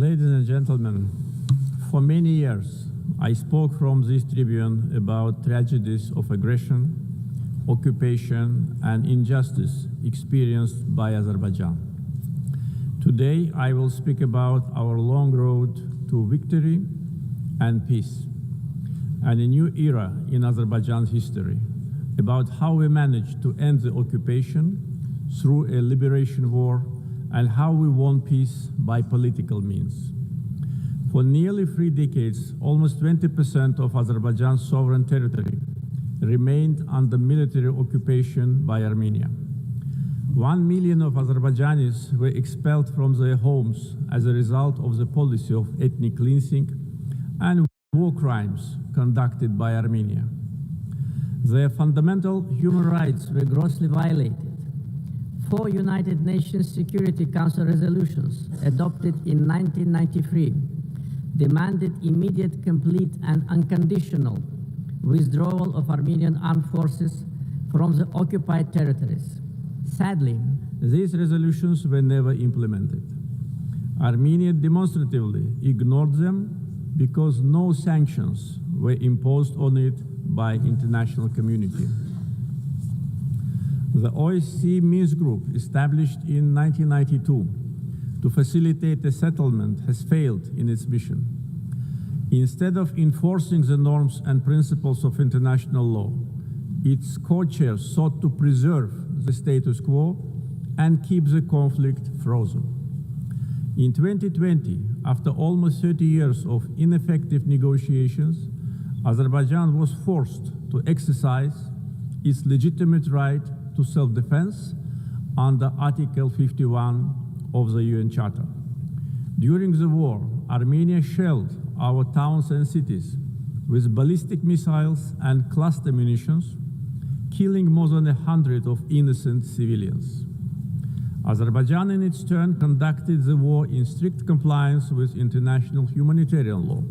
Ladies and gentlemen, for many years, I spoke from this tribune about tragedies of aggression, occupation, and injustice experienced by Azerbaijan. Today, I will speak about our long road to victory and peace, and a new era in Azerbaijan's history, about how we managed to end the occupation through a liberation war and how we won peace by political means. For nearly 3 decades, almost 20% of Azerbaijan's sovereign territory remained under military occupation by Armenia. 1 million of Azerbaijanis were expelled from their homes as a result of the policy of ethnic cleansing and war crimes conducted by Armenia. Their fundamental human rights were grossly violated. 4 United Nations Security Council resolutions adopted in 1993 demanded immediate, complete, and unconditional withdrawal of Armenian armed forces from the occupied territories. Sadly, these resolutions were never implemented. Armenia demonstratively ignored them because no sanctions were imposed on it by international community. The OSCE Minsk Group, established in 1992 to facilitate a settlement, has failed in its mission. Instead of enforcing the norms and principles of international law, its co-chairs sought to preserve the status quo and keep the conflict frozen. In 2020, after almost 30 years of ineffective negotiations, Azerbaijan was forced to exercise its legitimate right to self-defense under Article 51 of the UN Charter. During the war, Armenia shelled our towns and cities with ballistic missiles and cluster munitions, killing more than 100 of innocent civilians. Azerbaijan, in its turn, conducted the war in strict compliance with international humanitarian law.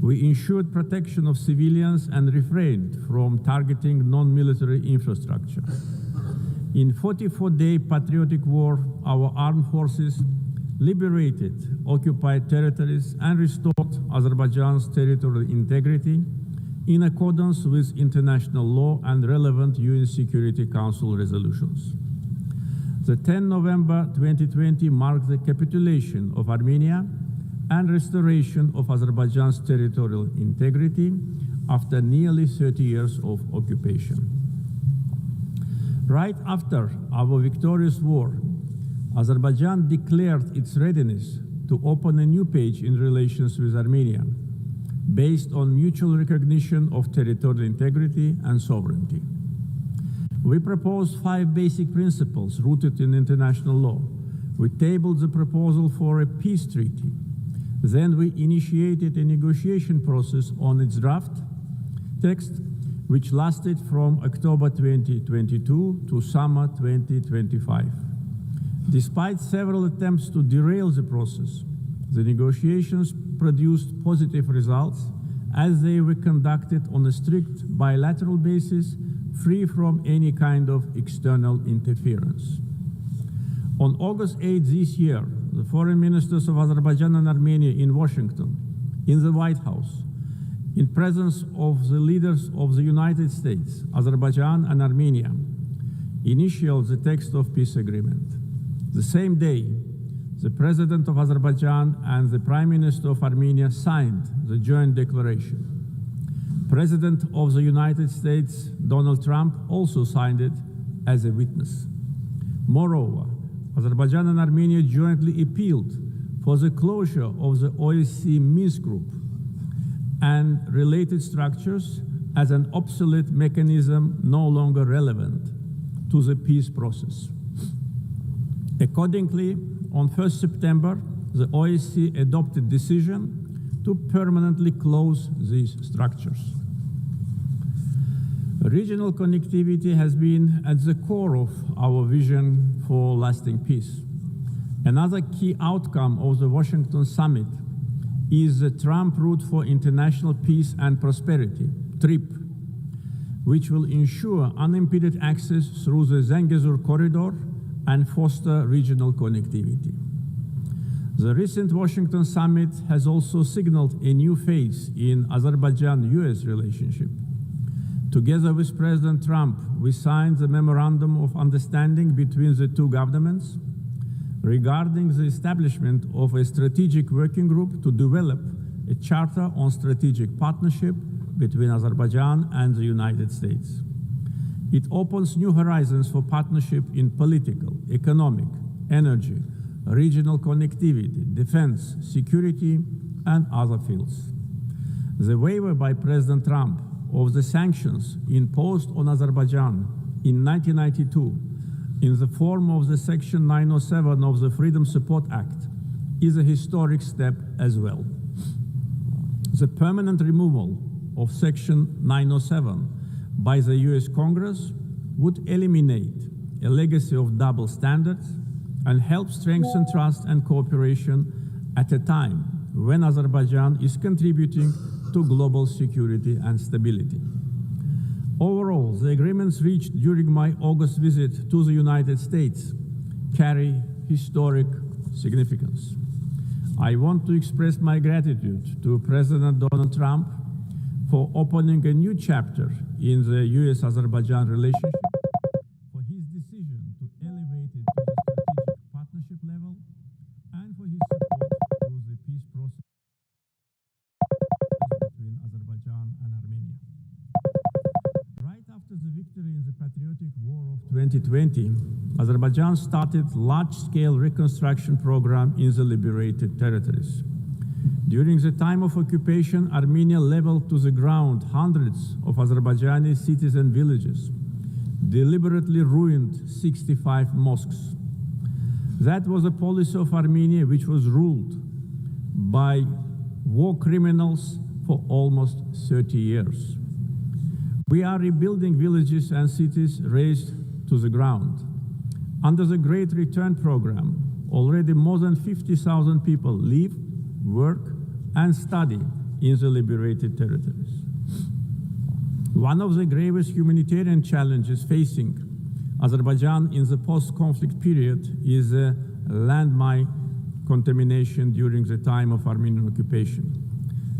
We ensured protection of civilians and refrained from targeting non-military infrastructure. In 44-day patriotic war, our armed forces liberated occupied territories and restored Azerbaijan's territorial integrity in accordance with international law and relevant UN Security Council resolutions. The 10 November 2020 marked the capitulation of Armenia and restoration of Azerbaijan's territorial integrity after nearly 30 years of occupation. Right after our victorious war, Azerbaijan declared its readiness to open a new page in relations with Armenia, based on mutual recognition of territorial integrity and sovereignty. We proposed 5 basic principles rooted in international law. We tabled the proposal for a peace treaty. Then we initiated a negotiation process on its draft text, which lasted from October 2022 to summer 2025. Despite several attempts to derail the process, the negotiations produced positive results as they were conducted on a strict bilateral basis, free from any kind of external interference. On August 8 this year, the foreign ministers of Azerbaijan and Armenia in Washington, in the White House, in presence of the leaders of the United States, Azerbaijan and Armenia, initialed the text of peace agreement. The same day, the President of Azerbaijan and the Prime Minister of Armenia signed the joint declaration. President of the United States, Donald Trump, also signed it as a witness. Moreover, Azerbaijan and Armenia jointly appealed for the closure of the OSCE Minsk Group and related structures as an obsolete mechanism no longer relevant to the peace process. Accordingly, on 1 September, the OSCE adopted decision to permanently close these structures. Regional connectivity has been at the core of our vision for lasting peace. Another key outcome of the Washington summit is the Trump Route for International Peace and Prosperity, TRIP, which will ensure unimpeded access through the Zangezur corridor and foster regional connectivity. The recent Washington summit has also signaled a new phase in Azerbaijan-US relationship. Together with President Trump, we signed the Memorandum of Understanding between the two governments regarding the establishment of a strategic working group to develop a charter on strategic partnership between Azerbaijan and the United States. It opens new horizons for partnership in political, economic, energy, regional connectivity, defense, security, and other fields. The waiver by President Trump of the sanctions imposed on Azerbaijan in 1992 in the form of the Section 907 of the Freedom Support Act is a historic step as well. The permanent removal of Section 907 by the US Congress would eliminate a legacy of double standards and help strengthen trust and cooperation at a time when Azerbaijan is contributing to global security and stability. Overall, the agreements reached during my August visit to the United States carry historic significance. I want to express my gratitude to President Donald Trump for opening a new chapter in the US-Azerbaijan relationship, for his decision to elevate it to the strategic partnership level, and for his support to the peace process between Azerbaijan and Armenia. Right after the victory in the patriotic war of 2020, Azerbaijan started large-scale reconstruction program in the liberated territories. During the time of occupation, Armenia leveled to the ground hundreds of Azerbaijani cities and villages, deliberately ruined 65 mosques. That was a policy of Armenia which was ruled by war criminals for almost 30 years. We are rebuilding villages and cities razed to the ground. Under the Great Return Program, already more than 50,000 people live, work, and study in the liberated territories. One of the gravest humanitarian challenges facing Azerbaijan in the post-conflict period is landmine contamination during the time of Armenian occupation.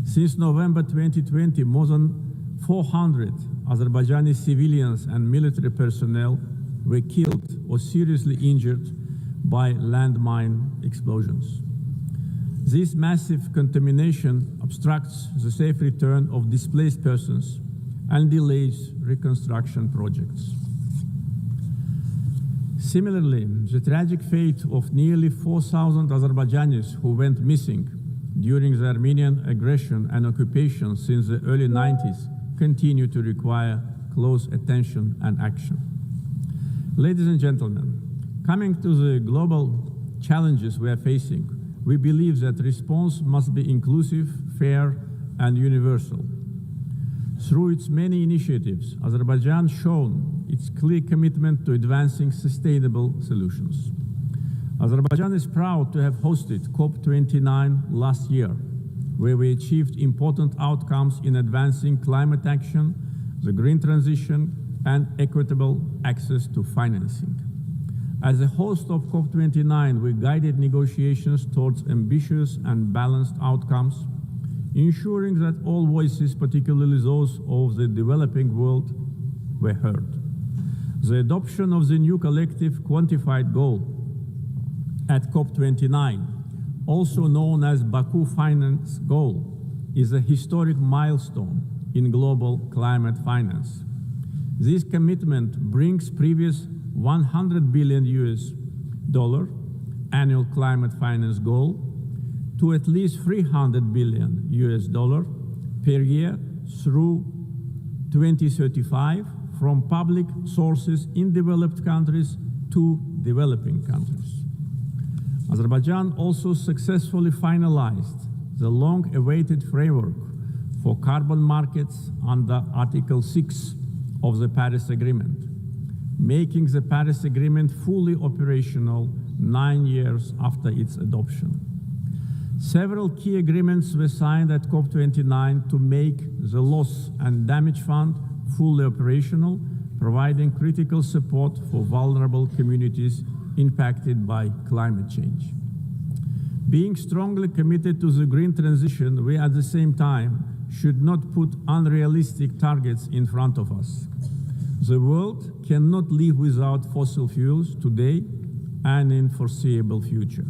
Since November 2020, more than 400 Azerbaijani civilians and military personnel were killed or seriously injured by landmine explosions. This massive contamination obstructs the safe return of displaced persons and delays reconstruction projects. Similarly, the tragic fate of nearly 4,000 Azerbaijanis who went missing during the Armenian aggression and occupation since the early 90s continue to require close attention and action. Ladies and gentlemen, coming to the global challenges we are facing, we believe that response must be inclusive, fair, and universal. Through its many initiatives, Azerbaijan has shown its clear commitment to advancing sustainable solutions. Azerbaijan is proud to have hosted COP29 last year, where we achieved important outcomes in advancing climate action, the green transition, and equitable access to financing. As a host of COP29, we guided negotiations towards ambitious and balanced outcomes, ensuring that all voices, particularly those of the developing world, were heard. The adoption of the new collective quantified goal at COP29, also known as Baku Finance Goal, is a historic milestone in global climate finance. This commitment brings previous $100 billion annual climate finance goal to at least $300 billion per year through 2035 from public sources in developed countries to developing countries. Azerbaijan also successfully finalized the long-awaited framework for carbon markets under Article 6 of the Paris Agreement, making the Paris Agreement fully operational 9 years after its adoption. Several key agreements were signed at COP29 to make the Loss and Damage Fund fully operational, providing critical support for vulnerable communities impacted by climate change. Being strongly committed to the green transition, we at the same time should not put unrealistic targets in front of us. The world cannot live without fossil fuels today and in foreseeable future.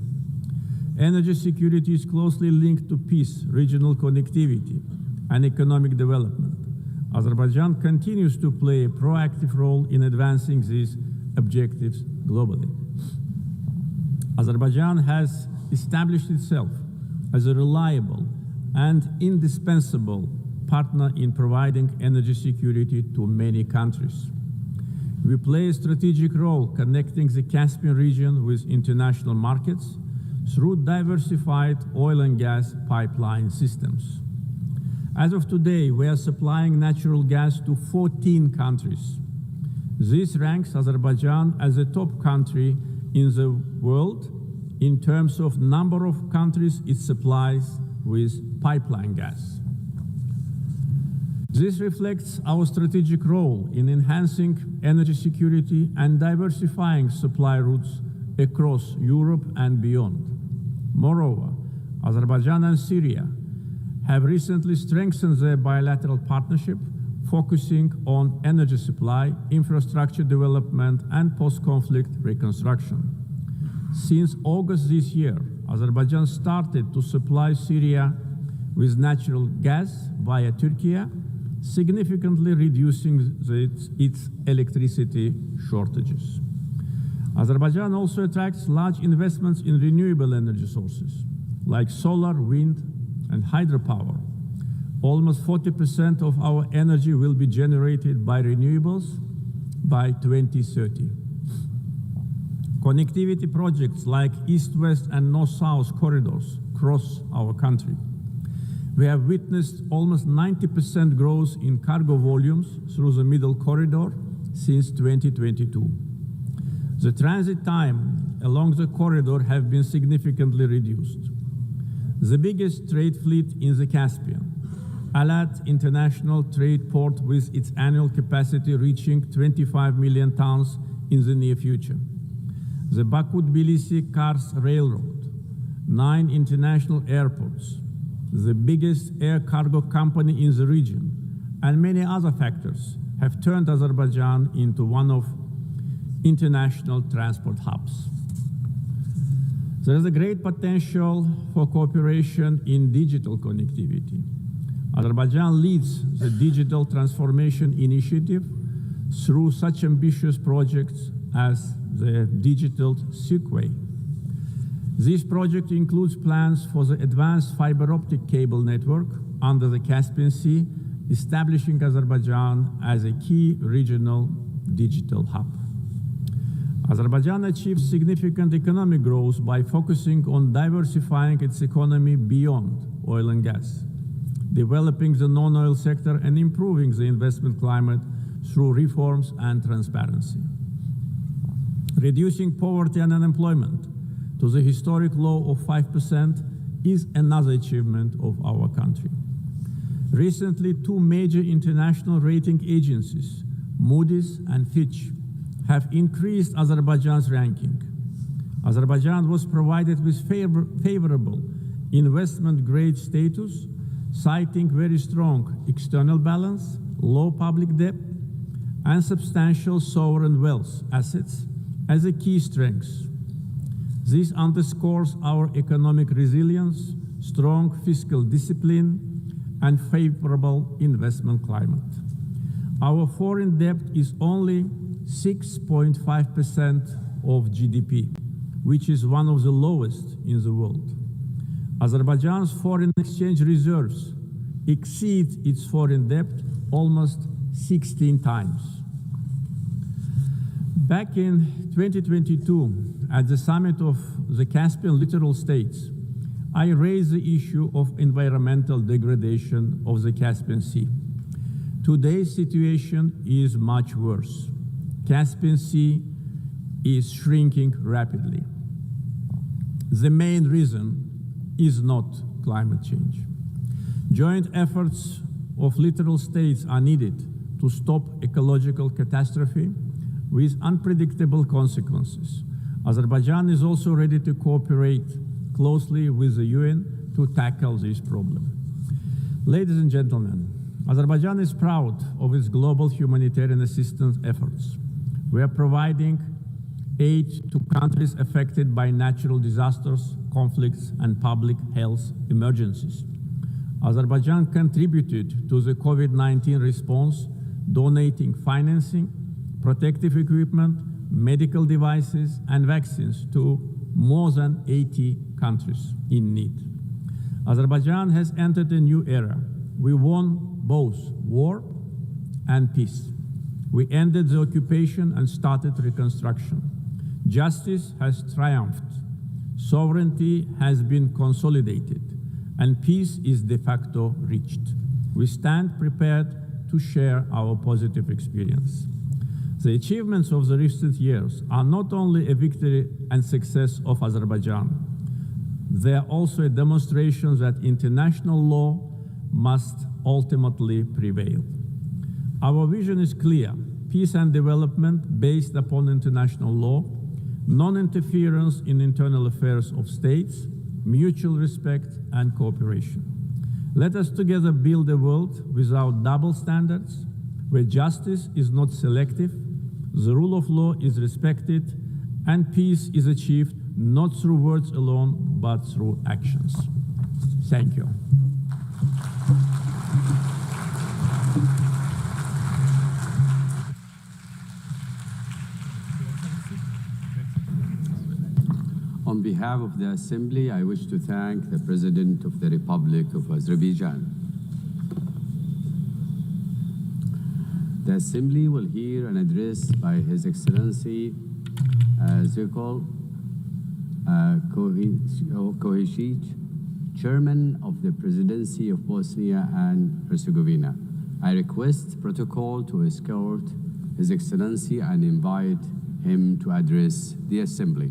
Energy security is closely linked to peace, regional connectivity, and economic development. Azerbaijan continues to play a proactive role in advancing these objectives globally. Azerbaijan has established itself as a reliable and indispensable partner in providing energy security to many countries. We play a strategic role connecting the Caspian region with international markets through diversified oil and gas pipeline systems. As of today, we are supplying natural gas to 14 countries. This ranks Azerbaijan as a top country in the world in terms of number of countries it supplies with pipeline gas. This reflects our strategic role in enhancing energy security and diversifying supply routes across Europe and beyond. Moreover, Azerbaijan and Syria have recently strengthened their bilateral partnership, focusing on energy supply, infrastructure development, and post-conflict reconstruction. Since August this year, Azerbaijan started to supply Syria with natural gas via Turkey, significantly reducing its electricity shortages. Azerbaijan also attracts large investments in renewable energy sources, like solar, wind, and hydropower. Almost 40% of our energy will be generated by renewables by 2030. Connectivity projects like East-West and North-South corridors cross our country. We have witnessed almost 90% growth in cargo volumes through the Middle Corridor since 2022. The transit time along the corridor have been significantly reduced. The biggest trade fleet in the Caspian, Alat International Trade Port, with its annual capacity reaching 25 million tons in the near future. The Baku-Tbilisi-Kars Railroad, 9 international airports, the biggest air cargo company in the region, and many other factors have turned Azerbaijan into one of international transport hubs. There is a great potential for cooperation in digital connectivity. Azerbaijan leads the Digital Transformation Initiative through such ambitious projects as the Digital Seaway. This project includes plans for the advanced fiber optic cable network under the Caspian Sea, establishing Azerbaijan as a key regional digital hub. Azerbaijan achieved significant economic growth by focusing on diversifying its economy beyond oil and gas, developing the non-oil sector and improving the investment climate through reforms and transparency. Reducing poverty and unemployment to the historic low of 5% is another achievement of our country. Recently, 2 major international rating agencies, Moody's and Fitch, have increased Azerbaijan's ranking. Azerbaijan was provided with favorable investment-grade status, citing very strong external balance, low public debt, and substantial sovereign wealth assets as a key strengths. This underscores our economic resilience, strong fiscal discipline, and favorable investment climate. Our foreign debt is only 6.5% of GDP, which is one of the lowest in the world. Azerbaijan's foreign exchange reserves exceed its foreign debt almost 16 times. Back in 2022, at the summit of the Caspian littoral states, I raised the issue of environmental degradation of the Caspian Sea. Today's situation is much worse. Caspian Sea is shrinking rapidly. The main reason is not climate change. Joint efforts of littoral states are needed to stop ecological catastrophe with unpredictable consequences. Azerbaijan is also ready to cooperate closely with the UN to tackle this problem. Ladies and gentlemen, Azerbaijan is proud of its global humanitarian assistance efforts. We are providing aid to countries affected by natural disasters, conflicts, and public health emergencies. Azerbaijan contributed to the COVID-19 response, donating financing, protective equipment, medical devices, and vaccines to more than 80 countries in need. Azerbaijan has entered a new era. We won both war and peace. We ended the occupation and started reconstruction. Justice has triumphed. Sovereignty has been consolidated, and peace is de facto reached. We stand prepared to share our positive experience. The achievements of the recent years are not only a victory and success of Azerbaijan, they are also a demonstration that international law must ultimately prevail. Our vision is clear: peace and development based upon international law, non-interference in internal affairs of states, mutual respect and cooperation. Let us together build a world without double standards, where justice is not selective, the rule of law is respected, and peace is achieved not through words alone, but through actions. Thank you. On behalf of the Assembly, I wish to thank the President of the Republic of Azerbaijan. The Assembly will hear an address by His Excellency Zirkol Koheshich, Chairman of the Presidency of Bosnia and Herzegovina. I request protocol to escort His Excellency and invite him to address the Assembly.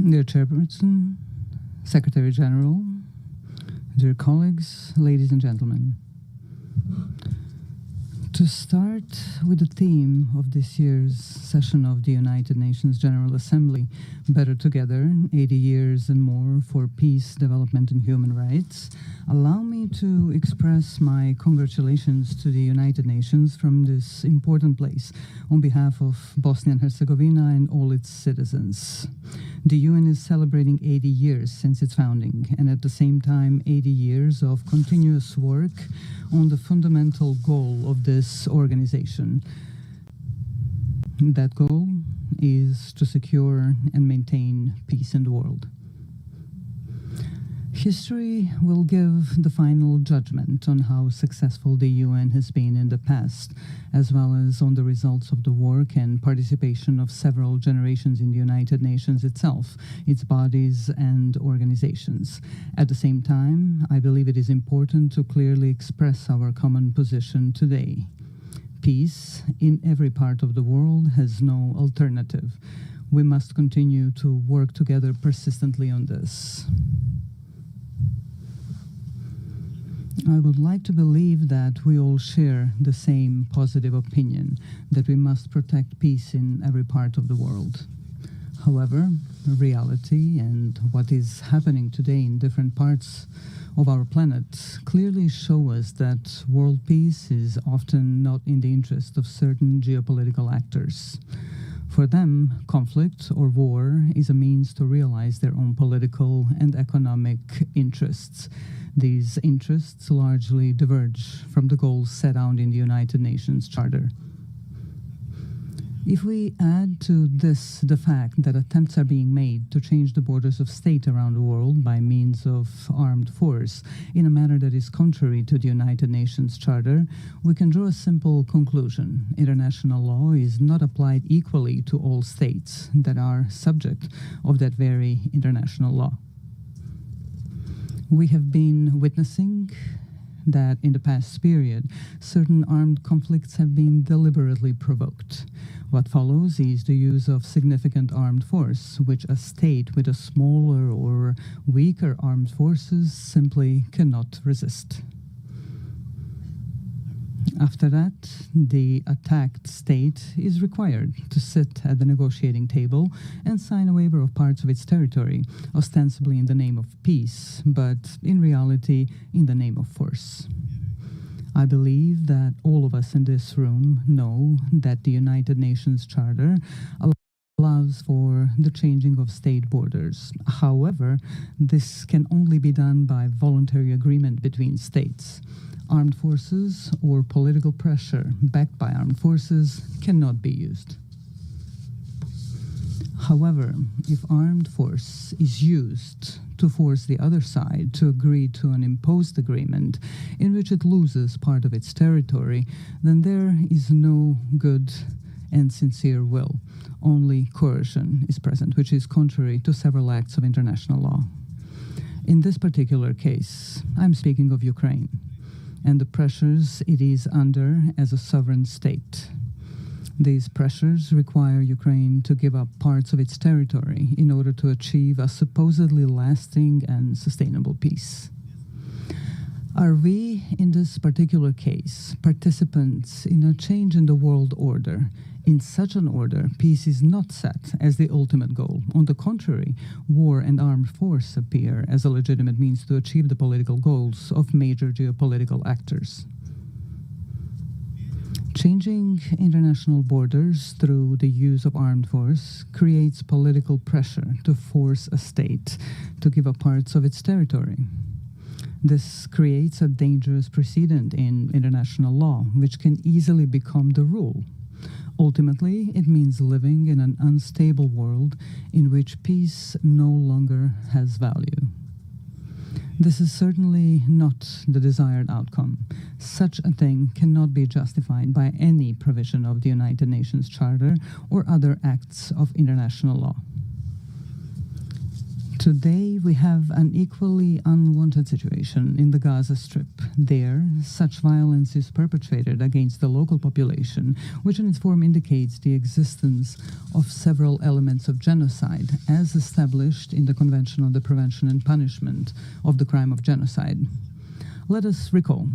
Dear Chairperson, Secretary General, dear colleagues, ladies and gentlemen. To start with the theme of this year's session of the United Nations General Assembly, Better Together, 80 years and more for peace, development and human rights, allow me to express my congratulations to the United Nations from this important place on behalf of Bosnia and Herzegovina and all its citizens. The UN is celebrating 80 years since its founding, and at the same time 80 years of continuous work on the fundamental goal of this organization. That goal is to secure and maintain peace in the world. History will give the final judgment on how successful the UN has been in the past, as well as on the results of the work and participation of several generations in the United Nations itself, its bodies and organizations. At the same time, I believe it is important to clearly express our common position today. Peace in every part of the world has no alternative. We must continue to work together persistently on this. I would like to believe that we all share the same positive opinion, that we must protect peace in every part of the world. However, reality and what is happening today in different parts of our planet clearly show us that world peace is often not in the interest of certain geopolitical actors. For them, conflict or war is a means to realize their own political and economic interests. These interests largely diverge from the goals set out in the United Nations Charter. If we add to this the fact that attempts are being made to change the borders of state around the world by means of armed force in a manner that is contrary to the United Nations Charter, we can draw a simple conclusion. International law is not applied equally to all states that are subject of that very international law. We have been witnessing that in the past period, certain armed conflicts have been deliberately provoked. What follows is the use of significant armed force, which a state with a smaller or weaker armed forces simply cannot resist. After that, the attacked state is required to sit at the negotiating table and sign a waiver of parts of its territory, ostensibly in the name of peace, but in reality in the name of force. I believe that all of us in this room know that the United Nations Charter allows for the changing of state borders. However, this can only be done by voluntary agreement between states. Armed forces or political pressure backed by armed forces cannot be used. However, if armed force is used to force the other side to agree to an imposed agreement in which it loses part of its territory, then there is no good and sincere will. Only coercion is present, which is contrary to several acts of international law. In this particular case, I'm speaking of Ukraine and the pressures it is under as a sovereign state. These pressures require Ukraine to give up parts of its territory in order to achieve a supposedly lasting and sustainable peace. Are we, in this particular case, participants in a change in the world order? In such an order, peace is not set as the ultimate goal. On the contrary, war and armed force appear as a legitimate means to achieve the political goals of major geopolitical actors. Changing international borders through the use of armed force creates political pressure to force a state to give up parts of its territory. This creates a dangerous precedent in international law, which can easily become the rule. Ultimately, it means living in an unstable world in which peace no longer has value. This is certainly not the desired outcome. Such a thing cannot be justified by any provision of the United Nations Charter or other acts of international law. Today, we have an equally unwanted situation in the Gaza Strip. There, such violence is perpetrated against the local population, which in its form indicates the existence of several elements of genocide, as established in the Convention on the Prevention and Punishment of the Crime of Genocide. Let us recall,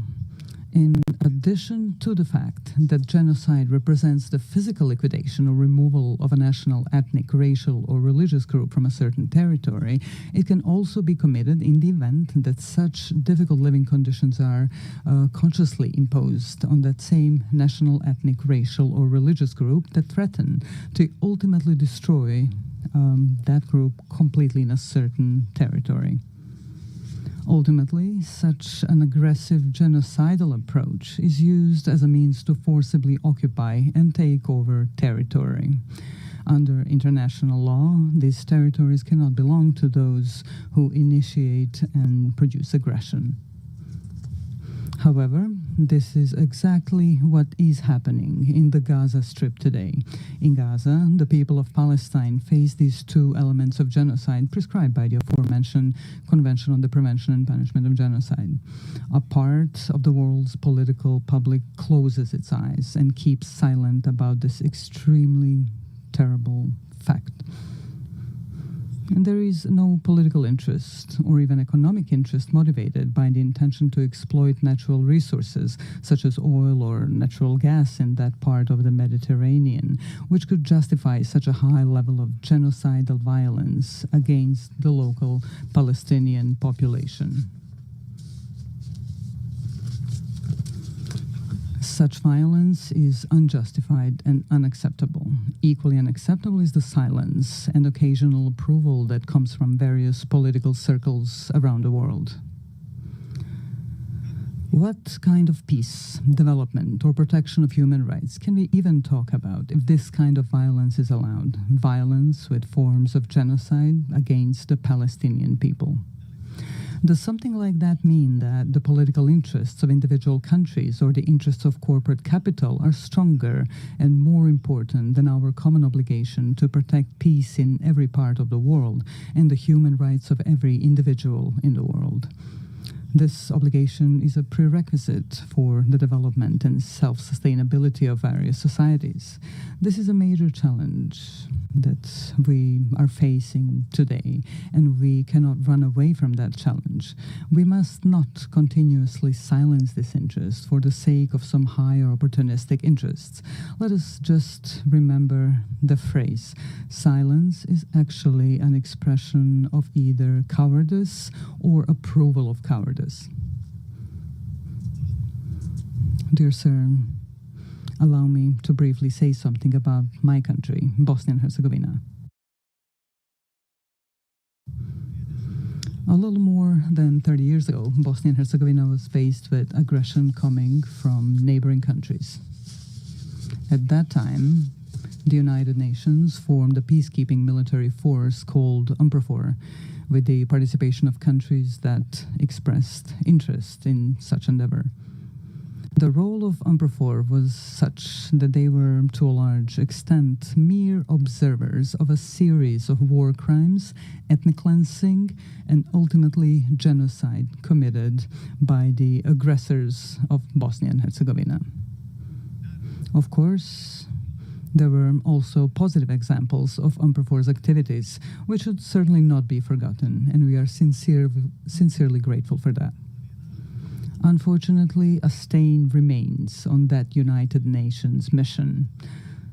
in addition to the fact that genocide represents the physical liquidation or removal of a national, ethnic, racial, or religious group from a certain territory, it can also be committed in the event that such difficult living conditions are consciously imposed on that same national, ethnic, racial, or religious group that threaten to ultimately destroy that group completely in a certain territory. Ultimately, such an aggressive genocidal approach is used as a means to forcibly occupy and take over territory. Under international law, these territories cannot belong to those who initiate and produce aggression. However, this is exactly what is happening in the Gaza Strip today. In Gaza, the people of Palestine face these two elements of genocide prescribed by the aforementioned Convention on the Prevention and Punishment of Genocide. A part of the world's political public closes its eyes and keeps silent about this extremely terrible fact. And there is no political interest or even economic interest motivated by the intention to exploit natural resources such as oil or natural gas in that part of the Mediterranean, which could justify such a high level of genocidal violence against the local Palestinian population. Such violence is unjustified and unacceptable. Equally unacceptable is the silence and occasional approval that comes from various political circles around the world. What kind of peace, development, or protection of human rights can we even talk about if this kind of violence is allowed? Violence with forms of genocide against the Palestinian people. Does something like that mean that the political interests of individual countries or the interests of corporate capital are stronger and more important than our common obligation to protect peace in every part of the world and the human rights of every individual in the world? This obligation is a prerequisite for the development and self-sustainability of various societies. This is a major challenge that we are facing today, and we cannot run away from that challenge. We must not continuously silence this interest for the sake of some higher opportunistic interests. Let us just remember the phrase, silence is actually an expression of either cowardice or approval of cowardice. Dear sir, allow me to briefly say something about my country, Bosnia and Herzegovina. A little more than 30 years ago, Bosnia and Herzegovina was faced with aggression coming from neighboring countries. At that time, the United Nations formed a peacekeeping military force called UNPROFOR, with the participation of countries that expressed interest in such endeavor. The role of UNPROFOR was such that they were, to a large extent, mere observers of a series of war crimes, ethnic cleansing, and ultimately genocide committed by the aggressors of Bosnia and Herzegovina. Of course, there were also positive examples of UNPROFOR's activities, which should certainly not be forgotten, and we are sincerely grateful for that. Unfortunately, a stain remains on that United Nations mission.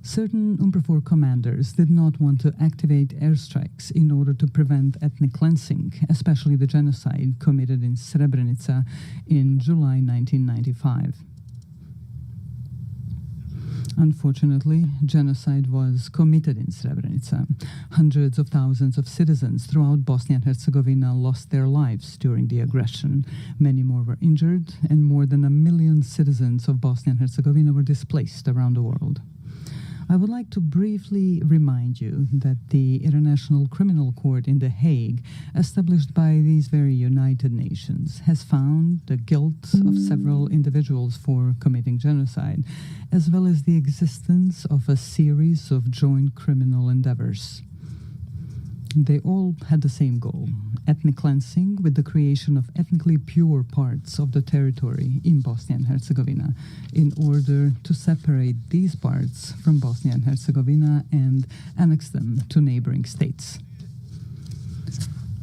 Certain UNPROFOR commanders did not want to activate airstrikes in order to prevent ethnic cleansing, especially the genocide committed in Srebrenica in July 1995. Unfortunately, genocide was committed in Srebrenica. Hundreds of thousands of citizens throughout Bosnia and Herzegovina lost their lives during the aggression. Many more were injured, and more than 1 million citizens of Bosnia and Herzegovina were displaced around the world. I would like to briefly remind you that the International Criminal Court in The Hague, established by these very United Nations, has found the guilt of several individuals for committing genocide, as well as the existence of a series of joint criminal endeavors. They all had the same goal, ethnic cleansing, with the creation of ethnically pure parts of the territory in Bosnia and Herzegovina, in order to separate these parts from Bosnia and Herzegovina and annex them to neighboring states.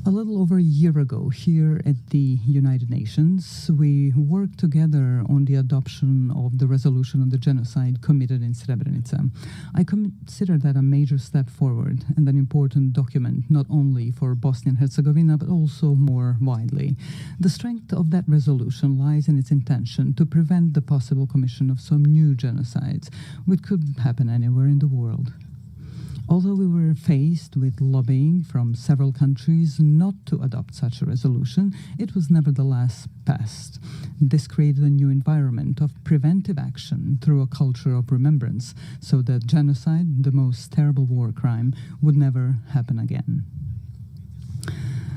A little over a year ago, here at the United Nations, we worked together on the adoption of the resolution on the genocide committed in Srebrenica. I consider that a major step forward and an important document, not only for Bosnia and Herzegovina, but also more widely. The strength of that resolution lies in its intention to prevent the possible commission of some new genocides, which could happen anywhere in the world. Although we were faced with lobbying from several countries not to adopt such a resolution, it was nevertheless passed. This created a new environment of preventive action through a culture of remembrance, so that genocide, the most terrible war crime, would never happen again.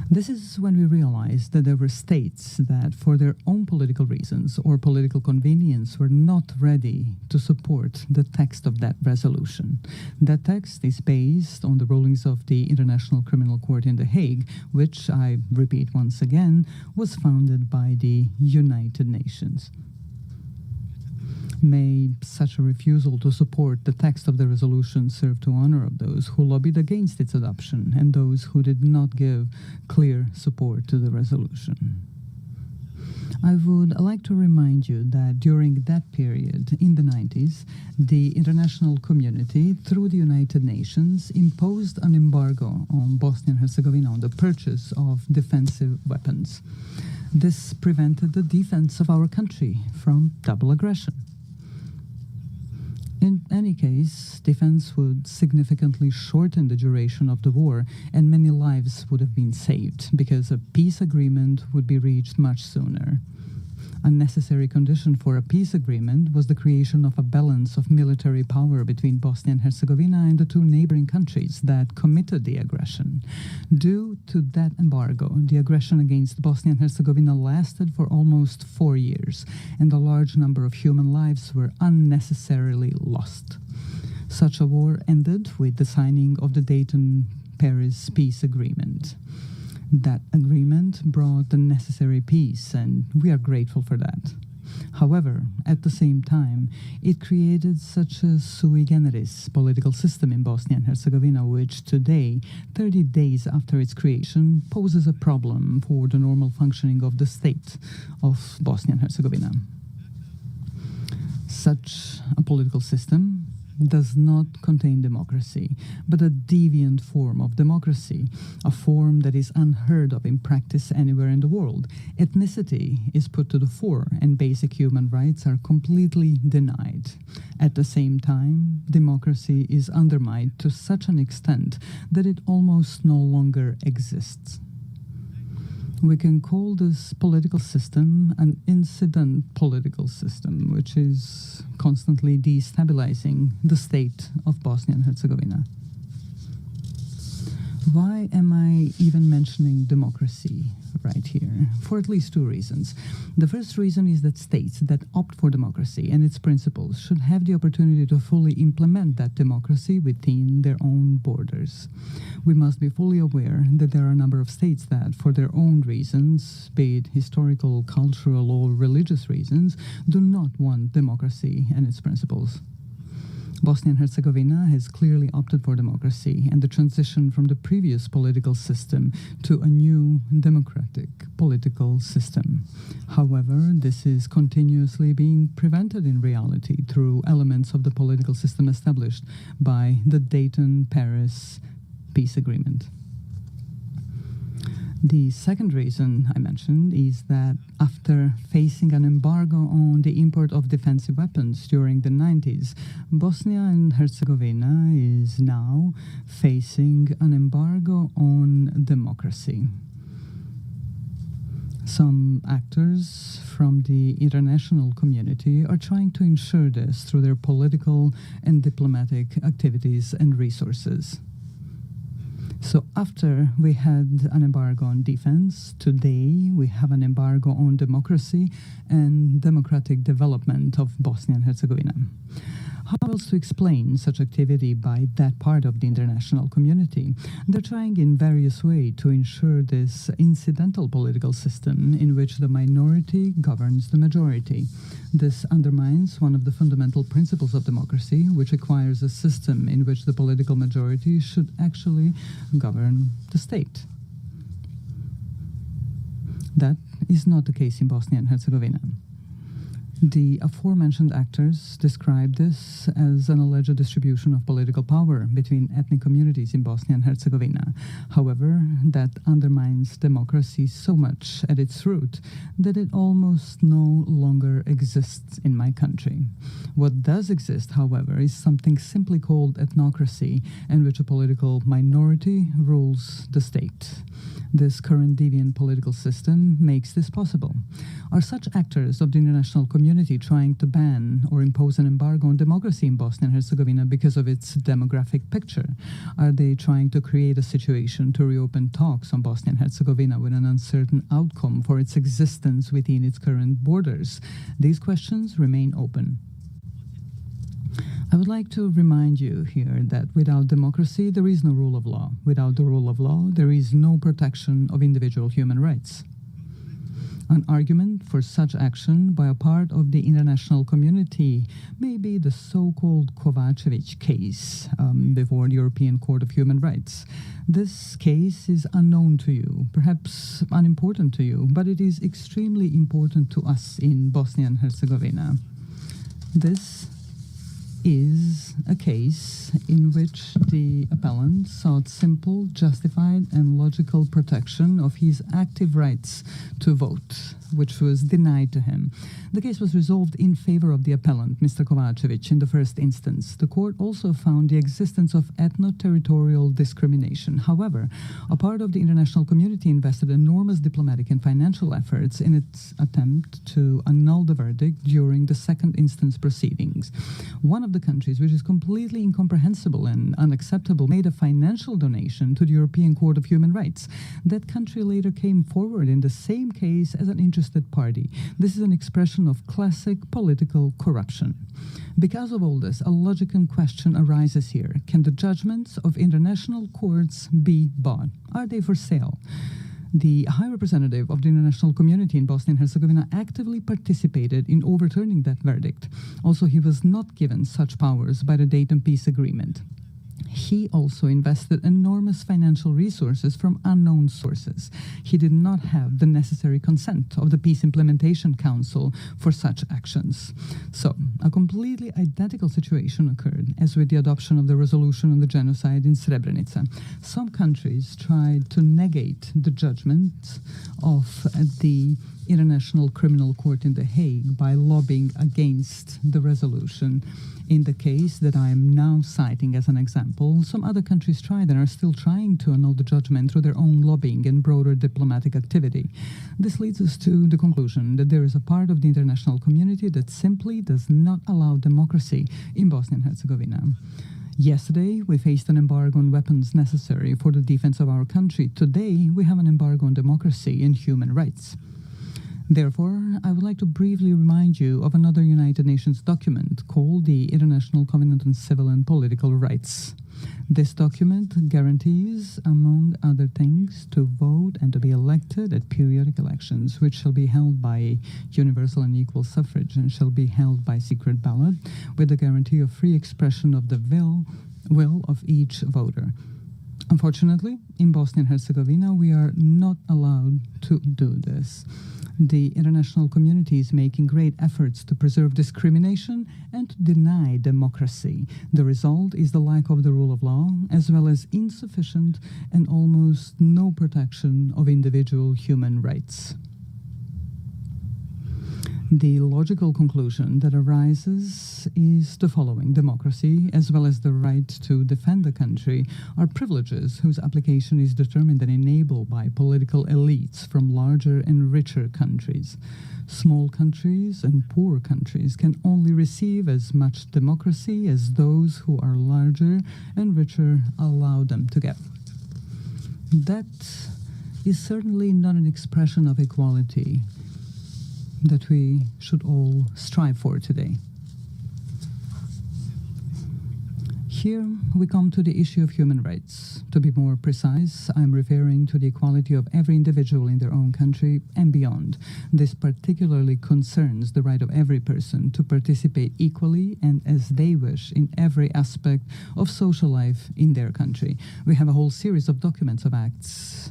This is when we realized that there were states that, for their own political reasons or political convenience, were not ready to support the text of that resolution. That text is based on the rulings of the International Criminal Court in The Hague, which, I repeat once again, was founded by the United Nations. May such a refusal to support the text of the resolution serve to honor of those who lobbied against its adoption and those who did not give clear support to the resolution. I would like to remind you that during that period, in the 90s, the international community, through the United Nations, imposed an embargo on Bosnia and Herzegovina on the purchase of defensive weapons. This prevented the defense of our country from double aggression. In any case, defense would significantly shorten the duration of the war, and many lives would have been saved, because a peace agreement would be reached much sooner. A necessary condition for a peace agreement was the creation of a balance of military power between Bosnia and Herzegovina and the two neighboring countries that committed the aggression. Due to that embargo, the aggression against Bosnia and Herzegovina lasted for almost 4 years, and a large number of human lives were unnecessarily lost. Such a war ended with the signing of the Dayton-Paris peace agreement. That agreement brought the necessary peace, and we are grateful for that. However, at the same time, it created such a sui generis political system in Bosnia and Herzegovina, which today, 30 days after its creation, poses a problem for the normal functioning of the state of Bosnia and Herzegovina. Such a political system does not contain democracy, but a deviant form of democracy, a form that is unheard of in practice anywhere in the world. Ethnicity is put to the fore, and basic human rights are completely denied. At the same time, democracy is undermined to such an extent that it almost no longer exists. We can call this political system an incident political system, which is constantly destabilizing the state of Bosnia and Herzegovina. Why am I even mentioning democracy right here? For at least two reasons. The first reason is that states that opt for democracy and its principles should have the opportunity to fully implement that democracy within their own borders. We must be fully aware that there are a number of states that, for their own reasons, be it historical, cultural, or religious reasons, do not want democracy and its principles. Bosnia and Herzegovina has clearly opted for democracy and the transition from the previous political system to a new democratic political system. However, this is continuously being prevented in reality through elements of the political system established by the Dayton-Paris peace agreement. The second reason I mentioned is that after facing an embargo on the import of defensive weapons during the 90s, Bosnia and Herzegovina is now facing an embargo on democracy. Some actors from the international community are trying to ensure this through their political and diplomatic activities and resources. So after we had an embargo on defense, today we have an embargo on democracy and democratic development of Bosnia and Herzegovina. How else to explain such activity by that part of the international community? They're trying in various ways to ensure this incidental political system in which the minority governs the majority. This undermines one of the fundamental principles of democracy, which requires a system in which the political majority should actually govern the state. That is not the case in Bosnia and Herzegovina. The aforementioned actors describe this as an alleged distribution of political power between ethnic communities in Bosnia and Herzegovina. However, that undermines democracy so much at its root that it almost no longer exists in my country. What does exist, however, is something simply called ethnocracy, in which a political minority rules the state. This current deviant political system makes this possible. Are such actors of the international community trying to ban or impose an embargo on democracy in Bosnia and Herzegovina because of its demographic picture? Are they trying to create a situation to reopen talks on Bosnia and Herzegovina with an uncertain outcome for its existence within its current borders? These questions remain open. I would like to remind you here that without democracy, there is no rule of law. Without the rule of law, there is no protection of individual human rights. An argument for such action by a part of the international community may be the so-called Kovacevic case before the European Court of Human Rights. This case is unknown to you, perhaps unimportant to you, but it is extremely important to us in Bosnia and Herzegovina. This is a case in which the appellant sought simple, justified, and logical protection of his active rights to vote, which was denied to him. The case was resolved in favor of the appellant, Mr. Kovacevic, in the first instance. The court also found the existence of ethno-territorial discrimination. However, a part of the international community invested enormous diplomatic and financial efforts in its attempt to annul the verdict during the second instance proceedings. One of the countries, which is completely incomprehensible and unacceptable, made a financial donation to the European Court of Human Rights. That country later came forward in the same case as an interested party. This is an expression of classic political corruption. Because of all this, a logical question arises here. Can the judgments of international courts be bought? Are they for sale? The High Representative of the international community in Bosnia and Herzegovina actively participated in overturning that verdict. Also, he was not given such powers by the Dayton Peace Agreement. He also invested enormous financial resources from unknown sources. He did not have the necessary consent of the Peace Implementation Council for such actions. So, a completely identical situation occurred as with the adoption of the resolution on the genocide in Srebrenica. Some countries tried to negate the judgment of the International Criminal Court in The Hague by lobbying against the resolution. In the case that I am now citing as an example, some other countries tried and are still trying to annul the judgment through their own lobbying and broader diplomatic activity. This leads us to the conclusion that there is a part of the international community that simply does not allow democracy in Bosnia and Herzegovina. Yesterday, we faced an embargo on weapons necessary for the defense of our country. Today, we have an embargo on democracy and human rights. Therefore, I would like to briefly remind you of another United Nations document called the International Covenant on Civil and Political Rights. This document guarantees, among other things, to vote and to be elected at periodic elections, which shall be held by universal and equal suffrage and shall be held by secret ballot, with the guarantee of free expression of the will of each voter. Unfortunately, in Bosnia and Herzegovina, we are not allowed to do this. The international community is making great efforts to preserve discrimination and to deny democracy. The result is the lack of the rule of law, as well as insufficient and almost no protection of individual human rights. The logical conclusion that arises is the following. Democracy, as well as the right to defend the country, are privileges whose application is determined and enabled by political elites from larger and richer countries. Small countries and poor countries can only receive as much democracy as those who are larger and richer allow them to get. That is certainly not an expression of equality that we should all strive for today. Here we come to the issue of human rights. To be more precise, I'm referring to the equality of every individual in their own country and beyond. This particularly concerns the right of every person to participate equally and as they wish in every aspect of social life in their country. We have a whole series of documents of acts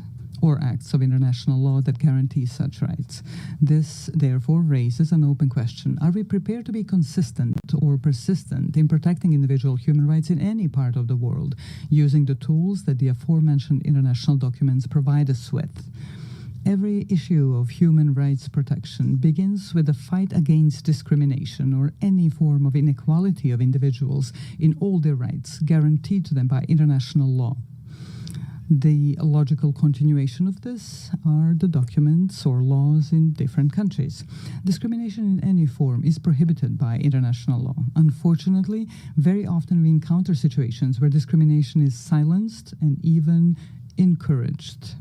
of international law that guarantee such rights. This, therefore, raises an open question. Are we prepared to be consistent or persistent in protecting individual human rights in any part of the world, using the tools that the aforementioned international documents provide us with? Every issue of human rights protection begins with a fight against discrimination or any form of inequality of individuals in all their rights guaranteed to them by international law. The logical continuation of this are the documents or laws in different countries. Discrimination in any form is prohibited by international law. Unfortunately, very often we encounter situations where discrimination is silenced and even encouraged.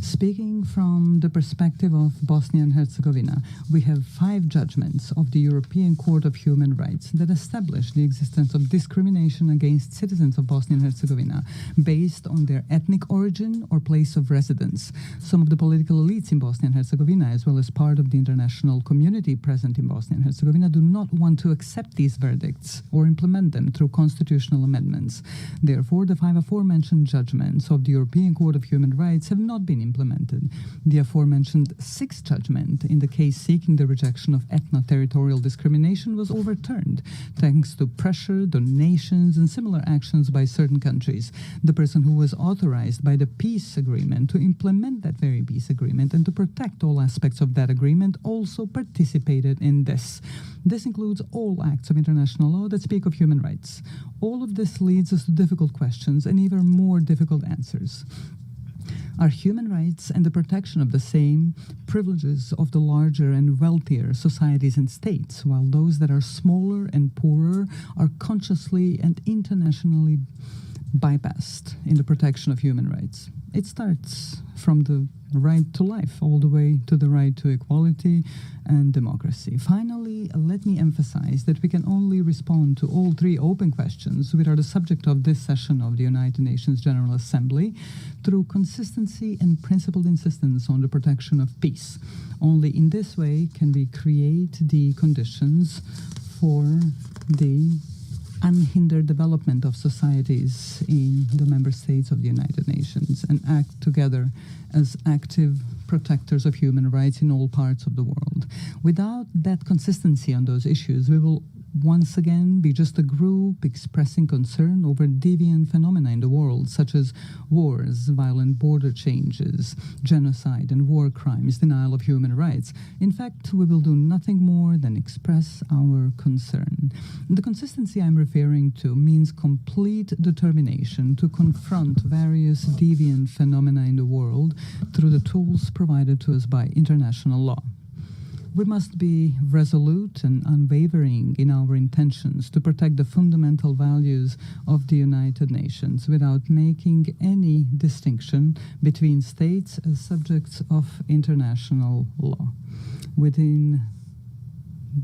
Speaking from the perspective of Bosnia and Herzegovina, we have 5 judgments of the European Court of Human Rights that establish the existence of discrimination against citizens of Bosnia and Herzegovina based on their ethnic origin or place of residence. Some of the political elites in Bosnia and Herzegovina, as well as part of the international community present in Bosnia and Herzegovina, do not want to accept these verdicts or implement them through constitutional amendments. Therefore, the 5 aforementioned judgments of the European Court of Human Rights have not been implemented. The aforementioned 6th judgment in the case seeking the rejection of ethno-territorial discrimination was overturned thanks to pressure, donations, and similar actions by certain countries. The person who was authorized by the peace agreement to implement that very peace agreement and to protect all aspects of that agreement also participated in this. This includes all acts of international law that speak of human rights. All of this leads us to difficult questions and even more difficult answers. Are human rights and the protection of the same privileges of the larger and wealthier societies and states, while those that are smaller and poorer are consciously and internationally bypassed in the protection of human rights? It starts from the right to life all the way to the right to equality and democracy. Finally, let me emphasize that we can only respond to all three open questions, which are the subject of this session of the United Nations General Assembly, through consistency and principled insistence on the protection of peace. Only in this way can we create the conditions for the unhindered development of societies in the member states of the United Nations and act together as active protectors of human rights in all parts of the world. Without that consistency on those issues, we will once again be just a group expressing concern over deviant phenomena in the world, such as wars, violent border changes, genocide and war crimes, denial of human rights. In fact, we will do nothing more than express our concern. The consistency I'm referring to means complete determination to confront various deviant phenomena in the world through the tools provided to us by international law. We must be resolute and unwavering in our intentions to protect the fundamental values of the United Nations without making any distinction between states as subjects of international law. Within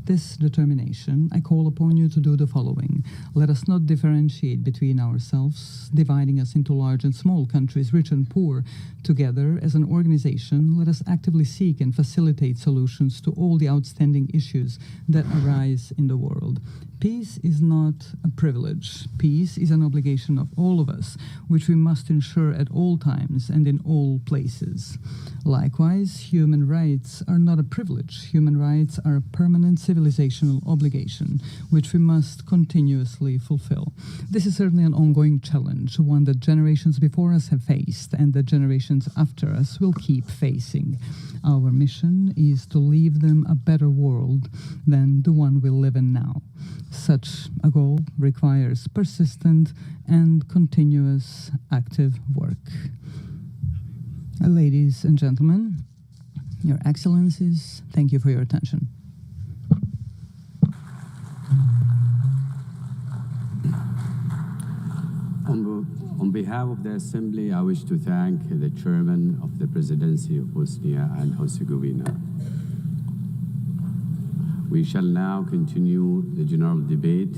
this determination, I call upon you to do the following. Let us not differentiate between ourselves, dividing us into large and small countries, rich and poor. Together, as an organization, let us actively seek and facilitate solutions to all the outstanding issues that arise in the world. Peace is not a privilege. Peace is an obligation of all of us, which we must ensure at all times and in all places. Likewise, human rights are not a privilege. Human rights are a permanent civilizational obligation, which we must continuously fulfill. This is certainly an ongoing challenge, one that generations before us have faced and that generations after us will keep facing. Our mission is to leave them a better world than the one we live in now. Such a goal requires persistent and continuous active work. Ladies and gentlemen, Your Excellencies, thank you for your attention. On behalf of the Assembly, I wish to thank the Chairman of the Presidency of Bosnia and Herzegovina. We shall now continue the general debate.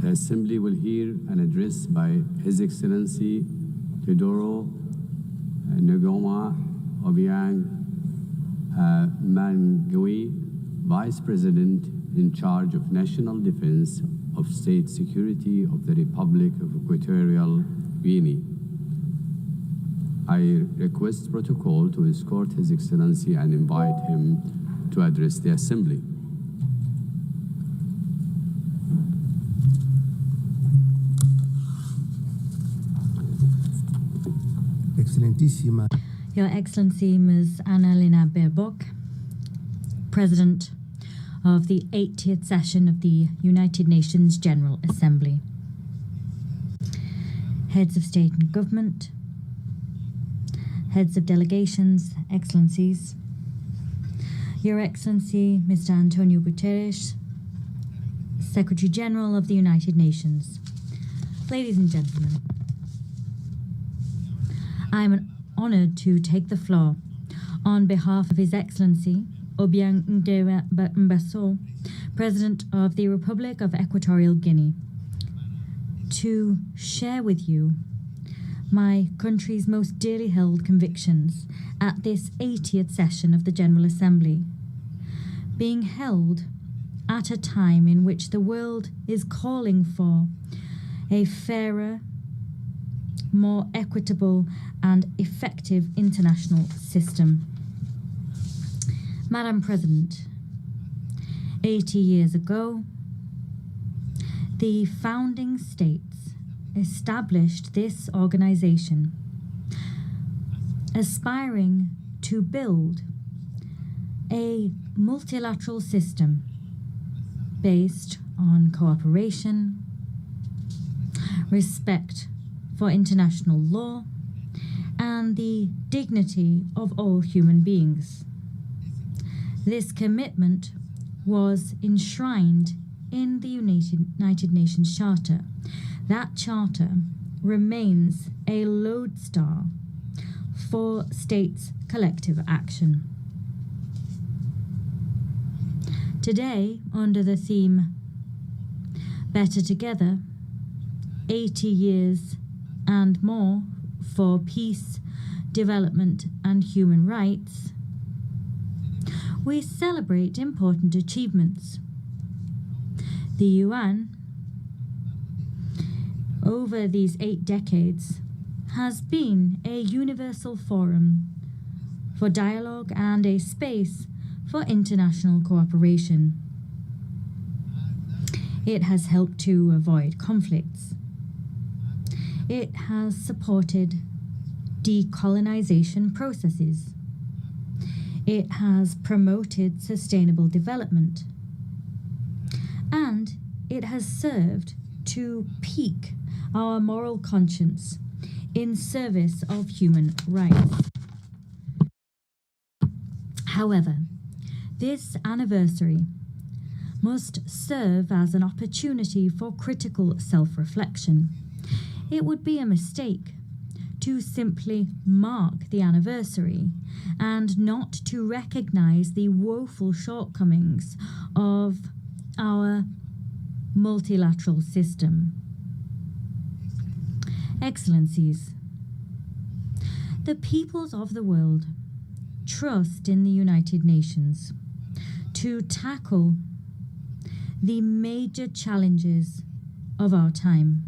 The Assembly will hear an address by His Excellency Teodoro, Nguema, Obiang, Mangue, Vice President in charge of National Defense of State Security of the Republic of Equatorial Guinea. I request protocol to escort His Excellency and invite him to address the Assembly. Excelentíssima. Your Excellency Ms. Annalena Baerbock, President of the 80th session of the United Nations General Assembly. Heads of State and Government, Heads of Delegations, Excellencies, Your Excellency Mr. Antonio Guterres, Secretary General of the United Nations. Ladies and gentlemen, I am honored to take the floor on behalf of His Excellency Obiang Nguema, President of the Republic of Equatorial Guinea, to share with you my country's most dearly held convictions at this 80th session of the General Assembly, being held at a time in which the world is calling for a fairer, more equitable and effective international system. Madam President, 80 years ago, the founding states established this organization, aspiring to build a multilateral system based on cooperation, respect for international law, and the dignity of all human beings. This commitment was enshrined in the United Nations Charter. That charter remains a lodestar for states' collective action. Today, under the theme Better Together, 80 years and more for peace, development and human rights, we celebrate important achievements. The UN, over these 8 decades, has been a universal forum for dialogue and a space for international cooperation. It has helped to avoid conflicts. It has supported decolonization processes. It has promoted sustainable development. And it has served to pique our moral conscience in service of human rights. However, this anniversary must serve as an opportunity for critical self-reflection. It would be a mistake to simply mark the anniversary and not to recognize the woeful shortcomings of our multilateral system. Excellencies, the peoples of the world trust in the United Nations to tackle the major challenges of our time.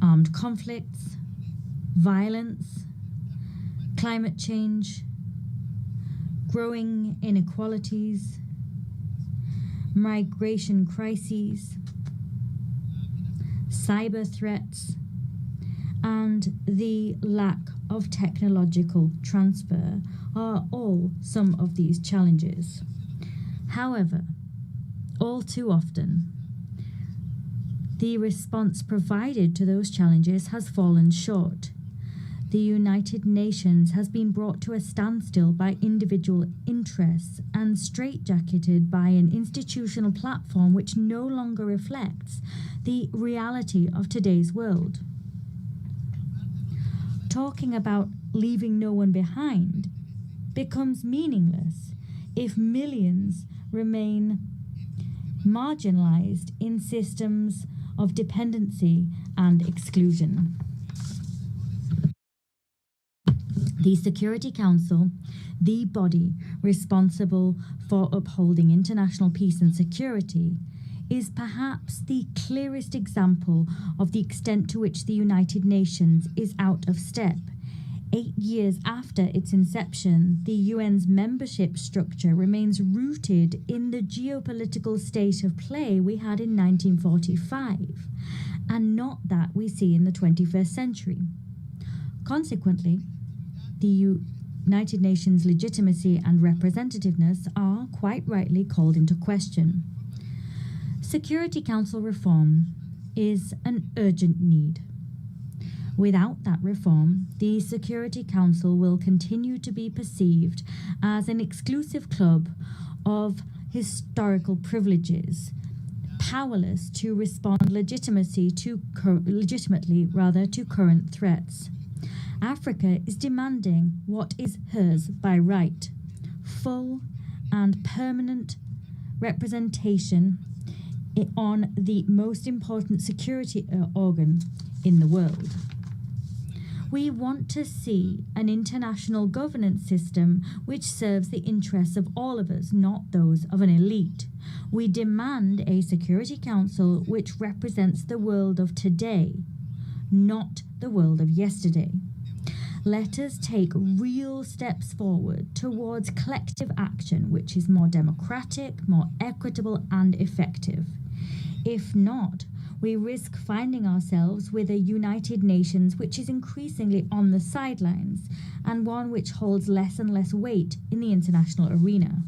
Armed conflicts, violence, climate change, growing inequalities, migration crises, cyber threats, and the lack of technological transfer are all some of these challenges. However, all too often, the response provided to those challenges has fallen short. The United Nations has been brought to a standstill by individual interests and straitjacketed by an institutional platform which no longer reflects the reality of today's world. Talking about leaving no one behind becomes meaningless if millions remain marginalized in systems of dependency and exclusion. The Security Council, the body responsible for upholding international peace and security, is perhaps the clearest example of the extent to which the United Nations is out of step. 8 years after its inception, the UN's membership structure remains rooted in the geopolitical state of play we had in 1945, and not that we see in the 21st century. Consequently, the United Nations' legitimacy and representativeness are quite rightly called into question. Security Council reform is an urgent need. Without that reform, the Security Council will continue to be perceived as an exclusive club of historical privileges, powerless to respond legitimately to current threats. Africa is demanding what is hers by right: full and permanent representation on the most important security organ in the world. We want to see an international governance system which serves the interests of all of us, not those of an elite. We demand a Security Council which represents the world of today, not the world of yesterday. Let us take real steps forward towards collective action which is more democratic, more equitable, and effective. If not, we risk finding ourselves with a United Nations which is increasingly on the sidelines and one which holds less and less weight in the international arena.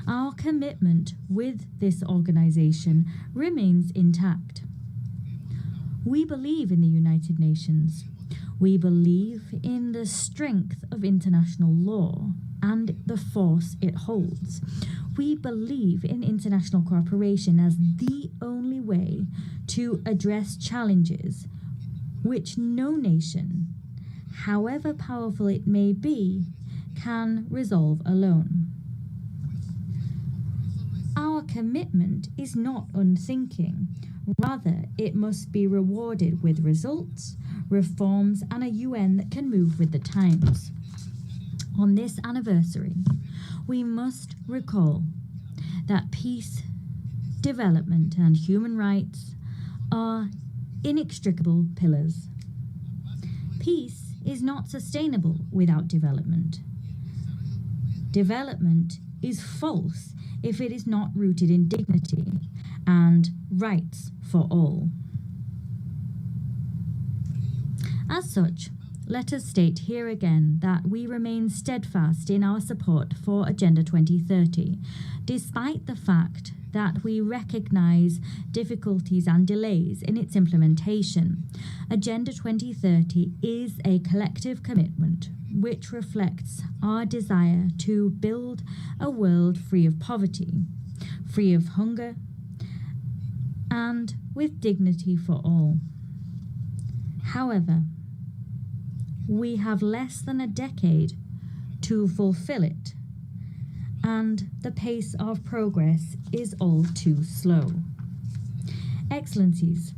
Our commitment with this organization remains intact. We believe in the United Nations. We believe in the strength of international law and the force it holds. We believe in international cooperation as the only way to address challenges which no nation, however powerful it may be, can resolve alone. Our commitment is not unthinking. Rather, it must be rewarded with results, reforms, and a UN that can move with the times. On this anniversary, we must recall that peace, development, and human rights are inextricable pillars. Peace is not sustainable without development. Development is false if it is not rooted in dignity and rights for all. As such, let us state here again that we remain steadfast in our support for Agenda 2030, despite the fact that we recognize difficulties and delays in its implementation. Agenda 2030 is a collective commitment which reflects our desire to build a world free of poverty, free of hunger, and with dignity for all. However, we have less than a decade to fulfill it, and the pace of progress is all too slow. Excellencies,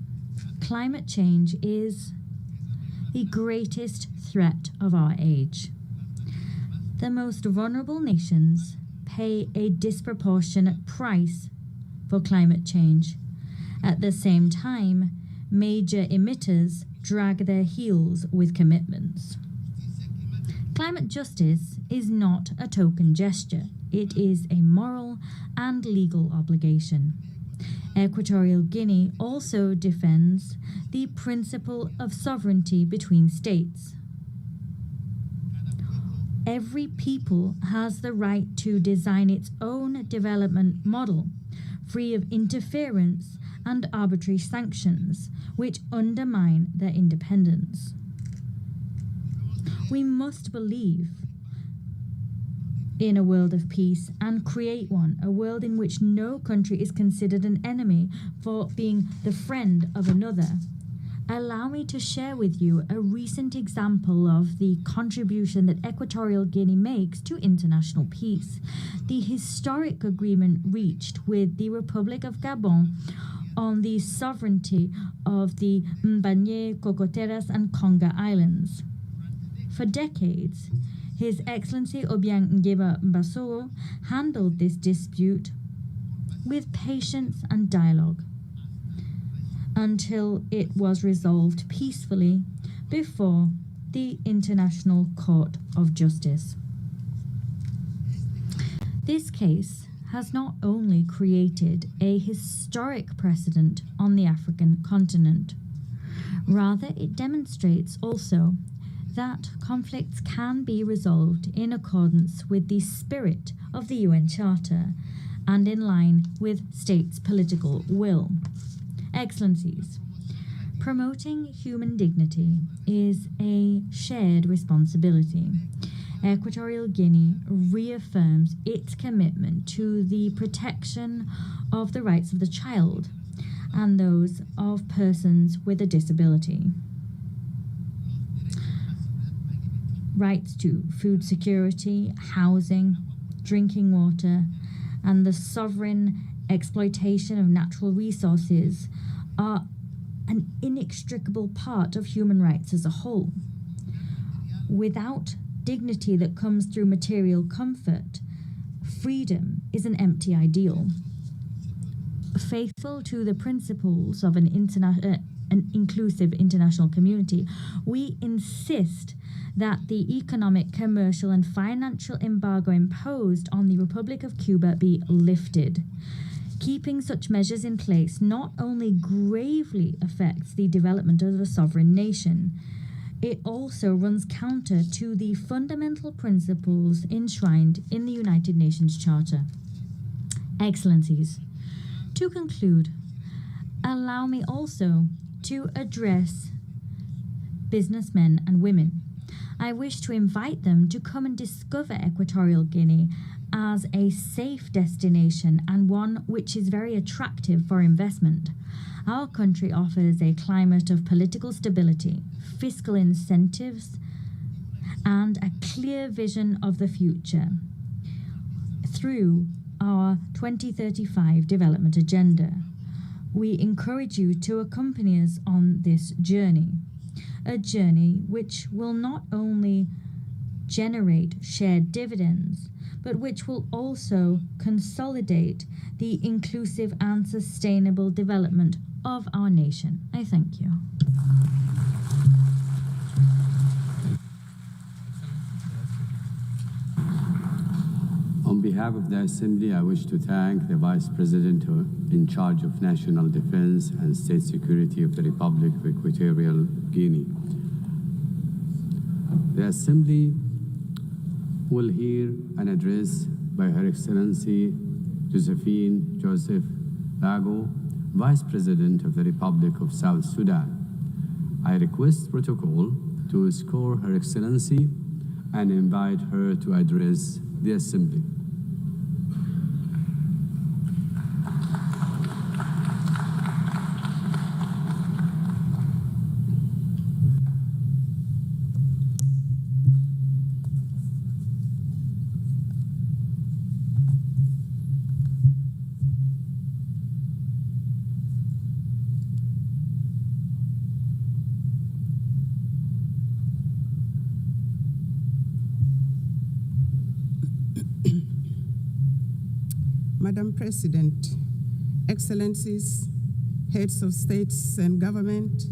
climate change is the greatest threat of our age. The most vulnerable nations pay a disproportionate price for climate change. At the same time, major emitters drag their heels with commitments. Climate justice is not a token gesture. It is a moral and legal obligation. Equatorial Guinea also defends the principle of sovereignty between states. Every people has the right to design its own development model, free of interference and arbitrary sanctions, which undermine their independence. We must believe in a world of peace and create one, a world in which no country is considered an enemy for being the friend of another. Allow me to share with you a recent example of the contribution that Equatorial Guinea makes to international peace. The historic agreement reached with the Republic of Gabon on the sovereignty of the Mbanye, Cocoteras, and Conga Islands. For decades, His Excellency Obiang Nguema handled this dispute with patience and dialogue until it was resolved peacefully before the International Court of Justice. This case has not only created a historic precedent on the African continent, rather it demonstrates also that conflicts can be resolved in accordance with the spirit of the UN Charter and in line with states' political will. Excellencies, promoting human dignity is a shared responsibility. Equatorial Guinea reaffirms its commitment to the protection of the rights of the child and those of persons with a disability. Rights to food security, housing, drinking water, and the sovereign exploitation of natural resources are an inextricable part of human rights as a whole. Without dignity that comes through material comfort, freedom is an empty ideal. Faithful to the principles of an inclusive international community, we insist that the economic, commercial, and financial embargo imposed on the Republic of Cuba be lifted. Keeping such measures in place not only gravely affects the development of a sovereign nation, it also runs counter to the fundamental principles enshrined in the United Nations Charter. Excellencies, to conclude, allow me also to address businessmen and women. I wish to invite them to come and discover Equatorial Guinea as a safe destination and one which is very attractive for investment. Our country offers a climate of political stability, fiscal incentives, and a clear vision of the future through our 2035 development agenda. We encourage you to accompany us on this journey, a journey which will not only generate shared dividends, but which will also consolidate the inclusive and sustainable development of our nation. I thank you. On behalf of the Assembly, I wish to thank the Vice President in charge of National Defense and State Security of the Republic of Equatorial Guinea. The Assembly will hear an address by Her Excellency Josephine Lagu, Vice President of the Republic of South Sudan. I request protocol to escort Her Excellency and invite her to address the Assembly. Madam President, Excellencies, heads of states and government,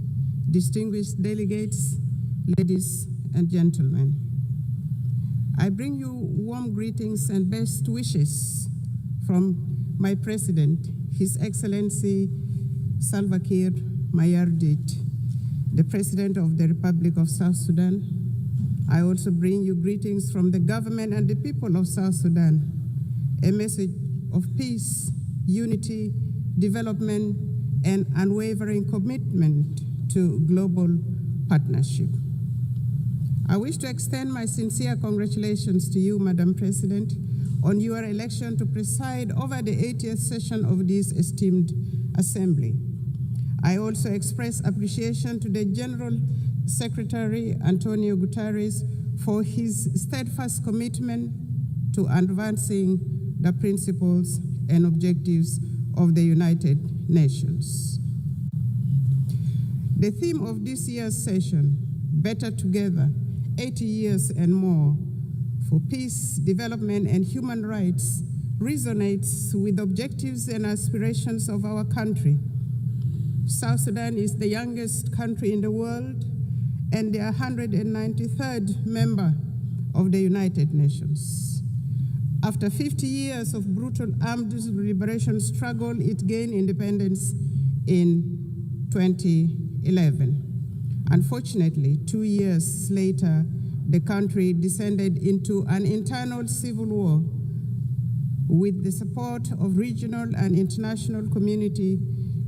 distinguished delegates, ladies and gentlemen. I bring you warm greetings and best wishes from my President, His Excellency Salva Kiir Mayardit, the President of the Republic of South Sudan. I also bring you greetings from the government and the people of South Sudan, a message of peace, unity, development, and unwavering commitment to global partnership. I wish to extend my sincere congratulations to you, Madam President, on your election to preside over the 80th session of this esteemed Assembly. I also express appreciation to the General Secretary, Antonio Guterres, for his steadfast commitment to advancing the principles and objectives of the United Nations. The theme of this year's session, Better Together, 80 years and more, for peace, development, and human rights, resonates with objectives and aspirations of our country. South Sudan is the youngest country in the world and the 193rd member of the United Nations. After 50 years of brutal armed liberation struggle, it gained independence in 2011. Unfortunately, 2 years later, the country descended into an internal civil war. With the support of regional and international community,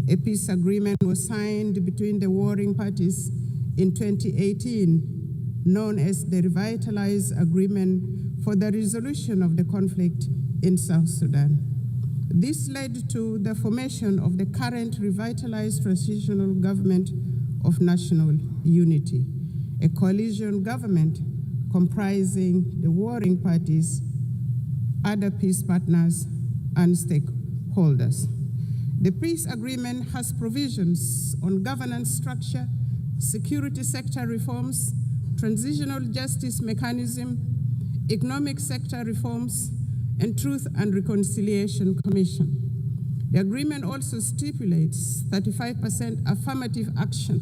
a peace agreement was signed between the warring parties in 2018, known as the Revitalized Agreement for the Resolution of the Conflict in South Sudan. This led to the formation of the current revitalized transitional government of national unity, a coalition government comprising the warring parties, other peace partners, and stakeholders. The peace agreement has provisions on governance structure, security sector reforms, transitional justice mechanism, economic sector reforms, and Truth and Reconciliation Commission. The agreement also stipulates 35% affirmative action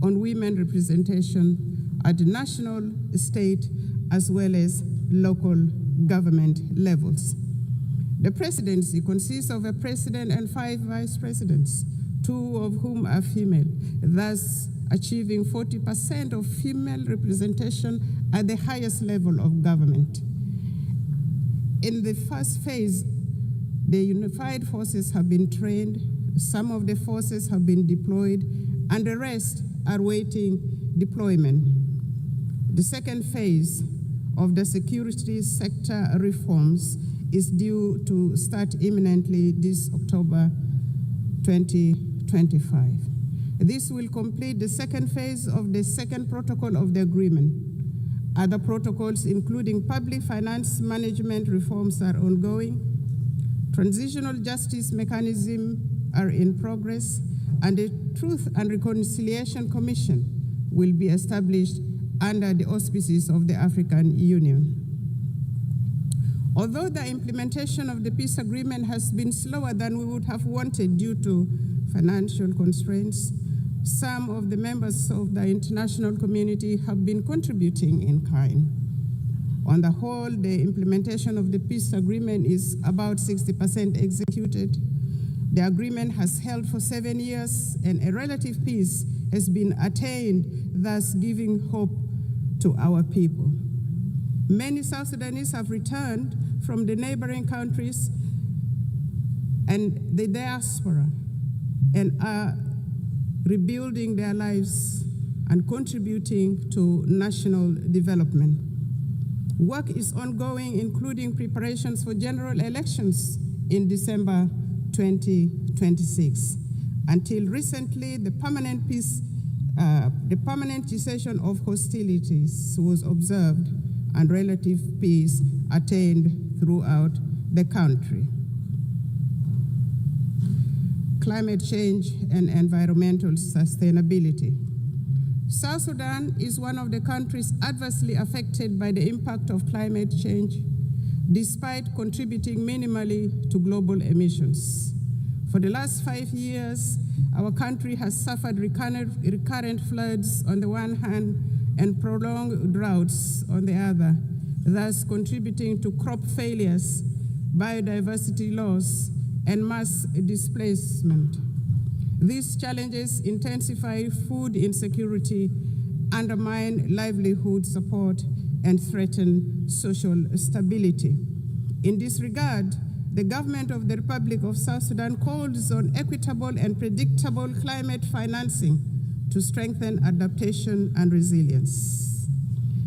on women representation at the national, state, as well as local government levels. The presidency consists of a president and 5 vice presidents, 2 of whom are female, thus achieving 40% of female representation at the highest level of government. In the first phase, the unified forces have been trained, some of the forces have been deployed, and the rest are waiting deployment. The second phase of the security sector reforms is due to start imminently this October 2025. This will complete the second phase of the second protocol of the agreement. Other protocols, including public finance management reforms, are ongoing. Transitional justice mechanisms are in progress, and the Truth and Reconciliation Commission will be established under the auspices of the African Union. Although the implementation of the peace agreement has been slower than we would have wanted due to financial constraints, some of the members of the international community have been contributing in kind. On the whole, the implementation of the peace agreement is about 60% executed. The agreement has held for 7 years, and a relative peace has been attained, thus giving hope to our people. Many South Sudanese have returned from the neighboring countries and the diaspora and are rebuilding their lives and contributing to national development. Work is ongoing, including preparations for general elections in December 2026. Until recently, the permanent cessation of hostilities was observed and relative peace attained throughout the country. Climate change and environmental sustainability. South Sudan is one of the countries adversely affected by the impact of climate change, despite contributing minimally to global emissions. For the last 5 years, our country has suffered recurrent floods on the one hand and prolonged droughts on the other, thus contributing to crop failures, biodiversity loss, and mass displacement. These challenges intensify food insecurity, undermine livelihood support, and threaten social stability. In this regard, the government of the Republic of South Sudan calls on equitable and predictable climate financing to strengthen adaptation and resilience.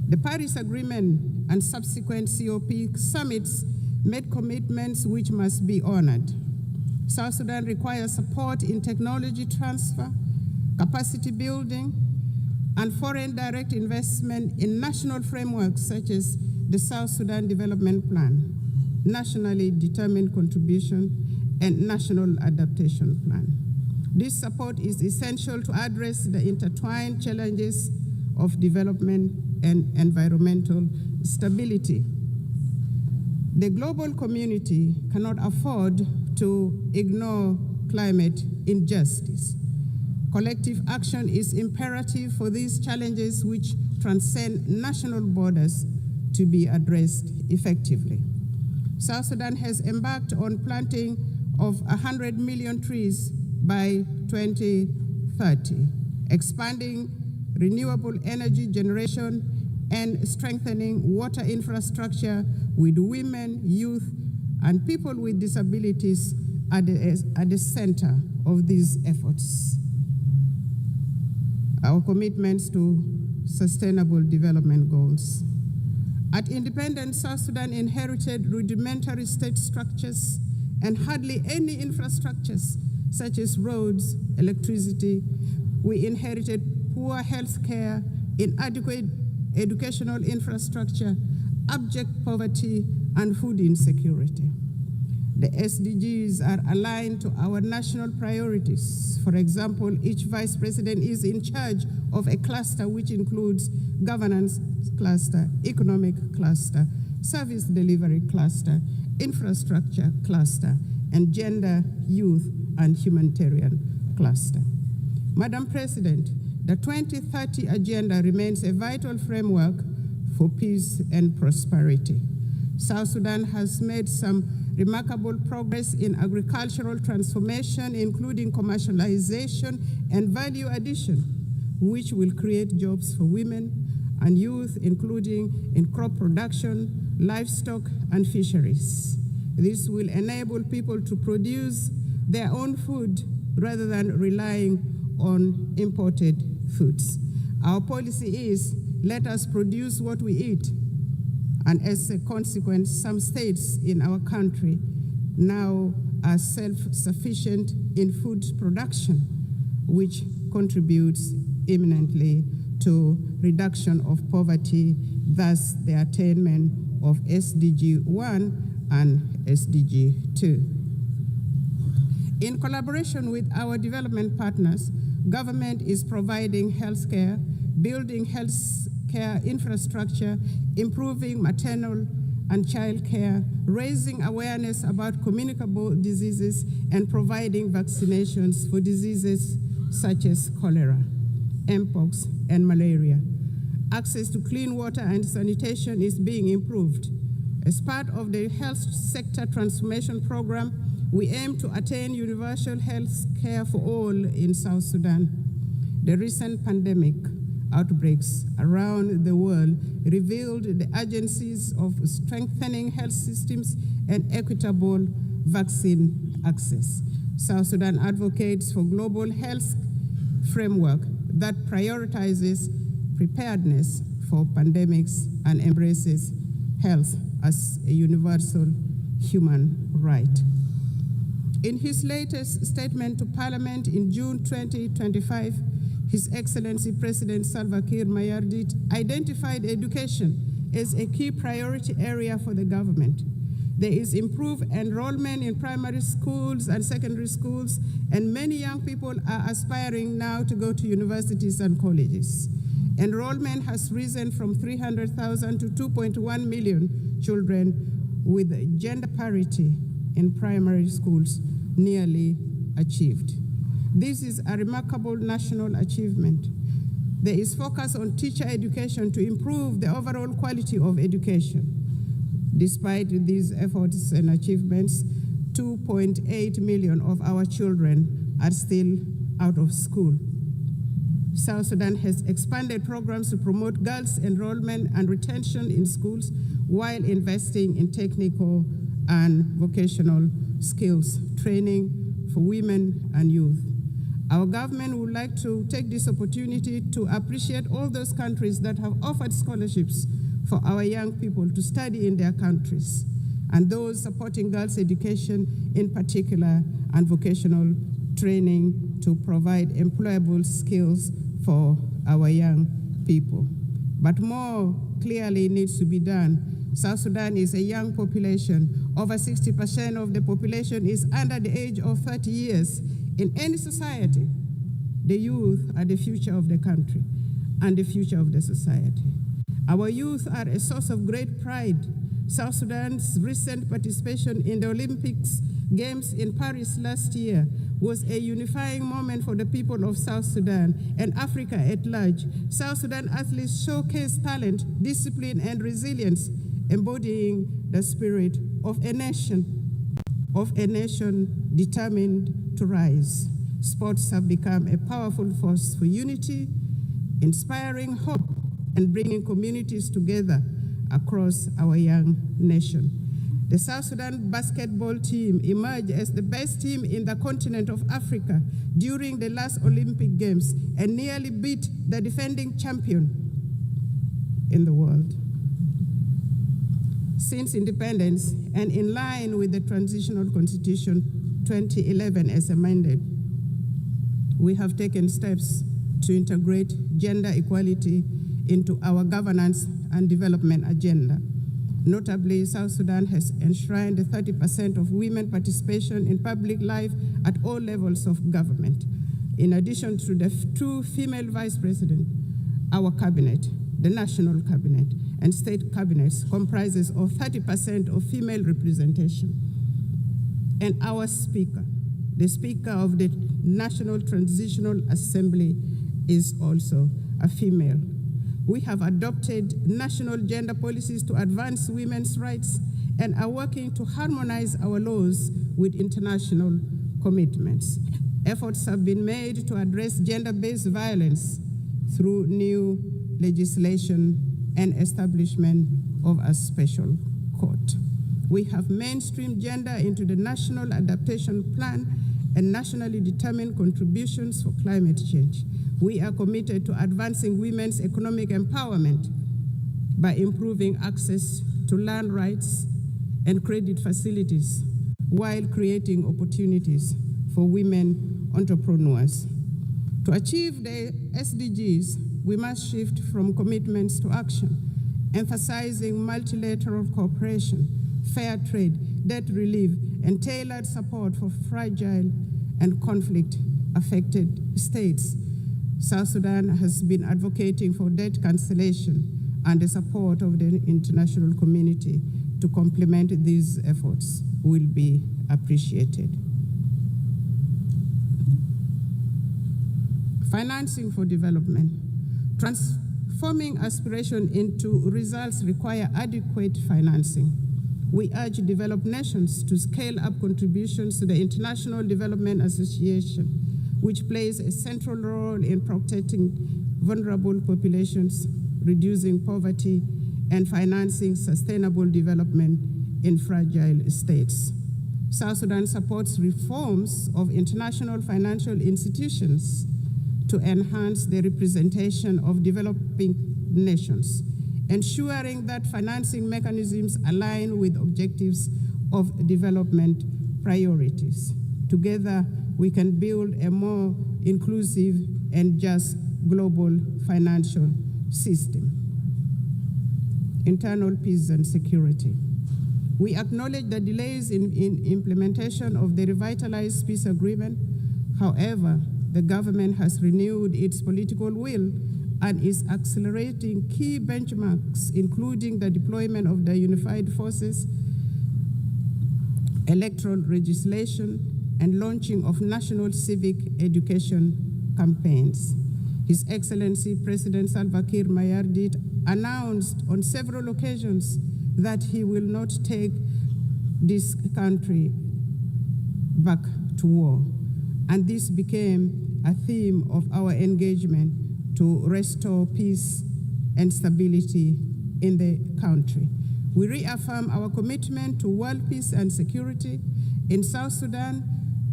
The Paris Agreement and subsequent COP summits made commitments which must be honored. South Sudan requires support in technology transfer, capacity building, and foreign direct investment in national frameworks such as the South Sudan Development Plan, nationally determined contribution, and national adaptation plan. This support is essential to address the intertwined challenges of development and environmental stability. The global community cannot afford to ignore climate injustice. Collective action is imperative for these challenges which transcend national borders to be addressed effectively. South Sudan has embarked on planting of 100 million trees by 2030, expanding renewable energy generation and strengthening water infrastructure with women, youth, and people with disabilities at the center of these efforts. Our commitments to sustainable development goals. At independence, South Sudan inherited rudimentary state structures and hardly any infrastructures such as roads, electricity. We inherited poor health care, inadequate educational infrastructure, abject poverty, and food insecurity. The SDGs are aligned to our national priorities. For example, each vice president is in charge of a cluster which includes governance cluster, economic cluster, service delivery cluster, infrastructure cluster, and gender, youth, and humanitarian cluster. Madam President, the 2030 Agenda remains a vital framework for peace and prosperity. South Sudan has made some remarkable progress in agricultural transformation, including commercialization and value addition, which will create jobs for women and youth, including in crop production, livestock, and fisheries. This will enable people to produce their own food rather than relying on imported foods. Our policy is, let us produce what we eat And as a consequence, some states in our country now are self-sufficient in food production, which contributes eminently to reduction of poverty, thus the attainment of SDG 1 and SDG 2. In collaboration with our development partners, government is providing healthcare, building healthcare infrastructure, improving maternal and child care, raising awareness about communicable diseases, and providing vaccinations for diseases such as cholera, mpox, and malaria. Access to clean water and sanitation is being improved. As part of the health sector transformation program, we aim to attain universal health care for all in South Sudan. The recent pandemic outbreaks around the world revealed the urgencies of strengthening health systems and equitable vaccine access. South Sudan advocates for global health framework that prioritizes preparedness for pandemics and embraces health as a universal human right. In his latest statement to Parliament in June 2025, His Excellency President Salva Kiir Mayardit identified education as a key priority area for the government. There is improved enrollment in primary schools and secondary schools, and many young people are aspiring now to go to universities and colleges. Enrollment has risen from 300,000 to 2.1 million children, with gender parity in primary schools nearly achieved. This is a remarkable national achievement. There is focus on teacher education to improve the overall quality of education. Despite these efforts and achievements, 2.8 million of our children are still out of school. South Sudan has expanded programs to promote girls' enrollment and retention in schools while investing in technical and vocational skills training for women and youth. Our government would like to take this opportunity to appreciate all those countries that have offered scholarships for our young people to study in their countries, and those supporting girls' education in particular and vocational training to provide employable skills for our young people. But more clearly needs to be done. South Sudan is a young population. Over 60% of the population is under the age of 30 years. In any society, the youth are the future of the country and the future of the society. Our youth are a source of great pride. South Sudan's recent participation in the Olympics Games in Paris last year was a unifying moment for the people of South Sudan and Africa at large. South Sudan athletes showcased talent, discipline, and resilience, embodying the spirit of a nation determined to rise. Sports have become a powerful force for unity, inspiring hope, and bringing communities together across our young nation. The South Sudan basketball team emerged as the best team in the continent of Africa during the last Olympic Games and nearly beat the defending champion in the world. Since independence, and in line with the Transitional Constitution 2011 as amended, we have taken steps to integrate gender equality into our governance and development agenda. Notably, South Sudan has enshrined 30% of women participation in public life at all levels of government. In addition to the 2 female vice presidents, our cabinet, the national cabinet, and state cabinets comprises of 30% of female representation. And our speaker, the Speaker of the National Transitional Assembly, is also a female. We have adopted national gender policies to advance women's rights and are working to harmonize our laws with international commitments. Efforts have been made to address gender-based violence through new legislation and establishment of a special court. We have mainstreamed gender into the National Adaptation Plan and nationally determined contributions for climate change. We are committed to advancing women's economic empowerment by improving access to land rights and credit facilities while creating opportunities for women entrepreneurs. To achieve the SDGs, we must shift from commitments to action, emphasizing multilateral cooperation, fair trade, debt relief, and tailored support for fragile and conflict-affected states. South Sudan has been advocating for debt cancellation and the support of the international community to complement these efforts will be appreciated. Financing for development. Transforming aspiration into results require adequate financing. We urge developed nations to scale up contributions to the International Development Association, which plays a central role in protecting vulnerable populations, reducing poverty, and financing sustainable development in fragile states. South Sudan supports reforms of international financial institutions to enhance the representation of developing nations, ensuring that financing mechanisms align with objectives of development priorities. Together, we can build a more inclusive and just global financial system. Internal peace and security. We acknowledge the delays in implementation of the revitalized peace agreement. However, the government has renewed its political will and is accelerating key benchmarks, including the deployment of the unified forces, electoral legislation, and launching of national civic education campaigns. His Excellency President Salva Kiir Mayardit announced on several occasions that he will not take this country back to war. And this became a theme of our engagement to restore peace and stability in the country. We reaffirm our commitment to world peace and security. In South Sudan,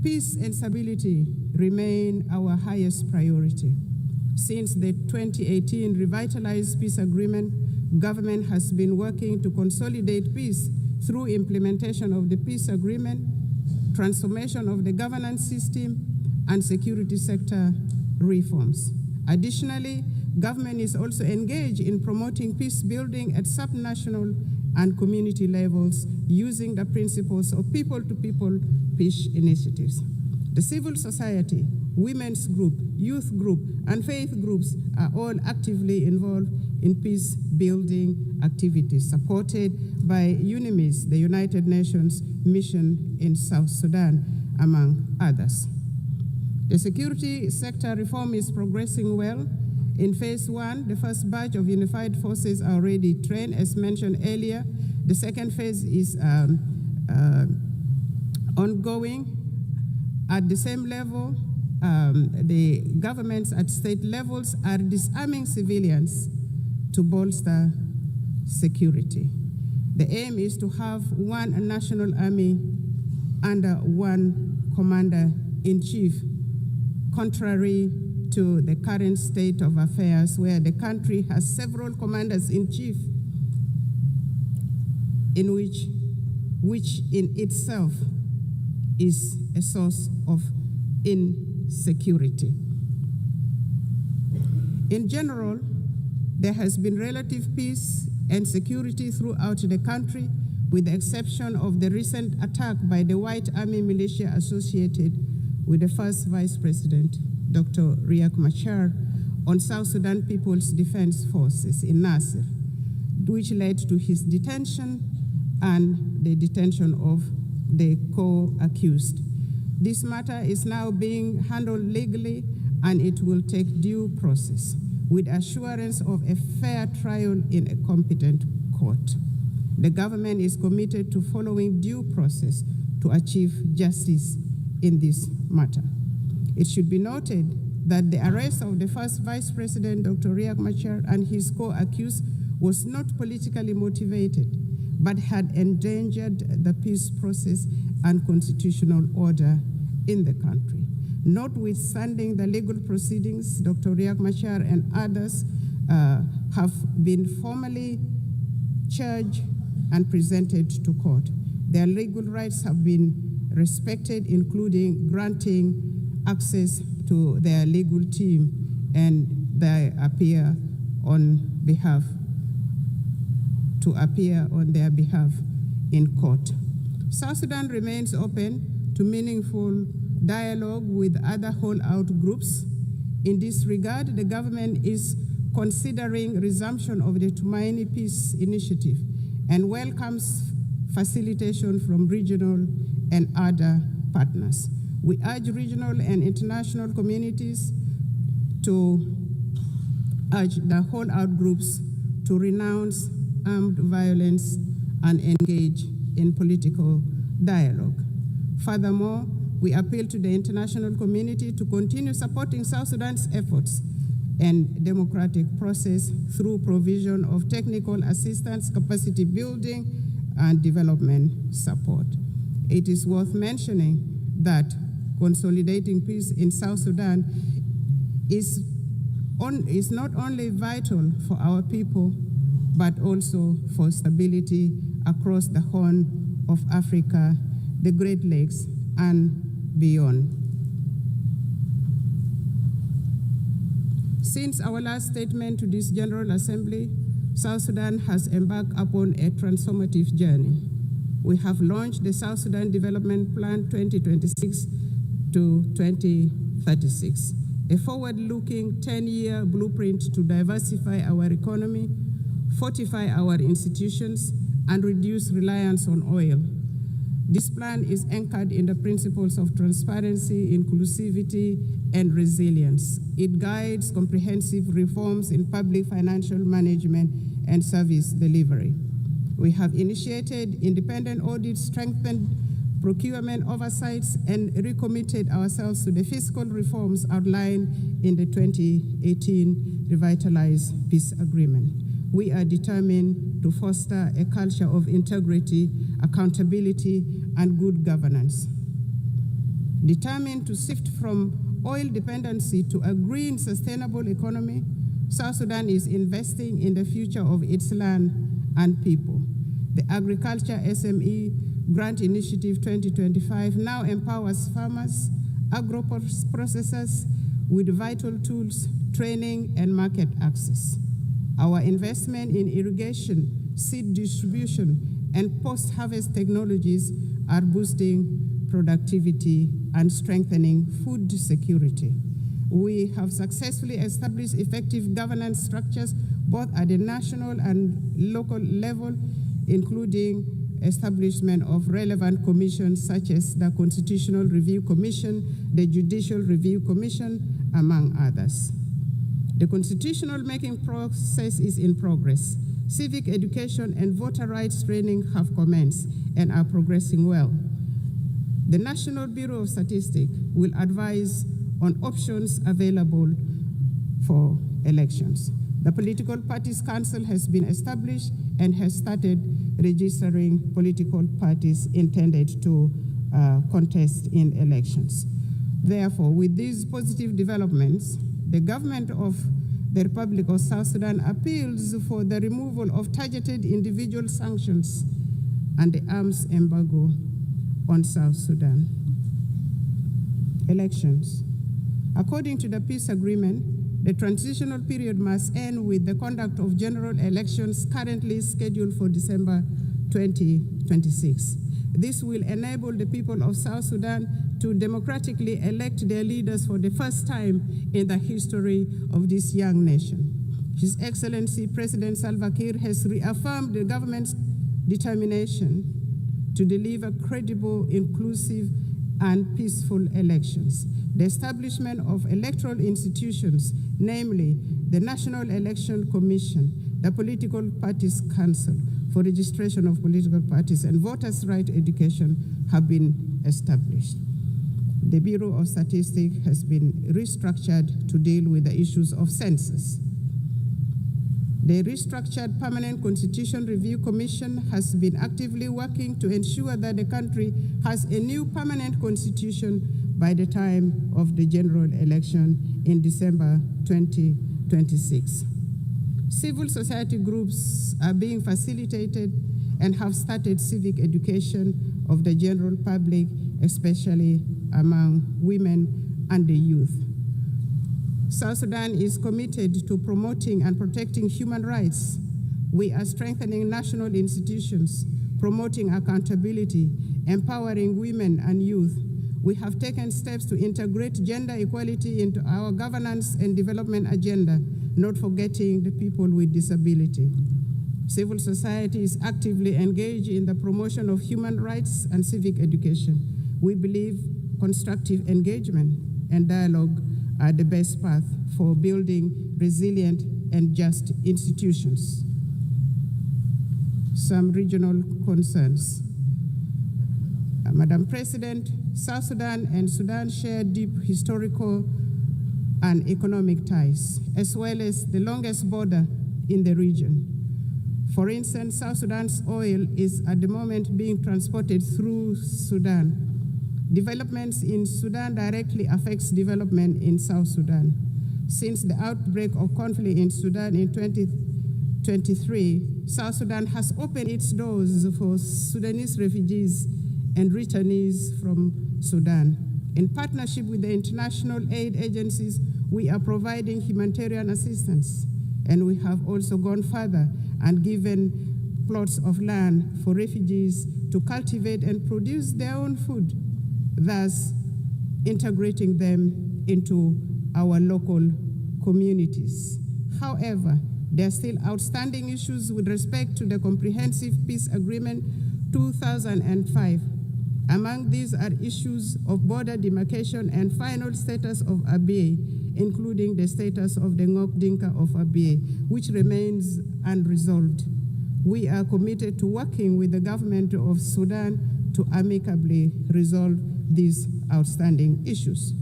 peace and stability remain our highest priority. Since the 2018 revitalized peace agreement, government has been working to consolidate peace through implementation of the peace agreement, transformation of the governance system, and security sector reforms. Additionally, government is also engaged in promoting peace building at subnational and community levels using the principles of people-to-people peace initiatives. The civil society, women's group, youth group, and faith groups are all actively involved in peace building activities supported by UNIMIS, the United Nations mission in South Sudan, among others. The security sector reform is progressing well. In phase one, the first batch of unified forces are already trained, as mentioned earlier. The second phase is ongoing. At the same level, the governments at state levels are disarming civilians to bolster security. The aim is to have one national army under one commander-in-chief, contrary to the current state of affairs where the country has several commanders-in-chief, in which in itself is a source of insecurity. In general, there has been relative peace and security throughout the country, with the exception of the recent attack by the White Army militia associated with the first Vice President, Dr. Riek Machar, on South Sudan People's Defense Forces in Nasir, which led to his detention and the detention of the co-accused. This matter is now being handled legally, and it will take due process with assurance of a fair trial in a competent court. The government is committed to following due process to achieve justice in this matter. It should be noted that the arrest of the first Vice President, Dr. Riek Machar, and his co-accused was not politically motivated, but had endangered the peace process and constitutional order in the country. Notwithstanding the legal proceedings, Dr. Riek Machar and others have been formally charged and presented to court. Their legal rights have been respected, including granting access to their legal team, and they appear on their behalf in court. South Sudan remains open to meaningful dialogue with other holdout groups. In this regard, the government is considering resumption of the Tumaini Peace Initiative and welcomes facilitation from regional and other partners. We urge regional and international communities to urge the holdout groups to renounce armed violence and engage in political dialogue. Furthermore, we appeal to the international community to continue supporting South Sudan's efforts and democratic process through provision of technical assistance, capacity building, and development support. It is worth mentioning that consolidating peace in South Sudan is not only vital for our people, but also for stability across the Horn of Africa, the Great Lakes, and beyond. Since our last statement to this General Assembly, South Sudan has embarked upon a transformative journey. We have launched the South Sudan Development Plan 2026 to 2036, a forward-looking 10-year blueprint to diversify our economy, fortify our institutions, and reduce reliance on oil. This plan is anchored in the principles of transparency, inclusivity, and resilience. It guides comprehensive reforms in public financial management and service delivery. We have initiated independent audits, strengthened procurement oversights, and recommitted ourselves to the fiscal reforms outlined in the 2018 Revitalized Peace Agreement. We are determined to foster a culture of integrity, accountability, and good governance. Determined to shift from oil dependency to a green, sustainable economy, South Sudan is investing in the future of its land and people. The Agriculture SME Grant Initiative 2025 now empowers farmers, agro-processors with vital tools, training, and market access. Our investment in irrigation, seed distribution, and post-harvest technologies are boosting productivity and strengthening food security. We have successfully established effective governance structures both at the national and local level, including establishment of relevant commissions such as the Constitutional Review Commission, the Judicial Review Commission, among others. The constitutional making process is in progress. Civic education and voter rights training have commenced and are progressing well. The National Bureau of Statistics will advise on options available for elections. The Political Parties Council has been established and has started registering political parties intended to contest in elections. Therefore, with these positive developments, the government of the Republic of South Sudan appeals for the removal of targeted individual sanctions and the arms embargo on South Sudan. Elections. According to the peace agreement, the transitional period must end with the conduct of general elections currently scheduled for December 2026. This will enable the people of South Sudan to democratically elect their leaders for the first time in the history of this young nation. His Excellency President Salva Kiir has reaffirmed the government's determination to deliver credible, inclusive, and peaceful elections. The establishment of electoral institutions, namely the National Election Commission, the Political Parties Council for registration of political parties, and voters' right education have been established. The Bureau of Statistics has been restructured to deal with the issues of census. The restructured Permanent Constitution Review Commission has been actively working to ensure that the country has a new permanent constitution by the time of the general election in December 2026. Civil society groups are being facilitated and have started civic education of the general public, especially among women and the youth. South Sudan is committed to promoting and protecting human rights. We are strengthening national institutions, promoting accountability, empowering women and youth. We have taken steps to integrate gender equality into our governance and development agenda, not forgetting the people with disability. Civil society is actively engaged in the promotion of human rights and civic education. We believe constructive engagement and dialogue are the best path for building resilient and just institutions. Some regional concerns. Madam President, South Sudan and Sudan share deep historical and economic ties, as well as the longest border in the region. For instance, South Sudan's oil is at the moment being transported through Sudan. Developments in Sudan directly affects development in South Sudan. Since the outbreak of conflict in Sudan in 2023, South Sudan has opened its doors for Sudanese refugees and returnees from Sudan. In partnership with the international aid agencies, we are providing humanitarian assistance, and we have also gone further and given plots of land for refugees to cultivate and produce their own food, thus integrating them into our local communities. However, there are still outstanding issues with respect to the Comprehensive Peace Agreement 2005. Among these are issues of border demarcation and final status of Abyei, including the status of the Ngok Dinka of Abyei, which remains unresolved. We are committed to working with the government of Sudan to amicably resolve these outstanding issues.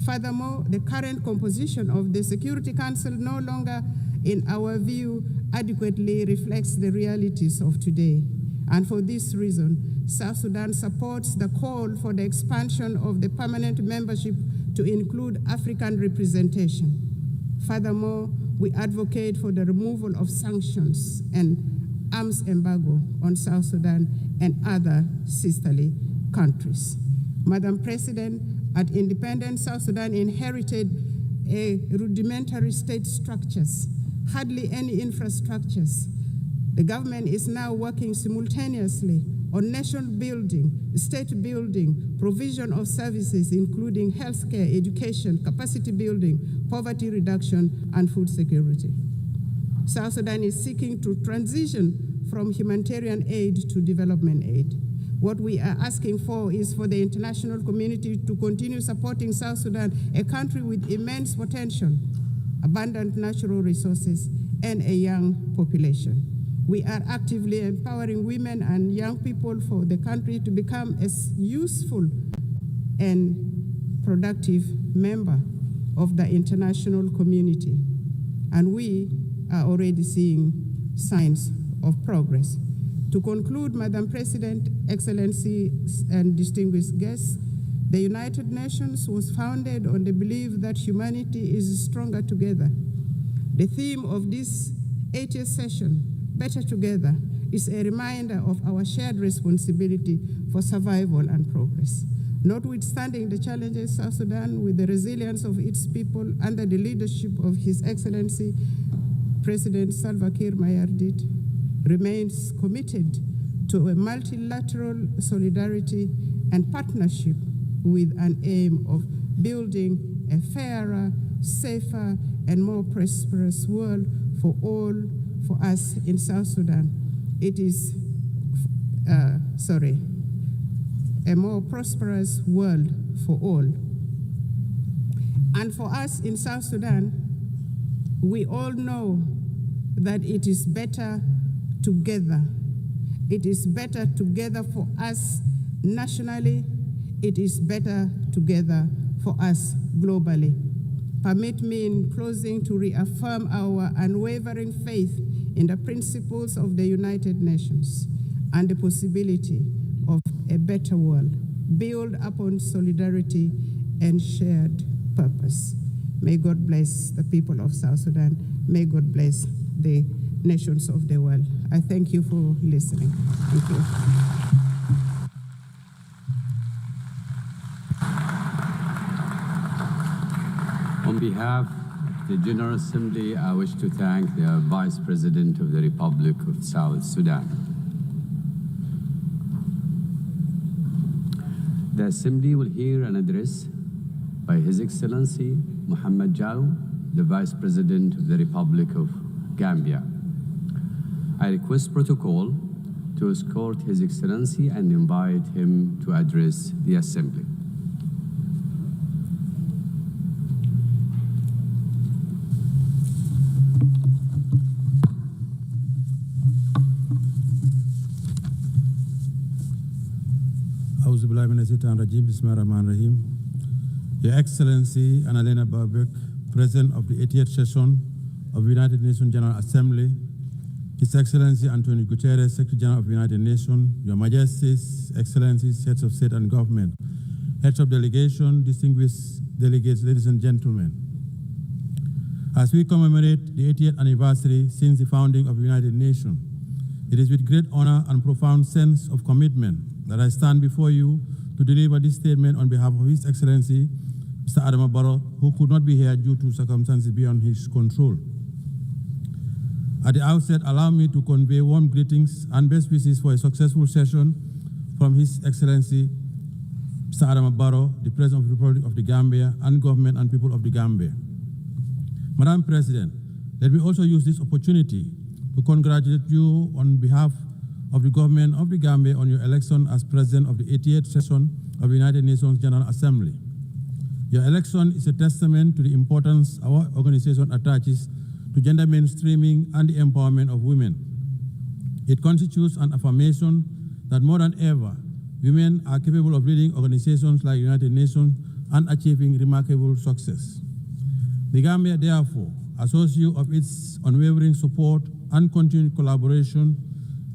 Furthermore, the current composition of the Security Council no longer, in our view, adequately reflects the realities of today. And for this reason, South Sudan supports the call for the expansion of the permanent membership to include African representation. Furthermore, we advocate for the removal of sanctions and arms embargo on South Sudan and other sisterly countries. Madam President, at independence, South Sudan inherited a rudimentary state structures, hardly any infrastructures. The government is now working simultaneously on nation building, state building, provision of services, including healthcare, education, capacity building, poverty reduction, and food security. South Sudan is seeking to transition from humanitarian aid to development aid. What we are asking for is for the international community to continue supporting South Sudan, a country with immense potential, abundant natural resources, and a young population. We are actively empowering women and young people for the country to become a useful and productive member of the international community. And we are already seeing signs of progress. To conclude, Madam President, Excellency, and distinguished guests, the United Nations was founded on the belief that humanity is stronger together. The theme of this 80th session, Better Together, is a reminder of our shared responsibility for survival and progress. Notwithstanding the challenges, South Sudan, with the resilience of its people under the leadership of His Excellency President Salva Kiir Mayardit, remains committed to a multilateral solidarity and partnership with an aim of building a fairer, safer, and more prosperous world for all, for us in South Sudan. It is, a more prosperous world for all. And for us in South Sudan, we all know that it is better together. It is better together for us nationally. It is better together for us globally. Permit me in closing to reaffirm our unwavering faith in the principles of the United Nations and the possibility of a better world built upon solidarity and shared purpose. May God bless the people of South Sudan. May God bless the nations of the world. I thank you for listening. Thank you. On behalf of the General Assembly, I wish to thank the Vice President of the Republic of South Sudan. The Assembly will hear an address by His Excellency Mohamed, the Vice President of the Republic of Gambia. I request protocol to escort His Excellency and invite him to address the Assembly. Your Excellency Annalena Baerbock, President of the 80th session of the United Nations General Assembly, His Excellency Antonio Guterres, Secretary General of the United Nations, Your Majesties, Excellencies, Heads of State and Government, Heads of Delegation, distinguished delegates, ladies and gentlemen. As we commemorate the 80th anniversary since the founding of the United Nations, it is with great honor and profound sense of commitment that I stand before you to deliver this statement on behalf of His Excellency, Mr. Adama Barrow, who could not be here due to circumstances beyond his control. At the outset, allow me to convey warm greetings and best wishes for a successful session from His Excellency, Mr. Adama Barrow, the President of the Republic of the Gambia, and government and people of the Gambia. Madam President, let me also use this opportunity to congratulate you on behalf of the government of the Gambia on your election as President of the 88th session of the United Nations General Assembly. Your election is a testament to the importance our organization attaches to gender mainstreaming and the empowerment of women. It constitutes an affirmation that more than ever, women are capable of leading organizations like the United Nations and achieving remarkable success. The Gambia, therefore, assures you of its unwavering support and continued cooperation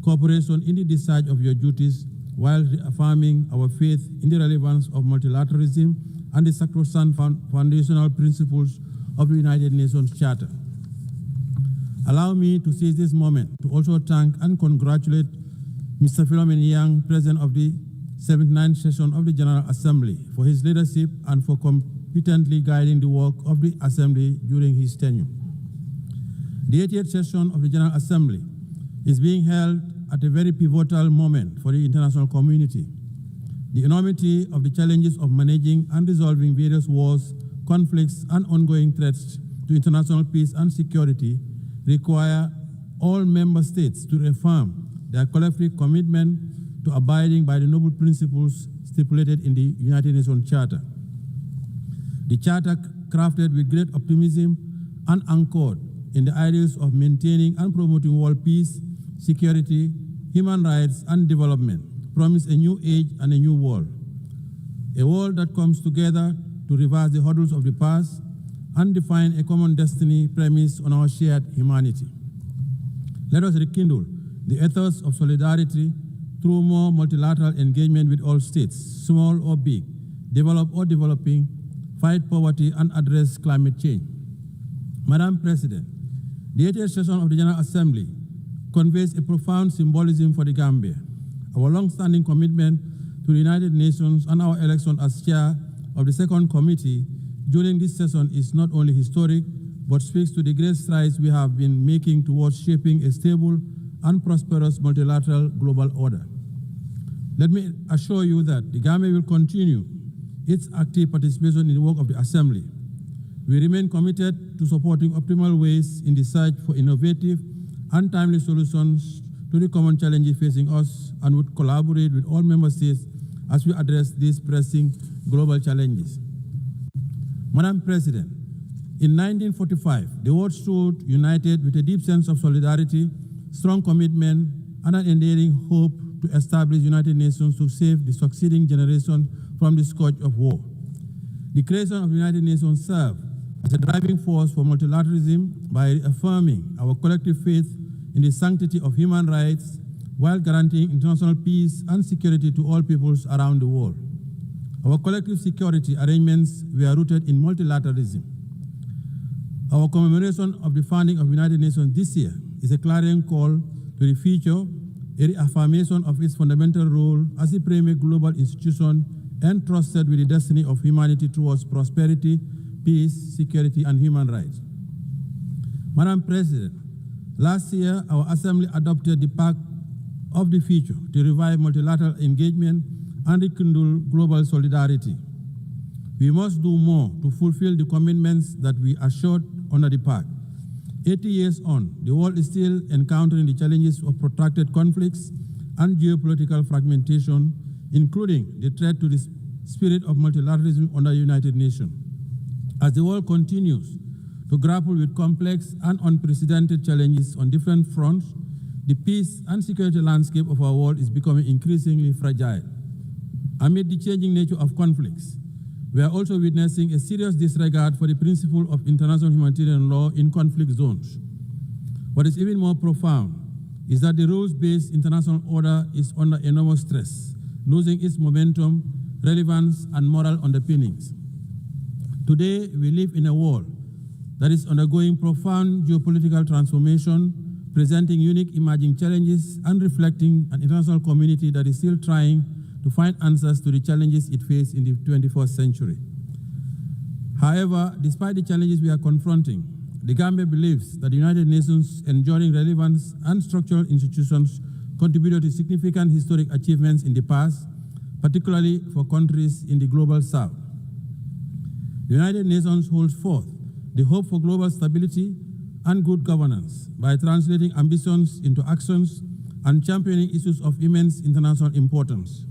in the discharge of your duties while reaffirming our faith in the relevance of multilateralism and the sacrosanct foundational principles of the United Nations Charter. Allow me to seize this moment to also thank and congratulate Mr. Philomen Yang, President of the 79th session of the General Assembly, for his leadership and for competently guiding the work of the Assembly during his tenure. The 80th session of the General Assembly is being held at a very pivotal moment for the international community. The enormity of the challenges of managing and resolving various wars, conflicts, and ongoing threats to international peace and security require all member states to reaffirm their collective commitment to abiding by the noble principles stipulated in the United Nations Charter. The Charter, crafted with great optimism and anchored in the ideals of maintaining and promoting world peace, security, human rights, and development, promise a new age and a new world. A world that comes together to reverse the hurdles of the past and define a common destiny premised on our shared humanity. Let us rekindle the ethos of solidarity through more multilateral engagement with all states, small or big, developed or developing, fight poverty, and address climate change. Madam President, the 80th session of the General Assembly conveys a profound symbolism for the Gambia. Our long-standing commitment to the United Nations and our election as chair of the second committee during this session is not only historic, but speaks to the great strides we have been making towards shaping a stable and prosperous multilateral global order. Let me assure you that the Gambia will continue its active participation in the work of the Assembly. We remain committed to supporting optimal ways in the search for innovative and timely solutions to the common challenges facing us, and would collaborate with all member states as we address these pressing global challenges. Madam President, in 1945, the world stood united with a deep sense of solidarity, strong commitment, and an enduring hope to establish the United Nations to save the succeeding generation from the scourge of war. The creation of the United Nations served as a driving force for multilateralism by affirming our collective faith in the sanctity of human rights while guaranteeing international peace and security to all peoples around the world. Our collective security arrangements were rooted in multilateralism. Our commemoration of the founding of the United Nations this year is a clarion call to the future, a reaffirmation of its fundamental role as a premier global institution entrusted with the destiny of humanity towards prosperity, peace, security, and human rights. Madam President, last year, our Assembly adopted the Pact of the Future to revive multilateral engagement and rekindle global solidarity. We must do more to fulfill the commitments that we assured under the Pact. 80 years on, the world is still encountering the challenges of protracted conflicts and geopolitical fragmentation, including the threat to the spirit of multilateralism under the United Nations. As the world continues to grapple with complex and unprecedented challenges on different fronts, the peace and security landscape of our world is becoming increasingly fragile. Amid the changing nature of conflicts, we are also witnessing a serious disregard for the principle of international humanitarian law in conflict zones. What is even more profound is that the rules-based international order is under enormous stress, losing its momentum, relevance, and moral underpinnings. Today, we live in a world that is undergoing profound geopolitical transformation, presenting unique emerging challenges and reflecting an international community that is still trying to find answers to the challenges it faces in the 21st century. However, despite the challenges we are confronting, the Gambia believes that the United Nations' enduring relevance and structural institutions contributed to significant historic achievements in the past, particularly for countries in the global south. The United Nations holds forth the hope for global stability and good governance by translating ambitions into actions and championing issues of immense international importance.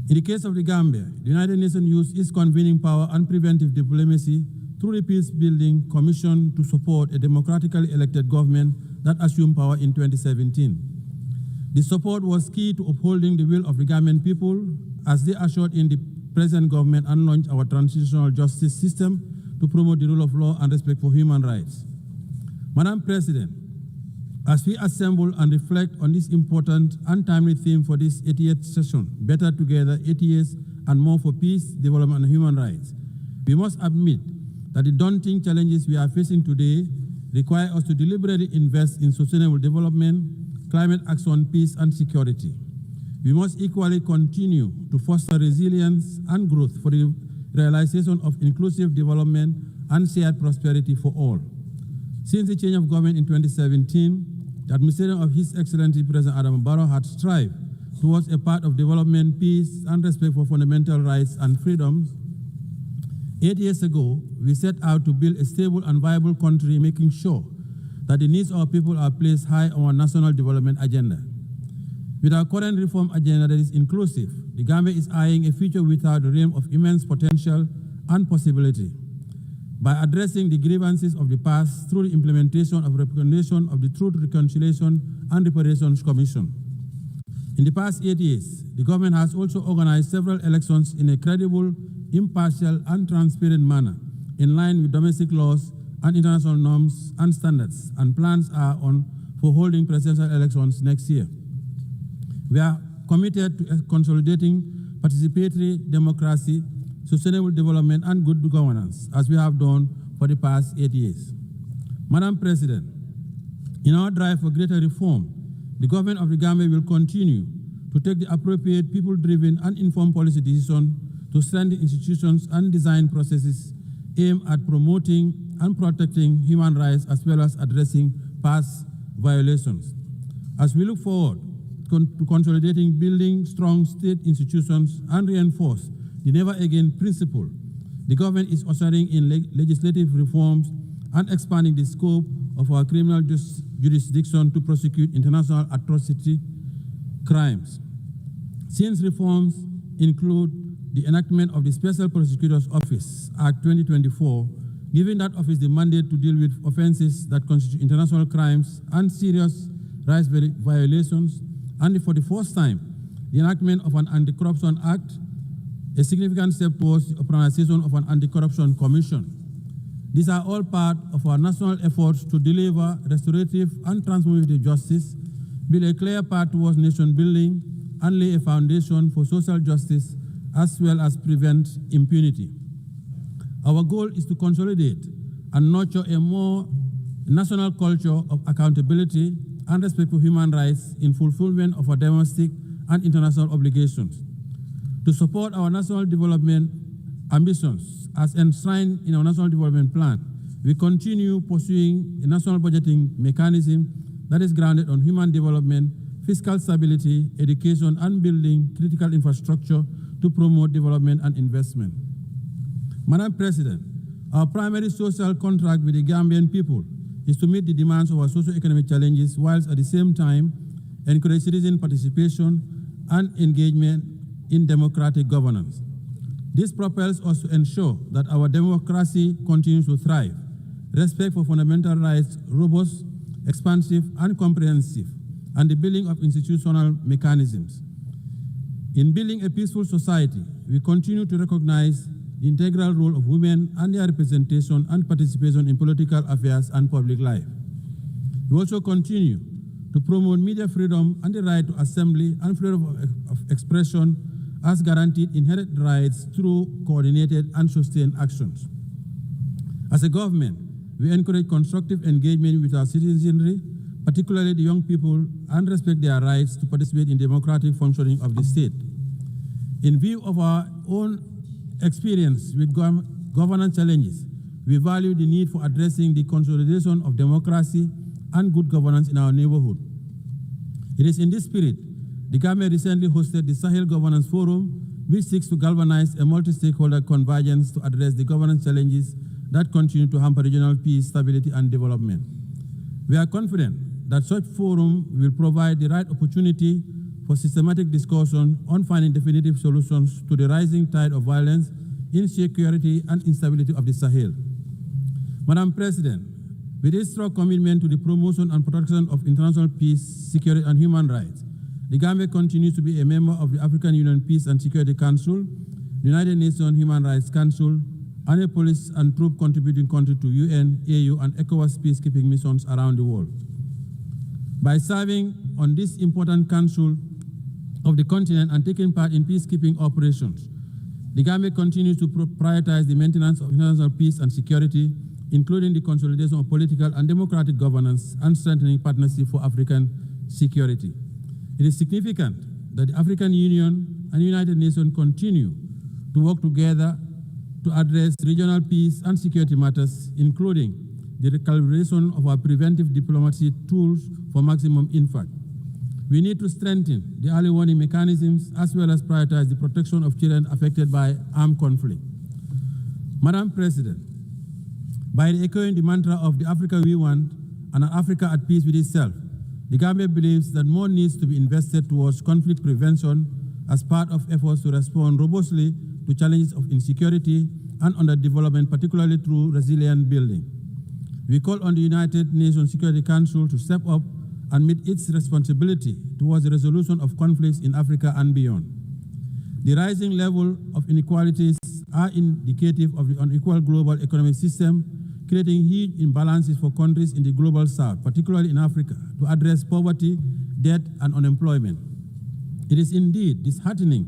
In the case of the Gambia, the United Nations used its convening power and preventive diplomacy through the Peace-Building Commission to support a democratically elected government that assumed power in 2017. The support was key to upholding the will of the Gambian people as they assured in the present government and launched our transitional justice system to promote the rule of law and respect for human rights. Madam President, as we assemble and reflect on this important and timely theme for this 80th session, Better Together, 80 years and more for peace, development, and human rights, we must admit that the daunting challenges we are facing today require us to deliberately invest in sustainable development, climate action, peace, and security. We must equally continue to foster resilience and growth for the realization of inclusive development and shared prosperity for all. Since the change of government in 2017, the administration of His Excellency President Adama Barrow had strived towards a path of development, peace, and respect for fundamental rights and freedoms. 8 years ago, we set out to build a stable and viable country, making sure that the needs of our people are placed high on our national development agenda. With our current reform agenda that is inclusive, the Gambia is eyeing a future without the realm of immense potential and possibility. By addressing the grievances of the past through the implementation of recognition of the Truth, Reconciliation, and Reparations Commission. In the past 8 years, the government has also organized several elections in a credible, impartial, and transparent manner, in line with domestic laws and international norms and standards, and plans are on for holding presidential elections next year. We are committed to consolidating participatory democracy, sustainable development, and good governance, as we have done for the past 8 years. Madam President, in our drive for greater reform, the government of the Gambia will continue to take the appropriate people-driven and informed policy decisions to strengthen institutions and design processes aimed at promoting and protecting human rights as well as addressing past violations. As we look forward to consolidating, building strong state institutions and reinforce the never again principle, the government is ushering in legislative reforms and expanding the scope of our criminal jurisdiction to prosecute international atrocity crimes. Since reforms include the enactment of the Special Prosecutor's Office, Act 2024, giving that office the mandate to deal with offenses that constitute international crimes and serious rights violations, and for the first time, the enactment of an Anti-Corruption Act, a significant step towards the organization of an Anti-Corruption Commission. These are all part of our national efforts to deliver restorative and transformative justice, build a clear path towards nation building, and lay a foundation for social justice, as well as prevent impunity. Our goal is to consolidate and nurture a more a national culture of accountability and respect for human rights in fulfillment of our domestic and international obligations. To support our national development ambitions as enshrined in our National Development Plan, we continue pursuing a national budgeting mechanism that is grounded on human development, fiscal stability, education, and building critical infrastructure to promote development and investment. Madam President, our primary social contract with the Gambian people is to meet the demands of our socio-economic challenges whilst at the same time encourage citizen participation and engagement in democratic governance. This propels us to ensure that our democracy continues to thrive, respect for fundamental rights, robust, expansive, and comprehensive, and the building of institutional mechanisms. In building a peaceful society, we continue to recognize the integral role of women and their representation and participation in political affairs and public life. We also continue to promote media freedom and the right to assembly and freedom of expression as guaranteed inherent rights through coordinated and sustained actions. As a government, we encourage constructive engagement with our citizenry, particularly the young people, and respect their rights to participate in democratic functioning of the state. In view of our own experience with governance challenges, we value the need for addressing the consolidation of democracy and good governance in our neighborhood. It is in this spirit, the Gambia recently hosted the Sahel Governance Forum, which seeks to galvanize a multi-stakeholder convergence to address the governance challenges that continue to hamper regional peace, stability, and development. We are confident that such forum will provide the right opportunity for systematic discussion on finding definitive solutions to the rising tide of violence, insecurity, and instability of the Sahel. Madam President, with its strong commitment to the promotion and protection of international peace, security, and human rights, the Gambia continues to be a member of the African Union Peace and Security Council, the United Nations Human Rights Council, and a police and troop contributing country to UN, AU, and ECOWAS peacekeeping missions around the world. By serving on this important council of the continent and taking part in peacekeeping operations, the Gambia continues to prioritize the maintenance of international peace and security, including the consolidation of political and democratic governance and strengthening partnership for African security. It is significant that the African Union and the United Nations continue to work together to address regional peace and security matters, including the recalibration of our preventive diplomacy tools for maximum impact. We need to strengthen the early warning mechanisms as well as prioritize the protection of children affected by armed conflict. Madam President, by echoing the mantra of the Africa we want and an Africa at peace with itself, the Gambia believes that more needs to be invested towards conflict prevention as part of efforts to respond robustly to challenges of insecurity and underdevelopment, particularly through resilient building. We call on the United Nations Security Council to step up and meet its responsibility towards the resolution of conflicts in Africa and beyond. The rising level of inequalities are indicative of the unequal global economic system, creating huge imbalances for countries in the global south, particularly in Africa, to address poverty, debt, and unemployment. It is indeed disheartening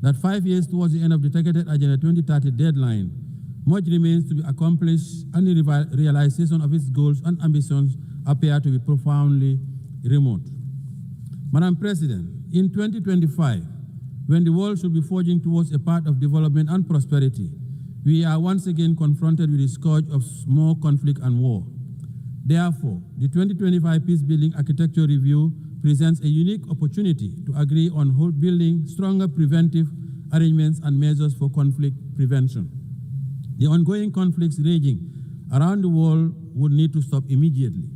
that 5 years towards the end of the targeted Agenda 2030 deadline, much remains to be accomplished and the realization of its goals and ambitions appear to be profoundly remote. Madam President, in 2025, when the world should be forging towards a path of development and prosperity, we are once again confronted with the scourge of more conflict and war. Therefore, the 2025 Peacebuilding Architecture Review presents a unique opportunity to agree on building stronger preventive arrangements and measures for conflict prevention. The ongoing conflicts raging around the world would need to stop immediately.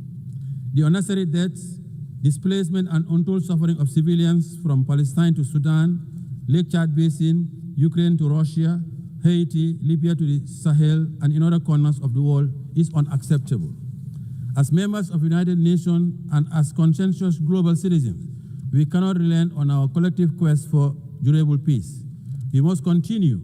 The unnecessary deaths, displacement, and untold suffering of civilians from Palestine to Sudan, Lake Chad Basin, Ukraine to Russia, Haiti, Libya to the Sahel, and in other corners of the world is unacceptable. As members of the United Nations and as conscientious global citizens, we cannot relent on our collective quest for durable peace. We must continue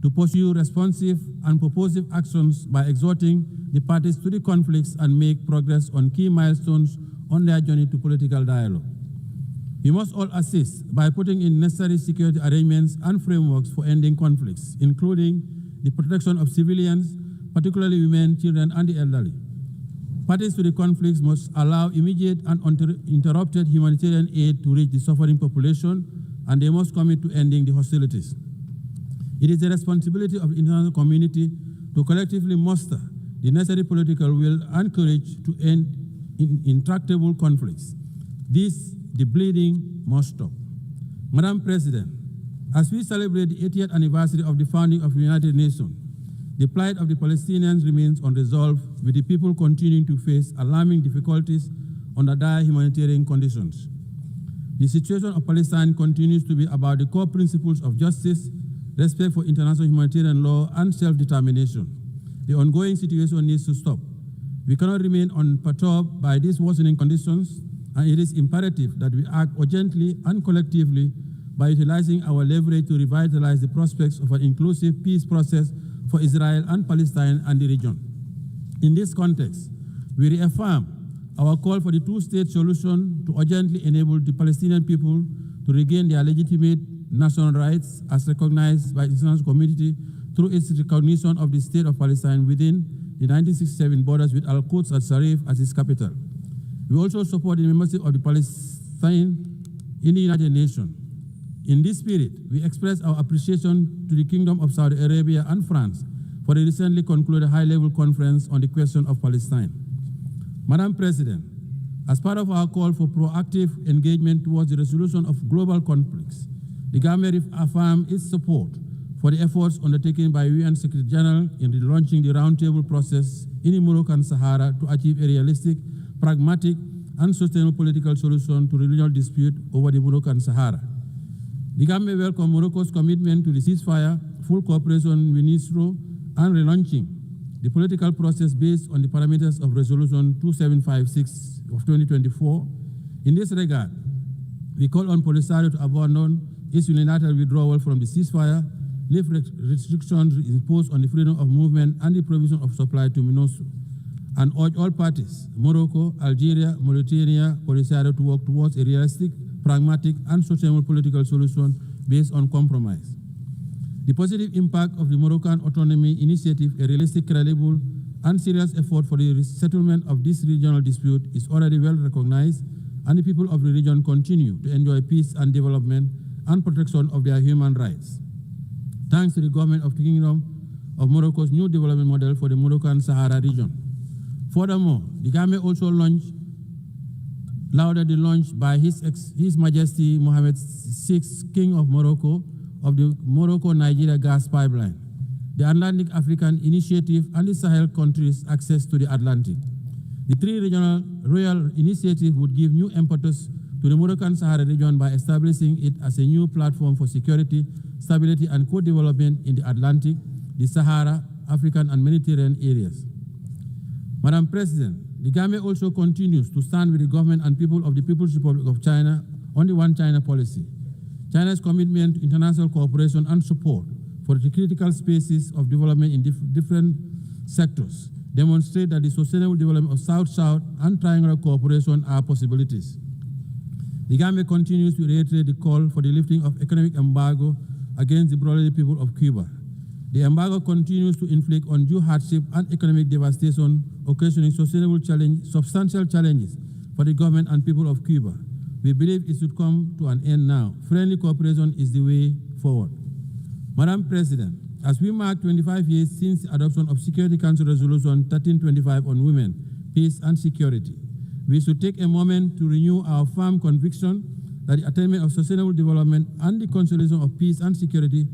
to pursue responsive and purposive actions by exhorting the parties to the conflicts and make progress on key milestones on their journey to political dialogue. We must all assist by putting in necessary security arrangements and frameworks for ending conflicts, including the protection of civilians, particularly women, children, and the elderly. Parties to the conflicts must allow immediate and uninterrupted humanitarian aid to reach the suffering population, and they must commit to ending the hostilities. It is the responsibility of the international community to collectively muster the necessary political will and courage to end intractable conflicts. The bleeding must stop. Madam President, as we celebrate the 80th anniversary of the founding of the United Nations, the plight of the Palestinians remains unresolved, with the people continuing to face alarming difficulties under dire humanitarian conditions. The situation of Palestine continues to be about the core principles of justice, respect for international humanitarian law, and self-determination. The ongoing situation needs to stop. We cannot remain unperturbed by these worsening conditions, and it is imperative that we act urgently and collectively by utilizing our leverage to revitalize the prospects of an inclusive peace process for Israel and Palestine and the region. In this context, we reaffirm our call for the two-state solution to urgently enable the Palestinian people to regain their legitimate national rights as recognized by the international community through its recognition of the state of Palestine within the 1967 borders with Al-Quds al-Sharif as its capital. We also support the membership of the Palestine in the United Nations. In this spirit, we express our appreciation to the Kingdom of Saudi Arabia and France for the recently concluded high-level conference on the question of Palestine. Madam President, as part of our call for proactive engagement towards the resolution of global conflicts, the government affirms its support for the efforts undertaken by UN Secretary General in launching the roundtable process in the Moroccan Sahara to achieve a realistic, pragmatic, and sustainable political solution to the regional dispute over the Moroccan Sahara. The government welcomes Morocco's commitment to the ceasefire, full cooperation with UNISRO, and relaunching the political process based on the parameters of Resolution 2756 of 2024. In this regard, we call on Polisario to abandon its unilateral withdrawal from the ceasefire, lift restrictions imposed on the freedom of movement and the provision of supply to MINUSO, and urge all parties, Morocco, Algeria, Mauritania, Polisario, to work towards a realistic, pragmatic, and sustainable political solution based on compromise. The positive impact of the Moroccan Autonomy Initiative, a realistic, credible, and serious effort for the settlement of this regional dispute, is already well recognized, and the people of the region continue to enjoy peace and development and protection of their human rights. Thanks to the government of the Kingdom of Morocco's new development model for the Moroccan Sahara region. Furthermore, the government also lauded the launch by His Majesty Mohamed VI, King of Morocco, of the Morocco-Nigeria gas pipeline, the Atlantic African Initiative, and the Sahel countries' access to the Atlantic. The three regional royal initiatives would give new impetus to the Moroccan Sahara region by establishing it as a new platform for security, stability, and co-development in the Atlantic, the Sahara, African, and Mediterranean areas. Madam President, the government also continues to stand with the government and people of the People's Republic of China on the One China policy. China's commitment to international cooperation and support for the critical spaces of development in different sectors demonstrate that the sustainable development of South-South and triangular cooperation are possibilities. The government continues to reiterate the call for the lifting of economic embargo against the brotherly people of Cuba. The embargo continues to inflict undue hardship and economic devastation, occasioning substantial challenges for the government and people of Cuba. We believe it should come to an end now. Friendly cooperation is the way forward. Madam President, as we mark 25 years since the adoption of Security Council Resolution 1325 on women, peace, and security, we should take a moment to renew our firm conviction that the attainment of sustainable development and the consolidation of peace and security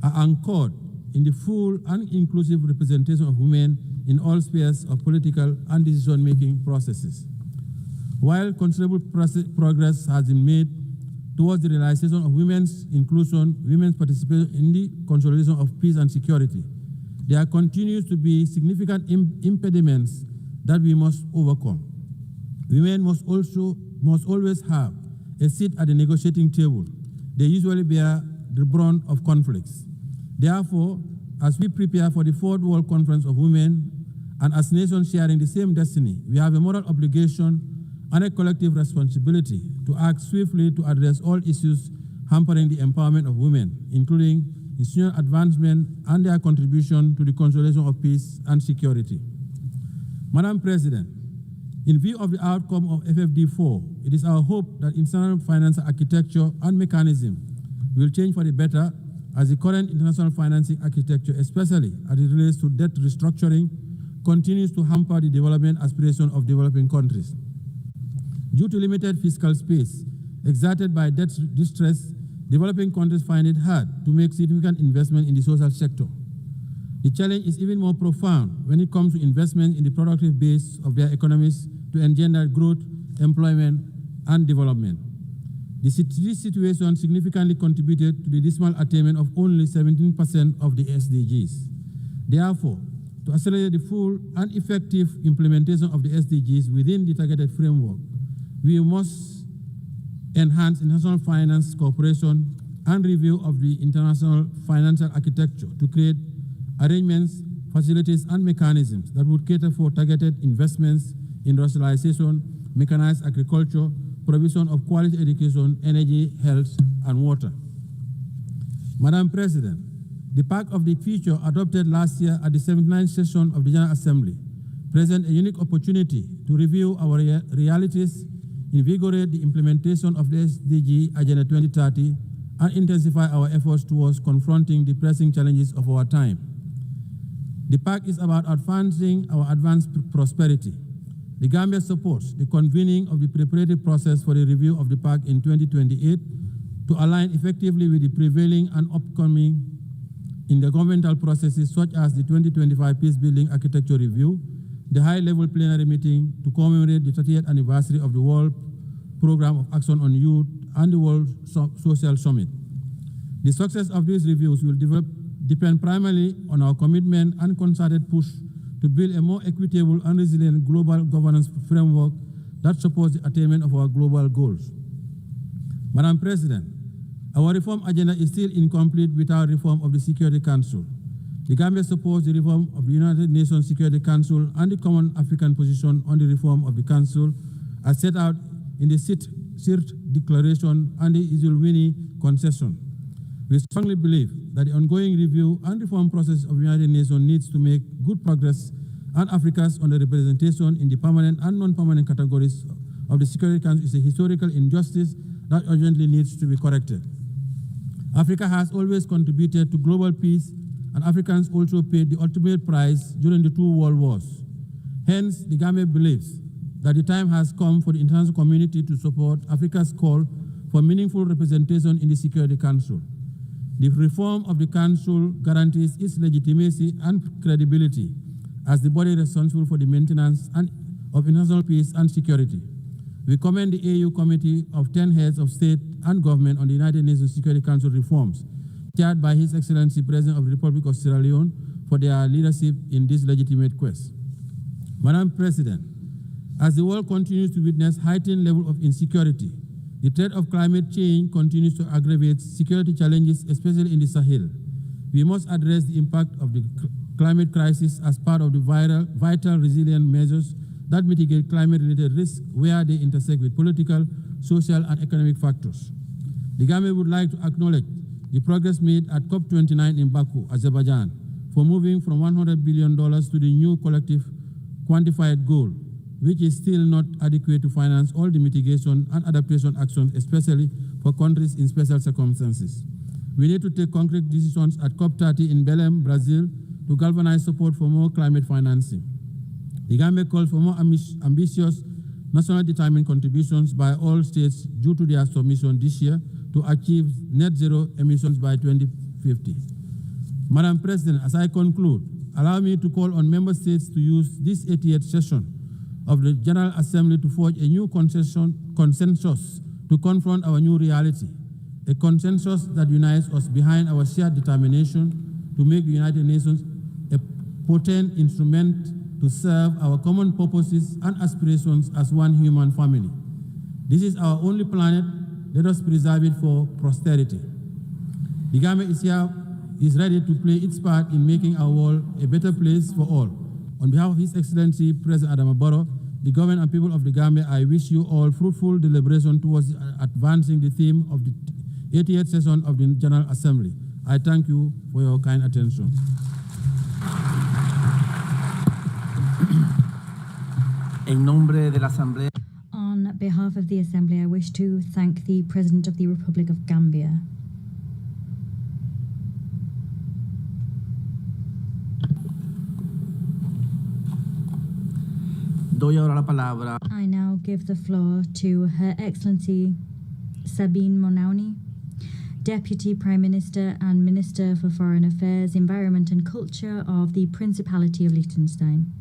are anchored in the full and inclusive representation of women in all spheres of political and decision-making processes. While considerable progress has been made towards the realization of women's inclusion, women's participation in the consolidation of peace and security, there continues to be significant impediments that we must overcome. Women must always have a seat at the negotiating table. They usually bear the brunt of conflicts. Therefore, as we prepare for the Fourth World Conference of Women, and as nations sharing the same destiny, we have a moral obligation and a collective responsibility to act swiftly to address all issues hampering the empowerment of women, including institutional advancement and their contribution to the consolidation of peace and security. Madam President, In view of the outcome of FFD4, it is our hope that international financial architecture and mechanism will change for the better, as the current international financing architecture, especially as it relates to debt restructuring, continues to hamper the development aspirations of developing countries. Due to limited fiscal space exerted by debt distress, developing countries find it hard to make significant investment in the social sector. The challenge is even more profound when it comes to investment in the productive base of their economies to engender growth, employment, and development. This situation significantly contributed to the dismal attainment of only 17% of the SDGs. Therefore, to accelerate the full and effective implementation of the SDGs within the targeted framework, we must enhance international finance cooperation and review of the international financial architecture to create arrangements, facilities, and mechanisms that would cater for targeted investments, industrialization, mechanized agriculture, provision of quality education, energy, health, and water. Madam President, the Pact of the Future adopted last year at the 79th session of the General Assembly presents a unique opportunity to review our realities, invigorate the implementation of the SDG Agenda 2030, and intensify our efforts towards confronting the pressing challenges of our time. The Pact is about advancing our advanced prosperity. The Gambia supports the convening of the preparatory process for the review of the Pact in 2028 to align effectively with the prevailing and upcoming intergovernmental processes such as the 2025 Peacebuilding Architecture Review, the high-level plenary meeting to commemorate the 30th anniversary of the World Programme of Action on Youth and the World Social Summit. The success of these reviews will depend primarily on our commitment and concerted push to build a more equitable and resilient global governance framework that supports the attainment of our global goals. Madam President, our reform agenda is still incomplete without reform of the Security Council. The Gambia supports the reform of the United Nations Security Council and the Common African Position on the reform of the Council as set out in the CIRT Declaration and the Sylvanie Concession. We strongly believe that the ongoing review and reform process of the United Nations needs to make good progress, and Africa's underrepresentation in the permanent and non-permanent categories of the Security Council is a historical injustice that urgently needs to be corrected. Africa has always contributed to global peace, and Africans also paid the ultimate price during the two world wars. Hence, the Gambia believes that the time has come for the international community to support Africa's call for meaningful representation in the Security Council. The reform of the Council guarantees its legitimacy and credibility as the body responsible for the maintenance of international peace and security. We commend the AU Committee of 10 heads of state and government on the United Nations Security Council reforms, chaired by His Excellency President of the Republic of Sierra Leone, for their leadership in this legitimate quest. Madam President, as the world continues to witness heightened level of insecurity, the threat of climate change continues to aggravate security challenges, especially in the Sahel. We must address the impact of the climate crisis as part of the vital resilient measures that mitigate climate-related risks where they intersect with political, social, and economic factors. The Gambia would like to acknowledge the progress made at COP29 in Baku, Azerbaijan, for moving from $100 billion to the new collective quantified goal, which is still not adequate to finance all the mitigation and adaptation actions, especially for countries in special circumstances. We need to take concrete decisions at COP30 in Belém, Brazil, to galvanize support for more climate financing. The Gambia calls for more ambitious nationally determined contributions by all states due to their submission this year to achieve net zero emissions by 2050. Madam President, as I conclude, allow me to call on member states to use this 88th session of the General Assembly to forge a new consensus to confront our new reality, a consensus that unites us behind our shared determination to make the United Nations a potent instrument to serve our common purposes and aspirations as one human family. This is our only planet. Let us preserve it for posterity. The Gambia is ready to play its part in making our world a better place for all. On behalf of His Excellency President Adama Barrow, the government and people of the Gambia, I wish you all fruitful deliberation towards advancing the theme of the 88th session of the General Assembly. I thank you for your kind attention. En nombre de la Asamblea. On behalf of the Assembly, I wish to thank the President of the Republic of Gambia. Doy ahora la palabra. I now give the floor to Her Excellency Sabine Monauni, Deputy Prime Minister and Minister for Foreign Affairs, Environment and Culture of the Principality of Liechtenstein.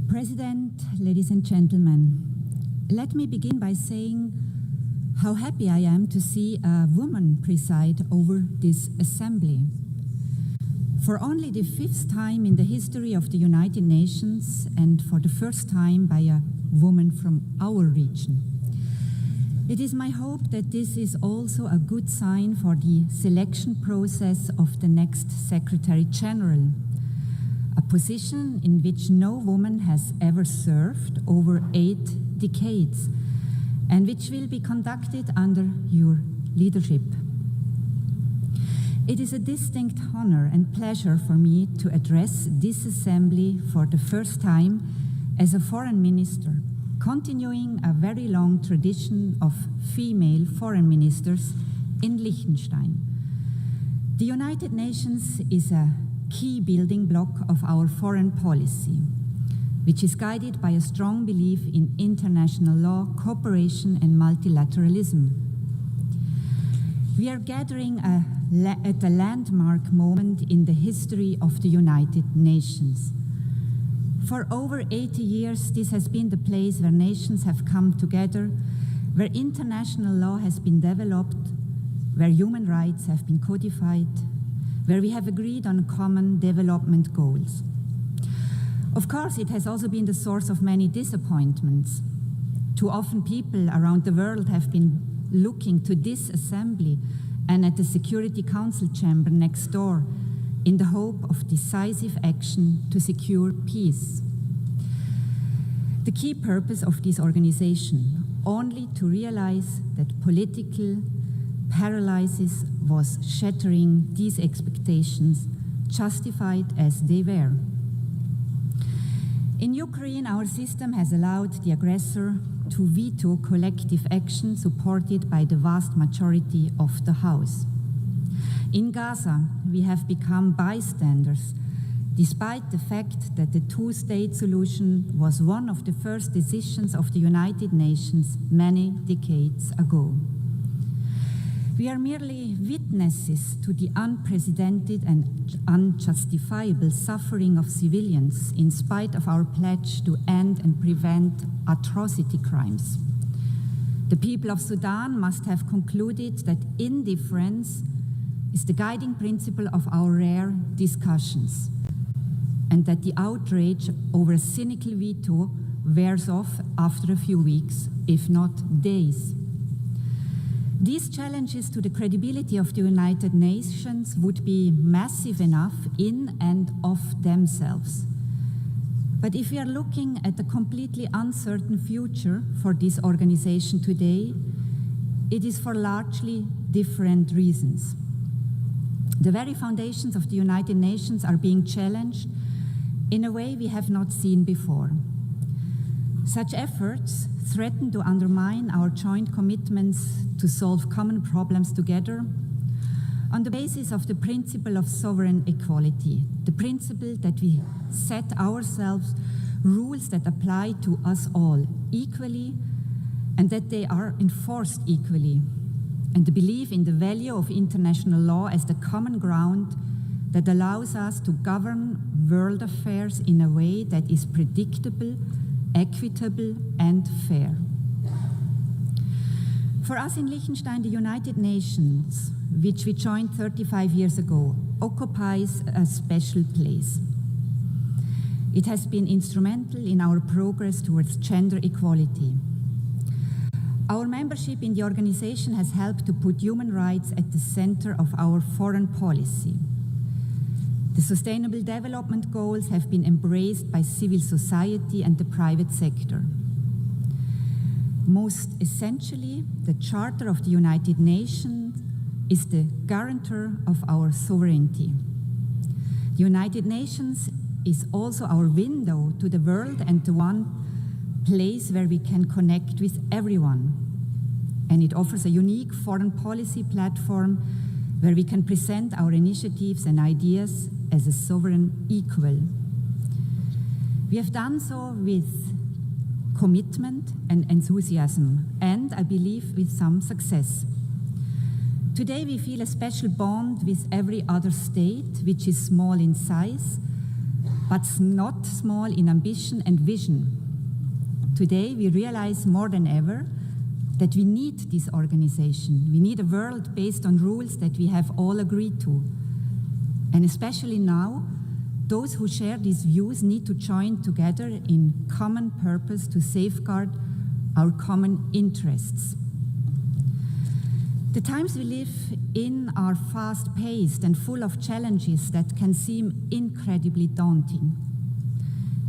President, ladies and gentlemen, let me begin by saying how happy I am to see a woman preside over this assembly. For only the 5th time in the history of the United Nations, and for the first time by a woman from our region. It is my hope that this is also a good sign for the selection process of the next Secretary General, a position in which no woman has ever served over 8 decades, and which will be conducted under your leadership. It is a distinct honor and pleasure for me to address this assembly for the first time as a foreign minister, continuing a very long tradition of female foreign ministers in Liechtenstein. The United Nations is a key building block of our foreign policy, which is guided by a strong belief in international law, cooperation, and multilateralism. We are gathering at a landmark moment in the history of the United Nations. For over 80 years, this has been the place where nations have come together, where international law has been developed, where human rights have been codified, where we have agreed on common development goals. Of course, it has also been the source of many disappointments. Too often people around the world have been looking to this assembly and at the Security Council chamber next door in the hope of decisive action to secure peace. The key purpose of this organization, only to realize that political paralysis was shattering these expectations, justified as they were. In Ukraine, our system has allowed the aggressor to veto collective action supported by the vast majority of the House. In Gaza, we have become bystanders, despite the fact that the two-state solution was one of the first decisions of the United Nations many decades ago. We are merely witnesses to the unprecedented and unjustifiable suffering of civilians in spite of our pledge to end and prevent atrocity crimes. The people of Sudan must have concluded that indifference is the guiding principle of our rare discussions, and that the outrage over a cynical veto wears off after a few weeks, if not days. These challenges to the credibility of the United Nations would be massive enough in and of themselves. But if we are looking at a completely uncertain future for this organization today, it is for largely different reasons. The very foundations of the United Nations are being challenged in a way we have not seen before. Such efforts threaten to undermine our joint commitments to solve common problems together on the basis of the principle of sovereign equality, the principle that we set ourselves rules that apply to us all equally and that they are enforced equally, and the belief in the value of international law as the common ground that allows us to govern world affairs in a way that is predictable, equitable, and fair. For us in Liechtenstein, the United Nations, which we joined 35 years ago, occupies a special place. It has been instrumental in our progress towards gender equality. Our membership in the organization has helped to put human rights at the center of our foreign policy. The Sustainable Development Goals have been embraced by civil society and the private sector. Most essentially, the Charter of the United Nations is the guarantor of our sovereignty. The United Nations is also our window to the world and the one place where we can connect with everyone. And it offers a unique foreign policy platform where we can present our initiatives and ideas as a sovereign equal. We have done so with commitment and enthusiasm, and I believe with some success. Today we feel a special bond with every other state, which is small in size, but not small in ambition and vision. Today we realize more than ever that we need this organization. We need a world based on rules that we have all agreed to. And especially now, those who share these views need to join together in common purpose to safeguard our common interests. The times we live in are fast-paced and full of challenges that can seem incredibly daunting.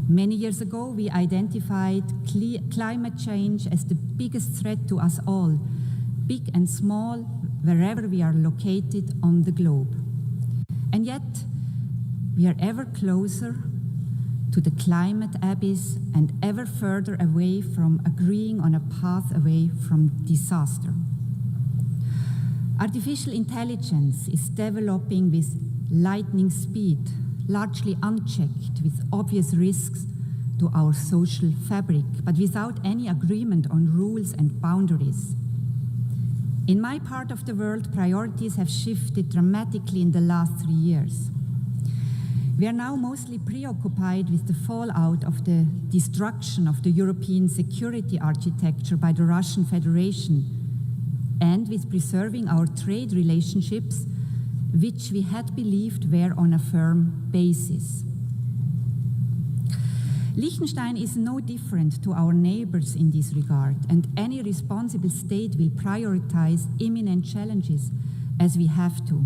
Many years ago, we identified climate change as the biggest threat to us all, big and small, wherever we are located on the globe. And yet, we are ever closer to the climate abyss and ever further away from agreeing on a path away from disaster. Artificial intelligence is developing with lightning speed, largely unchecked, with obvious risks to our social fabric, but without any agreement on rules and boundaries. In my part of the world, priorities have shifted dramatically in the last 3 years. We are now mostly preoccupied with the fallout of the destruction of the European security architecture by the Russian Federation and with preserving our trade relationships, which we had believed were on a firm basis. Liechtenstein is no different to our neighbors in this regard, and any responsible state will prioritize imminent challenges as we have to.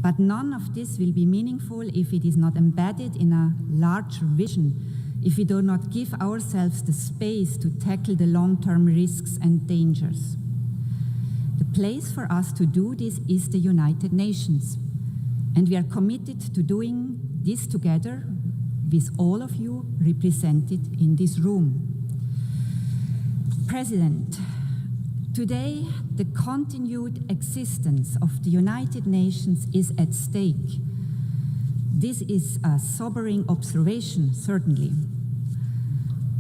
But none of this will be meaningful if it is not embedded in a larger vision, if we do not give ourselves the space to tackle the long-term risks and dangers. The place for us to do this is the United Nations, and we are committed to doing this together with all of you represented in this room. President, today the continued existence of the United Nations is at stake. This is a sobering observation, certainly.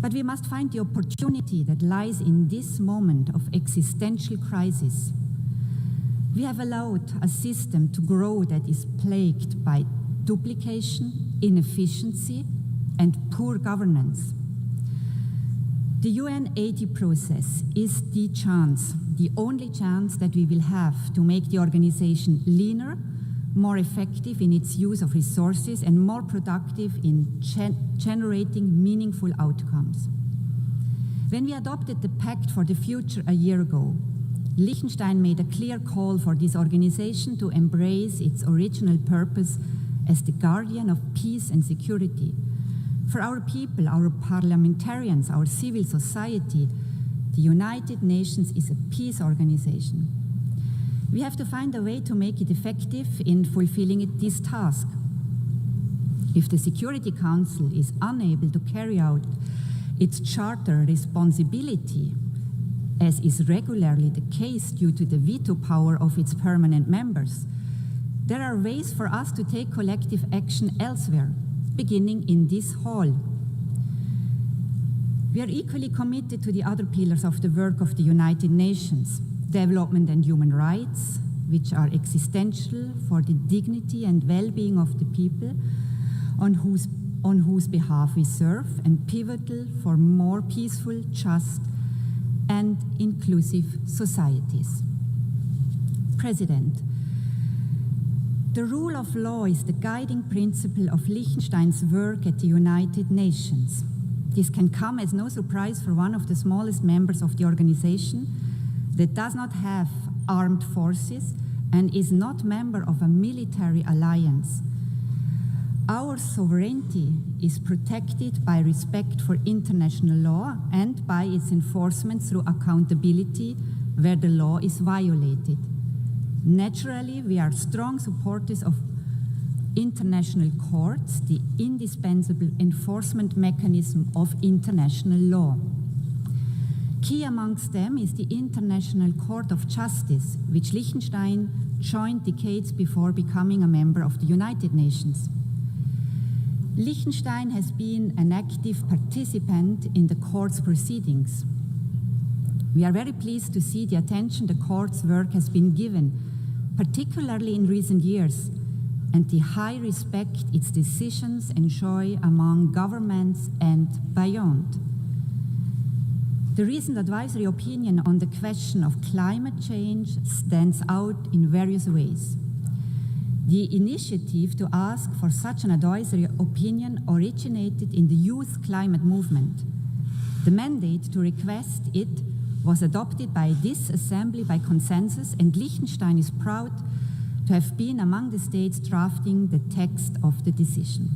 But we must find the opportunity that lies in this moment of existential crisis. We have allowed a system to grow that is plagued by duplication, inefficiency, and poor governance. The UN 80 process is the chance, the only chance that we will have to make the organization leaner, more effective in its use of resources, and more productive in generating meaningful outcomes. When we adopted the Pact for the Future a year ago, Liechtenstein made a clear call for this organization to embrace its original purpose as the guardian of peace and security. For our people, our parliamentarians, our civil society, the United Nations is a peace organization. We have to find a way to make it effective in fulfilling this task. If the Security Council is unable to carry out its charter responsibility, as is regularly the case due to the veto power of its permanent members, there are ways for us to take collective action elsewhere, beginning in this hall. We are equally committed to the other pillars of the work of the United Nations: development and human rights, which are existential for the dignity and well-being of the people on whose behalf we serve, and pivotal for more peaceful, just, and inclusive societies. President, the rule of law is the guiding principle of Liechtenstein's work at the United Nations. This can come as no surprise for one of the smallest members of the organization that does not have armed forces and is not member of a military alliance. Our sovereignty is protected by respect for international law and by its enforcement through accountability where the law is violated. Naturally, we are strong supporters of international courts, the indispensable enforcement mechanism of international law. Key amongst them is the International Court of Justice, which Liechtenstein joined decades before becoming a member of the United Nations. Liechtenstein has been an active participant in the court's proceedings. We are very pleased to see the attention the court's work has been given, particularly in recent years, and the high respect its decisions enjoy among governments and beyond. The recent advisory opinion on the question of climate change stands out in various ways. The initiative to ask for such an advisory opinion originated in the youth climate movement. The mandate to request it was adopted by this assembly by consensus, and Liechtenstein is proud to have been among the states drafting the text of the decision.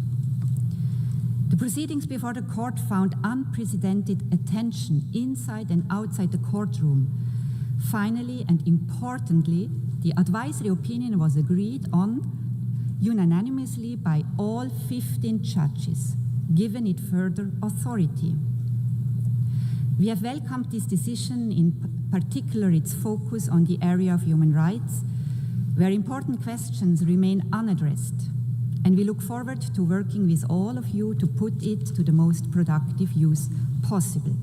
The proceedings before the court found unprecedented attention inside and outside the courtroom. Finally, and importantly, the advisory opinion was agreed on unanimously by all 15 judges, giving it further authority. We have welcomed this decision, in particular its focus on the area of human rights, where important questions remain unaddressed, and we look forward to working with all of you to put it to the most productive use possible.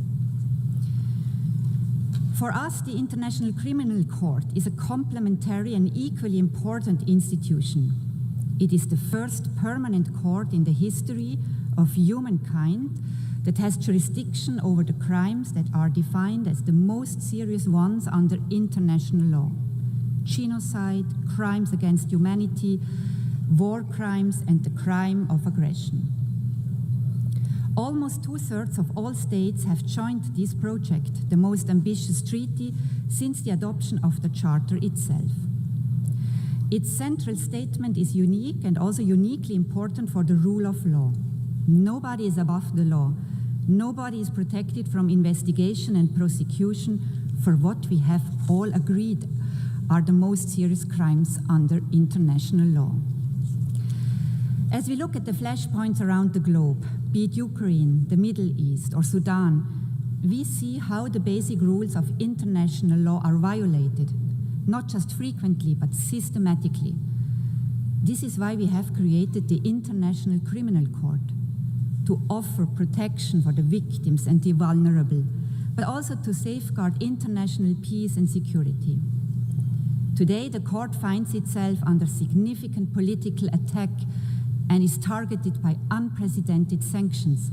For us, the International Criminal Court is a complementary and equally important institution. It is the first permanent court in the history of humankind that has jurisdiction over the crimes that are defined as the most serious ones under international law: genocide, crimes against humanity, war crimes, and the crime of aggression. Almost 2/3 of all states have joined this project, the most ambitious treaty since the adoption of the Charter itself. Its central statement is unique and also uniquely important for the rule of law. Nobody is above the law. Nobody is protected from investigation and prosecution for what we have all agreed are the most serious crimes under international law. As we look at the flashpoints around the globe, be it Ukraine, the Middle East, or Sudan, we see how the basic rules of international law are violated, not just frequently, but systematically. This is why we have created the International Criminal Court, to offer protection for the victims and the vulnerable, but also to safeguard international peace and security. Today, the court finds itself under significant political attack and is targeted by unprecedented sanctions.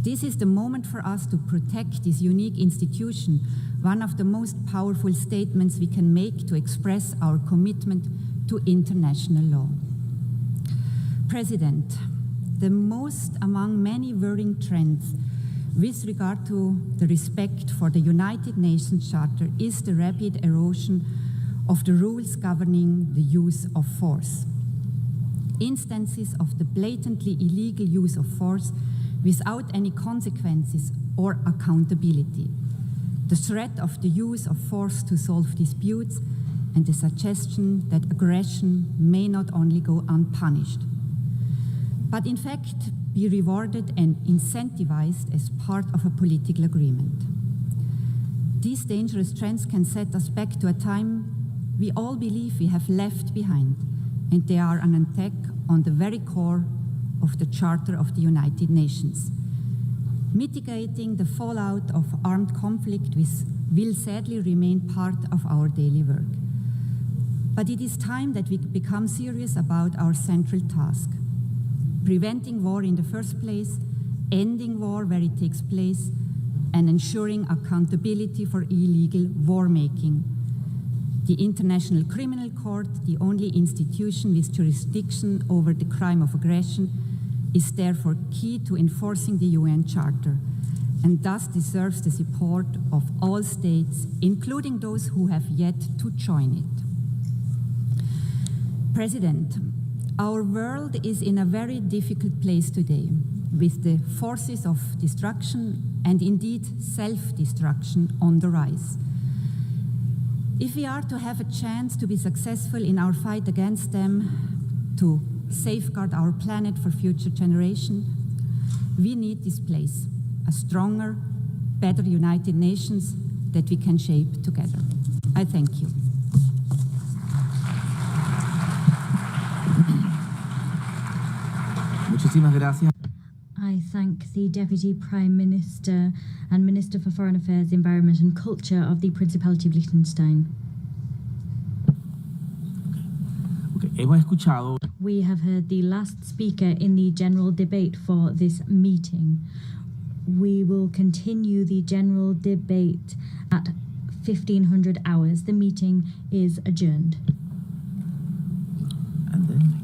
This is the moment for us to protect this unique institution, one of the most powerful statements we can make to express our commitment to international law. President, the most among many worrying trends with regard to the respect for the United Nations Charter is the rapid erosion of the rules governing the use of force. Instances of the blatantly illegal use of force without any consequences or accountability, the threat of the use of force to solve disputes, and the suggestion that aggression may not only go unpunished, but in fact be rewarded and incentivized as part of a political agreement. These dangerous trends can set us back to a time we all believe we have left behind, and they are an attack on the very core of the Charter of the United Nations. Mitigating the fallout of armed conflict will sadly remain part of our daily work. But it is time that we become serious about our central task: preventing war in the first place, ending war where it takes place, and ensuring accountability for illegal war-making. The International Criminal Court, the only institution with jurisdiction over the crime of aggression, is therefore key to enforcing the UN Charter, and thus deserves the support of all states, including those who have yet to join it. President, Our world is in a very difficult place today, with the forces of destruction and indeed self-destruction on the rise. If we are to have a chance to be successful in our fight against them, to safeguard our planet for future generations, we need this place, a stronger, better United Nations that we can shape together. I thank you. Muchísimas gracias. I thank the Deputy Prime Minister and Minister for Foreign Affairs, Environment and Culture of the Principality of Liechtenstein. Hemos escuchado. We have heard the last speaker in the general debate for this meeting. We will continue the general debate at 1500 hours. The meeting is adjourned. And then.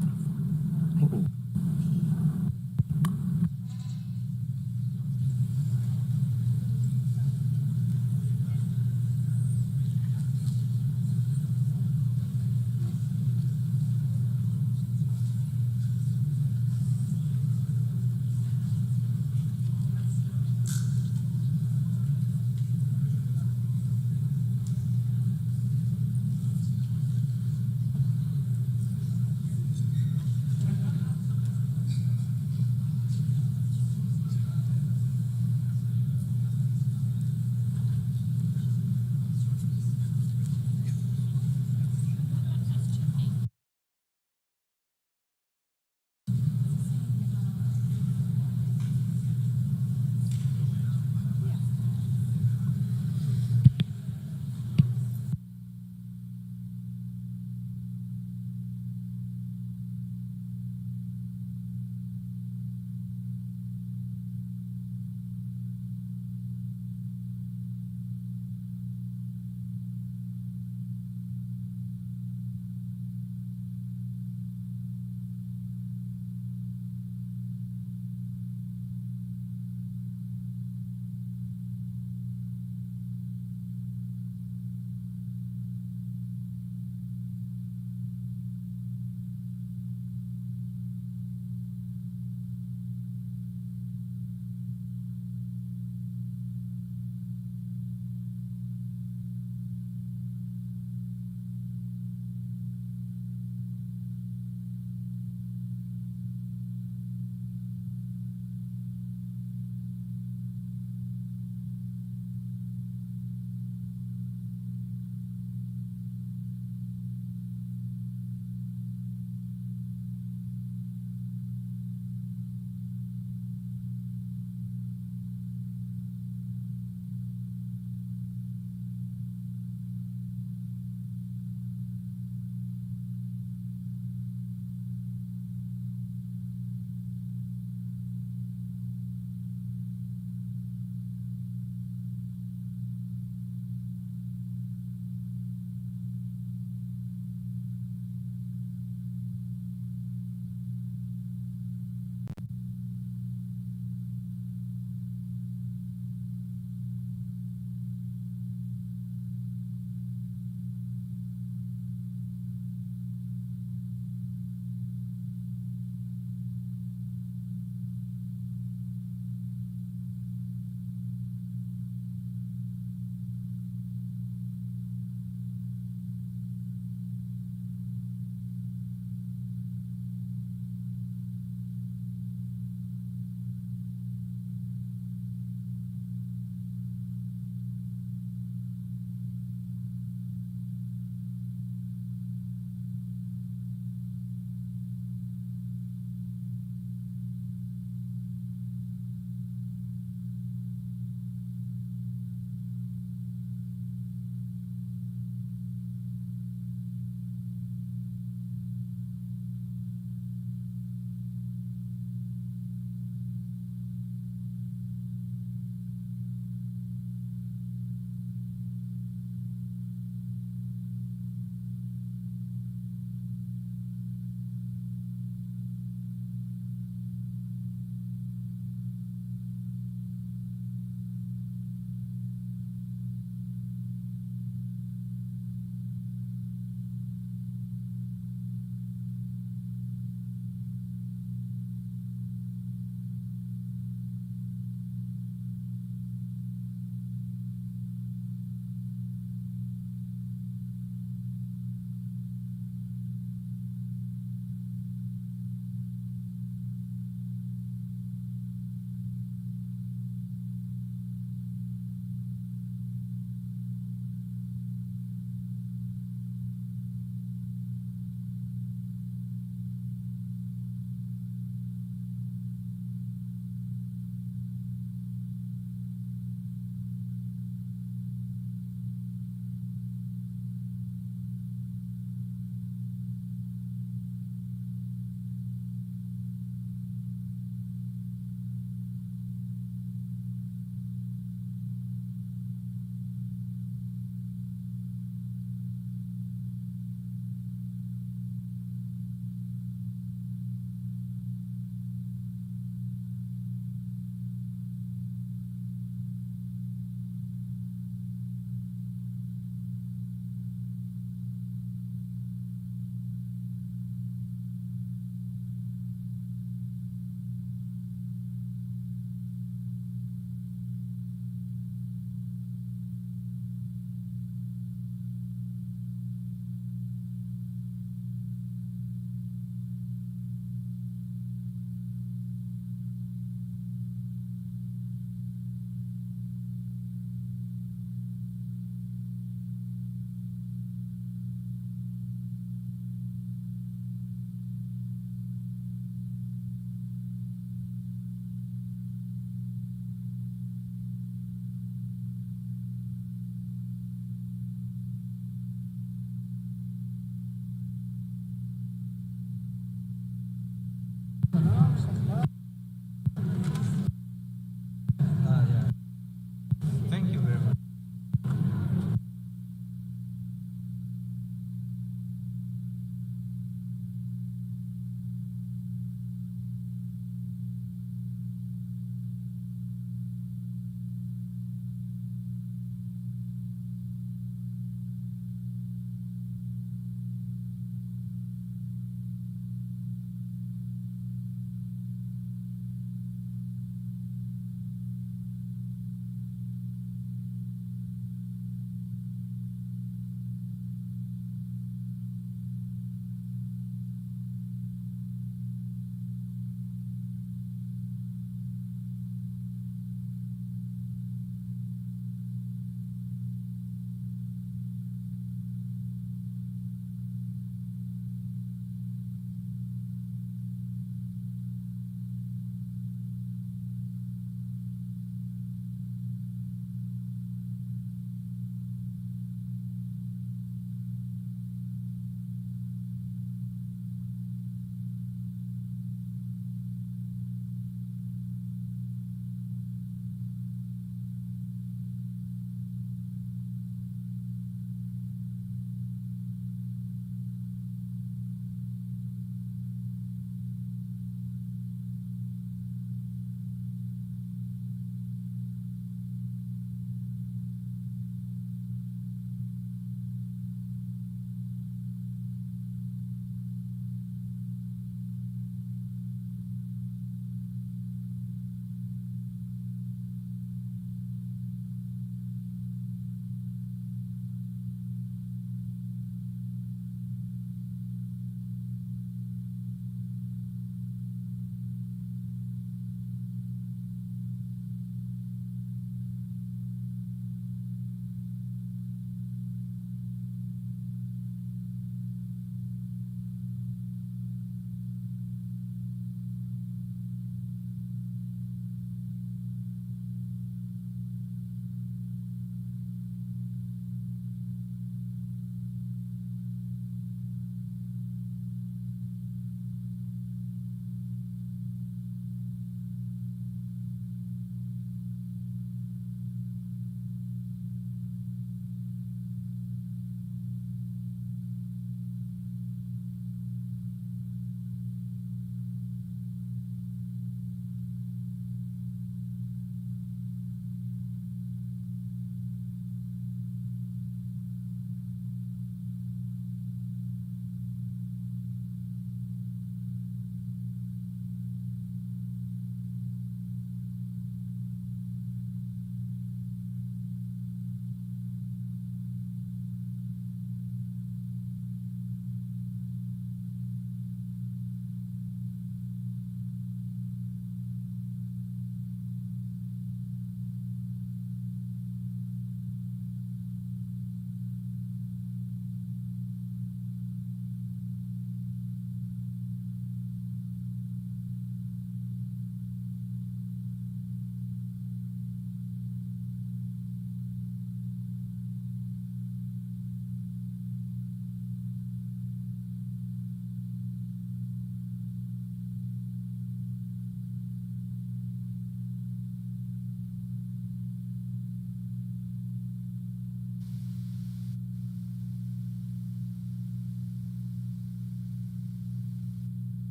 Thank you very much.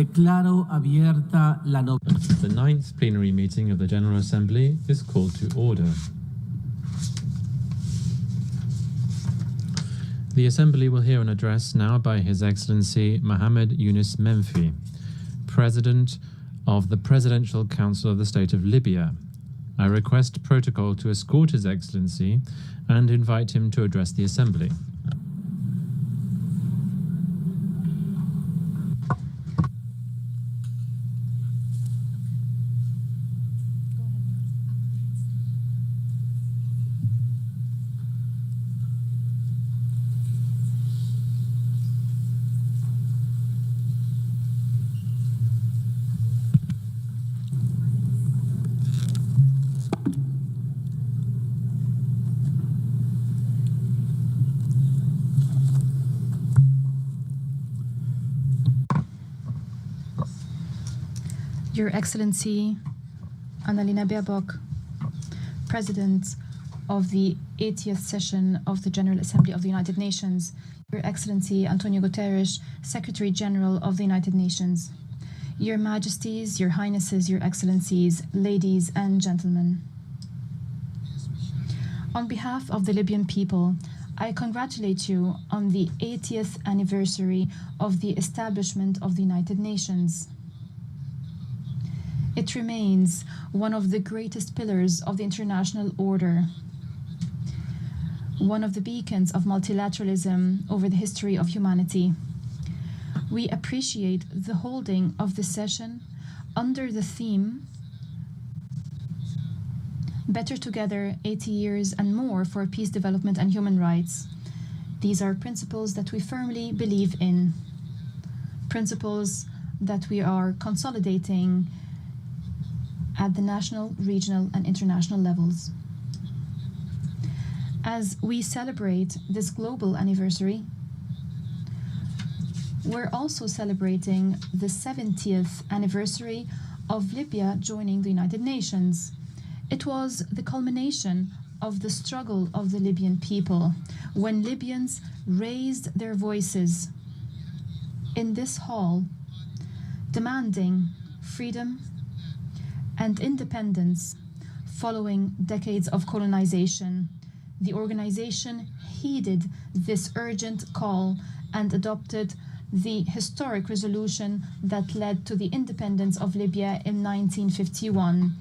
Declaro abierta la The 9th plenary meeting of the General Assembly is called to order. The Assembly will hear an address now by His Excellency Mohamed Younis Menfi, President of the Presidential Council of the State of Libya. I request protocol to escort His Excellency and invite him to address the Assembly. Your Excellency Annalena Baerbock, President of the 80th session of the General Assembly of the United Nations, Your Excellency Antonio Guterres, Secretary General of the United Nations, Your Majesties, Your Highnesses, Your Excellencies, ladies and gentlemen. On behalf of the Libyan people, I congratulate you on the 80th anniversary of the establishment of the United Nations. It remains one of the greatest pillars of the international order, one of the beacons of multilateralism over the history of humanity. We appreciate the holding of this session under the theme Better Together, 80 Years and More for Peace, Development and Human Rights. These are principles that we firmly believe in, principles that we are consolidating at the national, regional, and international levels. As we celebrate this global anniversary, we're also celebrating the 70th anniversary of Libya joining the United Nations. It was the culmination of the struggle of the Libyan people when Libyans raised their voices in this hall, demanding freedom and independence following decades of colonization. The organization heeded this urgent call and adopted the historic resolution that led to the independence of Libya in 1951,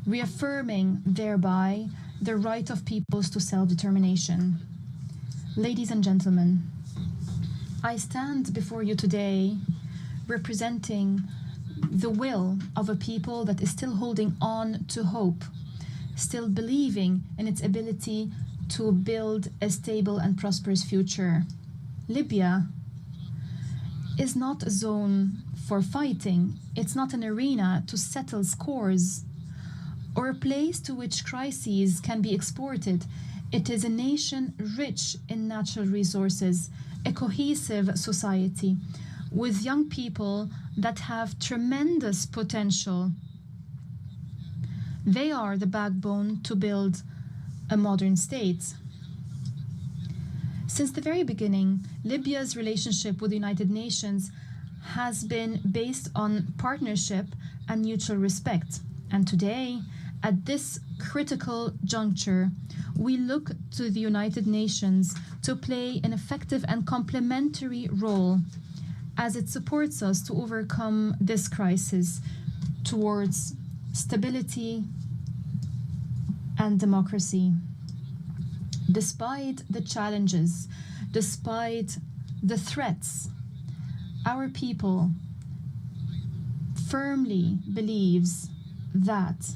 reaffirming thereby the right of peoples to self-determination. Ladies and gentlemen, I stand before you today representing the will of a people that is still holding on to hope, still believing in its ability to build a stable and prosperous future. Libya is not a zone for fighting. It's not an arena to settle scores or a place to which crises can be exported. It is a nation rich in natural resources, a cohesive society with young people that have tremendous potential. They are the backbone to build a modern state. Since the very beginning, Libya's relationship with the United Nations has been based on partnership and mutual respect. And today, at this critical juncture, we look to the United Nations to play an effective and complementary role as it supports us to overcome this crisis towards stability and democracy. Despite the challenges, despite the threats, our people firmly believes that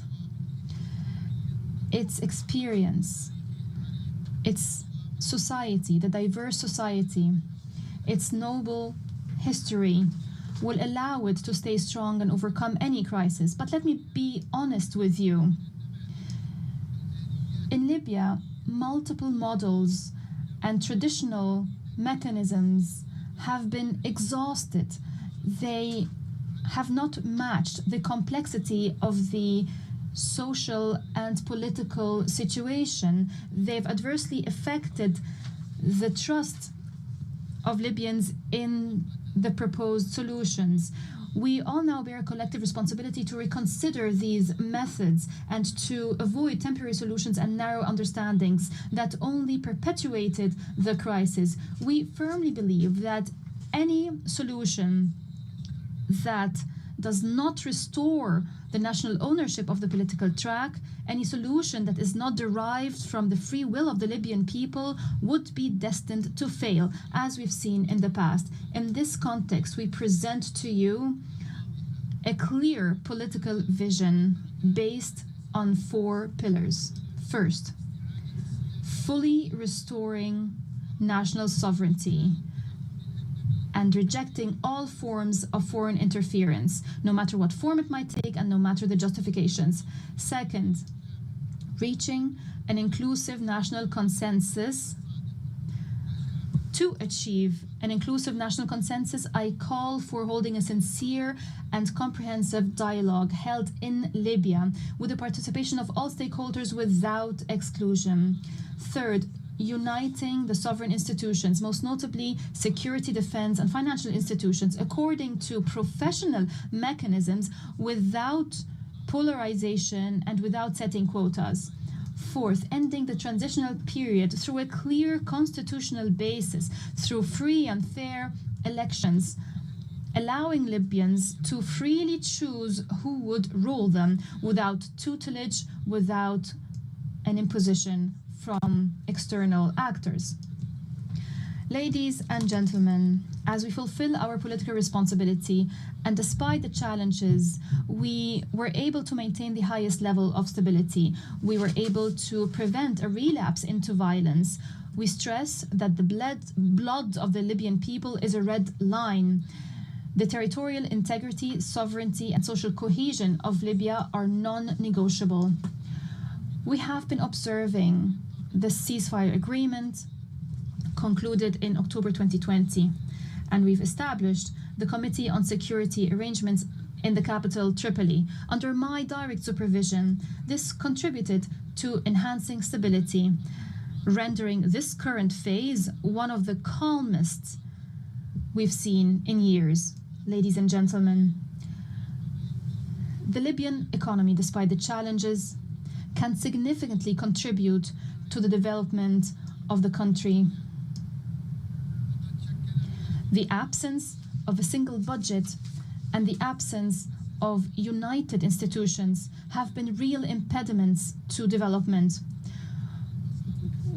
its experience, its society, the diverse society, its noble history will allow it to stay strong and overcome any crisis. But let me be honest with you. In Libya, multiple models and traditional mechanisms have been exhausted. They have not matched the complexity of the social and political situation. They've adversely affected the trust of Libyans in the proposed solutions. We all now bear a collective responsibility to reconsider these methods and to avoid temporary solutions and narrow understandings that only perpetuated the crisis. We firmly believe that any solution that does not restore the national ownership of the political track, any solution that is not derived from the free will of the Libyan people would be destined to fail, as we've seen in the past. In this context, we present to you a clear political vision based on 4 pillars. First, fully restoring national sovereignty and rejecting all forms of foreign interference, no matter what form it might take and no matter the justifications. Second, reaching an inclusive national consensus. To achieve an inclusive national consensus, I call for holding a sincere and comprehensive dialogue held in Libya with the participation of all stakeholders without exclusion. Third, uniting the sovereign institutions, most notably security, defense, and financial institutions, according to professional mechanisms without polarization and without setting quotas. Fourth, ending the transitional period through a clear constitutional basis, through free and fair elections, allowing Libyans to freely choose who would rule them without tutelage, without an imposition from external actors. Ladies and gentlemen, as we fulfill our political responsibility and despite the challenges, we were able to maintain the highest level of stability. We were able to prevent a relapse into violence. We stress that the blood of the Libyan people is a red line. The territorial integrity, sovereignty, and social cohesion of Libya are non-negotiable. We have been observing the ceasefire agreement concluded in October 2020, and we've established the Committee on Security Arrangements in the capital, Tripoli. Under my direct supervision, this contributed to enhancing stability, rendering this current phase one of the calmest we've seen in years. Ladies and gentlemen, the Libyan economy, despite the challenges, can significantly contribute to the development of the country. The absence of a single budget and the absence of united institutions have been real impediments to development.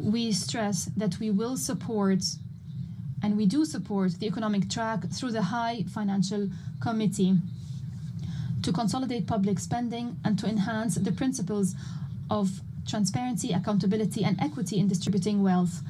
We stress that we will support, and we do support, the economic track through the High Financial Committee to consolidate public spending and to enhance the principles of transparency, accountability, and equity in distributing wealth.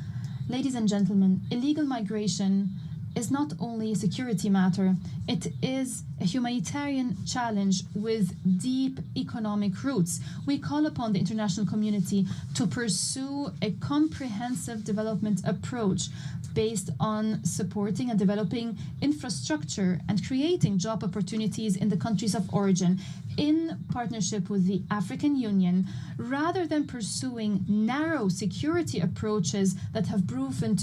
Ladies and gentlemen, illegal migration is not only a security matter, it is a humanitarian challenge with deep economic roots. We call upon the international community to pursue a comprehensive development approach based on supporting and developing infrastructure and creating job opportunities in the countries of origin, in partnership with the African Union, rather than pursuing narrow security approaches that have proven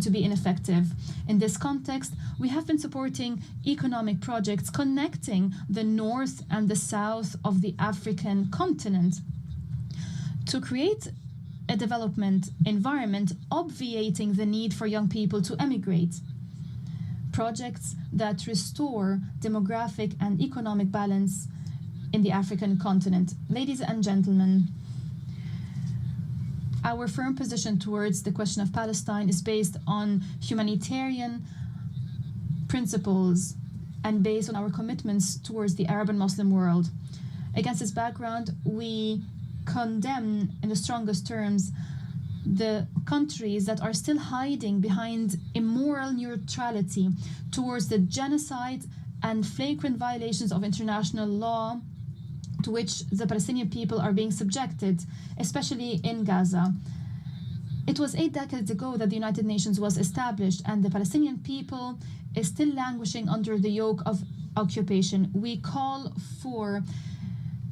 to be ineffective. In this context, we have been supporting economic projects connecting the north and the south of the African continent to create a development environment obviating the need for young people to emigrate. Projects that restore demographic and economic balance in the African continent. Ladies and gentlemen, our firm position towards the question of Palestine is based on humanitarian principles and based on our commitments towards the Arab and Muslim world. Against this background, we condemn in the strongest terms the countries that are still hiding behind immoral neutrality towards the genocide and flagrant violations of international law to which the Palestinian people are being subjected, especially in Gaza. It was 8 decades ago that the United Nations was established, and the Palestinian people is still languishing under the yoke of occupation. We call for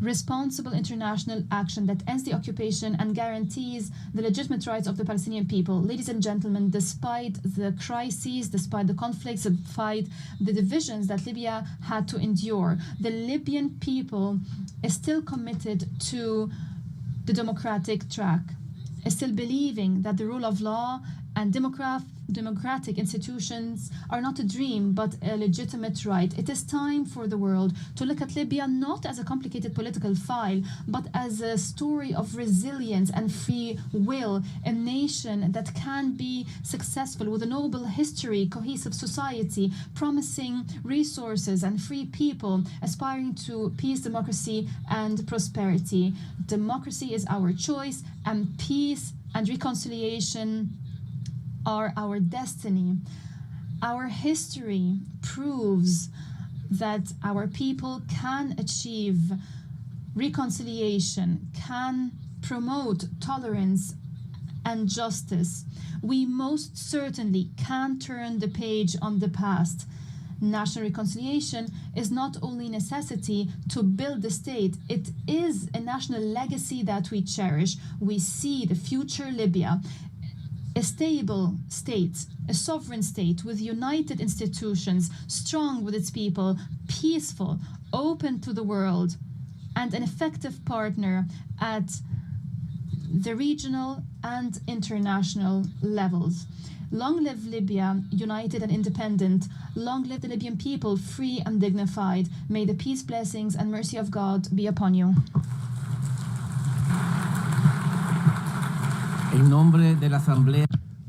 responsible international action that ends the occupation and guarantees the legitimate rights of the Palestinian people. Ladies and gentlemen, despite the crises, despite the conflicts, despite the divisions that Libya had to endure, the Libyan people is still committed to the democratic track, is still believing that the rule of law and democratic institutions are not a dream but a legitimate right. It is time for the world to look at Libya not as a complicated political file but as a story of resilience and free will, a nation that can be successful with a noble history, cohesive society, promising resources and free people, aspiring to peace, democracy and prosperity. Democracy is our choice, and peace and reconciliation are our destiny. Our history proves that our people can achieve reconciliation, can promote tolerance and justice. We most certainly can turn the page on the past. National reconciliation is not only a necessity to build the state, it is a national legacy that we cherish. We see the future Libya, a stable state, a sovereign state with united institutions, strong with its people, peaceful, open to the world, and an effective partner at the regional and international levels. Long live Libya, united and independent. Long live the Libyan people, free and dignified. May the peace, blessings, and mercy of God be upon you.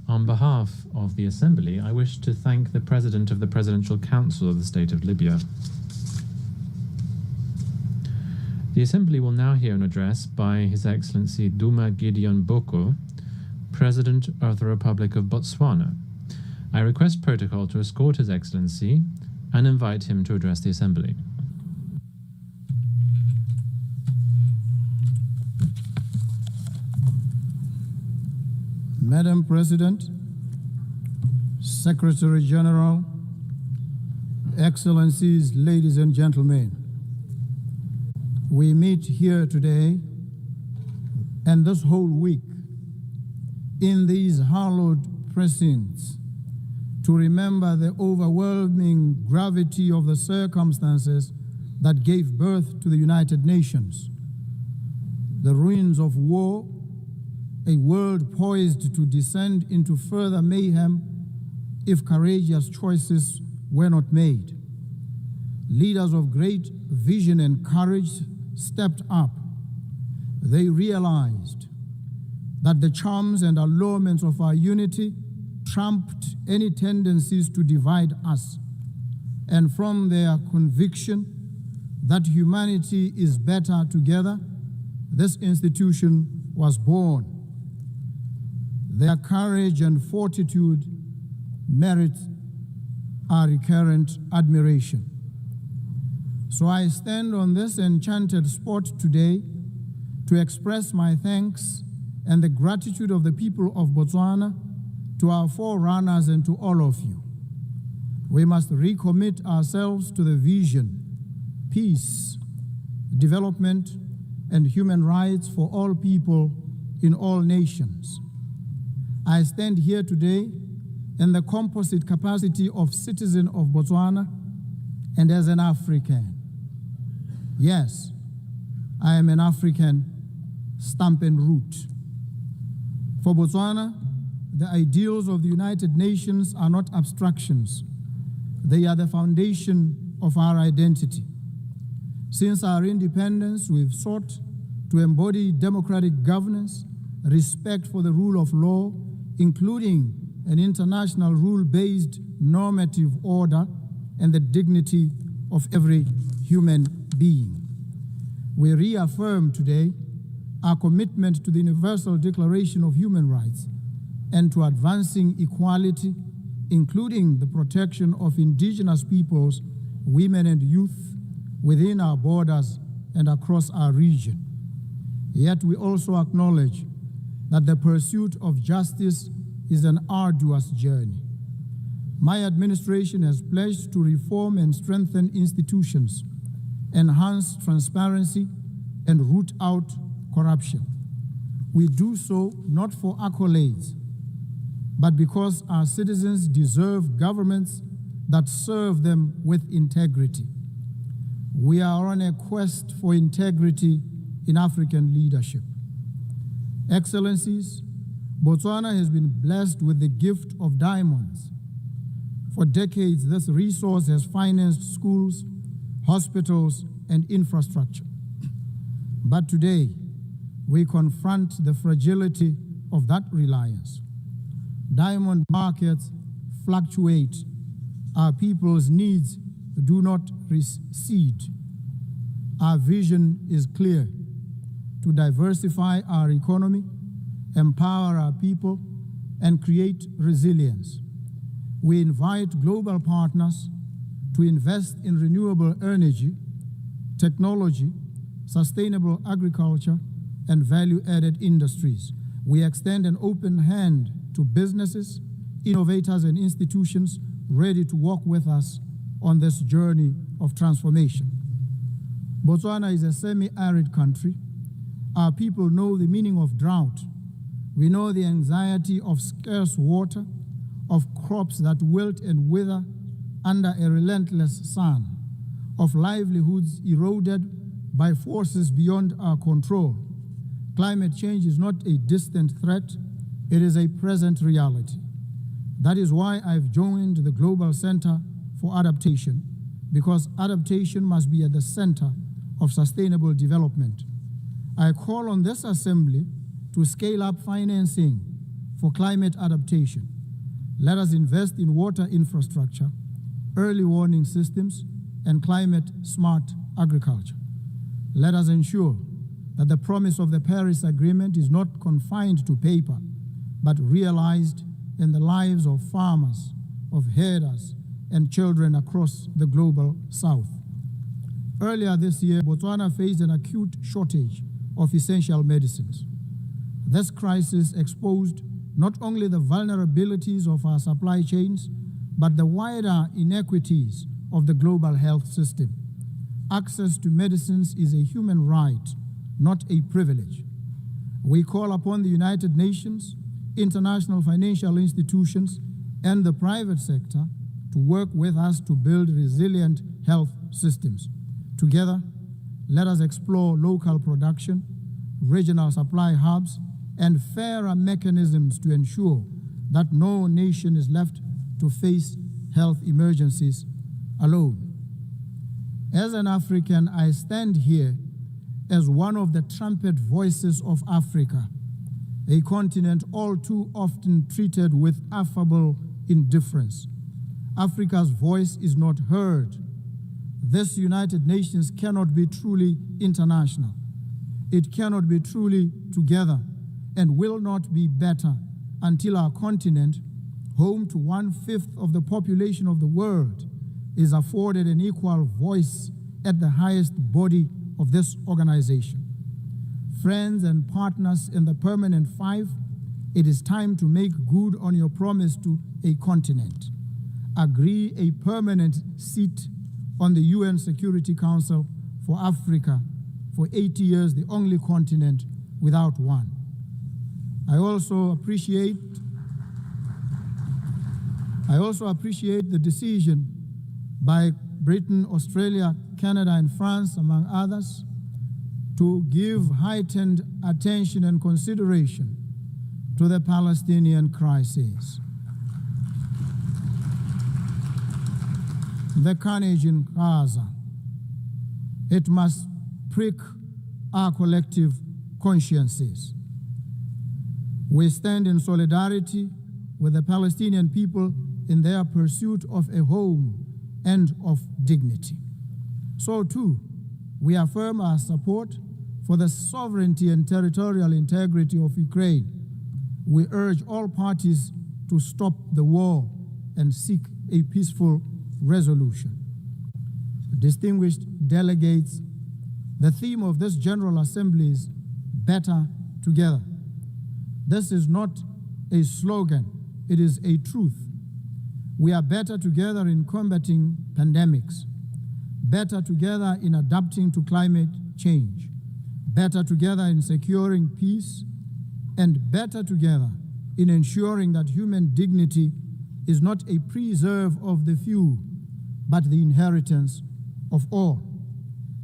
On behalf of the Assembly, I wish to thank the President of the Presidential Council of the State of Libya. The Assembly will now hear an address by His Excellency Duma Gideon Boko, President of the Republic of Botswana. I request protocol to escort His Excellency and invite him to address the Assembly. Madam President, Secretary General, Excellencies, ladies and gentlemen, we meet here today and this whole week in these hallowed precincts to remember the overwhelming gravity of the circumstances that gave birth to the United Nations, the ruins of war, a world poised to descend into further mayhem if courageous choices were not made. Leaders of great vision and courage stepped up. They realized that the charms and allurements of our unity trumped any tendencies to divide us. And from their conviction that humanity is better together, this institution was born. Their courage and fortitude merit our recurrent admiration. So I stand on this enchanted spot today to express my thanks and the gratitude of the people of Botswana to our forerunners and to all of you. We must recommit ourselves to the vision, peace, development, and human rights for all people in all nations. I stand here today in the composite capacity of citizen of Botswana and as an African. Yes, I am an African stamp and root. For Botswana, the ideals of the United Nations are not abstractions. They are the foundation of our identity. Since our independence, we've sought to embody democratic governance, respect for the rule of law, including an international rule-based normative order, and the dignity of every human being. We reaffirm today our commitment to the Universal Declaration of Human Rights and to advancing equality, including the protection of indigenous peoples, women and youth within our borders and across our region. Yet we also acknowledge that the pursuit of justice is an arduous journey. My administration has pledged to reform and strengthen institutions, enhance transparency, and root out corruption. We do so not for accolades, but because our citizens deserve governments that serve them with integrity. We are on a quest for integrity in African leadership. Excellencies, Botswana has been blessed with the gift of diamonds. For decades, this resource has financed schools, hospitals, and infrastructure. But today, we confront the fragility of that reliance. Diamond markets fluctuate. Our people's needs do not recede. Our vision is clear: to diversify our economy, empower our people, and create resilience. We invite global partners to invest in renewable energy, technology, sustainable agriculture, and value-added industries. We extend an open hand to businesses, innovators, and institutions ready to walk with us on this journey of transformation. Botswana is a semi-arid country. Our people know the meaning of drought. We know the anxiety of scarce water, of crops that wilt and wither under a relentless sun, of livelihoods eroded by forces beyond our control. Climate change is not a distant threat, it is a present reality. That is why I've joined the Global Center for Adaptation, because adaptation must be at the center of sustainable development. I call on this assembly to scale up financing for climate adaptation. Let us invest in water infrastructure, early warning systems, and climate-smart agriculture. Let us ensure that the promise of the Paris Agreement is not confined to paper, but realized in the lives of farmers, of herders, and children across the global south. Earlier this year, Botswana faced an acute shortage of essential medicines. This crisis exposed not only the vulnerabilities of our supply chains, but the wider inequities of the global health system. Access to medicines is a human right, not a privilege. We call upon the United Nations, international financial institutions, and the private sector to work with us to build resilient health systems. Together, let us explore local production, regional supply hubs, and fairer mechanisms to ensure that no nation is left to face health emergencies alone. As an African, I stand here as one of the trumpet voices of Africa, a continent all too often treated with affable indifference. Africa's voice is not heard. This United Nations cannot be truly international. It cannot be truly together and will not be better until our continent, home to 1/5 of the population of the world, is afforded an equal voice at the highest body of this organization. Friends and partners in the Permanent Five, it is time to make good on your promise to a continent. Agree a permanent seat on the UN Security Council for Africa for 80 years, the only continent without one. I also appreciate the decision by Britain, Australia, Canada, and France, among others, to give heightened attention and consideration to the Palestinian crisis. The carnage in Gaza, it must prick our collective consciences. We stand in solidarity with the Palestinian people in their pursuit of a home and of dignity. So too, we affirm our support for the sovereignty and territorial integrity of Ukraine. We urge all parties to stop the war and seek a peaceful resolution. Distinguished delegates, the theme of this General Assembly is better together. This is not a slogan, it is a truth. We are better together in combating pandemics, better together in adapting to climate change, better together in securing peace, and better together in ensuring that human dignity is not a preserve of the few, but the inheritance of all.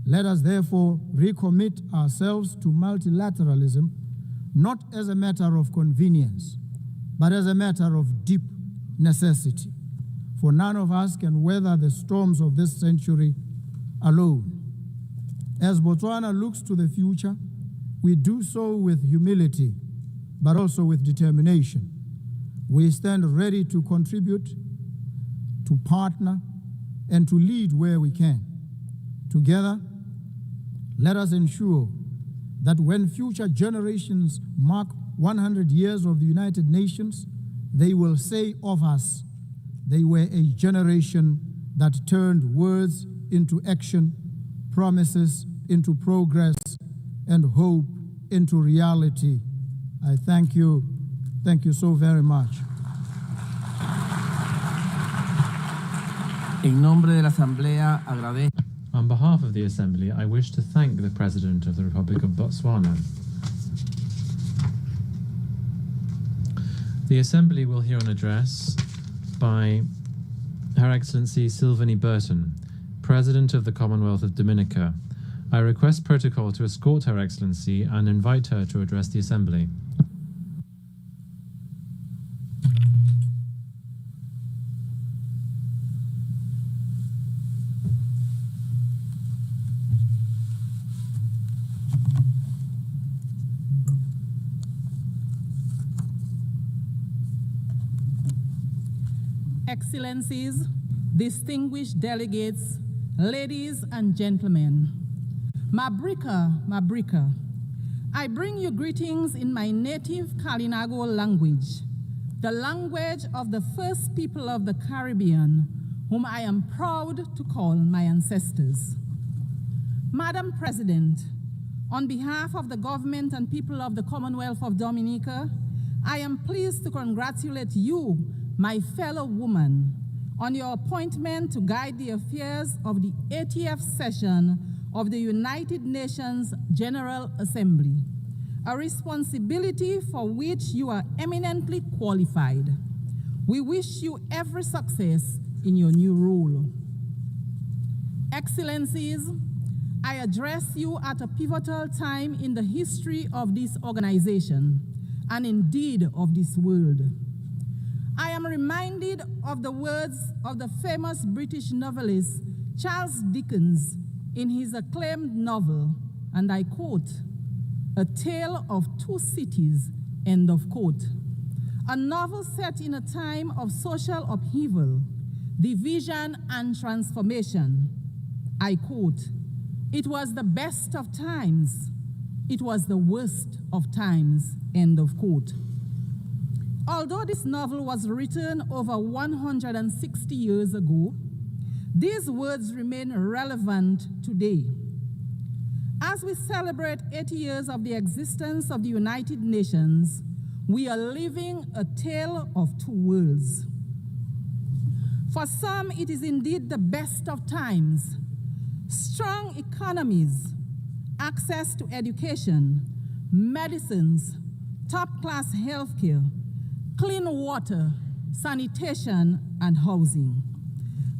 Let us therefore recommit ourselves to multilateralism, not as a matter of convenience, but as a matter of deep necessity. For none of us can weather the storms of this century alone. As Botswana looks to the future, we do so with humility, but also with determination. We stand ready to contribute, to partner, and to lead where we can. Together, let us ensure that when future generations mark 100 years of the United Nations, they will say of us, they were a generation that turned words into action, promises into progress, and hope into reality. I thank you. Thank you so very much. En nombre de la Asamblea, agradezco. On behalf of the Assembly, I wish to thank the President of the Republic of Botswana. The Assembly will hear an address by Her Excellency Sylvanie Burton, President of the Commonwealth of Dominica. I request protocol to escort Her Excellency and invite her to address the Assembly. Excellencies, distinguished delegates, ladies and gentlemen, Mabrika, I bring you greetings in my native Kalinago language, the language of the first people of the Caribbean, whom I am proud to call my ancestors. Madam President, on behalf of the government and people of the Commonwealth of Dominica, I am pleased to congratulate you, my fellow woman, on your appointment to guide the affairs of the 80th session of the United Nations General Assembly, a responsibility for which you are eminently qualified. We wish you every success in your new role. Excellencies, I address you at a pivotal time in the history of this organization, and indeed of this world. I am reminded of the words of the famous British novelist Charles Dickens in his acclaimed novel, and I quote, "A Tale of Two Cities," end of quote. A novel set in a time of social upheaval, division, and transformation. I quote, "It was the best of times. It was the worst of times," end of quote. Although this novel was written over 160 years ago, these words remain relevant today. As we celebrate 80 years of the existence of the United Nations, we are living a tale of two worlds. For some, it is indeed the best of times. Strong economies, access to education, medicines, top-class healthcare, clean water, sanitation, and housing.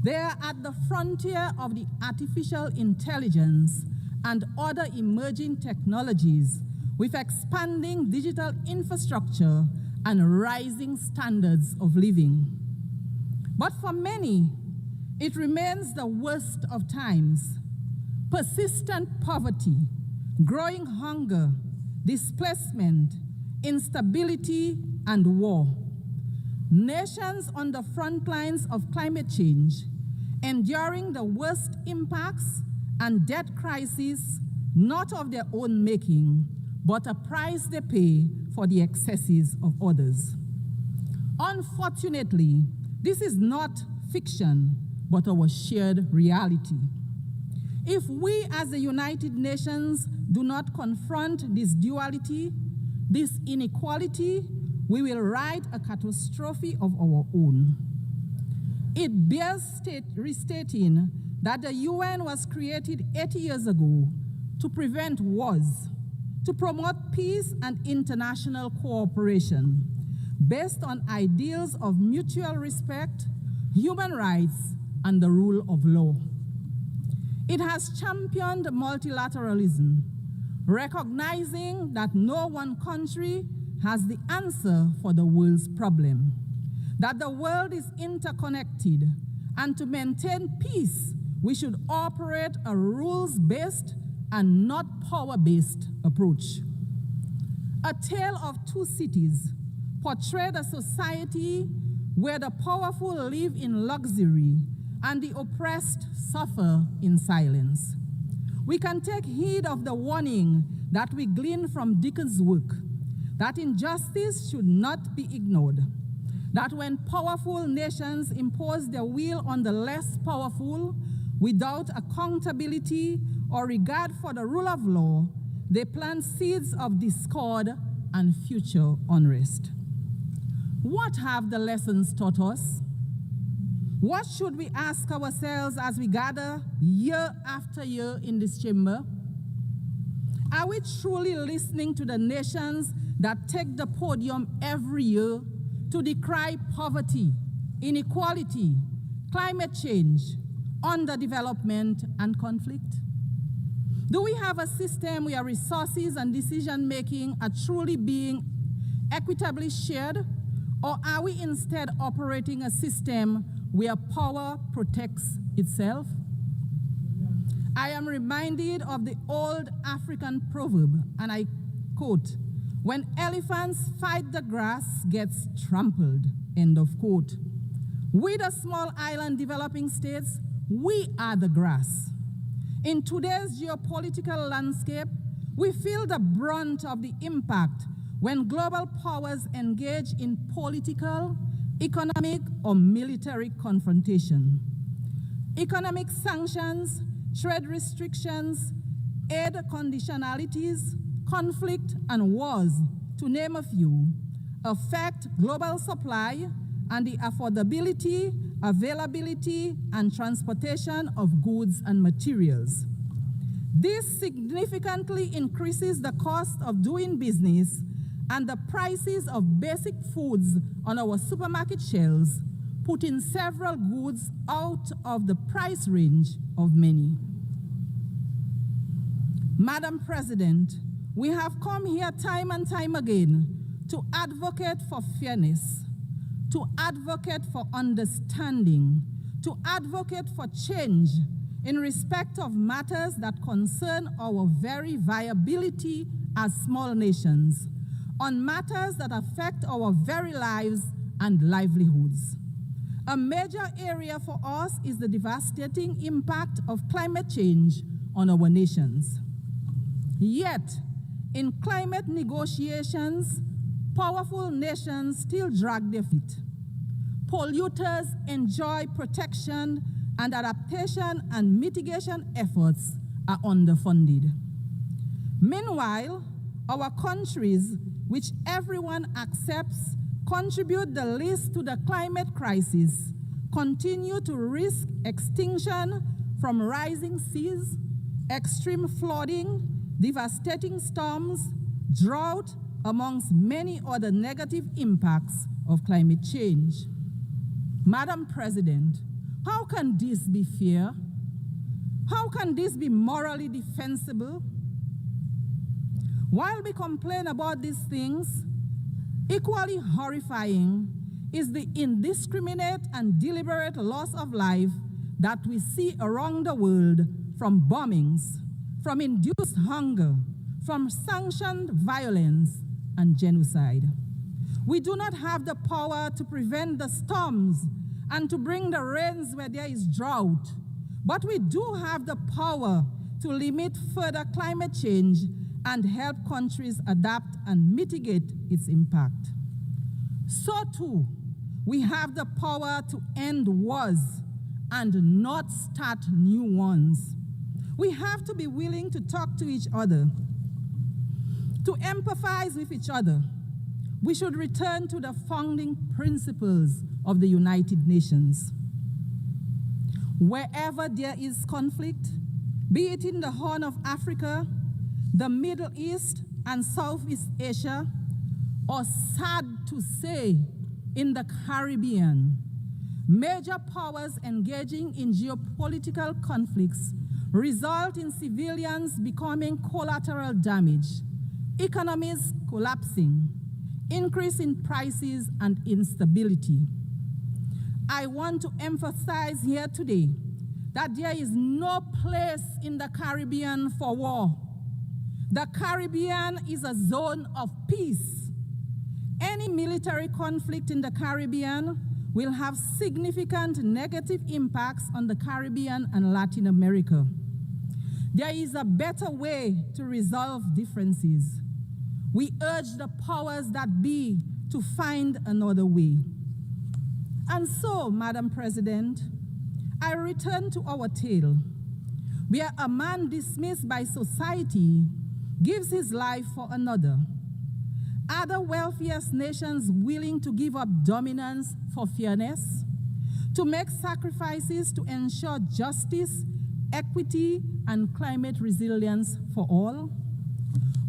They are at the frontier of the artificial intelligence and other emerging technologies with expanding digital infrastructure and rising standards of living. But for many, it remains the worst of times. Persistent poverty, growing hunger, displacement, instability, and war. Nations on the front lines of climate change, enduring the worst impacts and debt crises, not of their own making, but a price they pay for the excesses of others. Unfortunately, this is not fiction, but our shared reality. If we as the United Nations do not confront this duality, this inequality, we will write a catastrophe of our own. It bears restating that the UN was created 80 years ago to prevent wars, to promote peace and international cooperation based on ideals of mutual respect, human rights, and the rule of law. It has championed multilateralism, recognizing that no one country has the answer for the world's problem, that the world is interconnected, and to maintain peace, we should operate a rules-based and not power-based approach. A Tale of Two Cities portrayed a society where the powerful live in luxury and the oppressed suffer in silence. We can take heed of the warning that we glean from Dickens' work, that injustice should not be ignored, that when powerful nations impose their will on the less powerful without accountability or regard for the rule of law, they plant seeds of discord and future unrest. What have the lessons taught us? What should we ask ourselves as we gather year after year in this chamber? Are we truly listening to the nations that take the podium every year to decry poverty, inequality, climate change, underdevelopment, and conflict? Do we have a system where resources and decision-making are truly being equitably shared, or are we instead operating a system where power protects itself? I am reminded of the old African proverb, and I quote, "When elephants fight, the grass gets trampled," end of quote. We, the small island developing states, we are the grass. In today's geopolitical landscape, we feel the brunt of the impact when global powers engage in political, economic, or military confrontation. Economic sanctions, trade restrictions, aid conditionalities, conflict, and wars, to name a few, affect global supply and the affordability, availability, and transportation of goods and materials. This significantly increases the cost of doing business and the prices of basic foods on our supermarket shelves, putting several goods out of the price range of many. Madam President, we have come here time and time again to advocate for fairness, to advocate for understanding, to advocate for change in respect of matters that concern our very viability as small nations, on matters that affect our very lives and livelihoods. A major area for us is the devastating impact of climate change on our nations. Yet, in climate negotiations, powerful nations still drag their feet. Polluters enjoy protection, and adaptation and mitigation efforts are underfunded. Meanwhile, our countries, which everyone accepts contribute the least to the climate crisis, continue to risk extinction from rising seas, extreme flooding, devastating storms, drought, amongst many other negative impacts of climate change. Madam President, how can this be fair? How can this be morally defensible? While we complain about these things, equally horrifying is the indiscriminate and deliberate loss of life that we see around the world from bombings, from induced hunger, from sanctioned violence and genocide. We do not have the power to prevent the storms and to bring the rains where there is drought, but we do have the power to limit further climate change and help countries adapt and mitigate its impact. So too, we have the power to end wars and not start new ones. We have to be willing to talk to each other, to empathize with each other. We should return to the founding principles of the United Nations. Wherever there is conflict, be it in the Horn of Africa, the Middle East, and Southeast Asia, or sad to say, in the Caribbean, major powers engaging in geopolitical conflicts result in civilians becoming collateral damage, economies collapsing, increase in prices and instability. I want to emphasize here today that there is no place in the Caribbean for war. The Caribbean is a zone of peace. Any military conflict in the Caribbean will have significant negative impacts on the Caribbean and Latin America. There is a better way to resolve differences. We urge the powers that be to find another way. And so, Madam President, I return to our tale, where a man dismissed by society gives his life for another. Are the wealthiest nations willing to give up dominance for fairness, to make sacrifices to ensure justice, equity, and climate resilience for all?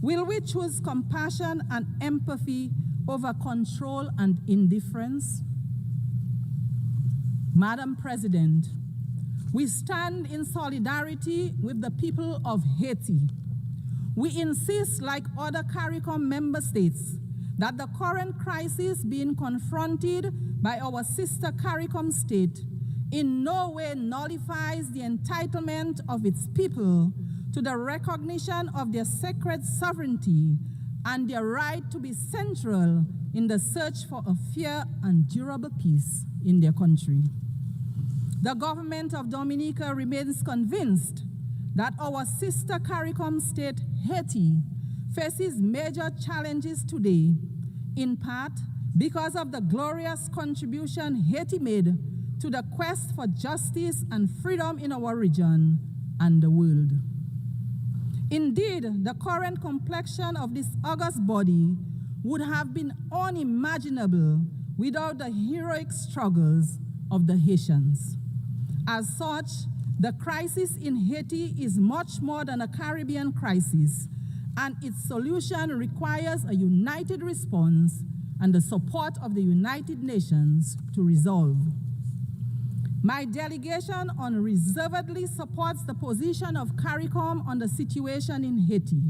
Will we choose compassion and empathy over control and indifference? Madam President, we stand in solidarity with the people of Haiti. We insist, like other CARICOM member states, that the current crisis being confronted by our sister CARICOM state in no way nullifies the entitlement of its people to the recognition of their sacred sovereignty and their right to be central in the search for a fair and durable peace in their country. The government of Dominica remains convinced that our sister CARICOM state, Haiti, faces major challenges today, in part because of the glorious contribution Haiti made to the quest for justice and freedom in our region and the world. Indeed, the current complexion of this august body would have been unimaginable without the heroic struggles of the Haitians. As such, the crisis in Haiti is much more than a Caribbean crisis, and its solution requires a united response and the support of the United Nations to resolve. My delegation unreservedly supports the position of CARICOM on the situation in Haiti,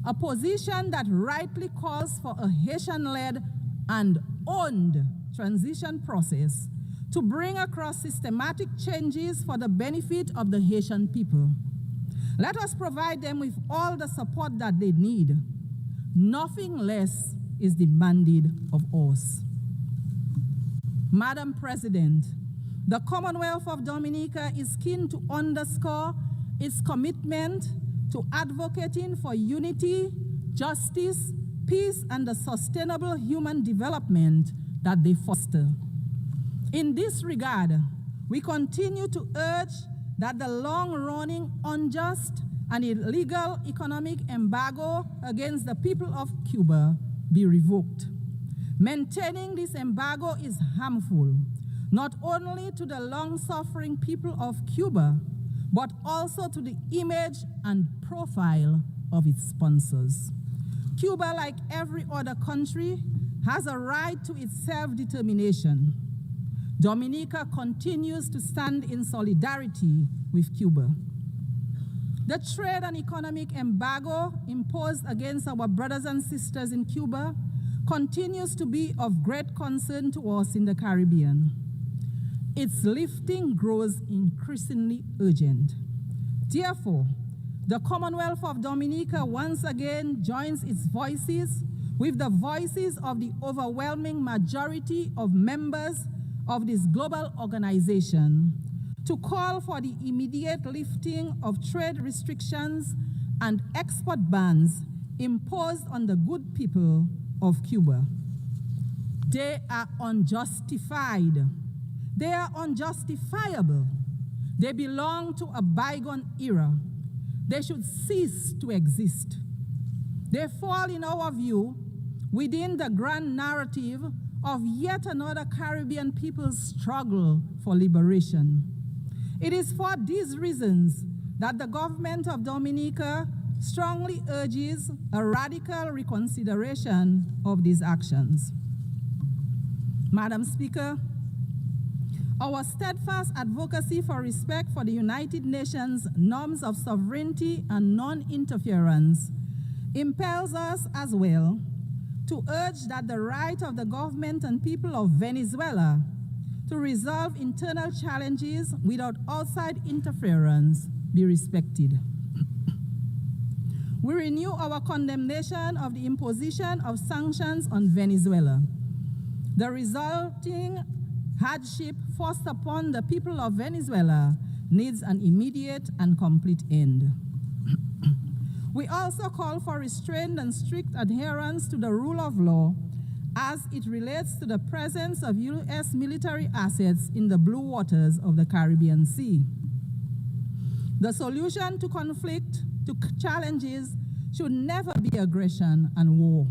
a position that rightly calls for a Haitian-led and owned transition process to bring across systematic changes for the benefit of the Haitian people. Let us provide them with all the support that they need. Nothing less is demanded of us. Madam President, the Commonwealth of Dominica is keen to underscore its commitment to advocating for unity, justice, peace, and the sustainable human development that they foster. In this regard, we continue to urge that the long-running, unjust, and illegal economic embargo against the people of Cuba be revoked. Maintaining this embargo is harmful, not only to the long-suffering people of Cuba, but also to the image and profile of its sponsors. Cuba, like every other country, has a right to its self-determination. Dominica continues to stand in solidarity with Cuba. The trade and economic embargo imposed against our brothers and sisters in Cuba continues to be of great concern to us in the Caribbean. Its lifting grows increasingly urgent. Therefore, the Commonwealth of Dominica once again joins its voices with the voices of the overwhelming majority of members of this global organization to call for the immediate lifting of trade restrictions and export bans imposed on the good people of Cuba. They are unjustified. They are unjustifiable. They belong to a bygone era. They should cease to exist. They fall, in our view, within the grand narrative of yet another Caribbean people's struggle for liberation. It is for these reasons that the government of Dominica strongly urges a radical reconsideration of these actions. Madam Speaker, our steadfast advocacy for respect for the United Nations norms of sovereignty and non-interference impels us as well to urge that the right of the government and people of Venezuela to resolve internal challenges without outside interference be respected. We renew our condemnation of the imposition of sanctions on Venezuela. The resulting hardship forced upon the people of Venezuela needs an immediate and complete end. We also call for restrained and strict adherence to the rule of law as it relates to the presence of U.S. military assets in the blue waters of the Caribbean Sea. The solution to conflict, to challenges, should never be aggression and war.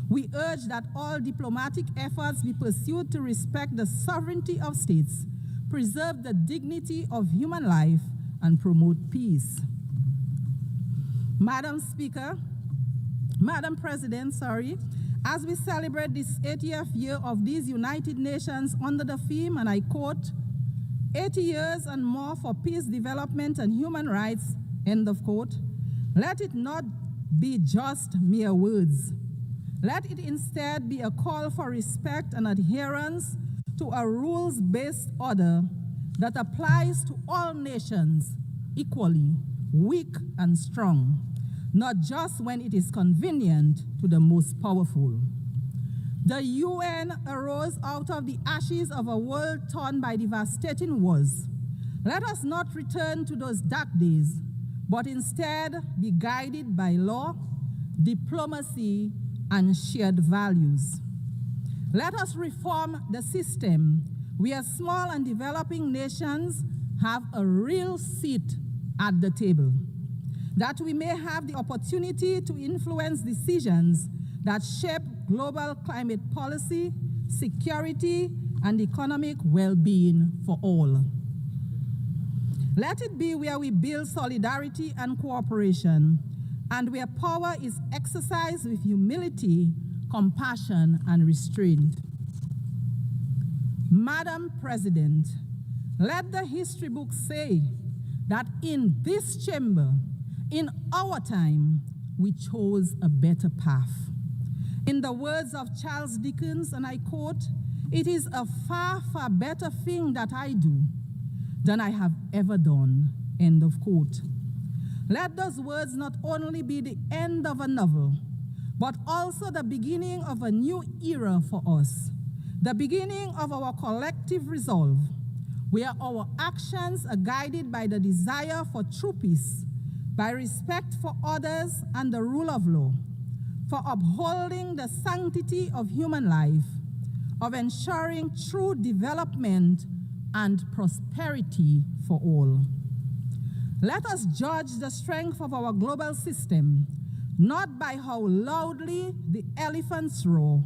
We urge that all diplomatic efforts be pursued to respect the sovereignty of states, preserve the dignity of human life, and promote peace. Madam President, as we celebrate this 80th year of these United Nations under the theme, and I quote, 80 years and more for peace, development, and human rights, end of quote, let it not be just mere words. Let it instead be a call for respect and adherence to a rules-based order that applies to all nations equally, weak and strong, not just when it is convenient to the most powerful. The UN arose out of the ashes of a world torn by devastating wars. Let us not return to those dark days, but instead be guided by law, diplomacy, and shared values. Let us reform the system where small and developing nations have a real seat at the table, that we may have the opportunity to influence decisions that shape global climate policy, security, and economic well-being for all. Let it be where we build solidarity and cooperation, and where power is exercised with humility, compassion, and restraint. Madam President, let the history books say that in this chamber, in our time, we chose a better path. In the words of Charles Dickens, and I quote, "It is a far, far better thing that I do than I have ever done," end of quote. Let those words not only be the end of a novel, but also the beginning of a new era for us, the beginning of our collective resolve, where our actions are guided by the desire for true peace, by respect for others and the rule of law, for upholding the sanctity of human life, of ensuring true development and prosperity for all. Let us judge the strength of our global system, not by how loudly the elephants roar,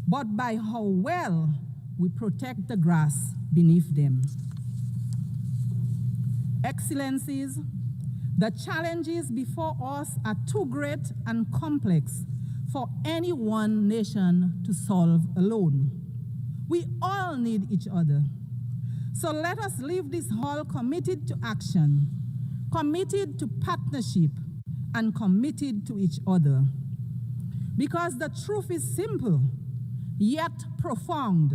but by how well we protect the grass beneath them. Excellencies, the challenges before us are too great and complex for any one nation to solve alone. We all need each other. So let us leave this hall committed to action, committed to partnership, and committed to each other. Because the truth is simple, yet profound.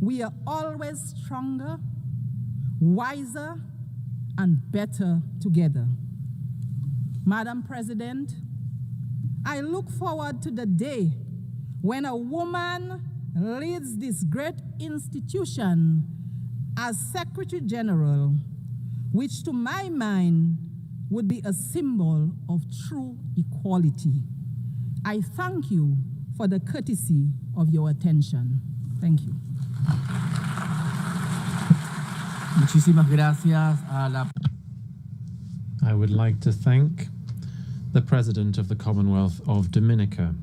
We are always stronger, wiser, and better together. Madam President, I look forward to the day when a woman leads this great institution as Secretary General, which to my mind would be a symbol of true equality. I thank you for the courtesy of your attention. Thank you. Muchísimas gracias a la... I would like to thank the President of the Commonwealth of Dominica.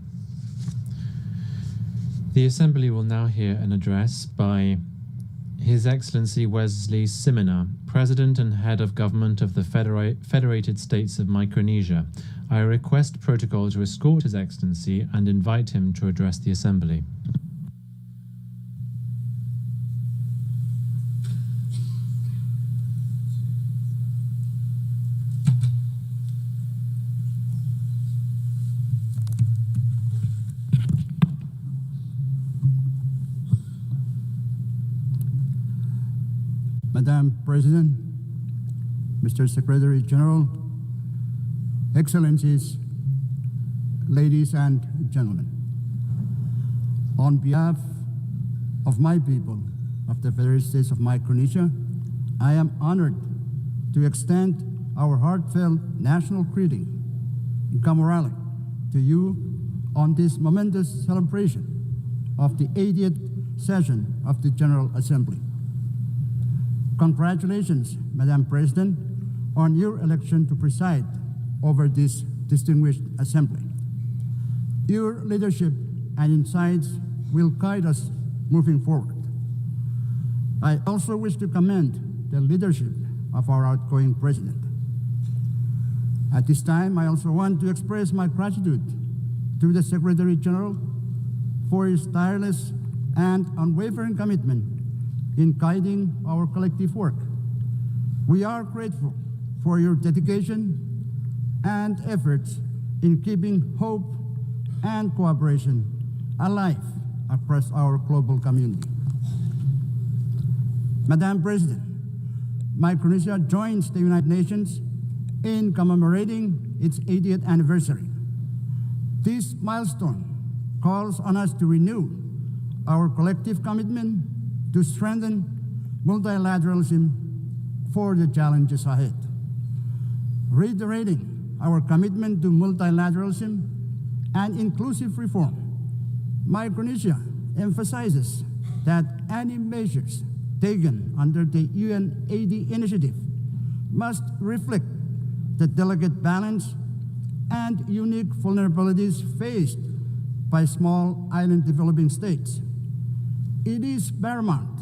The Assembly will now hear an address by His Excellency Wesley Simina, President and Head of Government of the Federated States of Micronesia. I request protocol to escort His Excellency and invite him to address the Assembly. Madam President, Mr. Secretary General, Excellencies, ladies and gentlemen, on behalf of my people of the Federated States of Micronesia, I am honored to extend our heartfelt national greeting and camaraderie to you on this momentous celebration of the 80th session of the General Assembly. Congratulations, Madam President, on your election to preside over this distinguished assembly. Your leadership and insights will guide us moving forward. I also wish to commend the leadership of our outgoing president. At this time, I also want to express my gratitude to the Secretary General for his tireless and unwavering commitment in guiding our collective work. We are grateful for your dedication and efforts in keeping hope and cooperation alive across our global community. Madam President, Micronesia joins the United Nations in commemorating its 80th anniversary. This milestone calls on us to renew our collective commitment to strengthen multilateralism for the challenges ahead. Reiterating our commitment to multilateralism and inclusive reform, Micronesia emphasizes that any measures taken under the UNAID initiative must reflect the delicate balance and unique vulnerabilities faced by small island developing states. It is paramount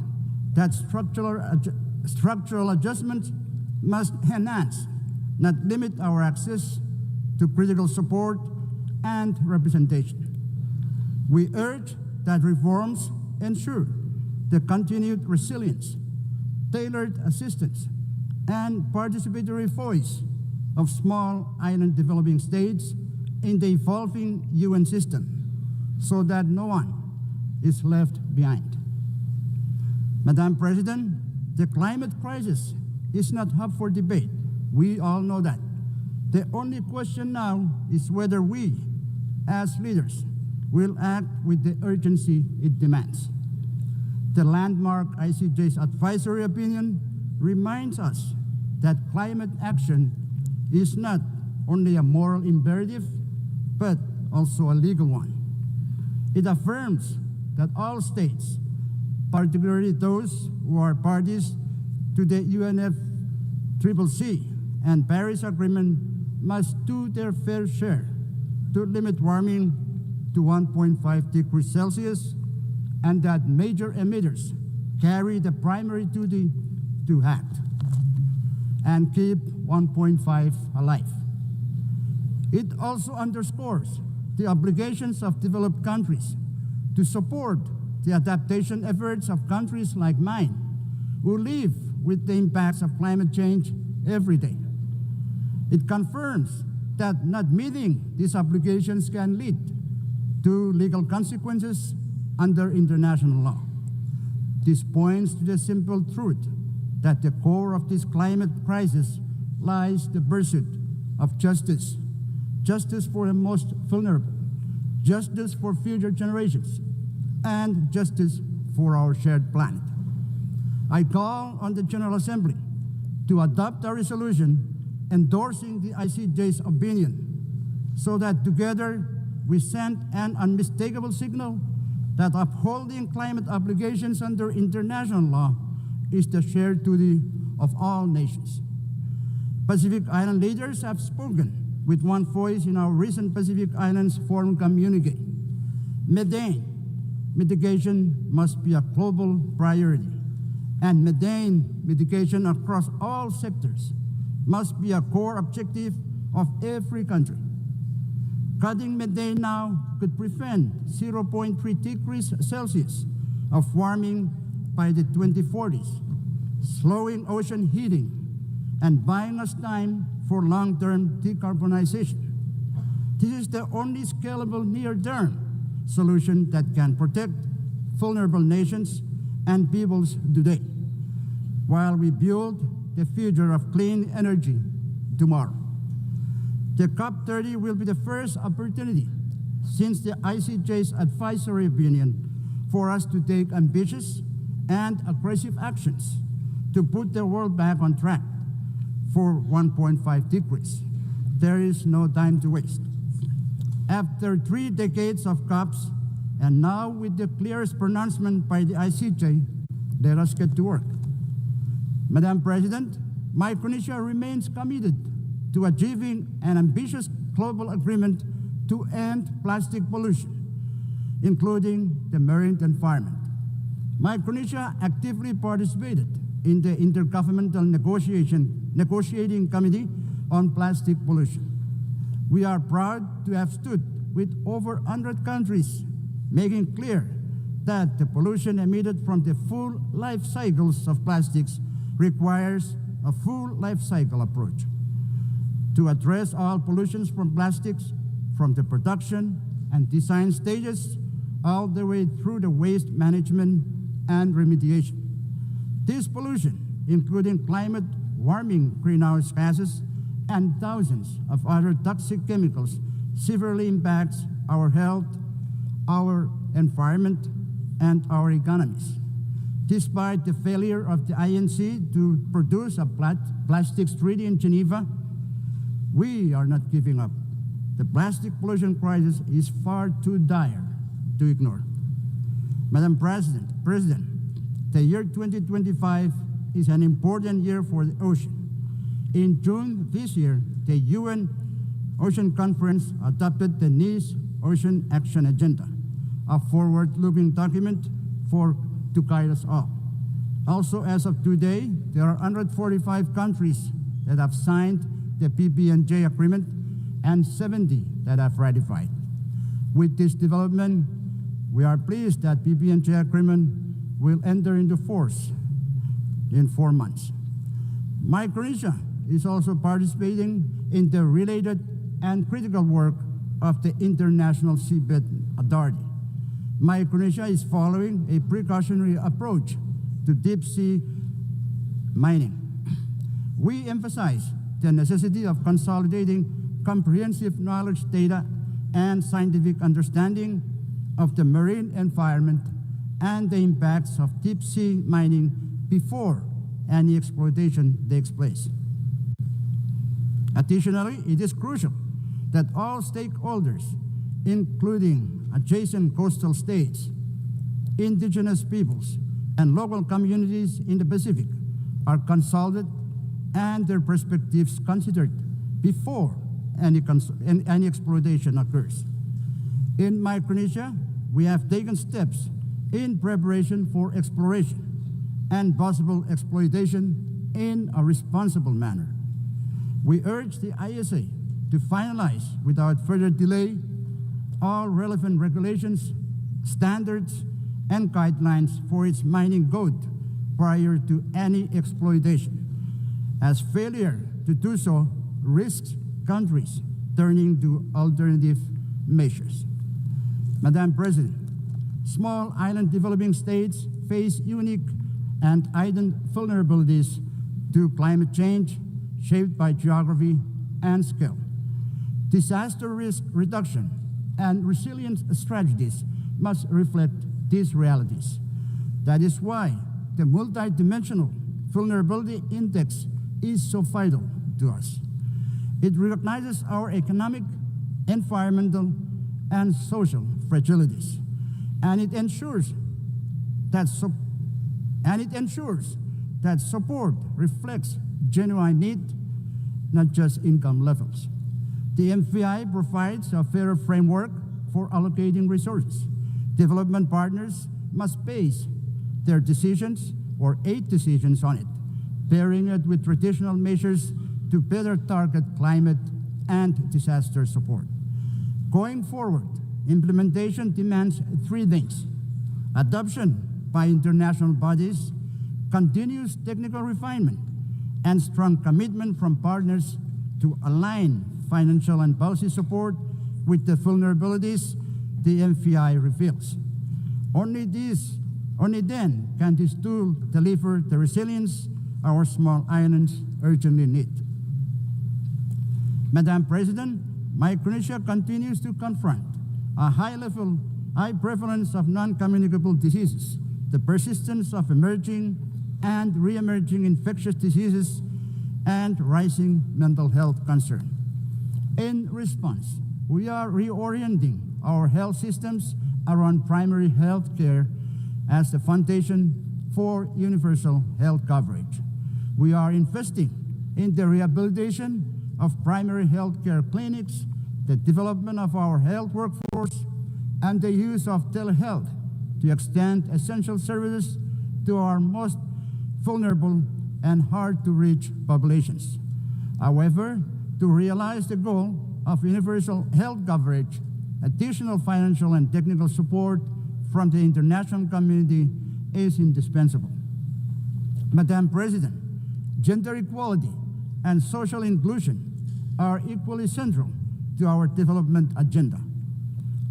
that structural adjustments must enhance, not limit our access to critical support and representation. We urge that reforms ensure the continued resilience, tailored assistance, and participatory voice of small island developing states in the evolving UN system so that no one is left behind. Madam President, the climate crisis is not up for debate. We all know that. The only question now is whether we, as leaders, will act with the urgency it demands. The landmark ICJ's advisory opinion reminds us that climate action is not only a moral imperative, but also a legal one. It affirms that all states, particularly those who are parties to the UNFCCC and Paris Agreement, must do their fair share to limit warming to 1.5 degrees Celsius, and that major emitters carry the primary duty to act and keep 1.5 alive. It also underscores the obligations of developed countries to support the adaptation efforts of countries like mine, who live with the impacts of climate change every day. It confirms that not meeting these obligations can lead to legal consequences under international law. This points to the simple truth that at the core of this climate crisis lies the pursuit of justice. Justice for the most vulnerable, justice for future generations, and justice for our shared planet. I call on the General Assembly to adopt a resolution endorsing the ICJ's opinion so that together we send an unmistakable signal that upholding climate obligations under international law is the shared duty of all nations. Pacific Island leaders have spoken with one voice in our recent Pacific Islands Forum communique. Methane mitigation must be a global priority, and methane mitigation across all sectors must be a core objective of every country. Cutting methane now could prevent 0.3 degrees Celsius of warming by the 2040s, slowing ocean heating and buying us time for long-term decarbonization. This is the only scalable near-term solution that can protect vulnerable nations and peoples today, while we build the future of clean energy tomorrow. The COP30 will be the first opportunity since the ICJ's advisory opinion for us to take ambitious and aggressive actions to put the world back on track for 1.5 degrees. There is no time to waste. After 3 decades of COPs, and now with the clearest pronouncement by the ICJ, let us get to work. Madam President, Micronesia remains committed to achieving an ambitious global agreement to end plastic pollution, including the marine environment. Micronesia actively participated in the Intergovernmental Negotiating Committee on Plastic Pollution. We are proud to have stood with over 100 countries, making clear that the pollution emitted from the full life cycles of plastics requires a full life cycle approach to address all pollutions from plastics, from the production and design stages all the way through the waste management and remediation. This pollution, including climate warming greenhouse gases and thousands of other toxic chemicals, severely impacts our health, our environment, and our economies. Despite the failure of the INC to produce a plastics treaty in Geneva, we are not giving up. The plastic pollution crisis is far too dire to ignore. Madam President, the year 2025 is an important year for the ocean. In June this year, the UN Ocean Conference adopted the Nice Ocean Action Agenda, a forward-looking document to guide us all. Also, as of today, there are 145 countries that have signed the PB&J agreement and 70 that have ratified. With this development, we are pleased that PB&J agreement will enter into force in 4 months. Micronesia is also participating in the related and critical work of the International Seabed Authority. Micronesia is following a precautionary approach to deep-sea mining. We emphasize the necessity of consolidating comprehensive knowledge, data, and scientific understanding of the marine environment and the impacts of deep-sea mining before any exploitation takes place. Additionally, it is crucial that all stakeholders, including adjacent coastal states, indigenous peoples, and local communities in the Pacific, are consulted and their perspectives considered before any exploitation occurs. In Micronesia, we have taken steps in preparation for exploration and possible exploitation in a responsible manner. We urge the ISA to finalize without further delay all relevant regulations, standards, and guidelines for its mining code prior to any exploitation, as failure to do so risks countries turning to alternative measures. Madam President, small island developing states face unique and heightened vulnerabilities to climate change shaped by geography and scale. Disaster risk reduction and resilience strategies must reflect these realities. That is why the multidimensional vulnerability index is so vital to us. It recognizes our economic, environmental, and social fragilities, and it ensures that support reflects genuine need, not just income levels. The MVI provides a fairer framework for allocating resources. Development partners must base their decisions or aid decisions on it, pairing it with traditional measures to better target climate and disaster support. Going forward, implementation demands three things: adoption by international bodies, continuous technical refinement, and strong commitment from partners to align financial and policy support with the vulnerabilities the MFI reveals. Only then can this tool deliver the resilience our small islands urgently need. Madam President, Micronesia continues to confront a high prevalence of non-communicable diseases, the persistence of emerging and re-emerging infectious diseases, and rising mental health concern. In response, we are reorienting our health systems around primary health care as the foundation for universal health coverage. We are investing in the rehabilitation of primary health care clinics, the development of our health workforce, and the use of telehealth to extend essential services to our most vulnerable and hard-to-reach populations. However, to realize the goal of universal health coverage, additional financial and technical support from the international community is indispensable. Madam President, gender equality and social inclusion are equally central to our development agenda.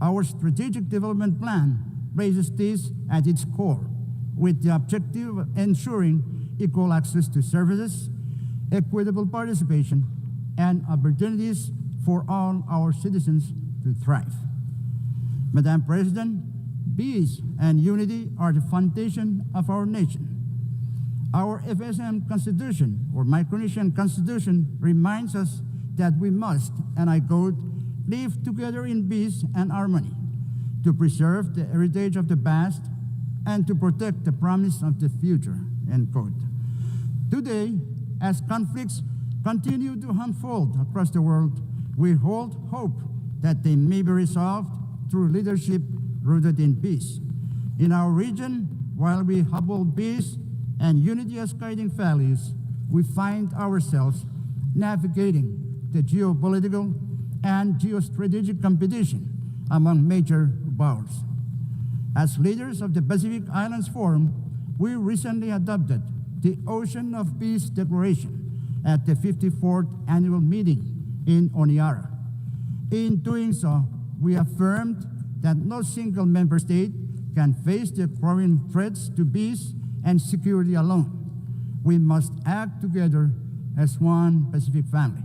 Our strategic development plan places this at its core, with the objective of ensuring equal access to services, equitable participation, and opportunities for all our citizens to thrive. Madam President, peace and unity are the foundation of our nation. Our FSM Constitution, or Micronesian Constitution, reminds us that we must, and I quote, live together in peace and harmony, to preserve the heritage of the past and to protect the promise of the future, end quote. Today, as conflicts continue to unfold across the world, we hold hope that they may be resolved through leadership rooted in peace. In our region, while we uphold peace and unity as guiding values, we find ourselves navigating the geopolitical and geostrategic competition among major powers. As leaders of the Pacific Islands Forum, we recently adopted the Ocean of Peace Declaration at the 54th annual meeting in Honiara. In doing so, we affirmed that no single member state can face the growing threats to peace and security alone. We must act together as one Pacific family.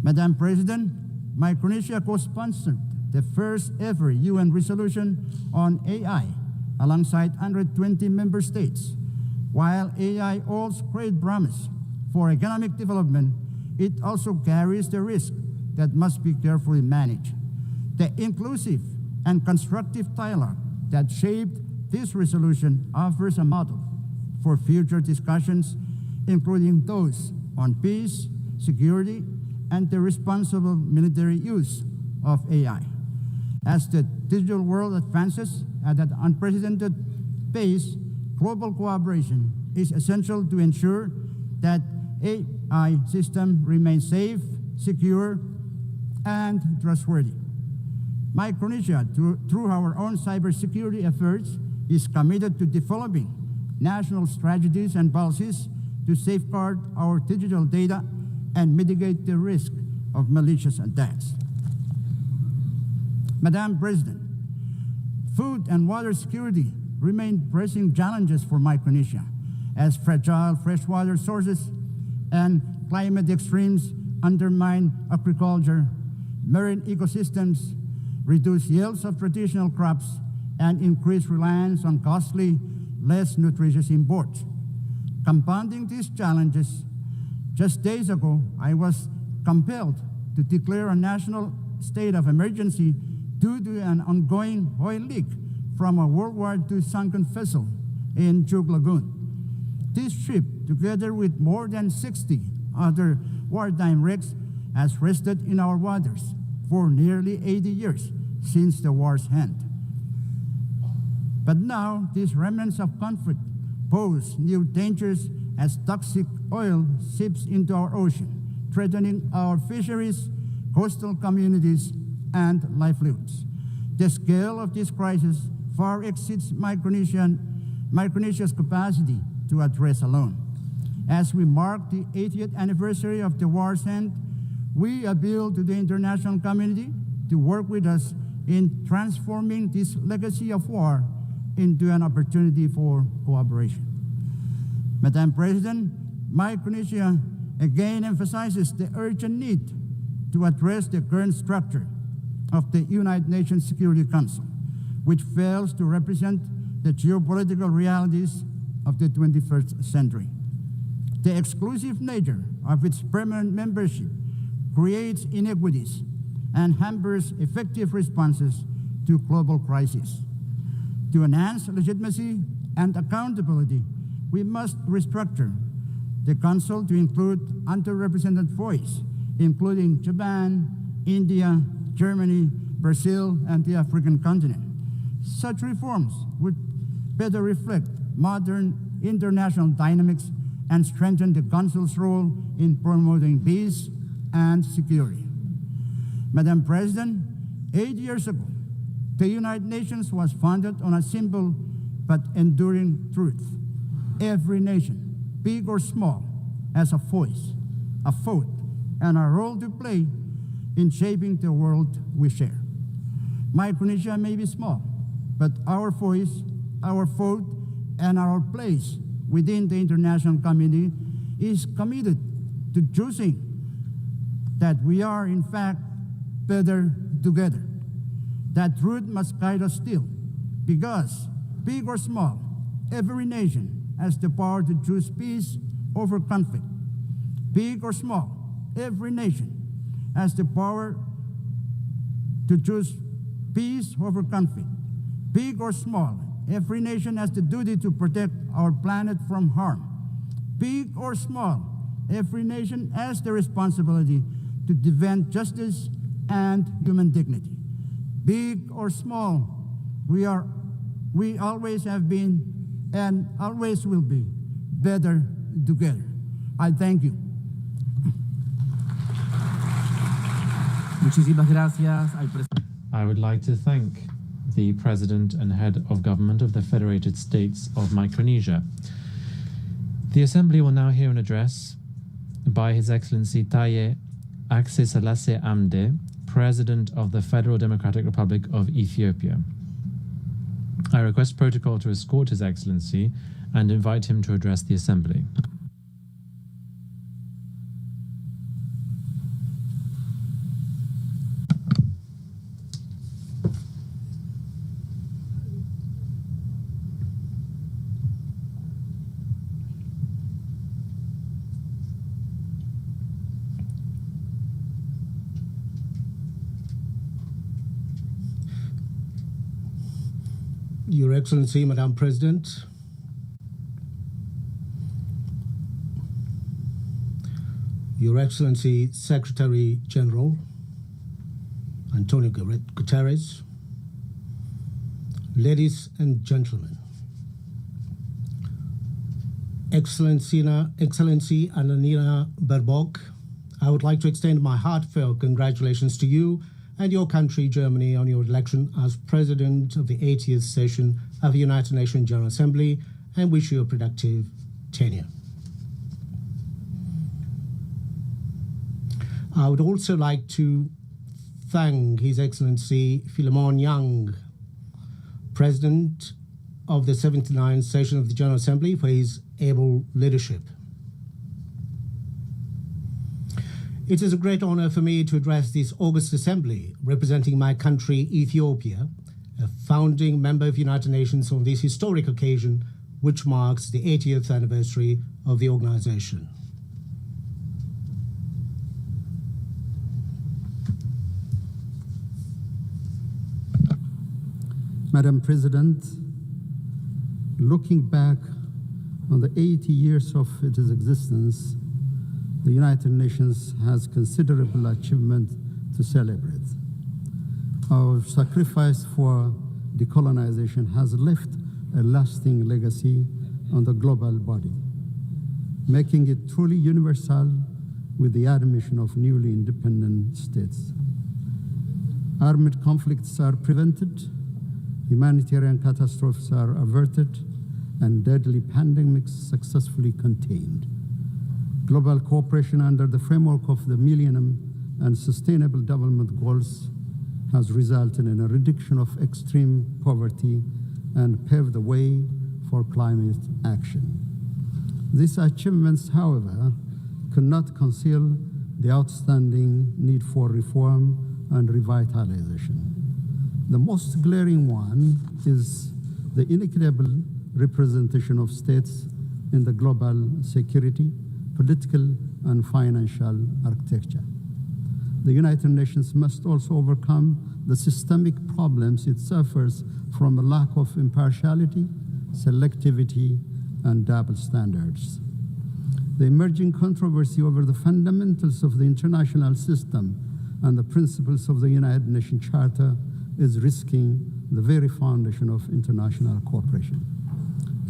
Madam President, Micronesia co-sponsored the first ever UN resolution on AI alongside 120 member states. While AI holds great promise for economic development, it also carries the risk that must be carefully managed. The inclusive and constructive dialogue that shaped this resolution offers a model for future discussions, including those on peace, security, and the responsible military use of AI. As the digital world advances at an unprecedented pace, global cooperation is essential to ensure that AI systems remain safe, secure, and trustworthy. Micronesia, through our own cybersecurity efforts, is committed to developing national strategies and policies to safeguard our digital data and mitigate the risk of malicious attacks. Madam President, food and water security remain pressing challenges for Micronesia, as fragile freshwater sources and climate extremes undermine agriculture, marine ecosystems, reduce yields of traditional crops, and increase reliance on costly, less nutritious imports. Compounding these challenges, just days ago, I was compelled to declare a national state of emergency due to an ongoing oil leak from a World War II sunken vessel in Chuk Lagoon. This ship, together with more than 60 other wartime wrecks, has rested in our waters for nearly 80 years since the war's end. But now, these remnants of conflict pose new dangers as toxic oil seeps into our ocean, threatening our fisheries, coastal communities, and livelihoods. The scale of this crisis far exceeds Micronesia's capacity to address alone. As we mark the 80th anniversary of the war's end, we appeal to the international community to work with us in transforming this legacy of war into an opportunity for cooperation. Madam President, Micronesia again emphasizes the urgent need to address the current structure of the United Nations Security Council, which fails to represent the geopolitical realities of the 21st century. The exclusive nature of its permanent membership creates inequities and hampers effective responses to global crises. To enhance legitimacy and accountability, we must restructure the Council to include underrepresented voices, including Japan, India, Germany, Brazil, and the African continent. Such reforms would better reflect modern international dynamics and strengthen the Council's role in promoting peace and security. Madam President, 8 years ago, the United Nations was founded on a simple but enduring truth. Every nation, big or small, has a voice, a vote, and a role to play in shaping the world we share. Micronesia may be small, but our voice, our vote, and our place within the international community is committed to choosing that we are, in fact, better together. That truth must guide us still, because, big or small, every nation has the power to choose peace over conflict. Big or small, every nation has the power to choose peace over conflict. Big or small, every nation has the duty to protect our planet from harm. Big or small, every nation has the responsibility to defend justice and human dignity. Big or small, we always have been and always will be better together. I thank you. Muchísimas gracias al presidente. I would like to thank the President and Head of Government of the Federated States of Micronesia. The Assembly will now hear an address by His Excellency Taye Akse Selassie Amde, President of the Federal Democratic Republic of Ethiopia. I request protocol to escort His Excellency and invite him to address the Assembly. Your Excellency, Madam President, Your Excellency, Secretary General Antonio Guterres, ladies and gentlemen, Excellency Annalena Baerbock, I would like to extend my heartfelt congratulations to you and your country, Germany, on your election as President of the 80th session of the United Nations General Assembly, and wish you a productive tenure. I would also like to thank His Excellency Philemon Yang, President of the 79th session of the General Assembly, for his able leadership. It is a great honor for me to address this August Assembly representing my country, Ethiopia, a founding member of the United Nations, on this historic occasion, which marks the 80th anniversary of the organization. Madam President, looking back on the 80 years of its existence, the United Nations has considerable achievement to celebrate. Our sacrifice for decolonization has left a lasting legacy on the global body, making it truly universal with the admission of newly independent states. armed conflicts are prevented, humanitarian catastrophes are averted, and deadly pandemics successfully contained. Global cooperation under the framework of the Millennium and Sustainable Development Goals has resulted in a reduction of extreme poverty and paved the way for climate action. These achievements, however, could not conceal the outstanding need for reform and revitalization. The most glaring one is the inequitable representation of states in the global security, political, and financial architecture. The United Nations must also overcome the systemic problems it suffers from a lack of impartiality, selectivity, and double standards. The emerging controversy over the fundamentals of the international system and the principles of the United Nations Charter is risking the very foundation of international cooperation.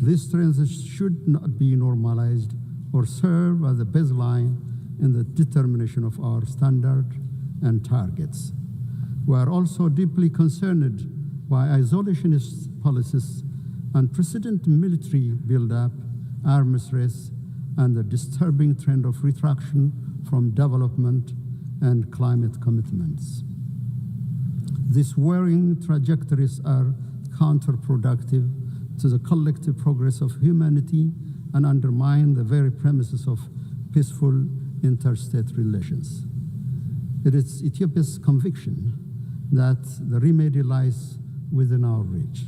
These trends should not be normalized or serve as a baseline in the determination of our standards and targets. We are also deeply concerned by isolationist policies, unprecedented military buildup, arms race, and the disturbing trend of retraction from development and climate commitments. These worrying trajectories are counterproductive to the collective progress of humanity and undermine the very premises of peaceful interstate relations. It is Ethiopia's conviction that the remedy lies within our reach.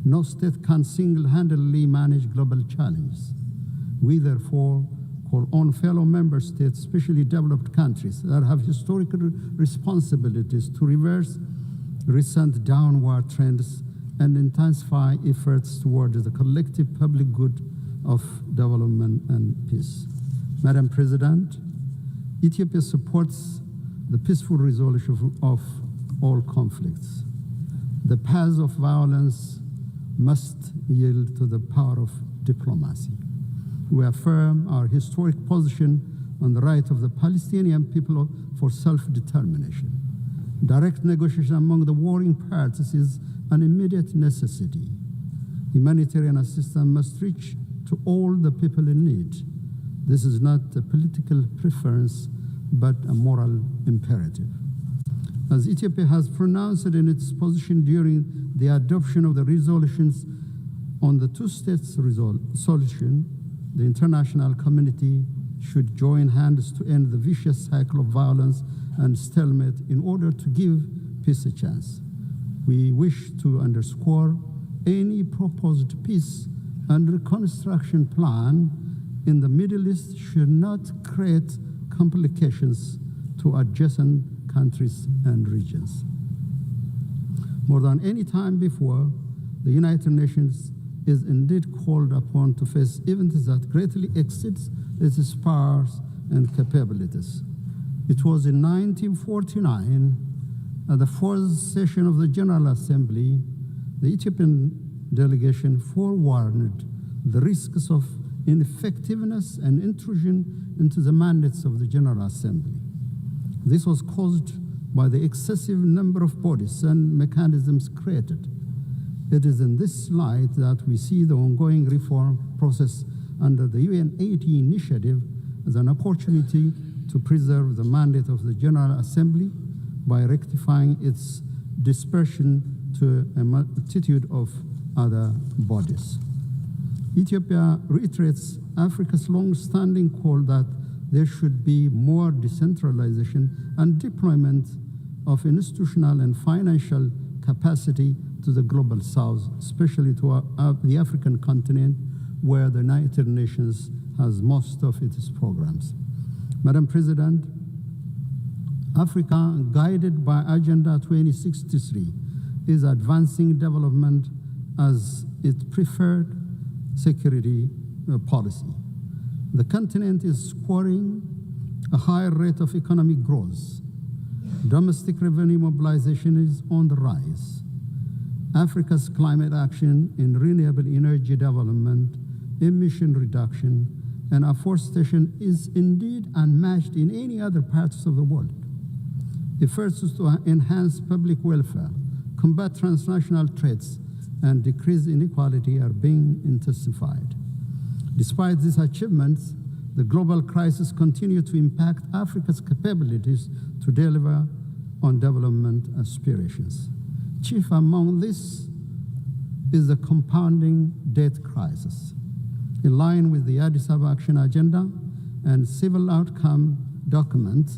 No state can single-handedly manage global challenges. We therefore call on fellow member states, especially developed countries that have historical responsibilities, to reverse recent downward trends and intensify efforts towards the collective public good of development and peace. Madam President, Ethiopia supports the peaceful resolution of all conflicts. The path of violence must yield to the power of diplomacy. We affirm our historic position on the right of the Palestinian people for self-determination. Direct negotiation among the warring parties is an immediate necessity. Humanitarian assistance must reach to all the people in need. This is not a political preference, but a moral imperative. As Ethiopia has pronounced in its position during the adoption of the resolutions on the two-state solution, the international community should join hands to end the vicious cycle of violence and stalemate in order to give peace a chance. We wish to underscore any proposed peace and reconstruction plan in the Middle East should not create complications to adjacent countries and regions. More than any time before, the United Nations is indeed called upon to face events that greatly exceeds its powers and capabilities. It was in 1949, at the fourth session of the General Assembly, the Ethiopian delegation forewarned the risks of ineffectiveness and intrusion into the mandates of the General Assembly. This was caused by the excessive number of bodies and mechanisms created. It is in this light that we see the ongoing reform process under the UN80 initiative as an opportunity to preserve the mandate of the General Assembly by rectifying its dispersion to a multitude of other bodies. Ethiopia reiterates Africa's long-standing call that there should be more decentralization and deployment of institutional and financial capacity to the global south, especially to the African continent, where the United Nations has most of its programs. Madam President, Africa, guided by Agenda 2063, is advancing development as its preferred security policy. The continent is scoring a higher rate of economic growth. Domestic revenue mobilization is on the rise. Africa's climate action in renewable energy development, emission reduction, and afforestation is indeed unmatched in any other parts of the world. Efforts to enhance public welfare, combat transnational threats, and decrease inequality are being intensified. Despite these achievements, the global crisis continues to impact Africa's capabilities to deliver on development aspirations. Chief among this is the compounding debt crisis. In line with the Addis Ababa Action Agenda and Civil Outcome document,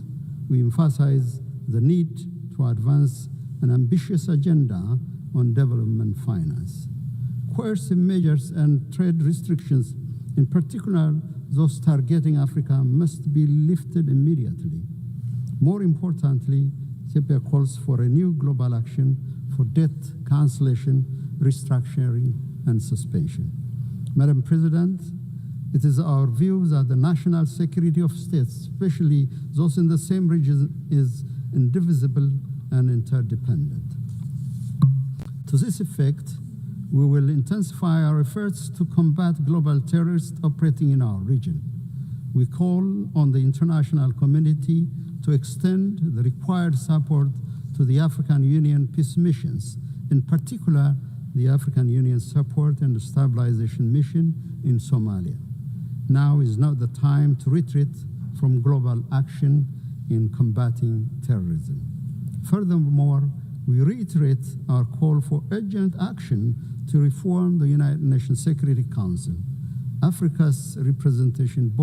we emphasize the need to advance an ambitious agenda on development finance. Coercive measures and trade restrictions, in particular those targeting Africa, must be lifted immediately. More importantly, Ethiopia calls for a new global action for debt cancellation, restructuring, and suspension. Madam President, it is our view that the national security of states, especially those in the same region, is indivisible and interdependent. To this effect, we will intensify our efforts to combat global terrorists operating in our region. We call on the international community to extend the required support to the African Union peace missions, in particular the African Union Support and Stabilization Mission in Somalia. Now is not the time to retreat from global action in combating terrorism. Furthermore, we reiterate our call for urgent action to reform the United Nations Security Council. Africa's representation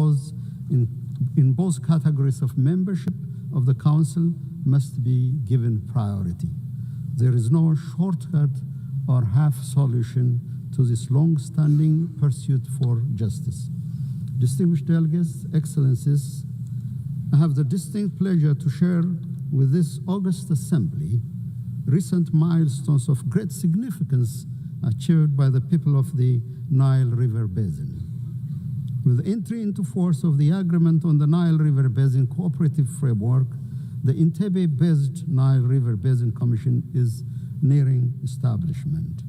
in both categories of membership of the Council must be given priority. There is no shortcut or half solution to this long-standing pursuit for justice. Distinguished delegates, Excellencies, I have the distinct pleasure to share with this August Assembly recent milestones of great significance achieved by the people of the Nile River Basin. With the entry into force of the Agreement on the Nile River Basin Cooperative Framework, the Entebbe-based Nile River Basin Commission is nearing establishment.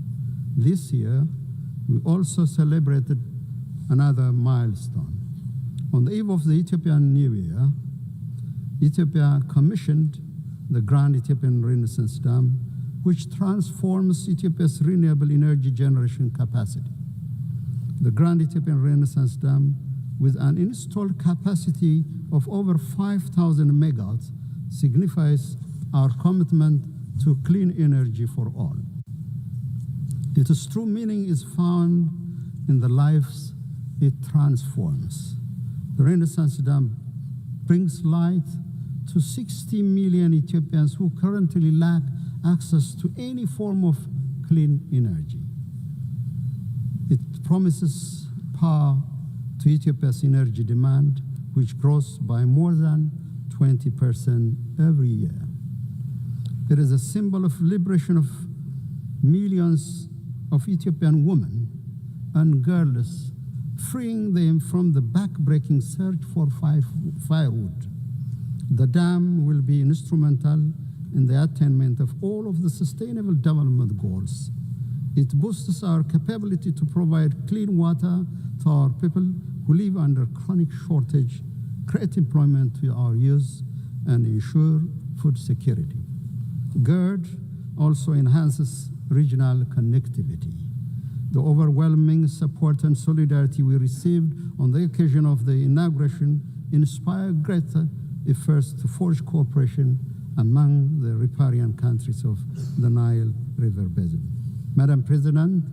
This year, we also celebrated another milestone. On the eve of the Ethiopian New Year, Ethiopia commissioned the Grand Ethiopian Renaissance Dam, which transforms Ethiopia's renewable energy generation capacity. The Grand Ethiopian Renaissance Dam, with an installed capacity of over 5,000 megawatts, signifies our commitment to clean energy for all. Its true meaning is found in the lives it transforms. The Renaissance Dam brings light to 60 million Ethiopians who currently lack access to any form of clean energy. It promises power to Ethiopia's energy demand, which grows by more than 20% every year. It is a symbol of liberation of millions of Ethiopian women and girls, freeing them from the back-breaking search for firewood. The dam will be instrumental in the attainment of all of the Sustainable Development Goals. It boosts our capability to provide clean water to our people who live under chronic shortage, create employment to our youth, and ensure food security. GERD also enhances regional connectivity. The overwhelming support and solidarity we received on the occasion of the inauguration inspired greater efforts to forge cooperation among the riparian countries of the Nile River Basin. Madam President,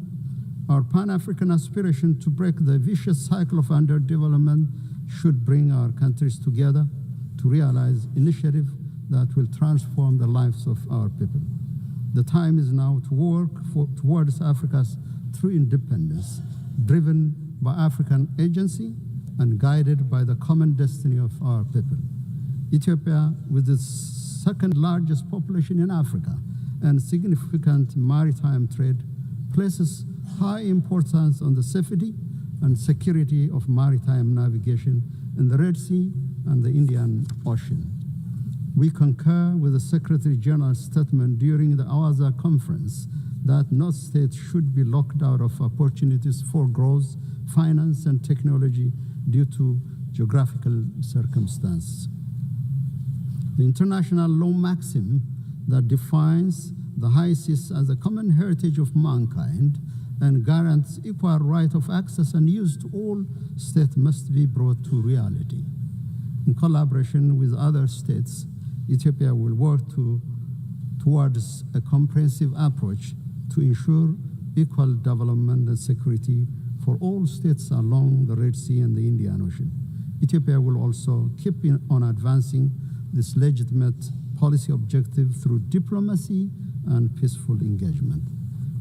our Pan-African aspiration to break the vicious cycle of underdevelopment should bring our countries together to realize initiatives that will transform the lives of our people. The time is now to work towards Africa's true independence, driven by African agency and guided by the common destiny of our people. Ethiopia, with its second largest population in Africa and significant maritime trade, places high importance on the safety and security of maritime navigation in the Red Sea and the Indian Ocean. We concur with the Secretary General's statement during the Awaza conference that no state should be locked out of opportunities for growth, finance, and technology due to geographical circumstances. The international law maxim that defines the high seas as a common heritage of mankind and guarantees equal right of access and use to all states must be brought to reality. In collaboration with other states, Ethiopia will work towards a comprehensive approach to ensure equal development and security for all states along the Red Sea and the Indian Ocean. Ethiopia will also keep on advancing this legitimate policy objective through diplomacy and peaceful engagement.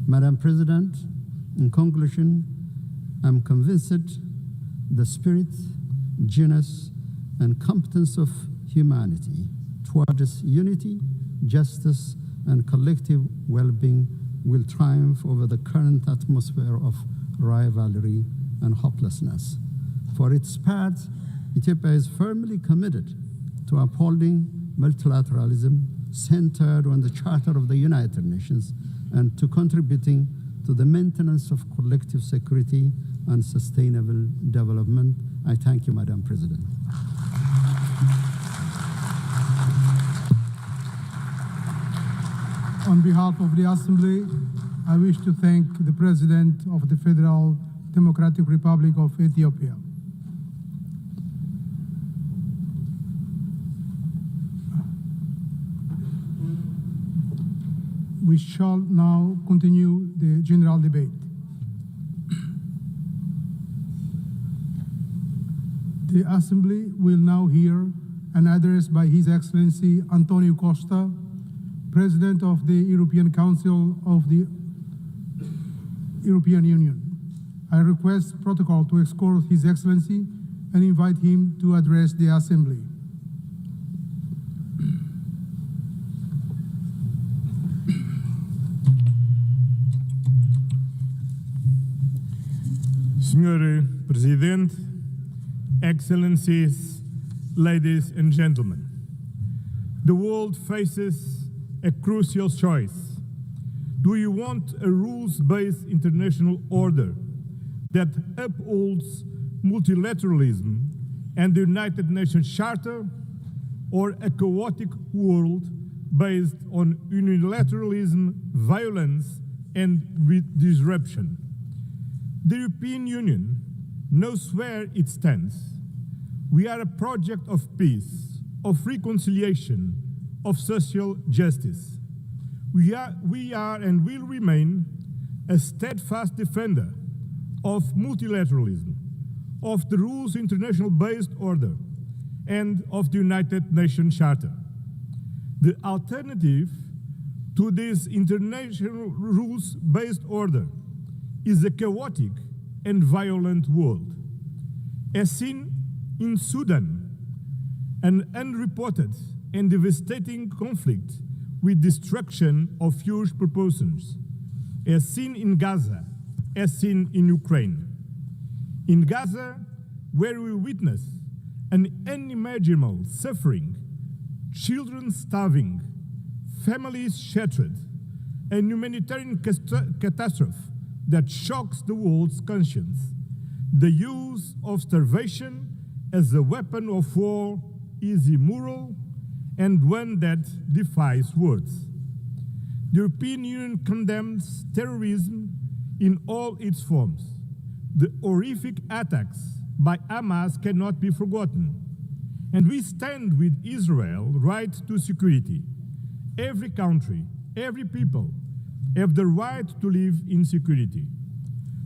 Madam President, in conclusion, I'm convinced the spirit, genius, and competence of humanity towards unity, justice, and collective well-being will triumph over the current atmosphere of rivalry and hopelessness. For its part, Ethiopia is firmly committed to upholding multilateralism centered on the Charter of the United Nations and to contributing to the maintenance of collective security and sustainable development. I thank you, Madam President. On behalf of the Assembly, I wish to thank the President of the Federal Democratic Republic of Ethiopia. We shall now continue the general debate. The Assembly will now hear an address by His Excellency Antonio Costa, President of the European Council of the European Union. I request protocol to escort His Excellency and invite him to address the Assembly. Senhor Presidente, Excellencies, ladies and gentlemen, the world faces a crucial choice. Do you want a rules-based international order that upholds multilateralism and the United Nations Charter, or a chaotic world based on unilateralism, violence, and disruption? The European Union knows where it stands. We are a project of peace, of reconciliation, of social justice. We are and will remain a steadfast defender of multilateralism, of the rules international based order, and of the United Nations Charter. The alternative to this international rules based order is a chaotic and violent world. As seen in Sudan, an unreported and devastating conflict with destruction of huge proportions, as seen in Gaza, as seen in Ukraine. In Gaza, where we witness an unimaginable suffering, children starving, families shattered, a humanitarian catastrophe that shocks the world's conscience, the use of starvation as a weapon of war is immoral and one that defies words. The European Union condemns terrorism in all its forms. The horrific attacks by Hamas cannot be forgotten. And we stand with Israel's right to security. Every country, every people have the right to live in security.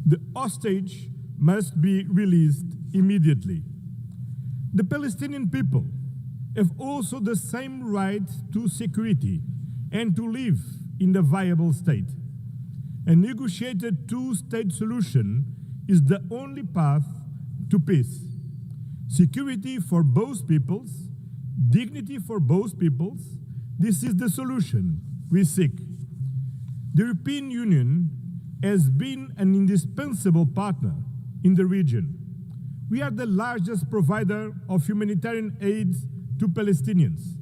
The hostage must be released immediately. The Palestinian people have also the same right to security and to live in a viable state. A negotiated two-state solution is the only path to peace. Security for both peoples, dignity for both peoples, this is the solution we seek. The European Union has been an indispensable partner in the region. We are the largest provider of humanitarian aid to Palestinians.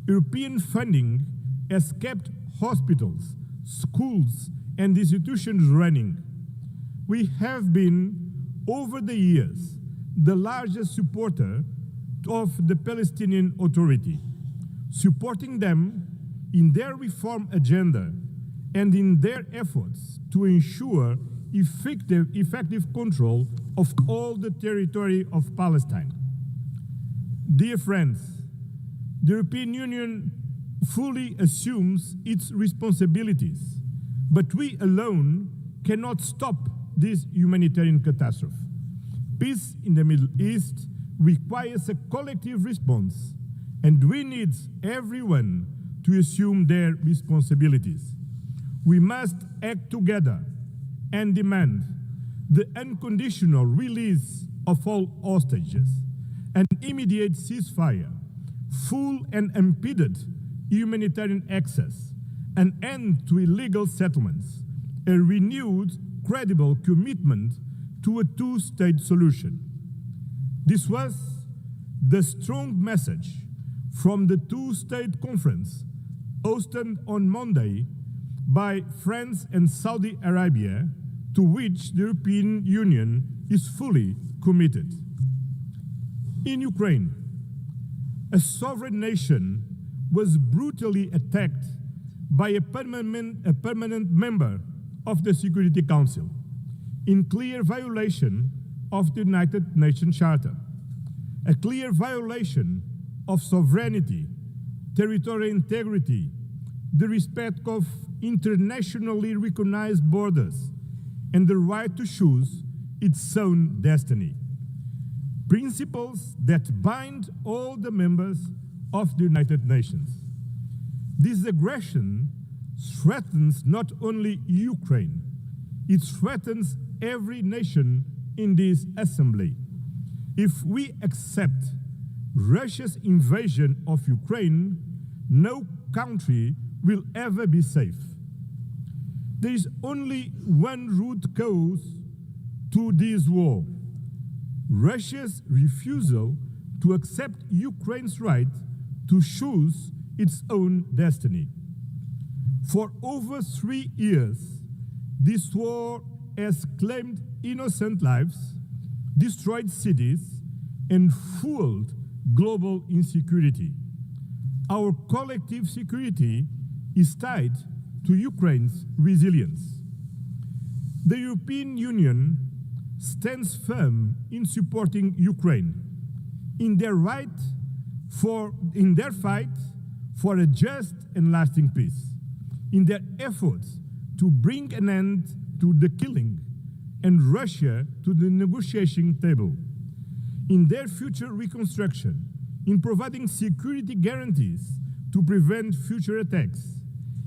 European funding has kept hospitals, schools, and institutions running. We have been, over the years, the largest supporter of the Palestinian Authority. supporting them in their reform agenda and in their efforts to ensure effective control of all the territory of Palestine. Dear friends, the European Union fully assumes its responsibilities, but we alone cannot stop this humanitarian catastrophe. Peace in the Middle East requires a collective response, and we need everyone to assume their responsibilities. We must act together and demand the unconditional release of all hostages, an immediate ceasefire, full and unimpeded humanitarian access, an end to illegal settlements, a renewed, credible commitment to a two-state solution. This was the strong message from the two-state conference hosted on Monday by France and Saudi Arabia, to which the European Union is fully committed. In Ukraine, a sovereign nation was brutally attacked by a permanent member of the Security Council, in clear violation of the United Nations Charter, a clear violation of sovereignty, territorial integrity, the respect of internationally recognized borders, and the right to choose its own destiny. Principles that bind all the members of the United Nations. This aggression threatens not only Ukraine, it threatens every nation in this assembly. If we accept Russia's invasion of Ukraine, no country will ever be safe. There is only one root cause to this war: Russia's refusal to accept Ukraine's right to choose its own destiny. For over 3 years, this war has claimed innocent lives, destroyed cities, and fueled global insecurity. Our collective security is tied to Ukraine's resilience. The European Union stands firm in supporting Ukraine in their fight for a just and lasting peace, in their efforts to bring an end to the killing and Russia to the negotiation table, in their future reconstruction, in providing security guarantees to prevent future attacks,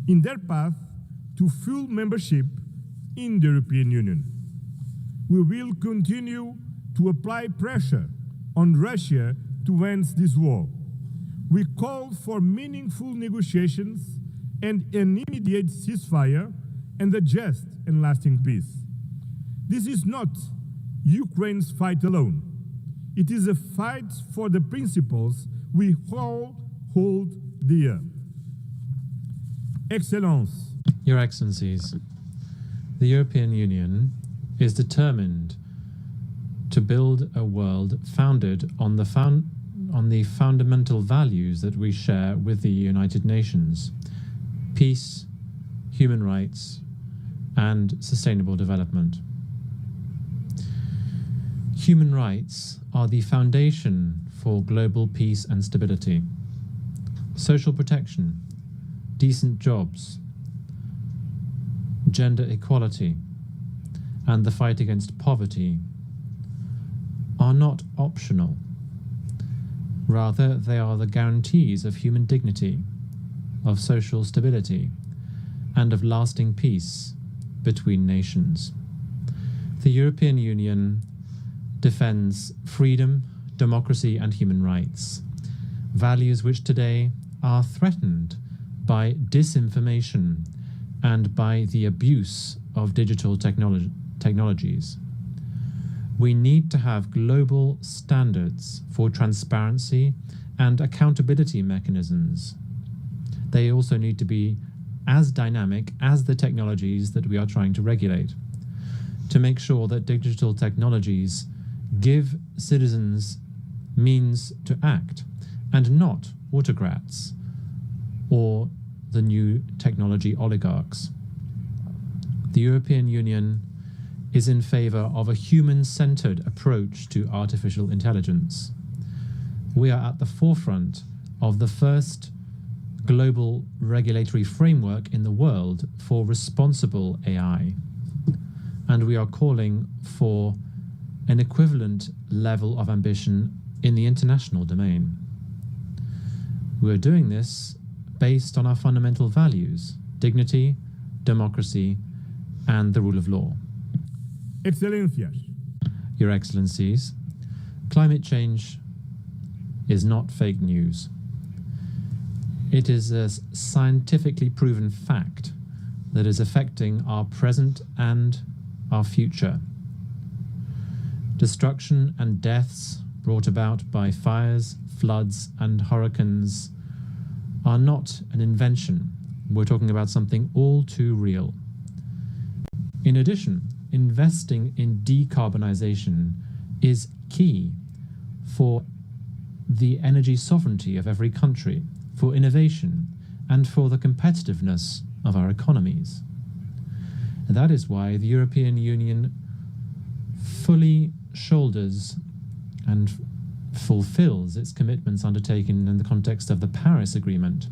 in their path to full membership in the European Union. We will continue to apply pressure on Russia to end this war. We call for meaningful negotiations and an immediate ceasefire and a just and lasting peace. This is not Ukraine's fight alone. It is a fight for the principles we all hold dear. Excellence. Your Excellencies, the European Union is determined to build a world founded on the fundamental values that we share with the United Nations: peace, human rights, and sustainable development. Human rights are the foundation for global peace and stability. Social protection, decent jobs, gender equality, and the fight against poverty are not optional. Rather, they are the guarantees of human dignity, of social stability, and of lasting peace between nations. The European Union defends freedom, democracy, and human rights, values which today are threatened by disinformation and by the abuse of digital technologies. We need to have global standards for transparency and accountability mechanisms. They also need to be as dynamic as the technologies that we are trying to regulate, to make sure that digital technologies give citizens means to act and not autocrats or the new technology oligarchs. The European Union is in favor of a human-centered approach to artificial intelligence. We are at the forefront of the first global regulatory framework in the world for responsible AI, and we are calling for an equivalent level of ambition in the international domain. We are doing this based on our fundamental values: dignity, democracy, and the rule of law. Excellencias. Your Excellencies, climate change is not fake news. It is a scientifically proven fact that is affecting our present and our future. Destruction and deaths brought about by fires, floods, and hurricanes are not an invention. We're talking about something all too real. In addition, investing in decarbonization is key for the energy sovereignty of every country, for innovation, and for the competitiveness of our economies. That is why the European Union fully shoulders and fulfills its commitments undertaken in the context of the Paris Agreement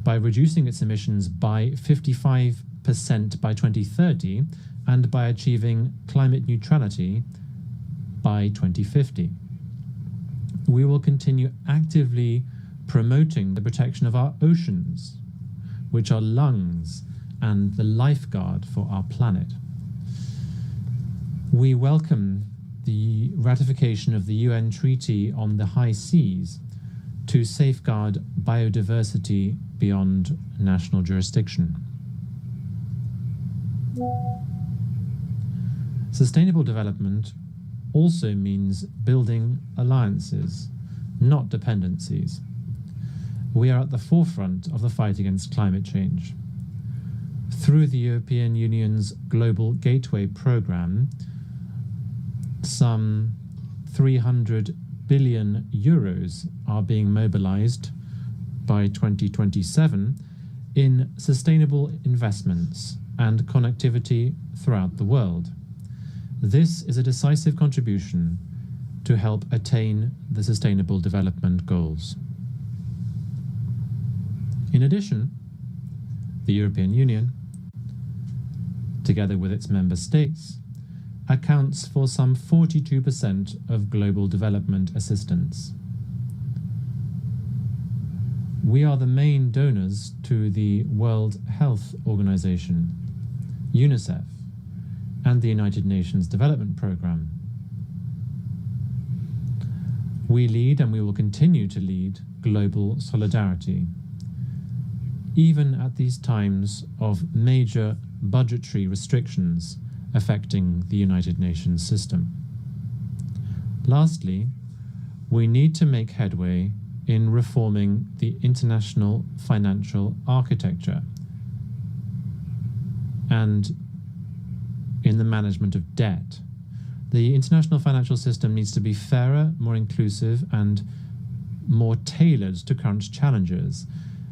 by reducing its emissions by 55% by 2030 and by achieving climate neutrality by 2050. We will continue actively promoting the protection of our oceans, which are lungs and the lifeguard for our planet. We welcome the ratification of the UN Treaty on the High Seas to safeguard biodiversity beyond national jurisdiction. Sustainable development also means building alliances, not dependencies. We are at the forefront of the fight against climate change. Through the European Union's Global Gateway Programme, some 300 billion euros are being mobilized by 2027 in sustainable investments and connectivity throughout the world. This is a decisive contribution to help attain the Sustainable Development Goals. In addition, the European Union, together with its member states, accounts for some 42% of global development assistance. We are the main donors to the World Health Organization, UNICEF, and the United Nations Development Programme. We lead, and we will continue to lead, global solidarity, even at these times of major budgetary restrictions affecting the United Nations system. Lastly, we need to make headway in reforming the international financial architecture and in the management of debt. The international financial system needs to be fairer, more inclusive, and more tailored to current challenges,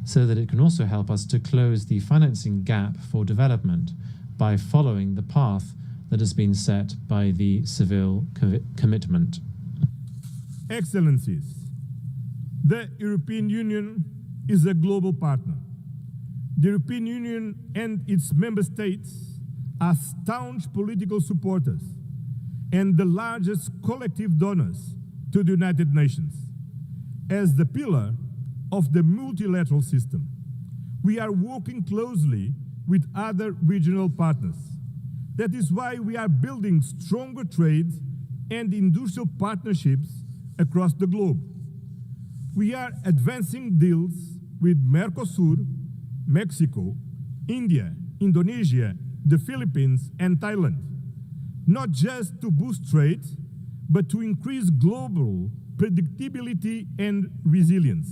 so that it can also help us to close the financing gap for development by following the path that has been set by the Seville commitment. Excellencies, the European Union is a global partner. The European Union and its member states are staunch political supporters and the largest collective donors to the United Nations. As the pillar of the multilateral system, we are working closely with other regional partners. That is why we are building stronger trade and industrial partnerships across the globe. We are advancing deals with Mercosur, Mexico, India, Indonesia, the Philippines, and Thailand, not just to boost trade, but to increase global predictability and resilience.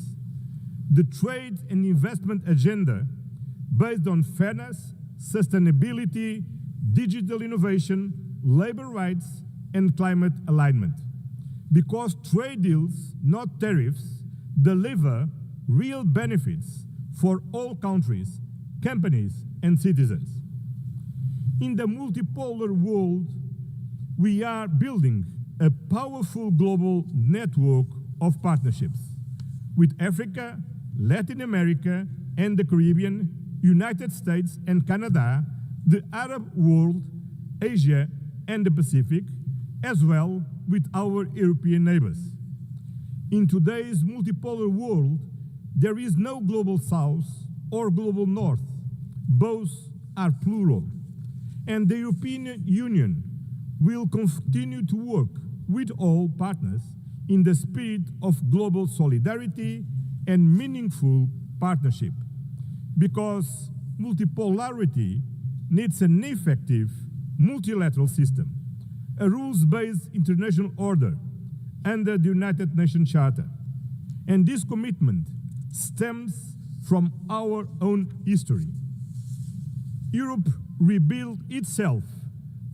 The trade and investment agenda, based on fairness, sustainability, digital innovation, labor rights, and climate alignment. Because trade deals, not tariffs, deliver real benefits for all countries, companies, and citizens. In the multipolar world, we are building a powerful global network of partnerships with Africa, Latin America, and the Caribbean, United States and Canada, the Arab world, Asia, and the Pacific, as well with our European neighbors. In today's multipolar world, there is no global south or global north. Both are plural. And the European Union will continue to work with all partners in the spirit of global solidarity and meaningful partnership, because multipolarity needs an effective multilateral system, a rules-based international order under the United Nations Charter. And this commitment stems from our own history. Europe rebuilt itself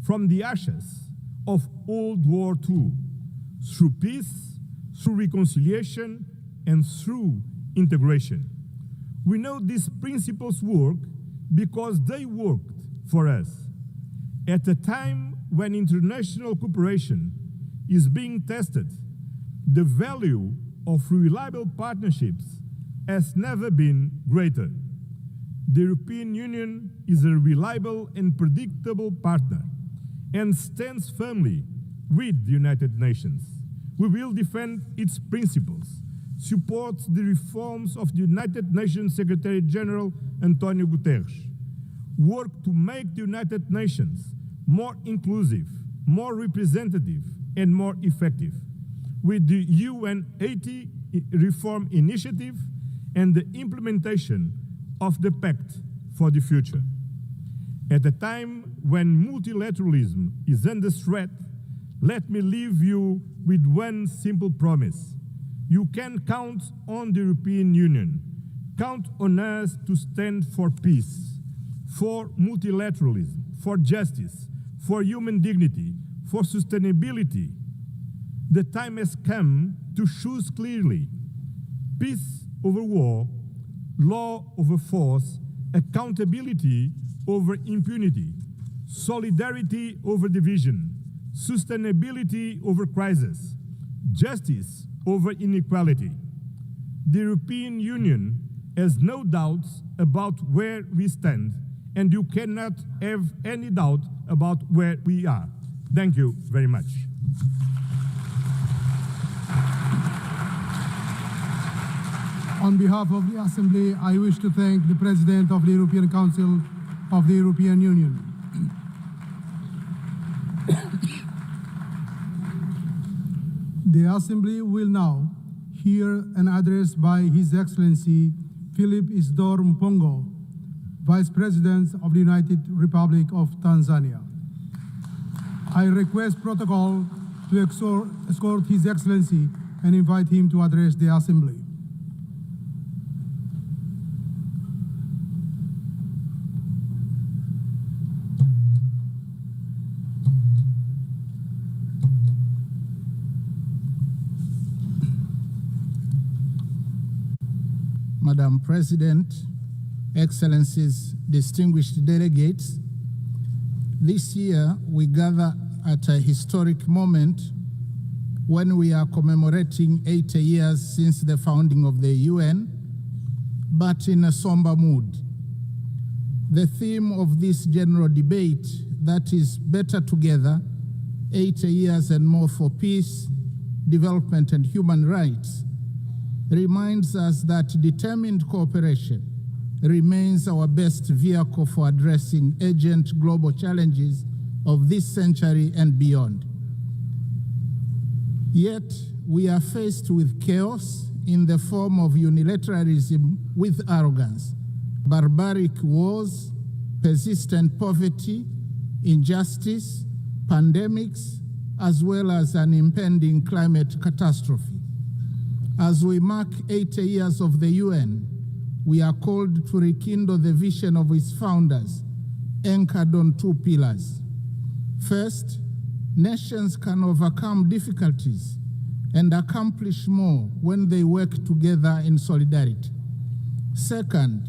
from the ashes of World War II through peace, through reconciliation, and through integration. We know these principles work because they worked for us. At a time when international cooperation is being tested, the value of reliable partnerships has never been greater. The European Union is a reliable and predictable partner and stands firmly with the United Nations. We will defend its principles, support the reforms of the United Nations Secretary General Antonio Guterres, work to make the United Nations more inclusive, more representative, and more effective, with the UN 80 reform initiative and the implementation of the Pact for the Future. At a time when multilateralism is under threat, let me leave you with one simple promise. You can count on the European Union. Count on us to stand for peace, for multilateralism, for justice, for human dignity, for sustainability. The time has come to choose clearly: peace over war, law over force, accountability over impunity, solidarity over division, sustainability over crisis, justice over inequality. The European Union has no doubts about where we stand, and you cannot have any doubt about where we are. Thank you very much. On behalf of the Assembly, I wish to thank the President of the European Council of the European Union. The Assembly will now hear an address by His Excellency Philip Isdor Mpongo, Vice President of the United Republic of Tanzania. I request protocol to escort His Excellency and invite him to address the Assembly. Madam President, Excellencies, distinguished delegates, this year we gather at a historic moment when we are commemorating 80 years since the founding of the UN, but in a somber mood. The theme of this general debate, that is better together, 80 years and more for peace, development and human rights, reminds us that determined cooperation remains our best vehicle for addressing urgent global challenges of this century and beyond. Yet, we are faced with chaos in the form of unilateralism with arrogance, barbaric wars, persistent poverty, injustice, pandemics, as well as an impending climate catastrophe. As we mark 80 years of the UN, we are called to rekindle the vision of its founders, anchored on two pillars. First, nations can overcome difficulties and accomplish more when they work together in solidarity. Second,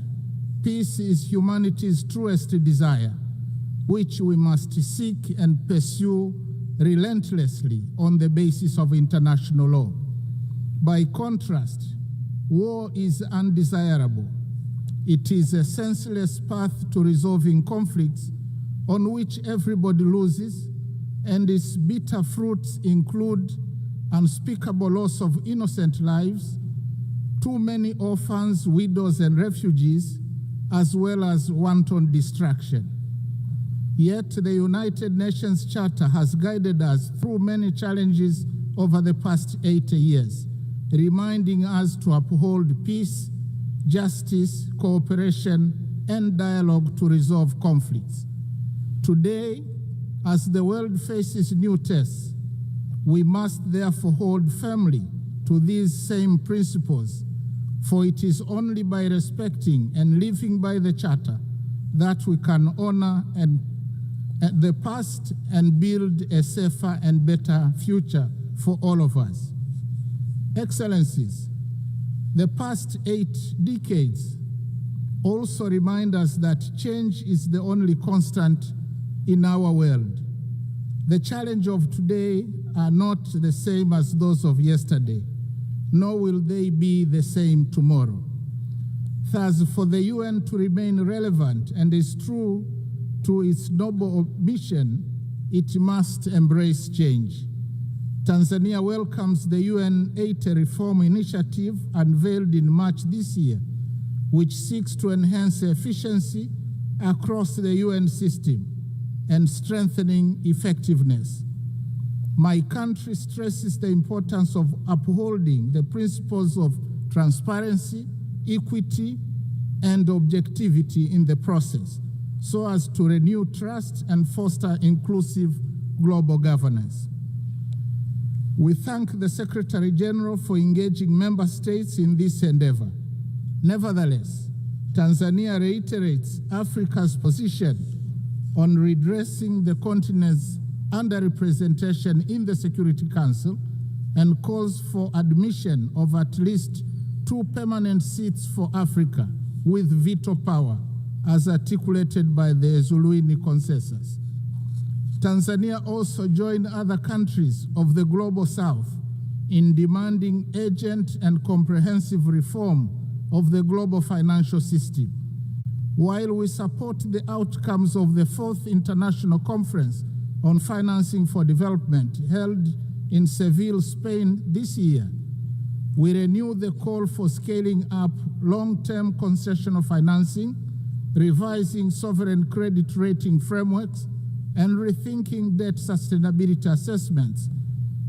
peace is humanity's truest desire, which we must seek and pursue relentlessly on the basis of international law. By contrast, war is undesirable. It is a senseless path to resolving conflicts on which everybody loses, and its bitter fruits include unspeakable loss of innocent lives, too many orphans, widows, and refugees, as well as wanton destruction. Yet the United Nations Charter has guided us through many challenges over the past 80 years, reminding us to uphold peace, justice, cooperation, and dialogue to resolve conflicts. Today, as the world faces new tests, we must therefore hold firmly to these same principles, for it is only by respecting and living by the Charter that we can honor the past and build a safer and better future for all of us. Excellencies, the past 8 decades also remind us that change is the only constant in our world. The challenges of today are not the same as those of yesterday, nor will they be the same tomorrow. Thus, for the UN to remain relevant and is true to its noble mission, it must embrace change. Tanzania welcomes the UN 80 reform initiative unveiled in March this year, which seeks to enhance efficiency across the UN system and strengthening effectiveness. My country stresses the importance of upholding the principles of transparency, equity, and objectivity in the process, so as to renew trust and foster inclusive global governance. We thank the Secretary General for engaging member states in this endeavor. Nevertheless, Tanzania reiterates Africa's position on redressing the continent's underrepresentation in the Security Council and calls for admission of at least 2 permanent seats for Africa with veto power, as articulated by the Zuluini Consensus. Tanzania also joined other countries of the Global South in demanding urgent and comprehensive reform of the global financial system. While we support the outcomes of the 4th International Conference on Financing for Development held in Seville, Spain this year, we renew the call for scaling up long-term concessional financing, revising sovereign credit rating frameworks, and rethinking debt sustainability assessments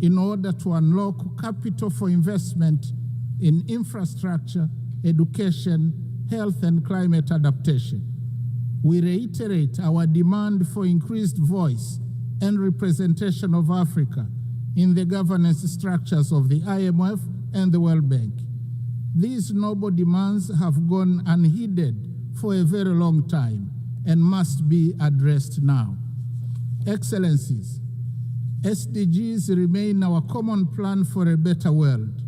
in order to unlock capital for investment in infrastructure, education, health, and climate adaptation. We reiterate our demand for increased voice and representation of Africa in the governance structures of the IMF and the World Bank. These noble demands have gone unheeded for a very long time and must be addressed now. Excellencies, SDGs remain our common plan for a better world.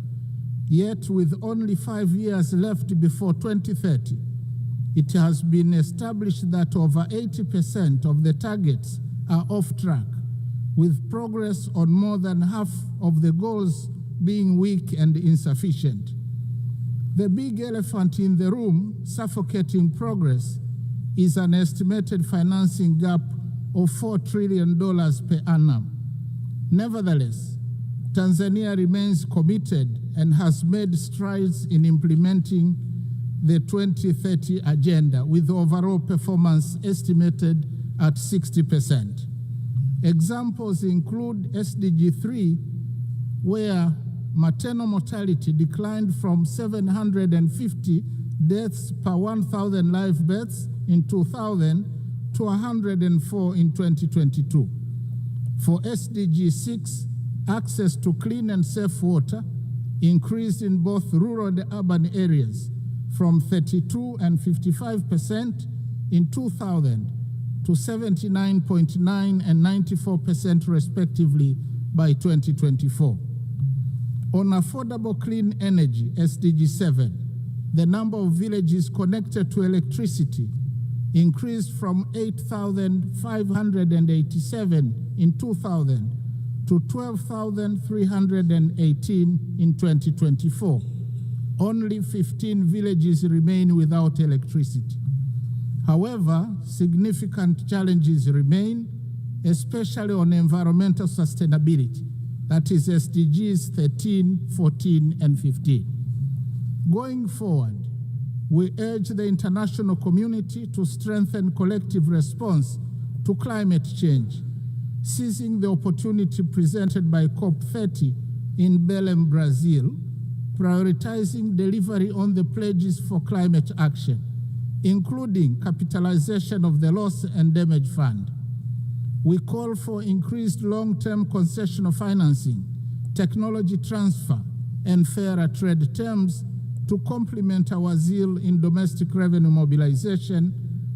Yet, with only 5 years left before 2030, it has been established that over 80% of the targets are off track, with progress on more than half of the goals being weak and insufficient. The big elephant in the room, suffocating progress, is an estimated financing gap of $4 trillion per annum. Nevertheless, Tanzania remains committed and has made strides in implementing the 2030 agenda, with overall performance estimated at 60%. Examples include SDG 3, where maternal mortality declined from 750 deaths per 1,000 live births in 2000 to 104 in 2022. For SDG 6, access to clean and safe water increased in both rural and urban areas from 32 and 55% in 2000 to 79.9 and 94% respectively by 2024. On affordable clean energy, SDG 7, the number of villages connected to electricity increased from 8,587 in 2000 to 12,318 in 2024. Only 15 villages remain without electricity. However, significant challenges remain, especially on environmental sustainability, that is SDGs 13, 14, and 15. Going forward, we urge the international community to strengthen collective response to climate change, seizing the opportunity presented by COP30 in Belém, Brazil, prioritizing delivery on the pledges for climate action, including capitalization of the Loss and Damage Fund. We call for increased long-term concessional financing, technology transfer, and fairer trade terms to complement our zeal in domestic revenue mobilization,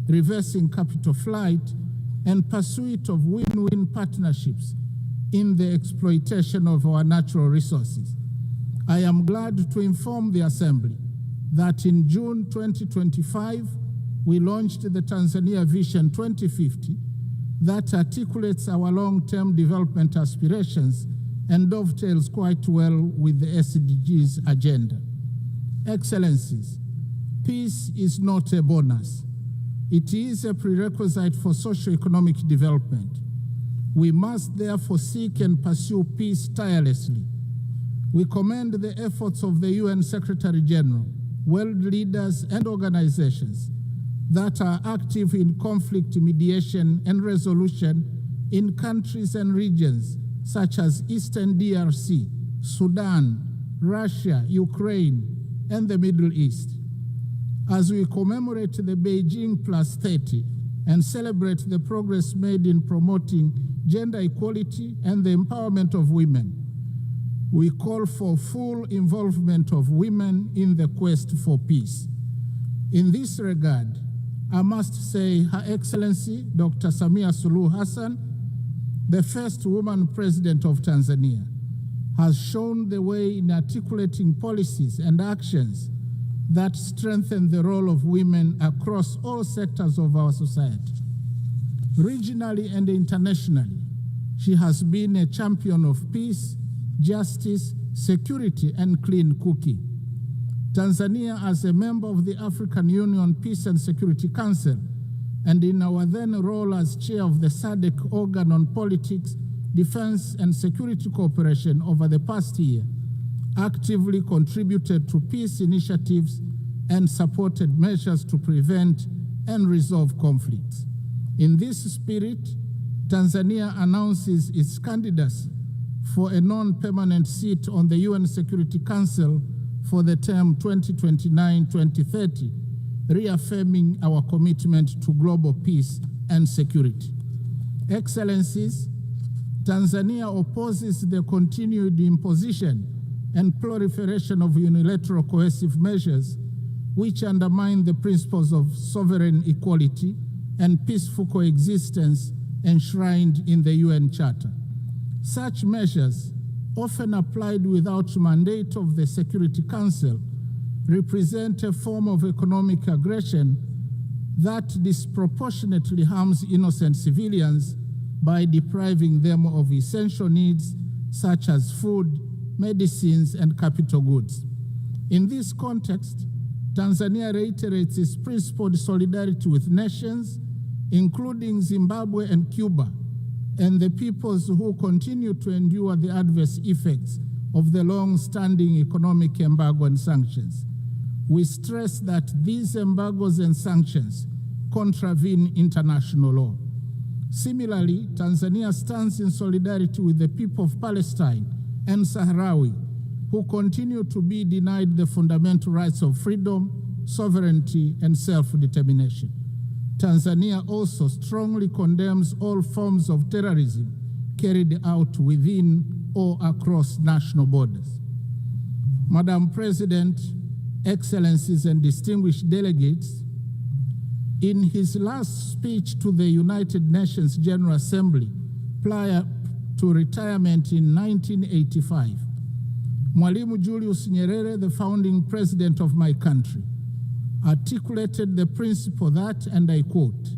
reversing capital flight, and pursuit of win-win partnerships in the exploitation of our natural resources. I am glad to inform the Assembly that in June 2025, we launched the Tanzania Vision 2050 that articulates our long-term development aspirations and dovetails quite well with the SDGs agenda. Excellencies, peace is not a bonus. It is a prerequisite for socio-economic development. We must therefore seek and pursue peace tirelessly. We commend the efforts of the UN Secretary General, world leaders and organizations that are active in conflict mediation and resolution in countries and regions such as Eastern DRC, Sudan, Russia, Ukraine, and the Middle East. As we commemorate the Beijing +30 and celebrate the progress made in promoting gender equality and the empowerment of women, we call for full involvement of women in the quest for peace. In this regard, I must say Her Excellency Dr. Samia Suluhu Hassan, the first woman president of Tanzania, has shown the way in articulating policies and actions that strengthen the role of women across all sectors of our society. Regionally and internationally, she has been a champion of peace, justice, security, and clean cooking. Tanzania, as a member of the African Union Peace and Security Council, and in our then role as chair of the SADC organ on politics, defense, and security cooperation over the past year, actively contributed to peace initiatives and supported measures to prevent and resolve conflicts. In this spirit, Tanzania announces its candidacy for a non-permanent seat on the UN Security Council for the term 2029-2030, reaffirming our commitment to global peace and security. Excellencies, Tanzania opposes the continued imposition and proliferation of unilateral coercive measures which undermine the principles of sovereign equality and peaceful coexistence enshrined in the UN Charter. Such measures, often applied without mandate of the Security Council, represent a form of economic aggression that disproportionately harms innocent civilians by depriving them of essential needs such as food, medicines, and capital goods. In this context, Tanzania reiterates its principled solidarity with nations, including Zimbabwe and Cuba, and the peoples who continue to endure the adverse effects of the long-standing economic embargo and sanctions. We stress that these embargoes and sanctions contravene international law. Similarly, Tanzania stands in solidarity with the people of Palestine and Sahrawi, who continue to be denied the fundamental rights of freedom, sovereignty, and self-determination. Tanzania also strongly condemns all forms of terrorism carried out within or across national borders. Madam President, Excellencies, and distinguished delegates, in his last speech to the United Nations General Assembly prior to retirement in 1985, Mwalimu Julius Nyerere, the founding president of my country, articulated the principle that, and I quote,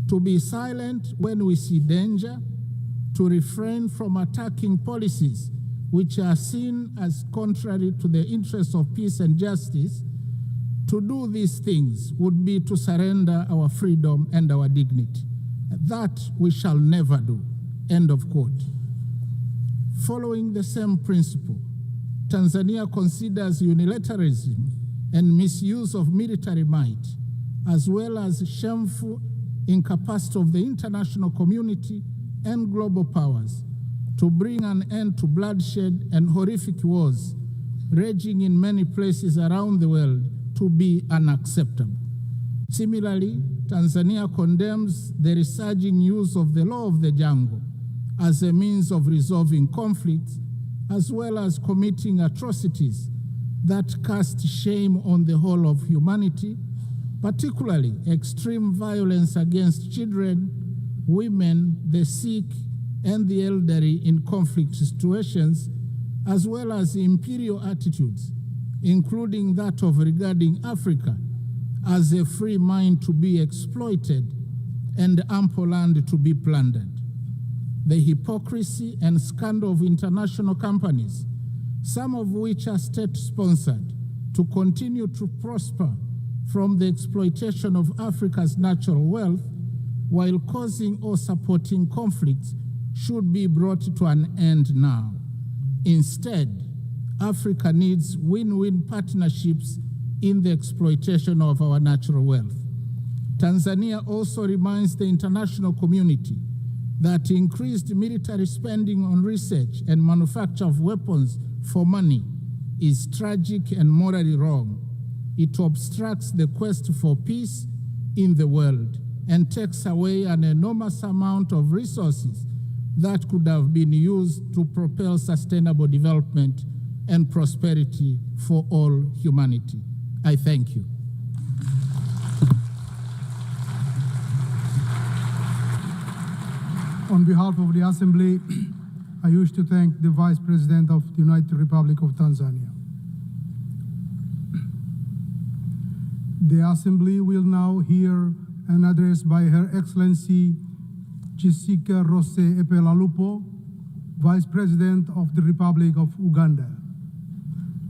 "To be silent when we see danger, to refrain from attacking policies which are seen as contrary to the interests of peace and justice, to do these things would be to surrender our freedom and our dignity. That we shall never do." End of quote. Following the same principle, Tanzania considers unilateralism and misuse of military might, as well as shameful incapacity of the international community and global powers to bring an end to bloodshed and horrific wars raging in many places around the world to be unacceptable. Similarly, Tanzania condemns the resurging use of the law of the jungle as a means of resolving conflicts, as well as committing atrocities that cast shame on the whole of humanity, particularly extreme violence against children, women, the sick, and the elderly in conflict situations, as well as imperial attitudes, including that of regarding Africa as a free mine to be exploited and ample land to be plundered. The hypocrisy and scandal of international companies, some of which are state-sponsored, to continue to prosper from the exploitation of Africa's natural wealth while causing or supporting conflicts should be brought to an end now. Instead, Africa needs win-win partnerships in the exploitation of our natural wealth. Tanzania also reminds the international community that increased military spending on research and manufacture of weapons for money is tragic and morally wrong. It obstructs the quest for peace in the world and takes away an enormous amount of resources that could have been used to propel sustainable development and prosperity for all humanity. I thank you. On behalf of the Assembly, I wish to thank the Vice President of the United Republic of Tanzania. The Assembly will now hear an address by Her Excellency Jessica Rose Epelalupo, Vice President of the Republic of Uganda.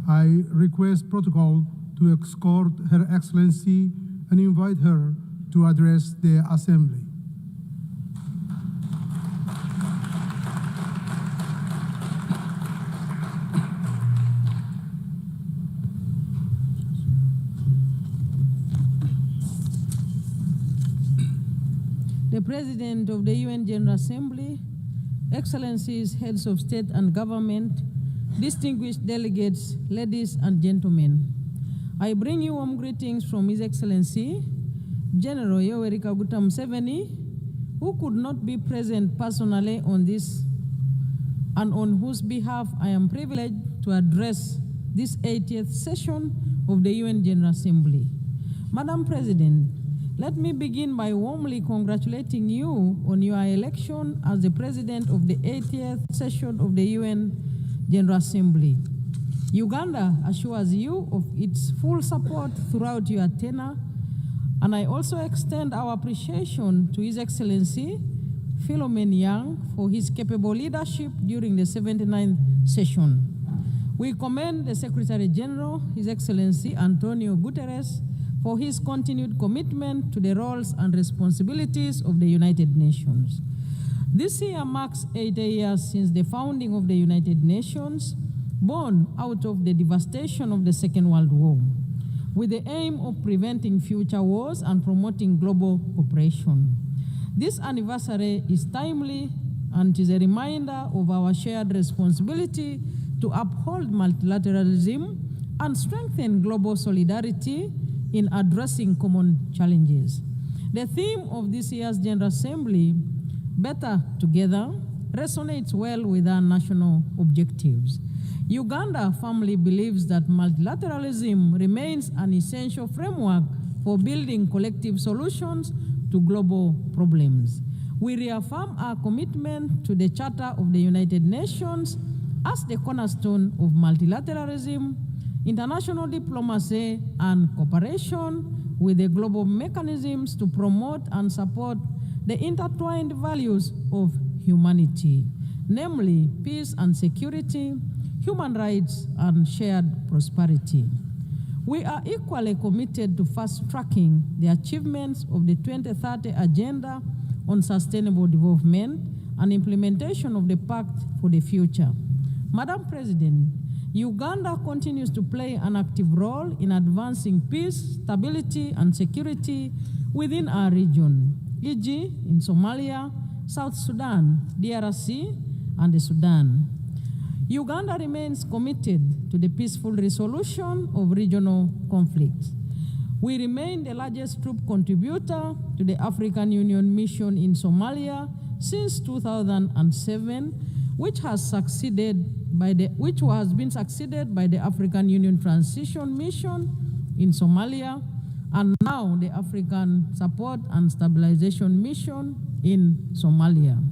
I request protocol to escort Her Excellency and invite her to address the Assembly. The President of the UN General Assembly, Excellencies, Heads of State and Government, distinguished delegates, ladies and gentlemen, I bring you warm greetings from His Excellency, General Yoweri Kaguta Museveni, who could not be present personally on this and on whose behalf I am privileged to address this 80th session of the UN General Assembly. Madam President, let me begin by warmly congratulating you on your election as the President of the 80th session of the UN General Assembly. Uganda assures you of its full support throughout your tenure, and I also extend our appreciation to His Excellency Philomen Yang for his capable leadership during the 79th session. We commend the Secretary General, His Excellency Antonio Guterres, for his continued commitment to the roles and responsibilities of the United Nations. This year marks 80 years since the founding of the United Nations, born out of the devastation of the Second World War, with the aim of preventing future wars and promoting global cooperation. This anniversary is timely and is a reminder of our shared responsibility to uphold multilateralism and strengthen global solidarity in addressing common challenges. The theme of this year's General Assembly, Better Together, resonates well with our national objectives. Uganda firmly believes that multilateralism remains an essential framework for building collective solutions to global problems. We reaffirm our commitment to the Charter of the United Nations as the cornerstone of multilateralism, international diplomacy and cooperation with the global mechanisms to promote and support the intertwined values of humanity, namely peace and security, human rights, and shared prosperity. We are equally committed to fast-tracking the achievements of the 2030 Agenda on Sustainable Development and implementation of the Pact for the Future. Madam President, Uganda continues to play an active role in advancing peace, stability, and security within our region, e.g. in Somalia, South Sudan, DRC, and the Sudan. Uganda remains committed to the peaceful resolution of regional conflicts. We remain the largest troop contributor to the African Union mission in Somalia since 2007, which has been succeeded by the African Union Transition Mission in Somalia, and now the African Support and Stabilization Mission in Somalia.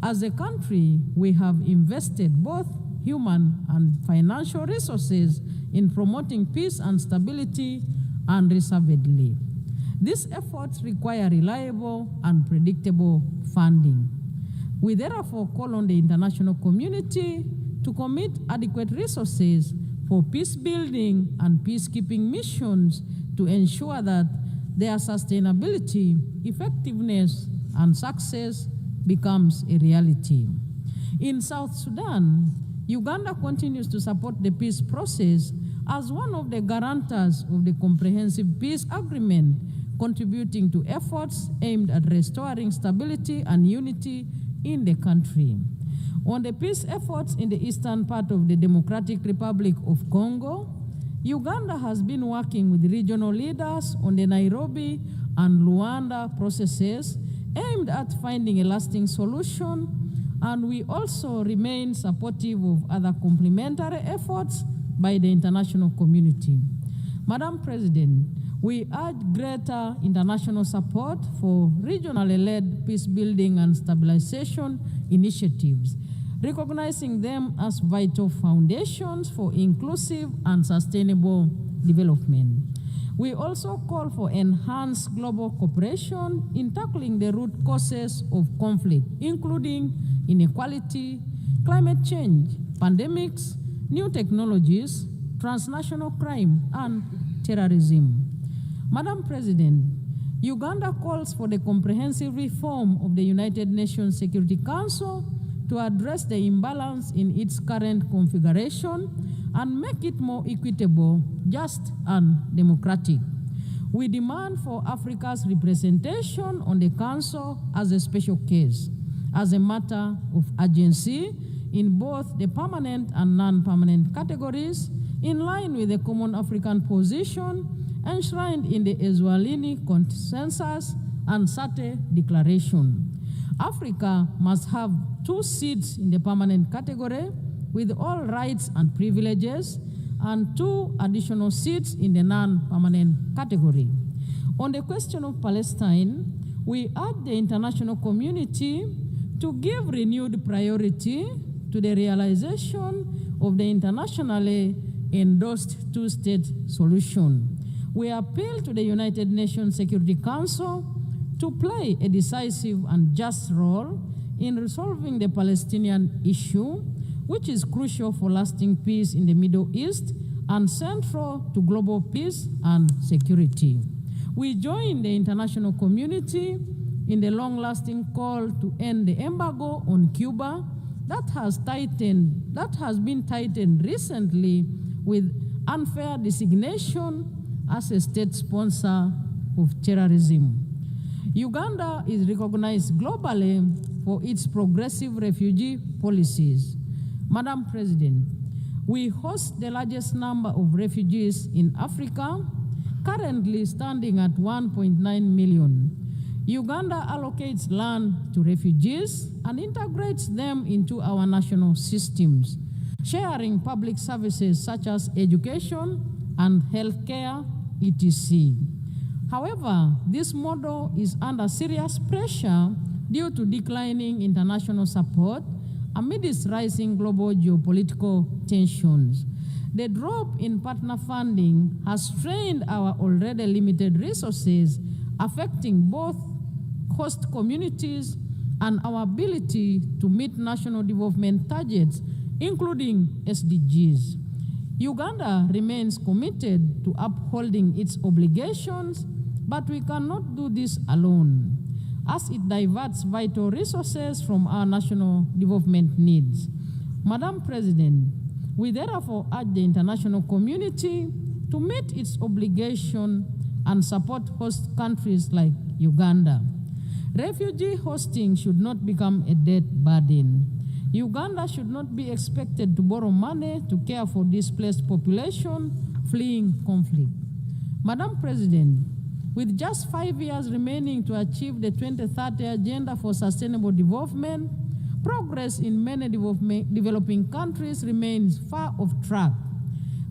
As a country, we have invested both human and financial resources in promoting peace and stability unreservedly. These efforts require reliable and predictable funding. We therefore call on the international community to commit adequate resources for peace building and peacekeeping missions to ensure that their sustainability, effectiveness, and success becomes a reality. In South Sudan, Uganda continues to support the peace process as one of the guarantors of the Comprehensive Peace Agreement, contributing to efforts aimed at restoring stability and unity in the country. On the peace efforts in the eastern part of the Democratic Republic of Congo, Uganda has been working with regional leaders on the Nairobi and Luanda processes aimed at finding a lasting solution, and we also remain supportive of other complementary efforts by the international community. Madam President, we urge greater international support for regionally led peace building and stabilization initiatives, recognizing them as vital foundations for inclusive and sustainable development. We also call for enhanced global cooperation in tackling the root causes of conflict, including inequality, climate change, pandemics, new technologies, transnational crime, and terrorism. Madam President, Uganda calls for the comprehensive reform of the United Nations Security Council to address the imbalance in its current configuration and make it more equitable, just, and democratic. We demand for Africa's representation on the Council as a special case, as a matter of urgency in both the permanent and non-permanent categories, in line with the common African position enshrined in the Eswatini Consensus and SATE Declaration. Africa must have 2 seats in the permanent category with all rights and privileges, and 2 additional seats in the non-permanent category. On the question of Palestine, we urge the international community to give renewed priority to the realization of the internationally endorsed 2-state solution. We appeal to the United Nations Security Council to play a decisive and just role in resolving the Palestinian issue, which is crucial for lasting peace in the Middle East and central to global peace and security. We join the international community in the long-lasting call to end the embargo on Cuba that has been tightened recently with unfair designation as a state sponsor of terrorism. Uganda is recognized globally for its progressive refugee policies. Madam President, we host the largest number of refugees in Africa, currently standing at 1.9 million. Uganda allocates land to refugees and integrates them into our national systems, sharing public services such as education and healthcare, etc. However, this model is under serious pressure due to declining international support amidst rising global geopolitical tensions. The drop in partner funding has strained our already limited resources, affecting both host communities and our ability to meet national development targets, including SDGs. Uganda remains committed to upholding its obligations, but we cannot do this alone, as it diverts vital resources from our national development needs. Madam President, we therefore urge the international community to meet its obligation and support host countries like Uganda. Refugee hosting should not become a debt burden. Uganda should not be expected to borrow money to care for displaced population fleeing conflict. Madam President, with just 5 years remaining to achieve the 2030 Agenda for Sustainable Development, progress in many developing countries remains far off track.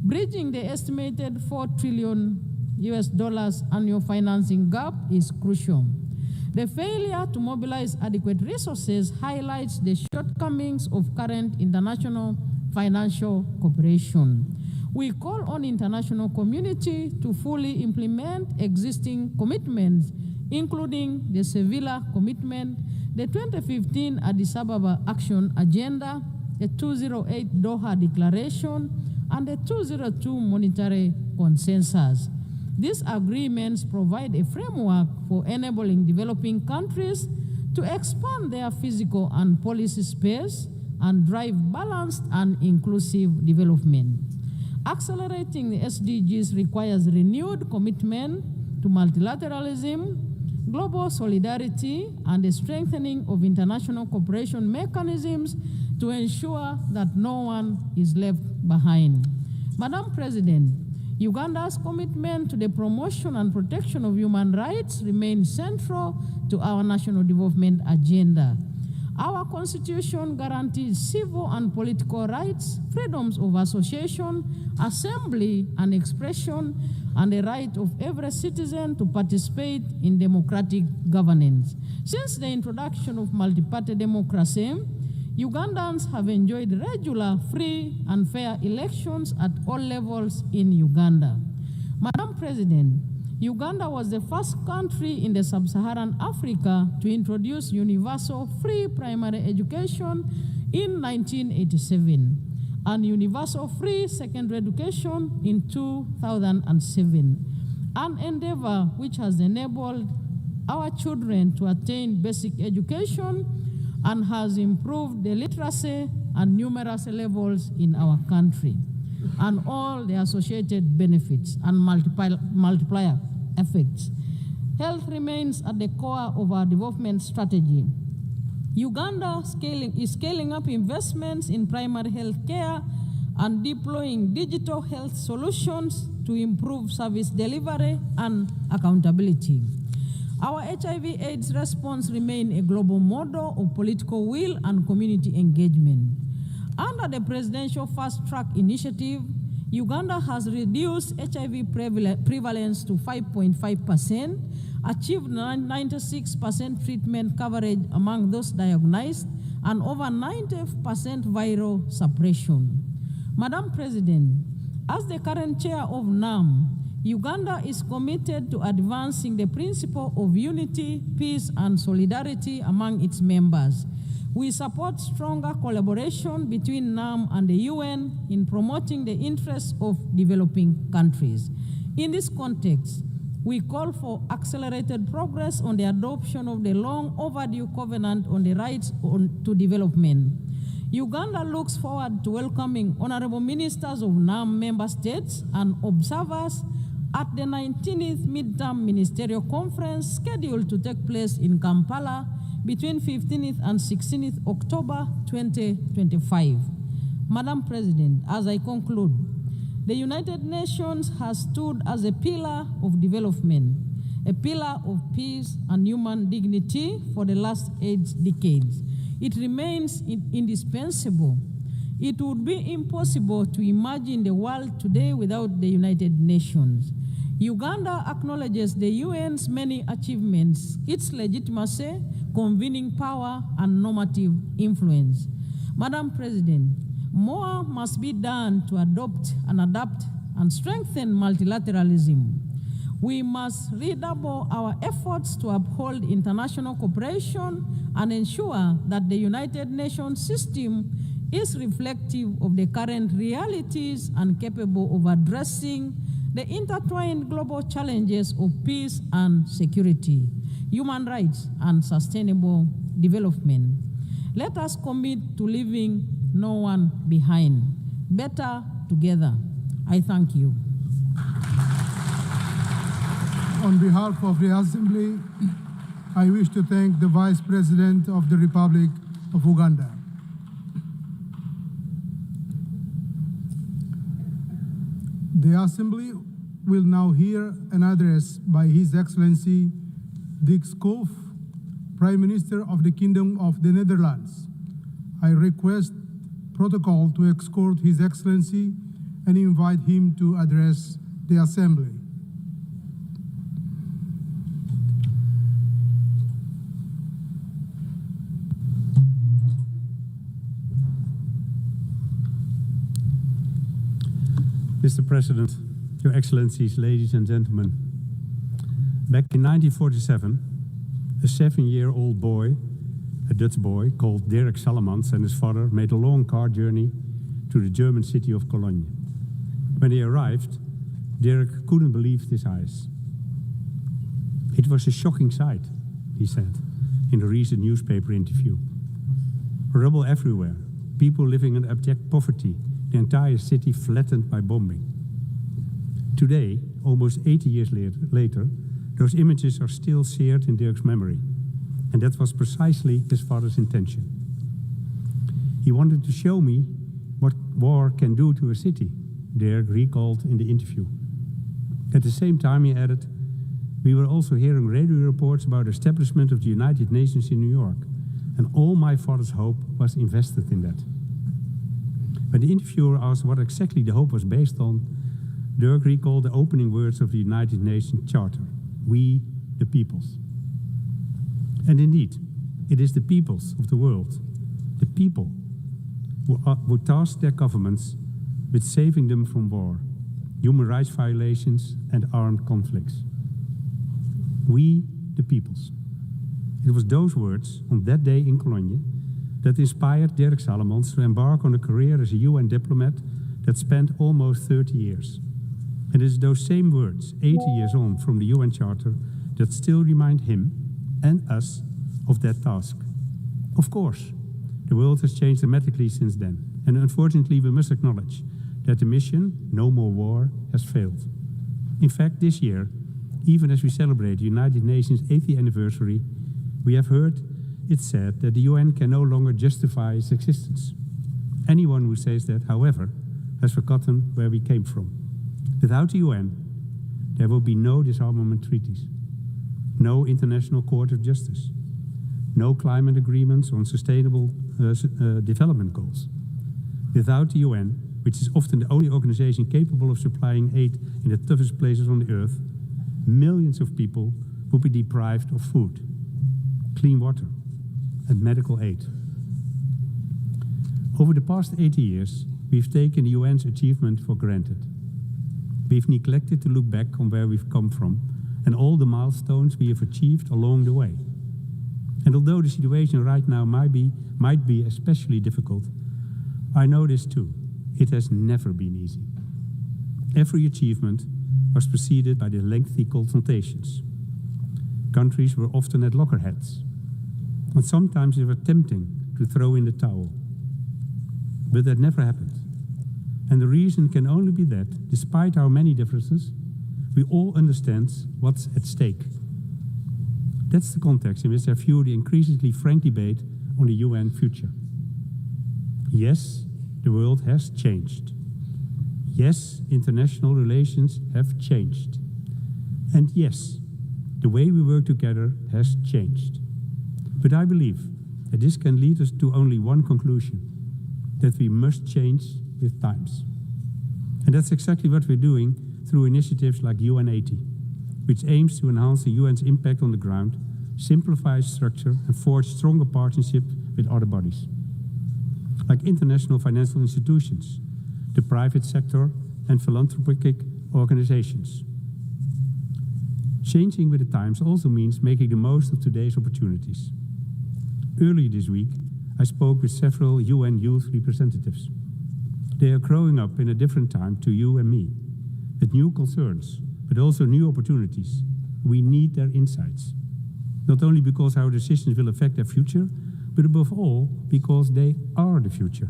Bridging the estimated $4 trillion annual financing gap is crucial. The failure to mobilize adequate resources highlights the shortcomings of current international financial cooperation. We call on international community to fully implement existing commitments, including the Sevilla Commitment, the 2015 Addis Ababa Action Agenda, the 208 Doha Declaration, and the 202 Monetary Consensus. These agreements provide a framework for enabling developing countries to expand their physical and policy space and drive balanced and inclusive development. Accelerating the SDGs requires renewed commitment to multilateralism, global solidarity, and the strengthening of international cooperation mechanisms to ensure that no one is left behind. Madam President, Uganda's commitment to the promotion and protection of human rights remains central to our national development agenda. Our Constitution guarantees civil and political rights, freedoms of association, assembly, and expression, and the right of every citizen to participate in democratic governance. Since the introduction of multi-party democracy, Ugandans have enjoyed regular, free, and fair elections at all levels in Uganda. Madam President, Uganda was the first country in the sub-Saharan Africa to introduce universal free primary education in 1987 and universal free secondary education in 2007, an endeavor which has enabled our children to attain basic education and has improved the literacy and numeracy levels in our country, and all the associated benefits and multiplier effects. Health remains at the core of our development strategy. Uganda is scaling up investments in primary health care and deploying digital health solutions to improve service delivery and accountability. Our HIV/AIDS response remains a global model of political will and community engagement. Under the Presidential Fast Track Initiative, Uganda has reduced HIV prevalence to 5.5%, achieved 96% treatment coverage among those diagnosed, and over 90% viral suppression. Madam President, as the current chair of NAM, Uganda is committed to advancing the principle of unity, peace, and solidarity among its members. We support stronger collaboration between NAM and the UN in promoting the interests of developing countries. In this context, we call for accelerated progress on the adoption of the long overdue Covenant on the Rights to Development. Uganda looks forward to welcoming honorable ministers of NAM member states and observers at the 19th Midterm Ministerial Conference scheduled to take place in Kampala between 15th and 16th October 2025. Madam President, as I conclude, the United Nations has stood as a pillar of development, a pillar of peace and human dignity for the last 8 decades. It remains indispensable. It would be impossible to imagine the world today without the United Nations. Uganda acknowledges the UN's many achievements, its legitimacy, convening power, and normative influence. Madam President, More must be done to adopt and adapt and strengthen multilateralism. We must redouble our efforts to uphold international cooperation and ensure that the United Nations system is reflective of the current realities and capable of addressing the intertwined global challenges of peace and security, human rights, and sustainable development. Let us commit to leaving no one behind. Better together. I thank you. On behalf of the Assembly, I wish to thank the Vice President of the Republic of Uganda. The Assembly will now hear an address by His Excellency Dick Schoof, Prime Minister of the Kingdom of the Netherlands. I request protocol to escort His Excellency and invite him to address the Assembly. Mr. President, Your Excellencies, ladies and gentlemen, back in 1947, a 7-year-old boy, a Dutch boy called Dirk Sallemans, and his father made a long car journey to the German city of Cologne. When they arrived, Dirk couldn't believe his eyes. It was a shocking sight, he said in a recent newspaper interview. Rubble everywhere, people living in abject poverty, the entire city flattened by bombing. Today, almost 80 years later, those images are still seared in Dirk's memory. And that was precisely his father's intention. He wanted to show me what war can do to a city, Dirk recalled in the interview. At the same time, he added, we were also hearing radio reports about the establishment of the United Nations in New York, and all my father's hope was invested in that. When the interviewer asked what exactly the hope was based on, Dirk recalled the opening words of the United Nations Charter, we the peoples. And indeed, it is the peoples of the world, the people, who task their governments with saving them from war, human rights violations, and armed conflicts. We the peoples. It was those words on that day in Cologne that inspired Dirk Sallemans to embark on a career as a UN diplomat that spanned almost 30 years. And it is those same words, 80 years on from the UN Charter, that still remind him and us of that task. Of course, the world has changed dramatically since then, and unfortunately we must acknowledge that the mission, no more war, has failed. In fact, this year, even as we celebrate the United Nations 80th anniversary, we have heard it said that the UN can no longer justify its existence. Anyone who says that, however, has forgotten where we came from. Without the UN, there will be no disarmament treaties, no International Court of Justice, no climate agreements on sustainable development goals. Without the UN, which is often the only organization capable of supplying aid in the toughest places on the earth, millions of people would be deprived of food, clean water, and medical aid. Over the past 80 years, we've taken the UN's achievement for granted. We've neglected to look back on where we've come from and all the milestones we have achieved along the way. And although the situation right now might be especially difficult, I know this too. It has never been easy. Every achievement was preceded by the lengthy consultations. Countries were often at loggerheads, and sometimes it was tempting to throw in the towel. But that never happened. And the reason can only be that, despite our many differences, we all understand what's at stake. That's the context in which I view the increasingly frank debate on the UN future. Yes, the world has changed. Yes, international relations have changed. And yes, the way we work together has changed. But I believe that this can lead us to only one conclusion, that we must change with times. And that's exactly what we're doing through initiatives like UN80, which aims to enhance the UN's impact on the ground, simplify its structure, and forge stronger partnerships with other bodies. like international financial institutions, the private sector, and philanthropic organizations. Changing with the times also means making the most of today's opportunities. Earlier this week, I spoke with several UN youth representatives. They are growing up in a different time to you and me, with new concerns, but also new opportunities. We need their insights, not only because our decisions will affect their future, but above all, because they are the future.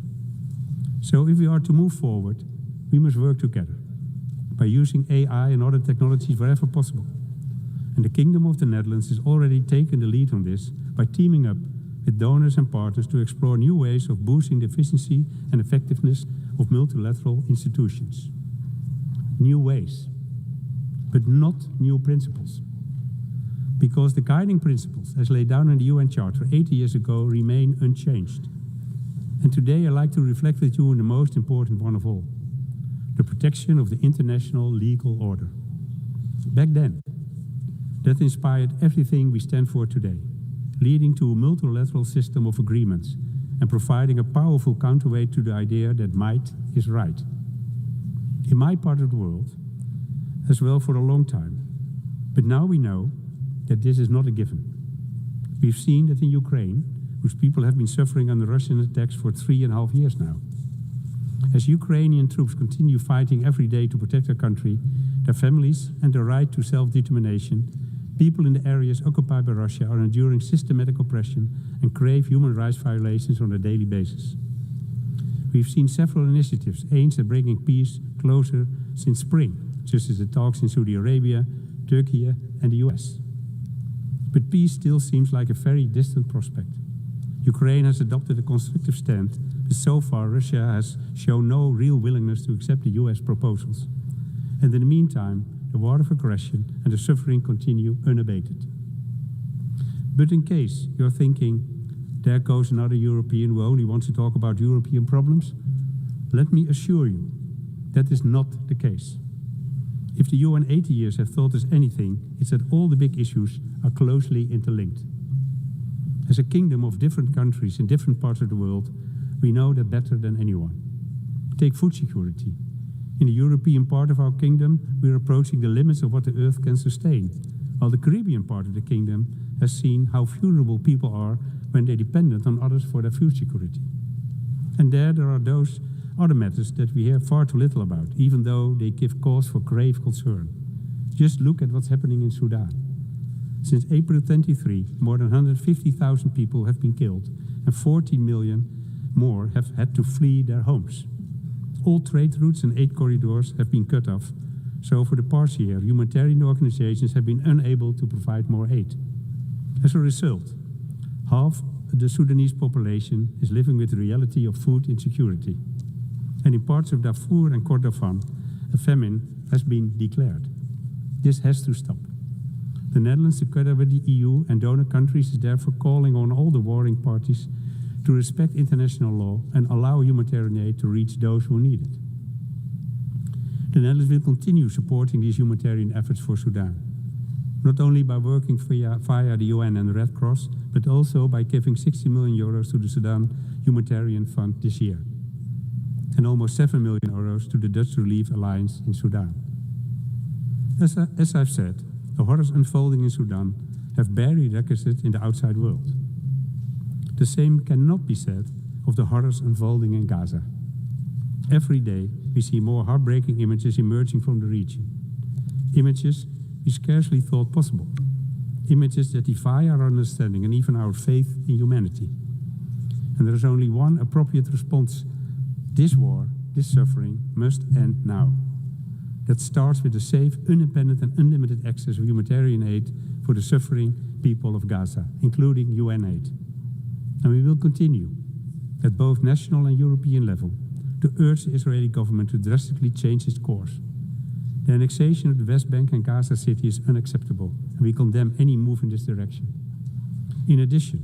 So if we are to move forward, we must work together by using AI and other technologies wherever possible. And the Kingdom of the Netherlands has already taken the lead on this by teaming up with donors and partners to explore new ways of boosting the efficiency and effectiveness of multilateral institutions. New ways, but not new principles. Because the guiding principles, as laid down in the UN Charter 80 years ago, remain unchanged. And today I'd like to reflect with you on the most important one of all, the protection of the international legal order. Back then, that inspired everything we stand for today, leading to a multilateral system of agreements and providing a powerful counterweight to the idea that might is right. In my part of the world, as well for a long time, but now we know that this is not a given. We've seen that in Ukraine, whose people have been suffering under Russian attacks for 3.5 years now. As Ukrainian troops continue fighting every day to protect their country, their families, and their right to self-determination, people in the areas occupied by Russia are enduring systematic oppression and grave human rights violations on a daily basis. We've seen several initiatives aimed at bringing peace closer since spring, such as the talks in Saudi Arabia, Turkey, and the US. But peace still seems like a very distant prospect. Ukraine has adopted a constructive stand, but so far Russia has shown no real willingness to accept the US proposals. And in the meantime, the war of aggression and the suffering continue unabated. But in case you're thinking, there goes another European who only wants to talk about European problems, let me assure you, that is not the case. If the UN 80 years have taught us anything, it's that all the big issues are closely interlinked. As a kingdom of different countries in different parts of the world, we know that better than anyone. Take food security. In the European part of our kingdom, we are approaching the limits of what the earth can sustain, while the Caribbean part of the kingdom has seen how vulnerable people are when they're dependent on others for their food security. And there are those other matters that we hear far too little about, even though they give cause for grave concern. Just look at what's happening in Sudan. Since April 23, more than 150,000 people have been killed, and 14 million more have had to flee their homes. All trade routes and aid corridors have been cut off, so for the past year, humanitarian organizations have been unable to provide more aid. As a result, half the Sudanese population is living with the reality of food insecurity. And in parts of Darfur and Kordofan, a famine has been declared. This has to stop. The Netherlands, together with the EU and donor countries, is therefore calling on all the warring parties to respect international law and allow humanitarian aid to reach those who need it. The Netherlands will continue supporting these humanitarian efforts for Sudan, not only by working via the UN and the Red Cross, but also by giving 60 million euros to the Sudan Humanitarian Fund this year, and almost 7 million euros to the Dutch Relief Alliance in Sudan. As I've said, the horrors unfolding in Sudan have barely registered in the outside world. The same cannot be said of the horrors unfolding in Gaza. Every day, we see more heartbreaking images emerging from the region. Images we scarcely thought possible. Images that defy our understanding and even our faith in humanity. And there is only one appropriate response. This war, this suffering, must end now. That starts with the safe, independent and unlimited access of humanitarian aid for the suffering people of Gaza, including UN aid. And we will continue, at both national and European level, to urge the Israeli government to drastically change its course. The annexation of the West Bank and Gaza City is unacceptable, and we condemn any move in this direction. In addition,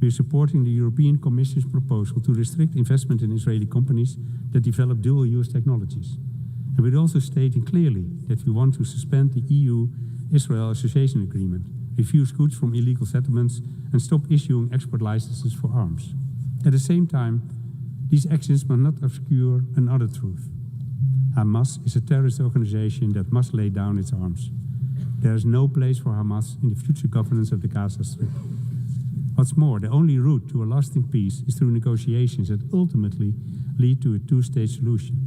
we are supporting the European Commission's proposal to restrict investment in Israeli companies that develop dual-use technologies. And we're also stating clearly that we want to suspend the EU-Israel Association Agreement, refuse goods from illegal settlements, and stop issuing export licenses for arms. At the same time, These actions must not obscure another truth. Hamas is a terrorist organization that must lay down its arms. There is no place for Hamas in the future governance of the Gaza Strip. What's more, the only route to a lasting peace is through negotiations that ultimately lead to a two-state solution.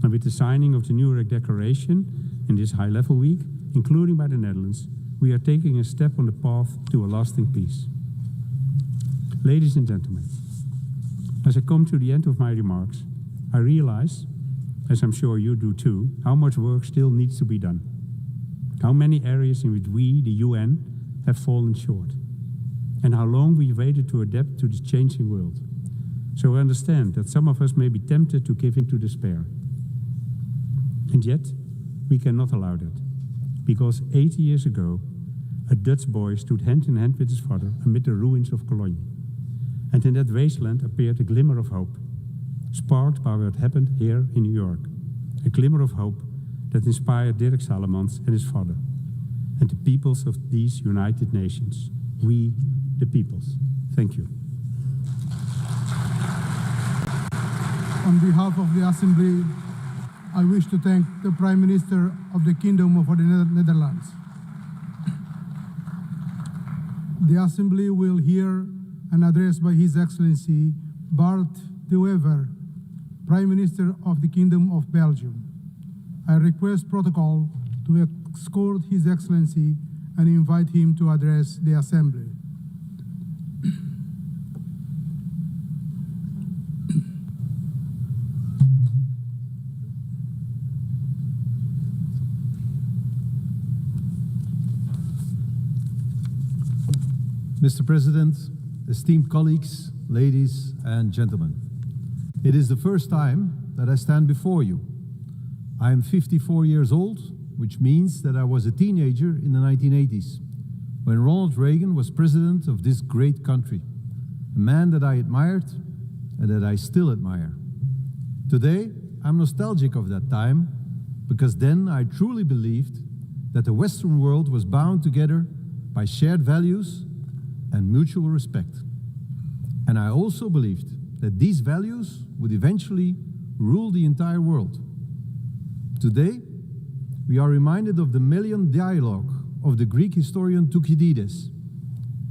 And with the signing of the Nuremberg Declaration in this high-level week, including by the Netherlands, we are taking a step on the path to a lasting peace. Ladies and gentlemen, as I come to the end of my remarks, I realize, as I'm sure you do too, how much work still needs to be done. How many areas in which we, the UN, have fallen short. And how long we waited to adapt to this changing world. So I understand that some of us may be tempted to give in to despair. And yet, we cannot allow that. Because 80 years ago, a Dutch boy stood hand in hand with his father amid the ruins of Cologne. And in that wasteland appeared a glimmer of hope, sparked by what happened here in New York. A glimmer of hope that inspired Dirk Salomons and his father, and the peoples of these United Nations. We, the peoples. Thank you. On behalf of the Assembly, I wish to thank the Prime Minister of the Kingdom of the Netherlands. The Assembly will hear an address by His Excellency Bart de Wever, Prime Minister of the Kingdom of Belgium. I request protocol to escort His Excellency and invite him to address the Assembly. Mr. President, esteemed colleagues, ladies and gentlemen, it is the first time that I stand before you. I am 54 years old, which means that I was a teenager in the 1980s, when Ronald Reagan was president of this great country, a man that I admired and that I still admire. Today, I'm nostalgic of that time, because then I truly believed that the Western world was bound together by shared values and mutual respect. And I also believed that these values would eventually rule the entire world. Today, we are reminded of the Melian dialogue of the Greek historian Thucydides.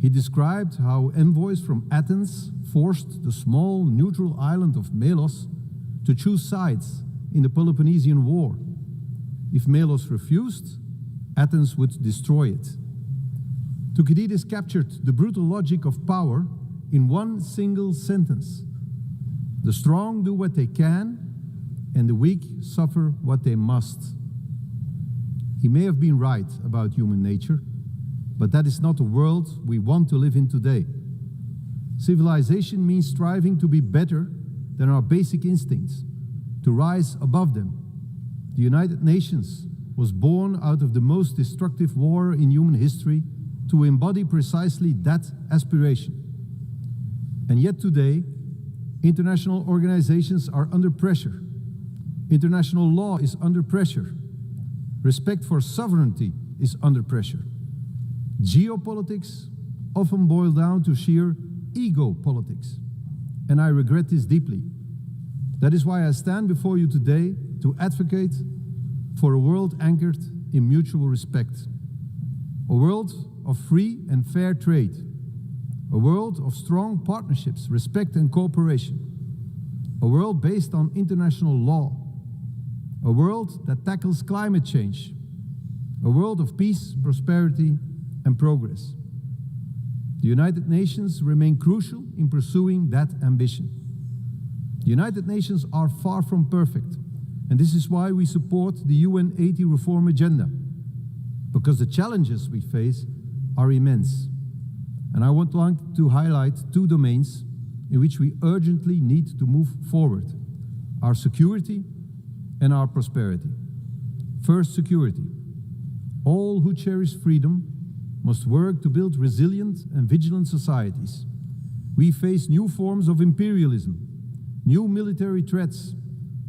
He described how envoys from Athens forced the small neutral island of Melos to choose sides in the Peloponnesian War. If Melos refused, Athens would destroy it. Thucydides captured the brutal logic of power in one single sentence. The strong do what they can, and the weak suffer what they must. He may have been right about human nature, but that is not the world we want to live in today. Civilization means striving to be better than our basic instincts, to rise above them. The United Nations was born out of the most destructive war in human history to embody precisely that aspiration. And yet today, international organizations are under pressure. International law is under pressure. Respect for sovereignty is under pressure. Geopolitics often boil down to sheer ego politics, and I regret this deeply. That is why I stand before you today to advocate for a world anchored in mutual respect, a world of free and fair trade, a world of strong partnerships, respect and cooperation, a world based on international law, a world that tackles climate change, a world of peace, prosperity and progress. The United Nations remain crucial in pursuing that ambition. The United Nations are far from perfect, and this is why we support the UN 80 reform agenda, because the challenges we face are immense. And I would like to highlight two domains in which we urgently need to move forward: our security and our prosperity. First, security. All who cherish freedom must work to build resilient and vigilant societies. We face new forms of imperialism, new military threats,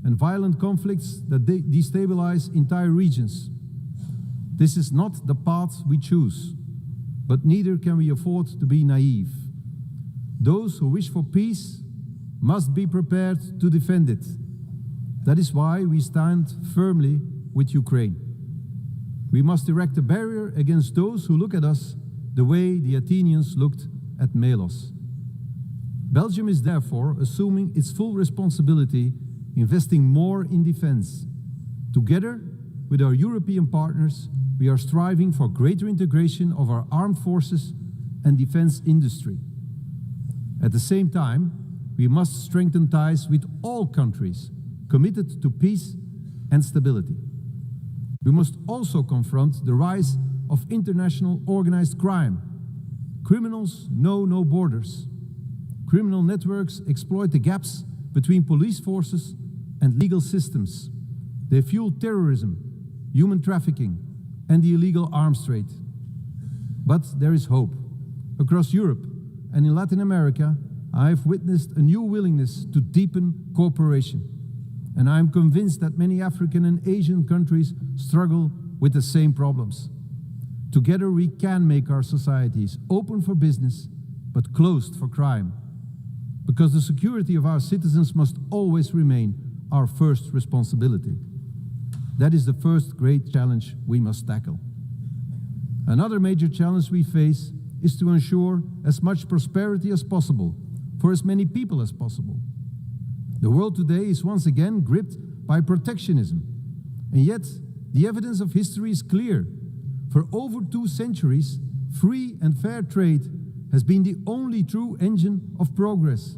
and violent conflicts that destabilize entire regions. This is not the path we choose, but neither can we afford to be naive. Those who wish for peace must be prepared to defend it. That is why we stand firmly with Ukraine. We must erect a barrier against those who look at us the way the Athenians looked at Melos. Belgium is therefore assuming its full responsibility, investing more in defense. Together with our European partners, we are striving for greater integration of our armed forces and defense industry. At the same time, we must strengthen ties with all countries committed to peace and stability. We must also confront the rise of international organized crime. Criminals know no borders. Criminal networks exploit the gaps between police forces and legal systems. They fuel terrorism, human trafficking, and the illegal arms trade. But there is hope. Across Europe and in Latin America, I have witnessed a new willingness to deepen cooperation. And I am convinced that many African and Asian countries struggle with the same problems. Together we can make our societies open for business, but closed for crime. Because the security of our citizens must always remain our first responsibility. That is the first great challenge we must tackle. Another major challenge we face is to ensure as much prosperity as possible for as many people as possible. The world today is once again gripped by protectionism, and yet the evidence of history is clear. For over 2 centuries, free and fair trade has been the only true engine of progress.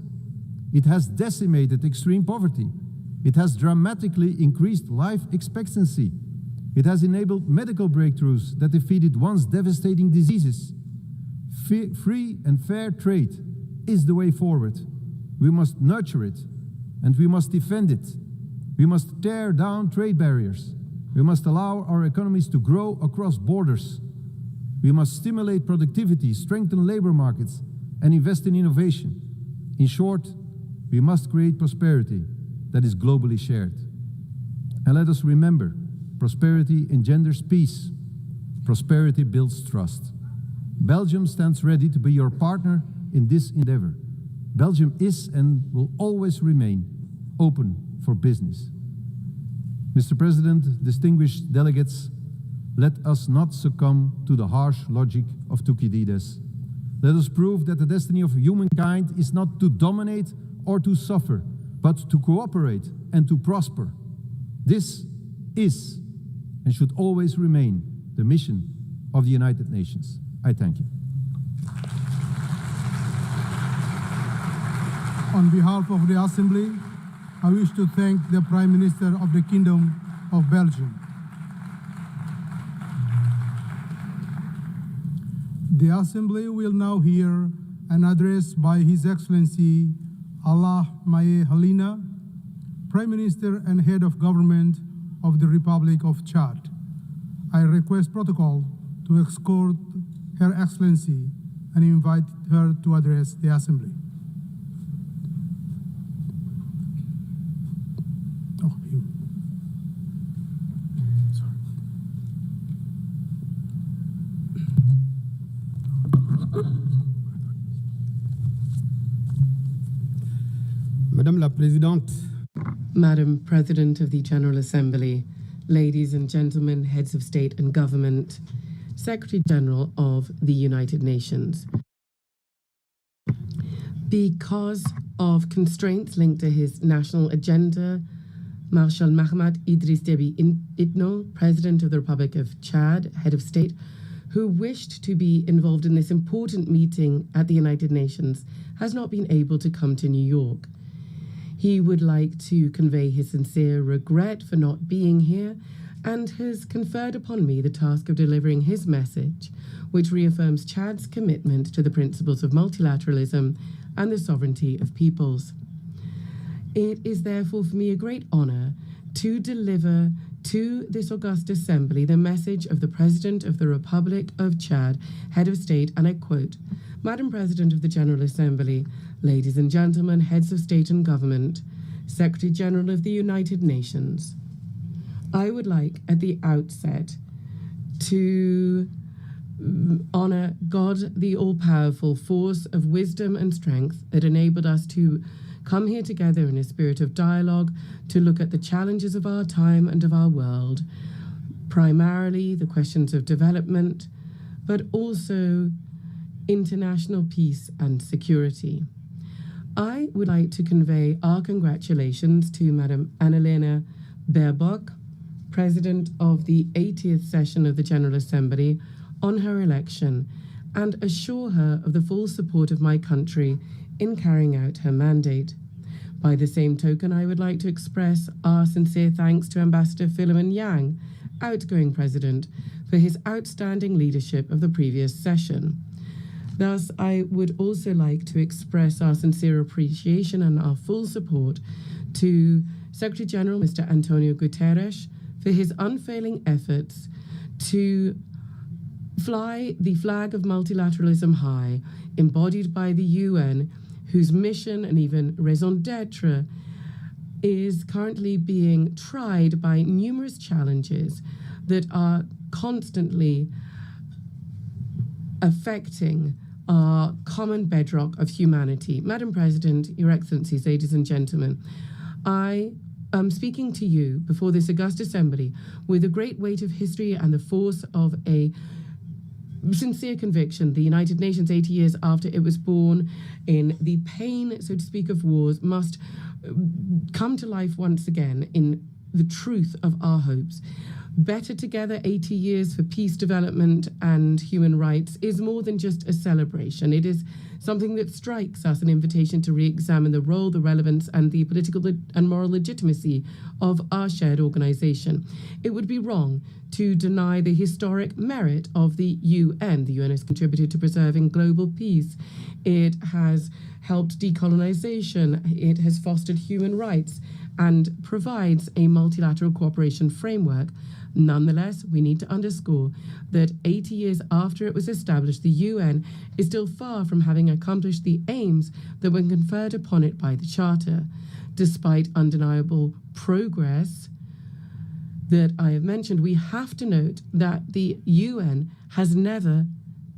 It has decimated extreme poverty. It has dramatically increased life expectancy. It has enabled medical breakthroughs that defeated once devastating diseases. Free and fair trade is the way forward. We must nurture it, and we must defend it. We must tear down trade barriers. We must allow our economies to grow across borders. We must stimulate productivity, strengthen labor markets, and invest in innovation. In short, we must create prosperity that is globally shared. And let us remember, prosperity engenders peace. Prosperity builds trust. Belgium stands ready to be your partner in this endeavor. Belgium is and will always remain open for business. Mr. President, distinguished delegates, let us not succumb to the harsh logic of Thucydides. Let us prove that the destiny of humankind is not to dominate or to suffer, but to cooperate and to prosper. This is and should always remain the mission of the United Nations. I thank you. On behalf of the Assembly, I wish to thank the Prime Minister of the Kingdom of Belgium. The Assembly will now hear an address by His Excellency Allah Maye Halina, Prime Minister and Head of Government of the Republic of Chad. I request protocol to escort Her Excellency and invite her to address the Assembly. Madame la Présidente, Madam President of the General Assembly, ladies and gentlemen, heads of state and government, Secretary General of the United Nations. Because of constraints linked to his national agenda, Marshal Mohamed Idriss Déby Itno, President of the Republic of Chad, head of state, who wished to be involved in this important meeting at the United Nations, has not been able to come to New York. He would like to convey his sincere regret for not being here and has conferred upon me the task of delivering his message, which reaffirms Chad's commitment to the principles of multilateralism and the sovereignty of peoples. It is therefore for me a great honor to deliver to this august assembly the message of the President of the Republic of Chad, head of state, and I quote, Madam President of the General Assembly, ladies and gentlemen, heads of state and government, Secretary General of the United Nations, I would like at the outset to honor God, the all-powerful force of wisdom and strength that enabled us to come here together in a spirit of dialogue to look at the challenges of our time and of our world, primarily the questions of development, but also international peace and security. I would like to convey our congratulations to Madam Annalena Baerbock, President of the 80th session of the General Assembly, on her election, and assure her of the full support of my country in carrying out her mandate. By the same token, I would like to express our sincere thanks to Ambassador Philemon Yang, outgoing President, for his outstanding leadership of the previous session. Thus, I would also like to express our sincere appreciation and our full support to Secretary General Mr. Antonio Guterres for his unfailing efforts to fly the flag of multilateralism high, embodied by the UN, whose mission and even raison d'etre is currently being tried by numerous challenges that are constantly affecting our common bedrock of humanity. Madam President, Your Excellencies, ladies and gentlemen, I am speaking to you before this august assembly with the great weight of history and the force of a sincere conviction. The United Nations, 80 years after it was born, in the pain, so to speak, of wars, must come to life once again in the truth of our hopes. Better Together, 80 years for peace, development, and human rights is more than just a celebration. It is something that strikes us an invitation to re-examine the role, the relevance, and the political and moral legitimacy of our shared organization. It would be wrong to deny the historic merit of the UN. The UN has contributed to preserving global peace. It has helped decolonization. It has fostered human rights and provides a multilateral cooperation framework. Nonetheless, we need to underscore that 80 years after it was established, the UN is still far from having accomplished the aims that were conferred upon it by the Charter. Despite undeniable progress that I have mentioned, we have to note that the UN has never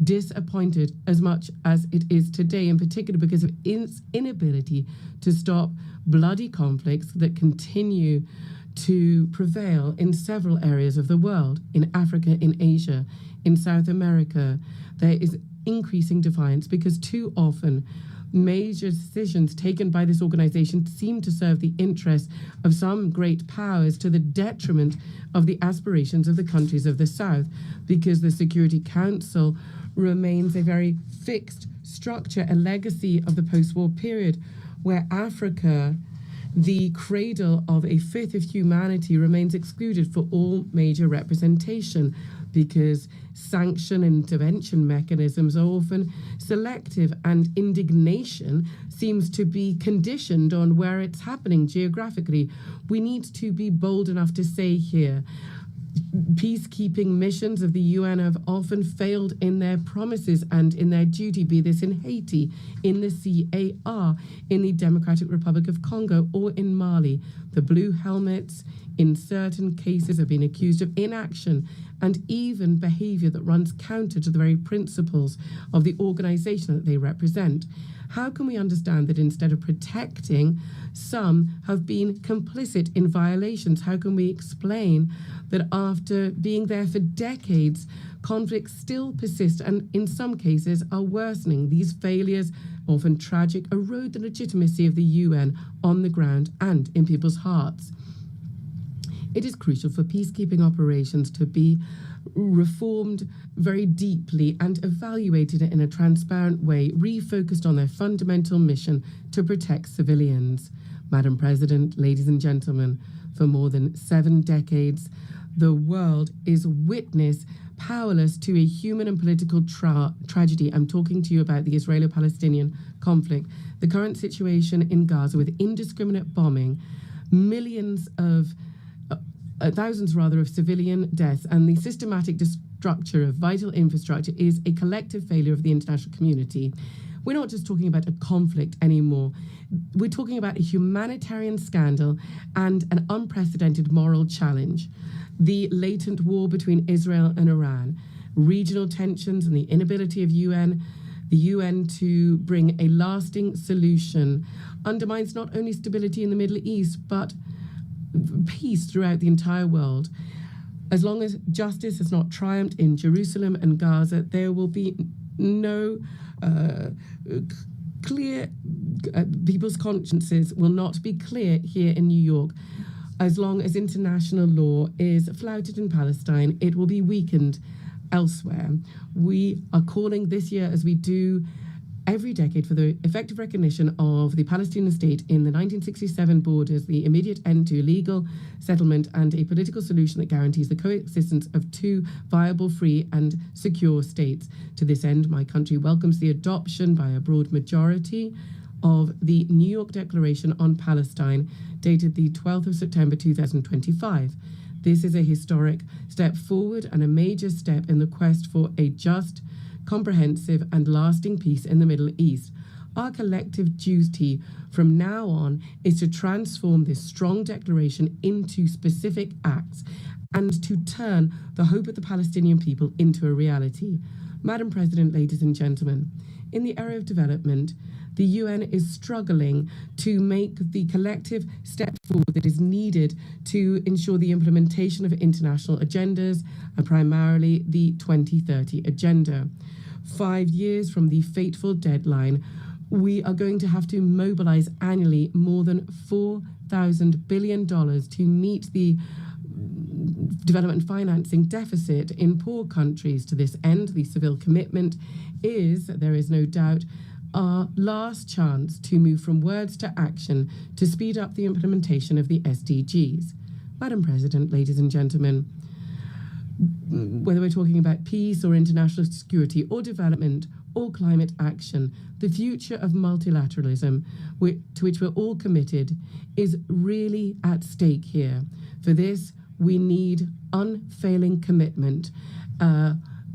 disappointed as much as it is today, in particular because of its inability to stop bloody conflicts that continue to prevail in several areas of the world, in Africa, in Asia, in South America. There is increasing defiance because too often major decisions taken by this organization seem to serve the interests of some great powers to the detriment of the aspirations of the countries of the South, because the Security Council remains a very fixed structure, a legacy of the post-war period, where Africa, the cradle of a fifth of humanity, remains excluded for all major representation because sanction and intervention mechanisms are often selective, and indignation seems to be conditioned on where it's happening geographically. We need to be bold enough to say here, peacekeeping missions of the UN have often failed in their promises and in their duty, be this in Haiti, in the CAR, in the Democratic Republic of Congo, or in Mali. The Blue Helmets, in certain cases, have been accused of inaction and even behavior that runs counter to the very principles of the organization that they represent. How can we understand that instead of protecting, some have been complicit in violations? How can we explain that after being there for decades, conflicts still persist and in some cases are worsening? These failures, often tragic, erode the legitimacy of the UN on the ground and in people's hearts. It is crucial for peacekeeping operations to be reformed very deeply and evaluated in a transparent way, refocused on their fundamental mission to protect civilians. Madam President, ladies and gentlemen, for more than 7 decades, the world is witness powerless to a human and political tragedy. I'm talking to you about the Israeli-Palestinian conflict, the current situation in Gaza with indiscriminate bombing, thousands of civilian deaths, and the systematic destruction of vital infrastructure is a collective failure of the international community. We're not just talking about a conflict anymore. We're talking about a humanitarian scandal and an unprecedented moral challenge. The latent war between Israel and Iran, regional tensions, and the inability of the UN to bring a lasting solution undermines not only stability in the Middle East, but peace throughout the entire world. As long as justice has not triumphed in Jerusalem and Gaza, there will be no clear, people's consciences will not be clear here in New York. As long as international law is flouted in Palestine, it will be weakened elsewhere. We are calling this year, as we do every decade, for the effective recognition of the Palestinian state in the 1967 borders, the immediate end to illegal settlement, and a political solution that guarantees the coexistence of two viable, free, and secure states. To this end, my country welcomes the adoption by a broad majority of the New York Declaration on Palestine, dated the 12th of September 2025. This is a historic step forward and a major step in the quest for a just, comprehensive, and lasting peace in the Middle East. Our collective duty from now on is to transform this strong declaration into specific acts and to turn the hope of the Palestinian people into a reality. Madam President, ladies and gentlemen, in the era of development, the UN is struggling to make the collective step forward that is needed to ensure the implementation of international agendas, and primarily the 2030 Agenda. 5 years from the fateful deadline, we are going to have to mobilize annually more than $4,000 billion to meet the development financing deficit in poor countries. To this end, the civil commitment is, there is no doubt, our last chance to move from words to action to speed up the implementation of the SDGs. Madam President, ladies and gentlemen, whether we're talking about peace or international security or development or climate action, the future of multilateralism, to which we're all committed, is really at stake here. For this, we need unfailing commitment,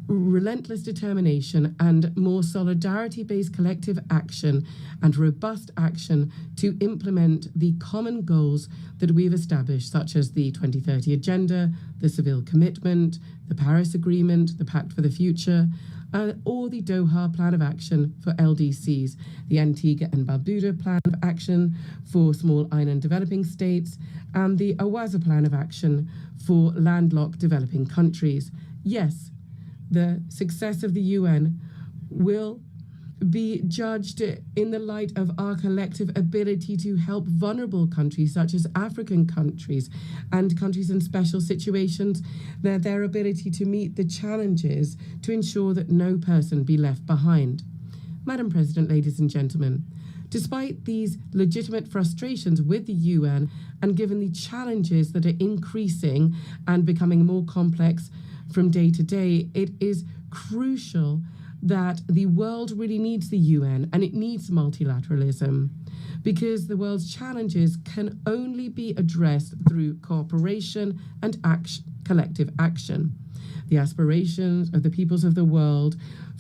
relentless determination, and more solidarity-based collective action and robust action to implement the common goals that we've established, such as the 2030 Agenda, the Civil Commitment, the Paris Agreement, the Pact for the Future, or the Doha Plan of Action for LDCs, the Antigua and Barbuda Plan of Action for small island developing states, and the Awaza Plan of Action for landlocked developing countries. Yes, the success of the UN will be judged in the light of our collective ability to help vulnerable countries such as African countries and countries in special situations, their ability to meet the challenges to ensure that no person be left behind. Madam President, ladies and gentlemen, despite these legitimate frustrations with the UN and given the challenges that are increasing and becoming more complex from day to day, it is crucial that the world really needs the UN and it needs multilateralism, because the world's challenges can only be addressed through cooperation and collective action. The aspirations of the peoples of the world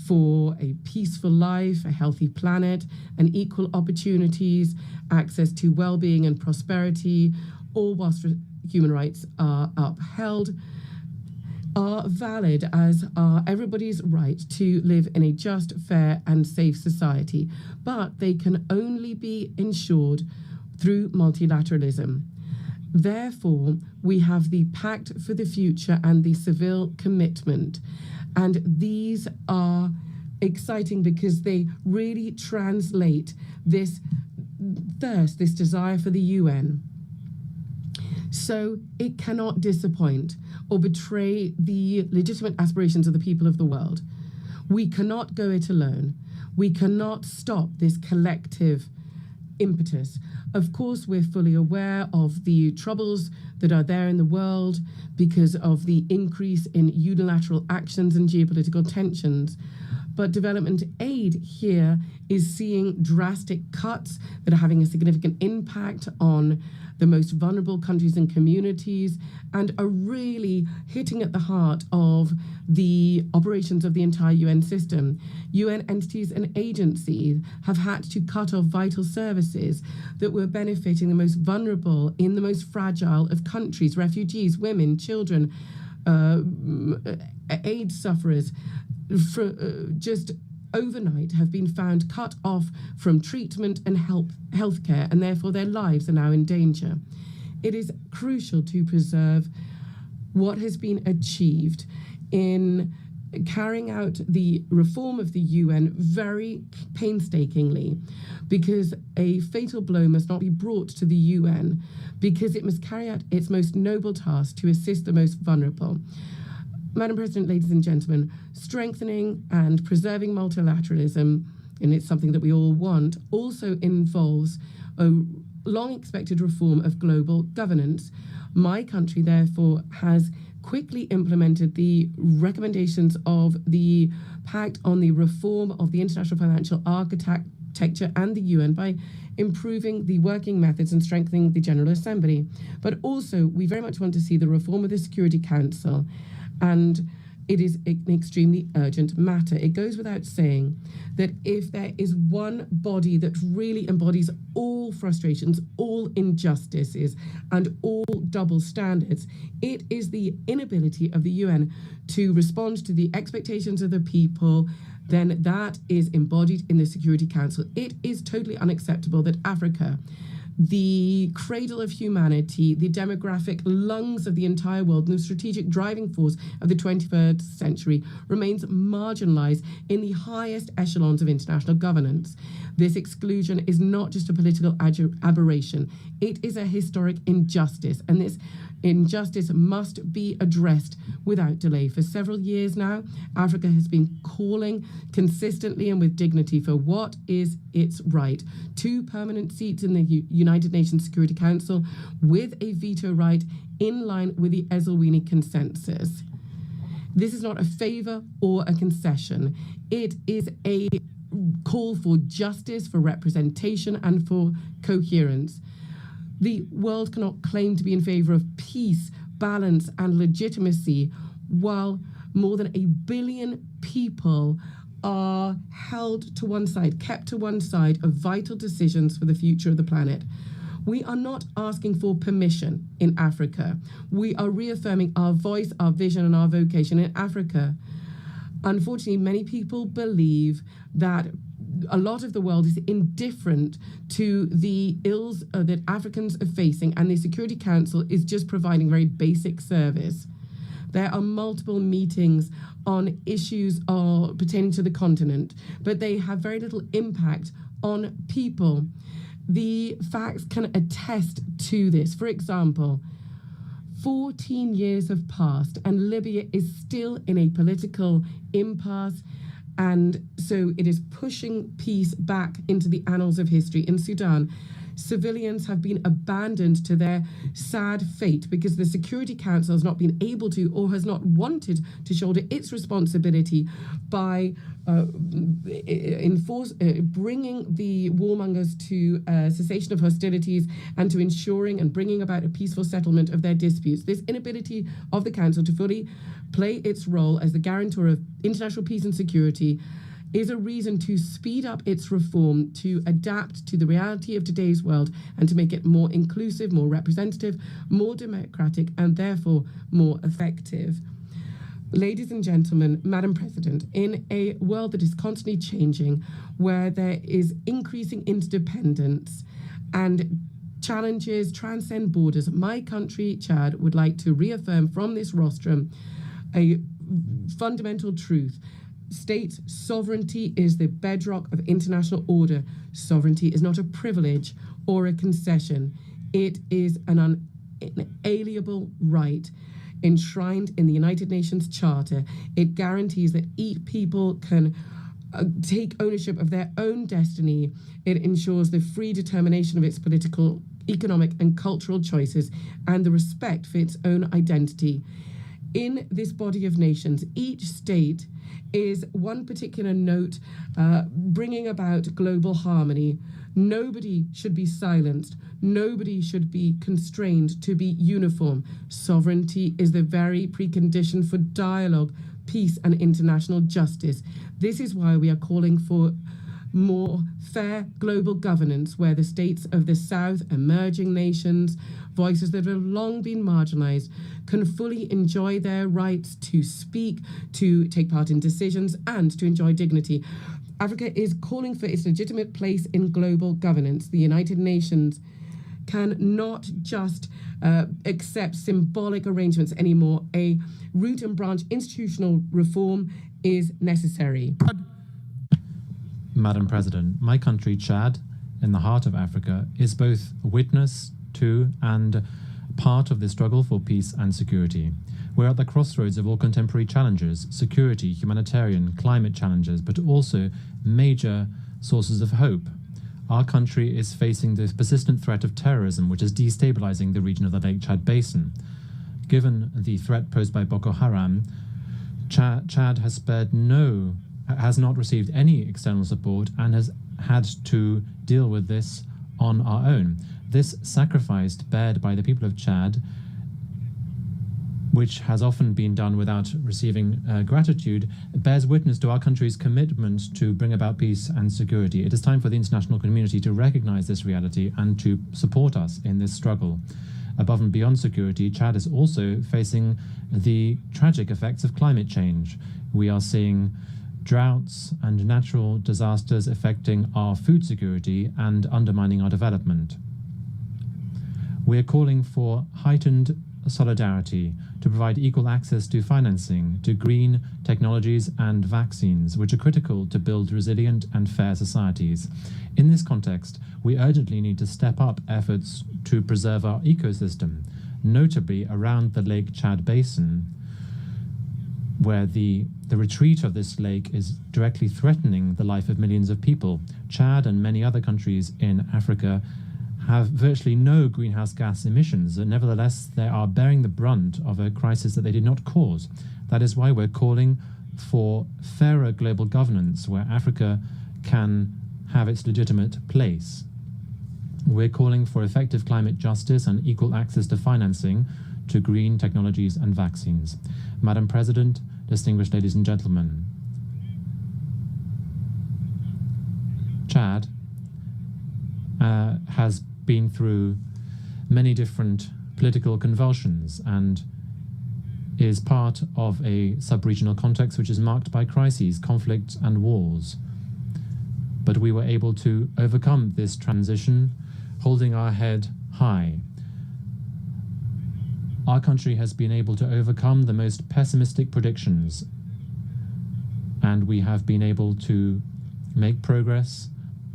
for a peaceful life, a healthy planet, and equal opportunities, access to well-being and prosperity, all whilst human rights are upheld, are valid, as are everybody's right to live in a just, fair, and safe society. But they can only be ensured through multilateralism. Therefore, we have the Pact for the Future and the Civil Commitment. And these are exciting because they really translate this thirst, this desire for the UN. So it cannot disappoint or betray the legitimate aspirations of the people of the world. We cannot go it alone. We cannot stop this collective impetus. Of course, we're fully aware of the troubles that are there in the world because of the increase in unilateral actions and geopolitical tensions. But development aid here is seeing drastic cuts that are having a significant impact on the most vulnerable countries and communities, and are really hitting at the heart of the operations of the entire UN system. UN entities and agencies have had to cut off vital services that were benefiting the most vulnerable in the most fragile of countries: refugees, women, children, AIDS sufferers, just overnight have been found cut off from treatment and healthcare, and therefore their lives are now in danger. It is crucial to preserve what has been achieved in carrying out the reform of the UN very painstakingly, because a fatal blow must not be brought to the UN, because it must carry out its most noble task to assist the most vulnerable. Madam President, ladies and gentlemen, strengthening and preserving multilateralism, and it's something that we all want, also involves a long-expected reform of global governance. My country, therefore, has quickly implemented the recommendations of the Pact on the Reform of the International Financial Architecture and the UN by improving the working methods and strengthening the General Assembly. But also, we very much want to see the reform of the Security Council, and it is an extremely urgent matter. It goes without saying that if there is one body that really embodies all frustrations, all injustices, and all double standards, it is the inability of the UN to respond to the expectations of the people, then that is embodied in the Security Council. It is totally unacceptable that Africa, the cradle of humanity, the demographic lungs of the entire world, and the strategic driving force of the 21st century, remains marginalized in the highest echelons of international governance. This exclusion is not just a political aberration, it is a historic injustice, and this injustice must be addressed without delay. For several years now, Africa has been calling consistently and with dignity for what is its right: 2 permanent seats in the United Nations Security Council with a veto right in line with the Esselwini Consensus. This is not a favor or a concession. It is a call for justice, for representation, and for coherence. The world cannot claim to be in favor of peace, balance, and legitimacy while more than 1 billion people are held to one side, kept to one side of vital decisions for the future of the planet. We are not asking for permission in Africa. We are reaffirming our voice, our vision, and our vocation in Africa. Unfortunately, many people believe that a lot of the world is indifferent to the ills that Africans are facing, and the Security Council is just providing very basic service. There are multiple meetings on issues pertaining to the continent, but they have very little impact on people. The facts can attest to this. For example, 14 years have passed and Libya is still in a political impasse, and so it is pushing peace back into the annals of history. In Sudan, civilians have been abandoned to their sad fate because the Security Council has not been able to, or has not wanted to, shoulder its responsibility by bringing the warmongers to cessation of hostilities and to ensuring and bringing about a peaceful settlement of their disputes. This inability of the Council to fully play its role as the guarantor of international peace and security is a reason to speed up its reform, to adapt to the reality of today's world, and to make it more inclusive, more representative, more democratic, and therefore more effective. Ladies and gentlemen, Madam President, in a world that is constantly changing, where there is increasing interdependence and challenges transcend borders, my country, Chad, would like to reaffirm from this rostrum a fundamental truth. State sovereignty is the bedrock of international order. Sovereignty is not a privilege or a concession. It is an inalienable right enshrined in the United Nations Charter. It guarantees that each people can take ownership of their own destiny. It ensures the free determination of its political, economic, and cultural choices, and the respect for its own identity. In this body of nations, each state is one particular note bringing about global harmony. Nobody should be silenced. Nobody should be constrained to be uniform. Sovereignty is the very precondition for dialogue, peace, and international justice. This is why we are calling for more fair global governance, where the states of the South, emerging nations, voices that have long been marginalized, can fully enjoy their rights to speak, to take part in decisions, and to enjoy dignity. Africa is calling for its legitimate place in global governance. The United Nations cannot just accept symbolic arrangements anymore. A root and branch institutional reform is necessary. Madam President, my country, Chad, in the heart of Africa, is both witness to and part of the struggle for peace and security. We're at the crossroads of all contemporary challenges: security, humanitarian, climate challenges, but also major sources of hope. Our country is facing the persistent threat of terrorism, which is destabilizing the region of the Lake Chad Basin. Given the threat posed by Boko Haram, Chad has not received any external support and has had to deal with this on our own. This sacrifice bared by the people of Chad, which has often been done without receiving gratitude, bears witness to our country's commitment to bring about peace and security. It is time for the international community to recognize this reality and to support us in this struggle. Above and beyond security, Chad is also facing the tragic effects of climate change. We are seeing droughts and natural disasters affecting our food security and undermining our development. We are calling for heightened solidarity to provide equal access to financing, to green technologies and vaccines, which are critical to build resilient and fair societies. In this context, we urgently need to step up efforts to preserve our ecosystem, notably around the Lake Chad Basin, where the retreat of this lake is directly threatening the life of millions of people. Chad and many other countries in Africa have virtually no greenhouse gas emissions, and nevertheless they are bearing the brunt of a crisis that they did not cause. That is why we're calling for fairer global governance where Africa can have its legitimate place. We're calling for effective climate justice and equal access to financing, to green technologies and vaccines. Madam President, distinguished ladies and gentlemen, Chad has been through many different political convulsions and is part of a sub-regional context which is marked by crises, conflict and wars. But we were able to overcome this transition, holding our head high. Our country has been able to overcome the most pessimistic predictions, and we have been able to make progress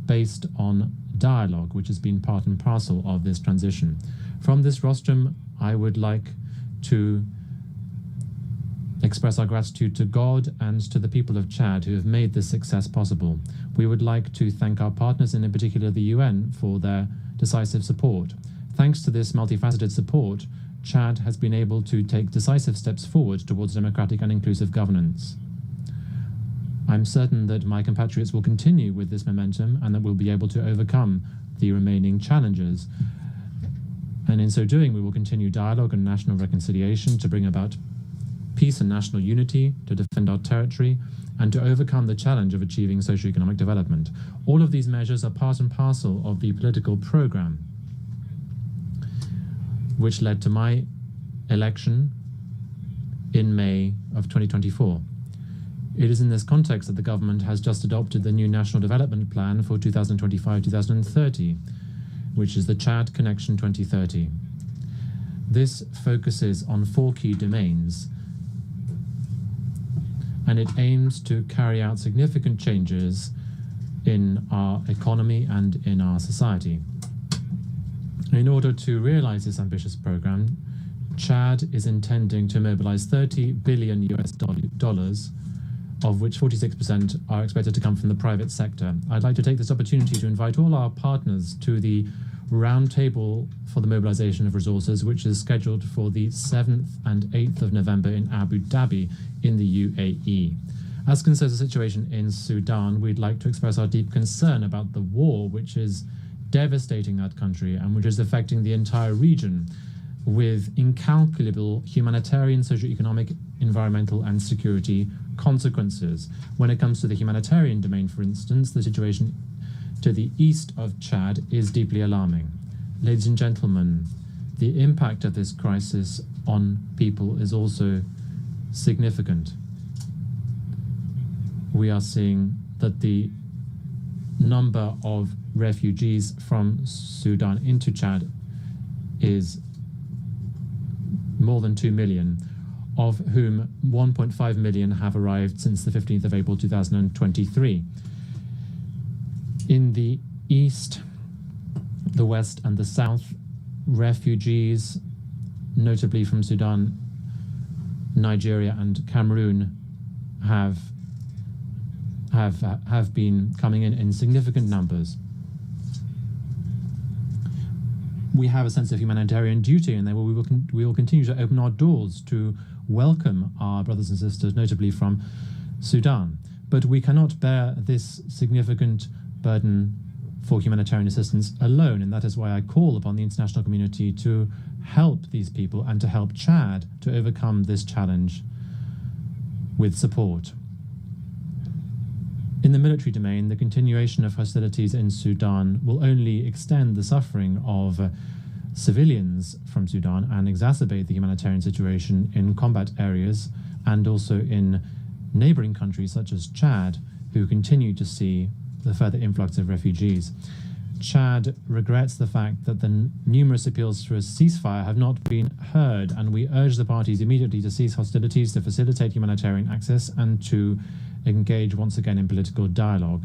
based on dialogue, which has been part and parcel of this transition. From this rostrum, I would like to express our gratitude to God and to the people of Chad who have made this success possible. We would like to thank our partners, and in particular the UN, for their decisive support. Thanks to this multifaceted support, Chad has been able to take decisive steps forward towards democratic and inclusive governance. I'm certain that my compatriots will continue with this momentum and that we'll be able to overcome the remaining challenges. And in so doing, we will continue dialogue and national reconciliation to bring about peace and national unity, to defend our territory, and to overcome the challenge of achieving socio-economic development. All of these measures are part and parcel of the political program which led to my election in May of 2024. It is in this context that the government has just adopted the new National Development Plan for 2025-2030, which is the Chad Connection 2030. This focuses on 4 key domains, and it aims to carry out significant changes in our economy and in our society. In order to realize this ambitious program, Chad is intending to mobilize $30 billion US, of which 46% are expected to come from the private sector. I'd like to take this opportunity to invite all our partners to the roundtable for the mobilization of resources, which is scheduled for the 7th and 8th of November in Abu Dhabi in the UAE. As concerns the situation in Sudan, we'd like to express our deep concern about the war which is devastating that country and which is affecting the entire region with incalculable humanitarian, socio-economic, environmental and security consequences. When it comes to the humanitarian domain, for instance, the situation to the east of Chad is deeply alarming. Ladies and gentlemen, the impact of this crisis on people is also significant. We are seeing that the number of refugees from Sudan into Chad is more than 2 million, of whom 1.5 million have arrived since the 15th of April 2023. In the east, the west and the south, refugees, notably from Sudan, Nigeria and Cameroon, have been coming in significant numbers. We have a sense of humanitarian duty, and we will continue to open our doors to welcome our brothers and sisters, notably from Sudan. But we cannot bear this significant burden for humanitarian assistance alone, and that is why I call upon the international community to help these people and to help Chad to overcome this challenge with support. In the military domain, the continuation of hostilities in Sudan will only extend the suffering of civilians from Sudan and exacerbate the humanitarian situation in combat areas and also in neighboring countries such as Chad, who continue to see the further influx of refugees. Chad regrets the fact that the numerous appeals for a ceasefire have not been heard, and we urge the parties immediately to cease hostilities, to facilitate humanitarian access, and to engage once again in political dialogue.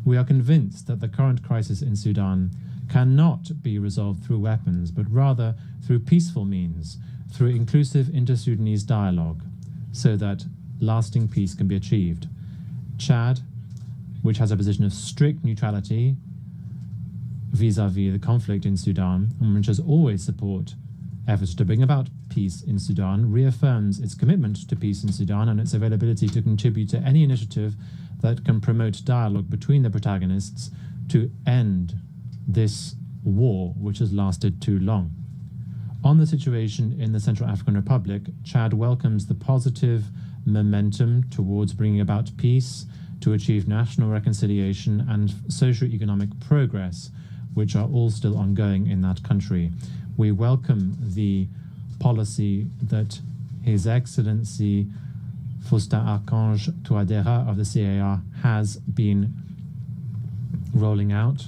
We are convinced that the current crisis in Sudan cannot be resolved through weapons, but rather through peaceful means, through inclusive inter-Sudanese dialogue, so that lasting peace can be achieved. Chad, which has a position of strict neutrality vis-à-vis the conflict in Sudan, and which has always supported efforts to bring about peace in Sudan, reaffirms its commitment to peace in Sudan and its availability to contribute to any initiative that can promote dialogue between the protagonists to end this war, which has lasted too long. On the situation in the Central African Republic, Chad welcomes the positive momentum towards bringing about peace, to achieve national reconciliation and socio-economic progress, which are all still ongoing in that country. We welcome the policy that His Excellency Faustin Archange Touadéra of the CAR has been rolling out,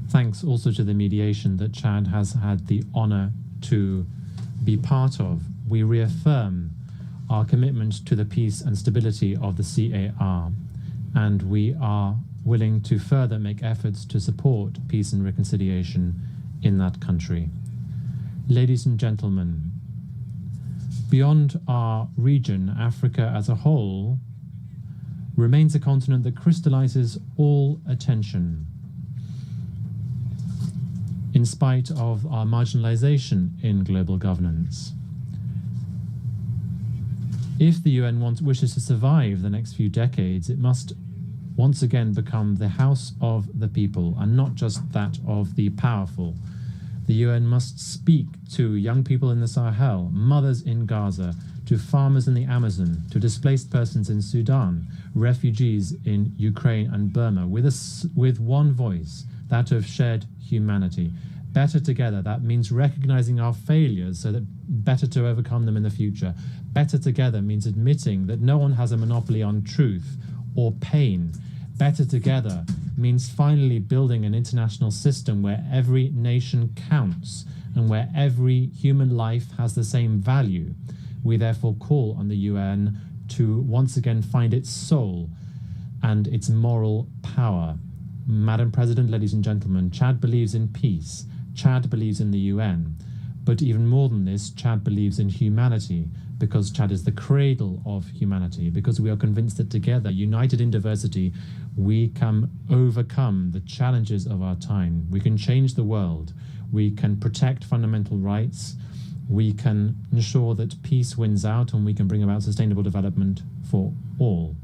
thanks also to the mediation that Chad has had the honor to be part of. We reaffirm our commitment to the peace and stability of the CAR, and we are willing to further make efforts to support peace and reconciliation in that country. Ladies and gentlemen, beyond our region, Africa as a whole remains a continent that crystallizes all attention. In spite of our marginalization in global governance. If the UN wishes to survive the next few decades, it must once again become the house of the people and not just that of the powerful. The UN must speak to young people in the Sahel, mothers in Gaza, to farmers in the Amazon, to displaced persons in Sudan, refugees in Ukraine and Burma, with one voice, that of shared humanity. Better together, that means recognizing our failures so that better to overcome them in the future. Better together means admitting that no one has a monopoly on truth or pain. Better together means finally building an international system where every nation counts and where every human life has the same value. We therefore call on the UN to once again find its soul and its moral power. Madam President, ladies and gentlemen, Chad believes in peace. Chad believes in the UN. But even more than this, Chad believes in humanity, because Chad is the cradle of humanity, because we are convinced that together, united in diversity, we can overcome the challenges of our time. We can change the world. We can protect fundamental rights. We can ensure that peace wins out, and we can bring about sustainable development for all.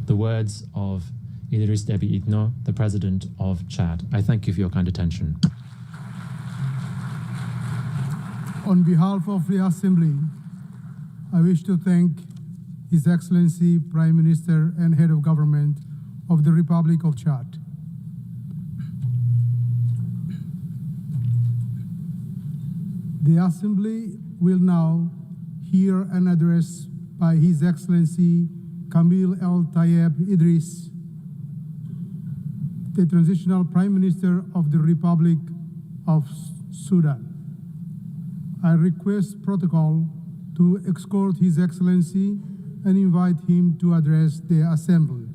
The words of Idriss Déby Itno, the President of Chad. I thank you for your kind attention. On behalf of the Assembly, I wish to thank His Excellency Prime Minister and Head of Government of the Republic of Chad. The Assembly will now hear an address by His Excellency Kamil El Tayeb Idris, the Transitional Prime Minister of the Republic of Sudan. I request protocol to escort His Excellency and invite him to address the Assembly.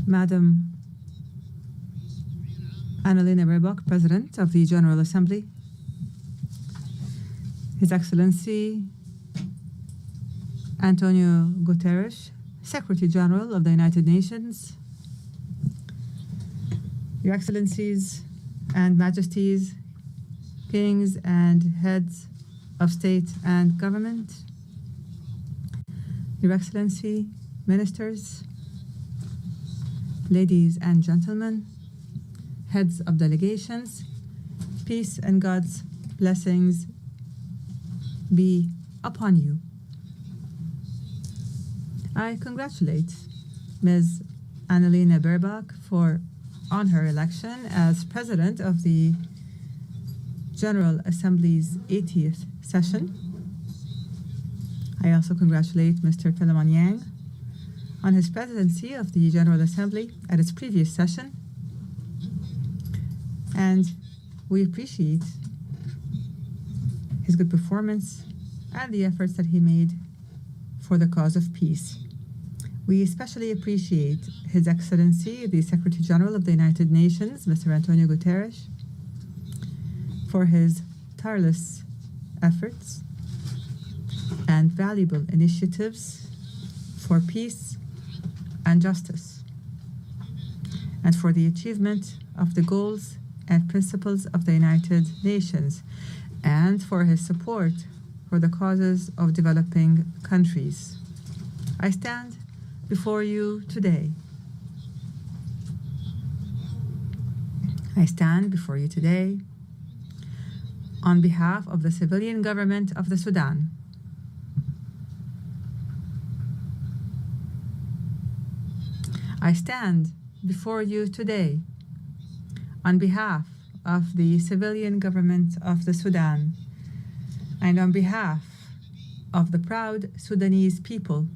Madam Annalena Baerbock, President of the General Assembly, His Excellency Antonio Guterres, Secretary General of the United Nations, Your Excellencies and Majesties, Kings and Heads of State and Government, Your Excellency, Ministers, ladies and gentlemen, heads of delegations, peace and God's blessings be upon you. I congratulate Ms. Annalena Baerbock on her election as President of the General Assembly's 80th session. I also congratulate Mr. Philemon Yang on his presidency of the General Assembly at its previous session. And we appreciate his good performance and the efforts that he made for the cause of peace. We especially appreciate His Excellency, the Secretary General of the United Nations, Mr. Antonio Guterres, for his tireless efforts and valuable initiatives for peace and justice, and for the achievement of the goals and principles of the United Nations, and for his support for the causes of developing countries. I stand before you today. I stand before you today on behalf of the civilian government of the Sudan. I stand before you today on behalf of the civilian government of the Sudan and on behalf of the proud Sudanese people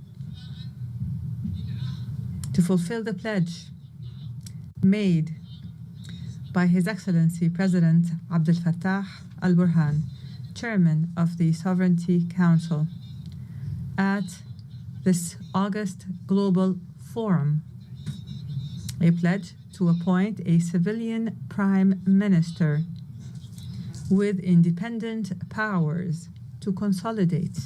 to fulfill the pledge made by His Excellency President Abdel Fattah al-Burhan, Chairman of the Sovereignty Council, at this August Global Forum, a pledge to appoint a civilian prime minister with independent powers to consolidate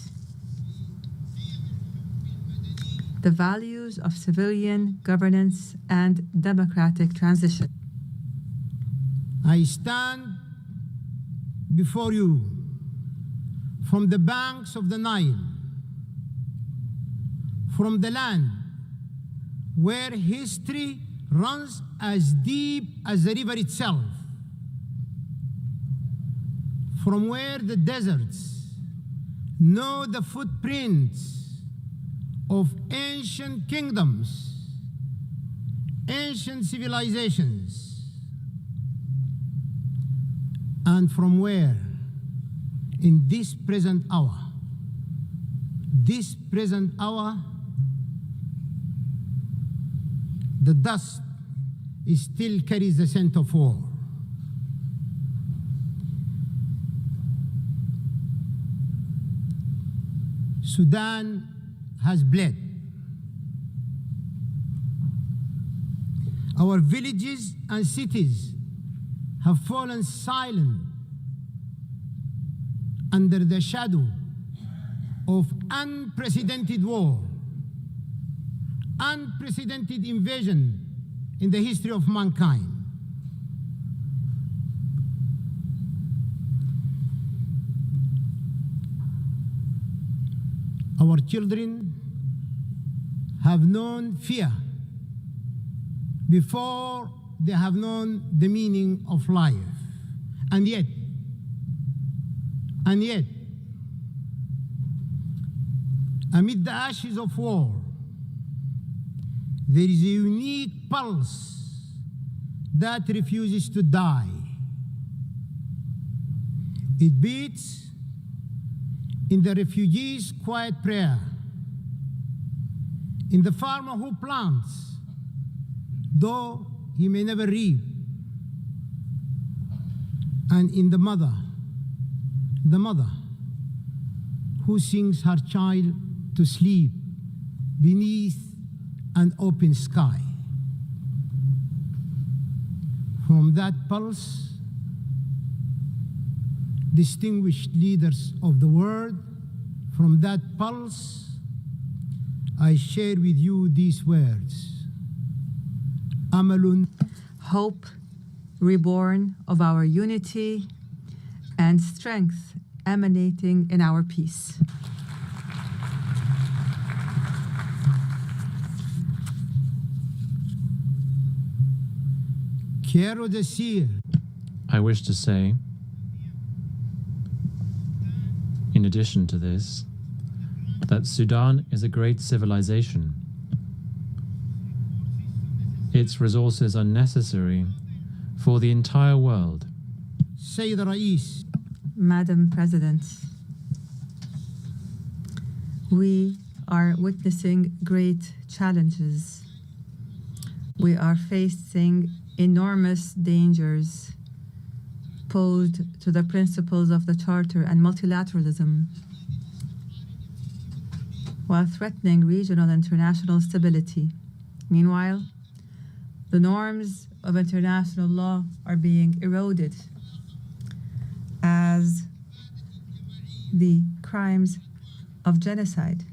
the values of civilian governance and democratic transition. I stand before you from the banks of the Nile, from the land where history runs as deep as the river itself, from where the deserts know the footprints of ancient kingdoms, ancient civilizations, and from where, in this present hour, the dust still carries the scent of war. Sudan has bled. Our villages and cities have fallen silent under the shadow of unprecedented war, unprecedented invasion in the history of mankind. Our children have known fear before they have known the meaning of life. And yet, Amid the ashes of war, there is a unique pulse that refuses to die. It beats in the refugee's quiet prayer, in the farmer who plants, though he may never reap, and in the mother who sings her child to sleep beneath an open sky. From that pulse, distinguished leaders of the world, from that pulse, I share with you these words. Amalun. Hope reborn of our unity and strength emanating in our peace. Quiero decir, I wish to say, in addition to this, that Sudan is a great civilization. Its resources are necessary for the entire world. Sayyid Rais, Madam President, we are witnessing great challenges. We are facing enormous dangers posed to the principles of the Charter and multilateralism, while threatening regional and international stability. Meanwhile, the norms of international law are being eroded as the crimes of genocide,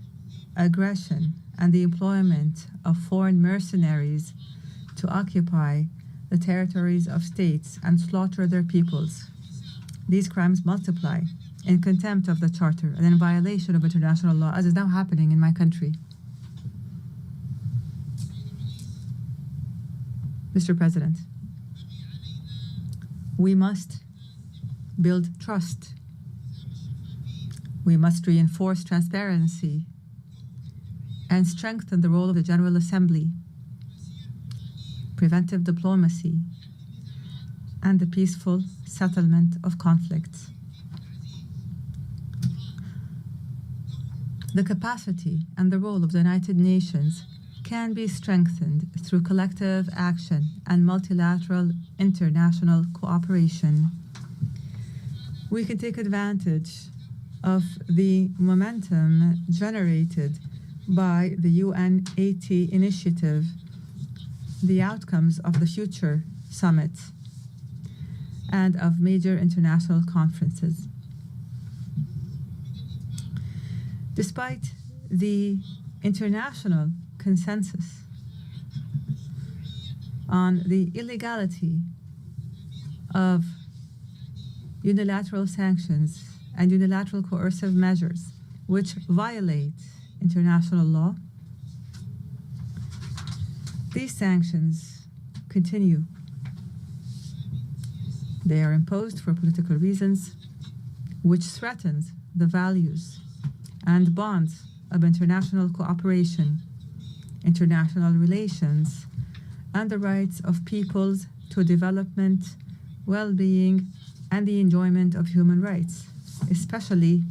aggression, and the employment of foreign mercenaries to occupy the territories of states and slaughter their peoples. These crimes multiply in contempt of the Charter and in violation of international law, as is now happening in my country. Mr. President, we must build trust. We must reinforce transparency and strengthen the role of the General Assembly, preventive diplomacy, and the peaceful settlement of conflicts. The capacity and the role of the United Nations can be strengthened through collective action and multilateral international cooperation. We can take advantage of the momentum generated by the UN80 initiative, the outcomes of the future summit, and of major international conferences. Despite the international consensus on the illegality of unilateral sanctions and unilateral coercive measures which violate international law, these sanctions continue. They are imposed for political reasons, which threatens the values and bonds of international cooperation, international relations, and the rights of peoples to development, well-being, and the enjoyment of human rights, especially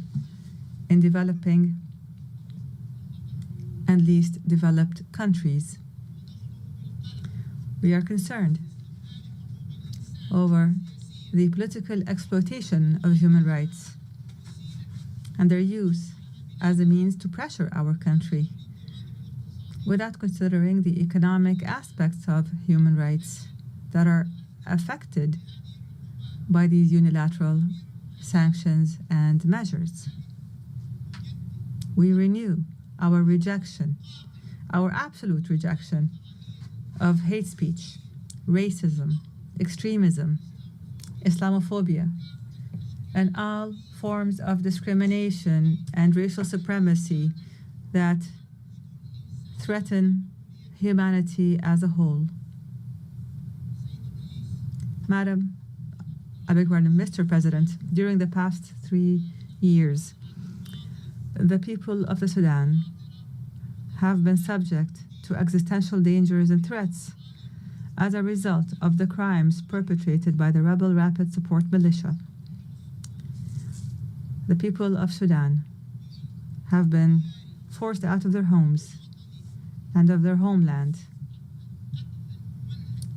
in developing and least developed countries. We are concerned over the political exploitation of human rights and their use as a means to pressure our country without considering the economic aspects of human rights that are affected by these unilateral sanctions and measures. We renew our rejection, our absolute rejection of hate speech, racism, extremism, Islamophobia, and all forms of discrimination and racial supremacy that threaten humanity as a whole. Mr. President, during the past 3 years, The people of the Sudan have been subject to existential dangers and threats as a result of the crimes perpetrated by the rebel Rapid Support Militia. The people of Sudan have been forced out of their homes and of their homeland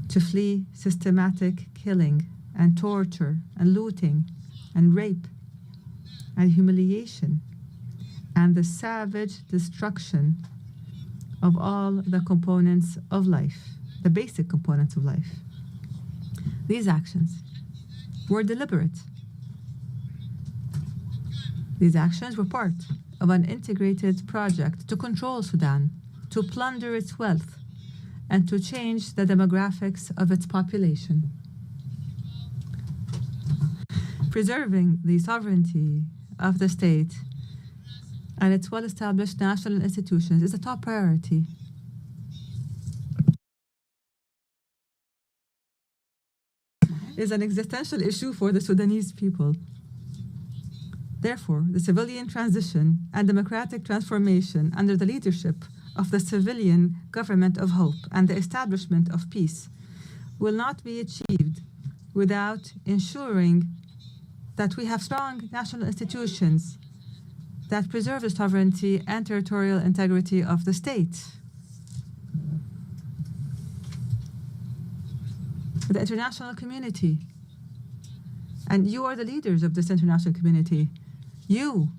to flee systematic killing and torture and looting and rape and humiliation and the savage destruction of all the components of life, the basic components of life. These actions were deliberate. These actions were part of an integrated project to control Sudan, to plunder its wealth, and to change the demographics of its population. Preserving the sovereignty of the state and its well-established national institutions is a top priority. Is an existential issue for the Sudanese people. Therefore, the civilian transition and democratic transformation under the leadership of the civilian government of hope and the establishment of peace will not be achieved without ensuring that we have strong national institutions that preserve the sovereignty and territorial integrity of the state. The international community, and you are the leaders of this international community. You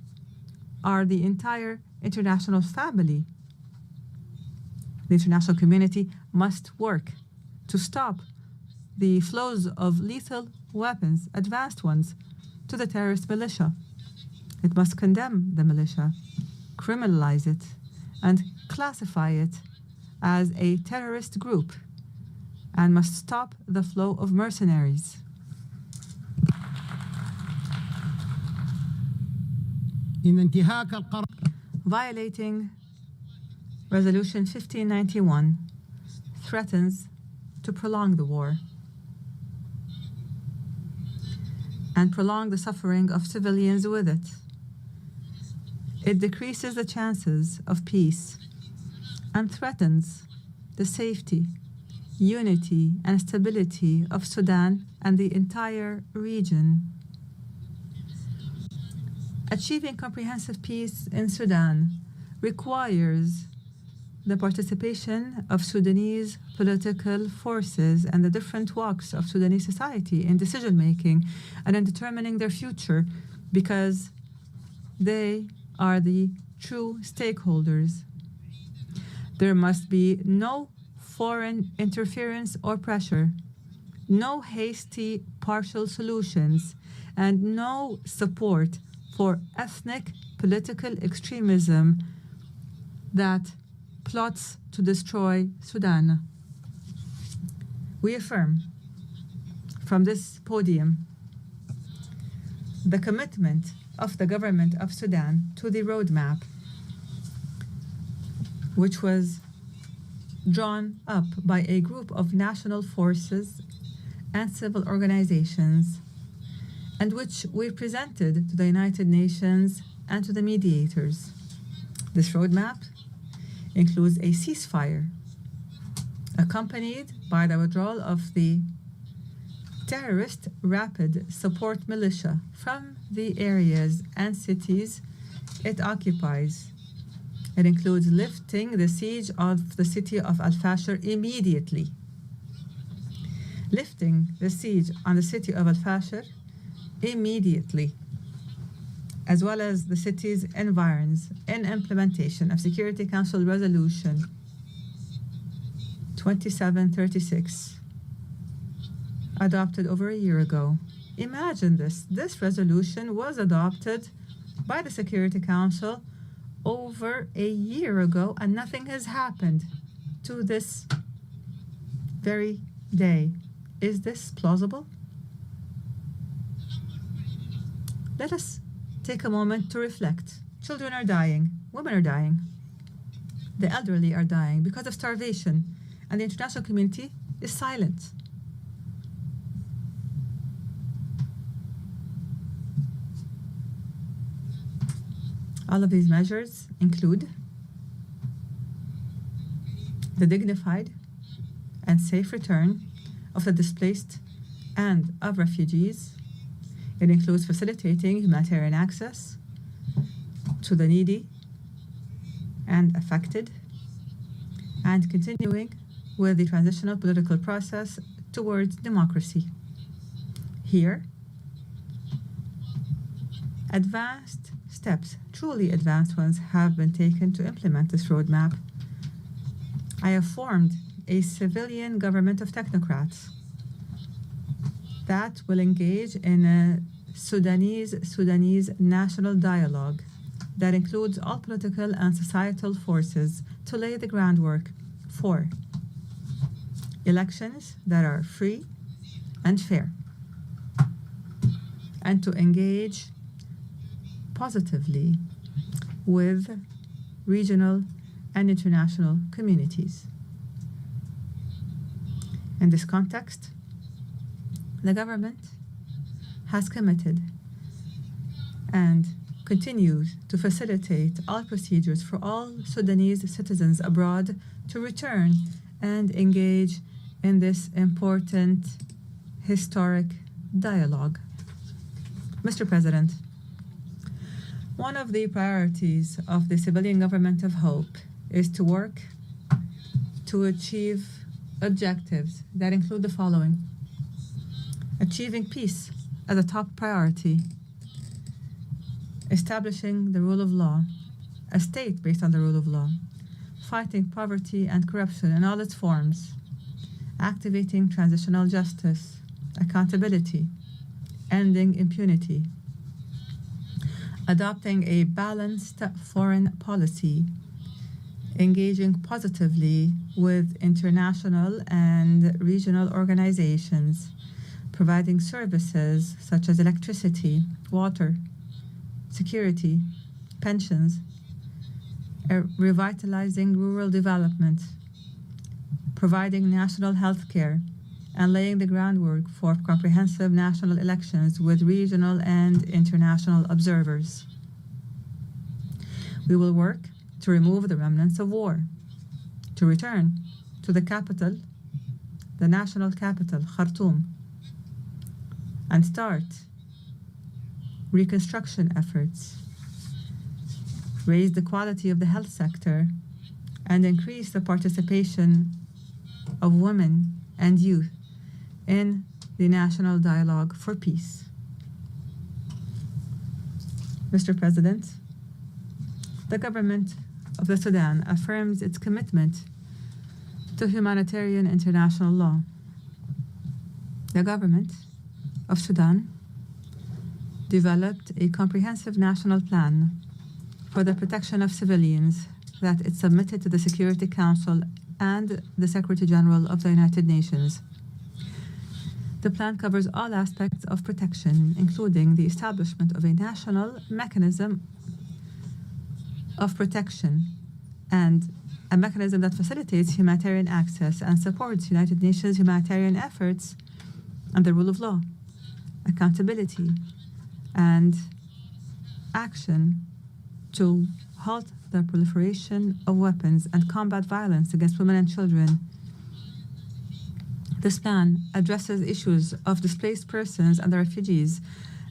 are the entire international family. The international community must work to stop the flows of lethal weapons, advanced ones, to the terrorist militia. It must condemn the militia, criminalize it, and classify it as a terrorist group, and must stop the flow of mercenaries. Violating Resolution 1591 threatens to prolong the war and prolong the suffering of civilians with it. It decreases the chances of peace and threatens the safety, unity, and stability of Sudan and the entire region. Achieving comprehensive peace in Sudan requires the participation of Sudanese political forces and the different walks of Sudanese society in decision-making and in determining their future, because they are the true stakeholders. There must be no foreign interference or pressure, no hasty partial solutions, and no support for ethnic political extremism that plots to destroy Sudan. We affirm from this podium the commitment of the government of Sudan to the roadmap, which was drawn up by a group of national forces and civil organizations, and which we presented to the United Nations and to the mediators. This roadmap includes a ceasefire accompanied by the withdrawal of the terrorist Rapid Support Militia from the areas and cities it occupies. It includes lifting the siege of the city of Al-Fashir immediately. Lifting the siege on the city of Al-Fashir immediately, as well as the city's environs, in implementation of Security Council Resolution 2736, adopted over a year ago. Imagine this. This resolution was adopted by the Security Council over a year ago, and nothing has happened to this very day. Is this plausible? Let us take a moment to reflect. Children are dying, women are dying, the elderly are dying because of starvation, and the international community is silent. All of these measures include the dignified and safe return of the displaced and of refugees. It includes facilitating humanitarian access to the needy and affected, and continuing with the transitional political process towards democracy. Here, advanced steps, truly advanced ones, have been taken to implement this roadmap. I have formed a civilian government of technocrats that will engage in a Sudanese national dialogue that includes all political and societal forces to lay the groundwork for elections that are free and fair, and to engage positively with regional and international communities. In this context, the government has committed and continues to facilitate all procedures for all Sudanese citizens abroad to return and engage in this important historic dialogue. Mr. President, one of the priorities of the civilian government of hope is to work to achieve objectives that include the following: achieving peace as a top priority, establishing the rule of law, a state based on the rule of law, fighting poverty and corruption in all its forms, activating transitional justice, accountability, ending impunity, adopting a balanced foreign policy, engaging positively with international and regional organizations, providing services such as electricity, water, security, pensions, revitalizing rural development, providing national health care, and laying the groundwork for comprehensive national elections with regional and international observers. We will work to remove the remnants of war, to return to the capital, the national capital, Khartoum, and start reconstruction efforts, raise the quality of the health sector, and increase the participation of women and youth in the national dialogue for peace. Mr. President, the government of the Sudan affirms its commitment to humanitarian international law. The government of Sudan developed a comprehensive national plan for the protection of civilians that it submitted to the Security Council and the Secretary General of the United Nations. The plan covers all aspects of protection, including the establishment of a national mechanism of protection and a mechanism that facilitates humanitarian access and supports United Nations humanitarian efforts and the rule of law, accountability, and action to halt the proliferation of weapons and combat violence against women and children. This plan addresses issues of displaced persons and the refugees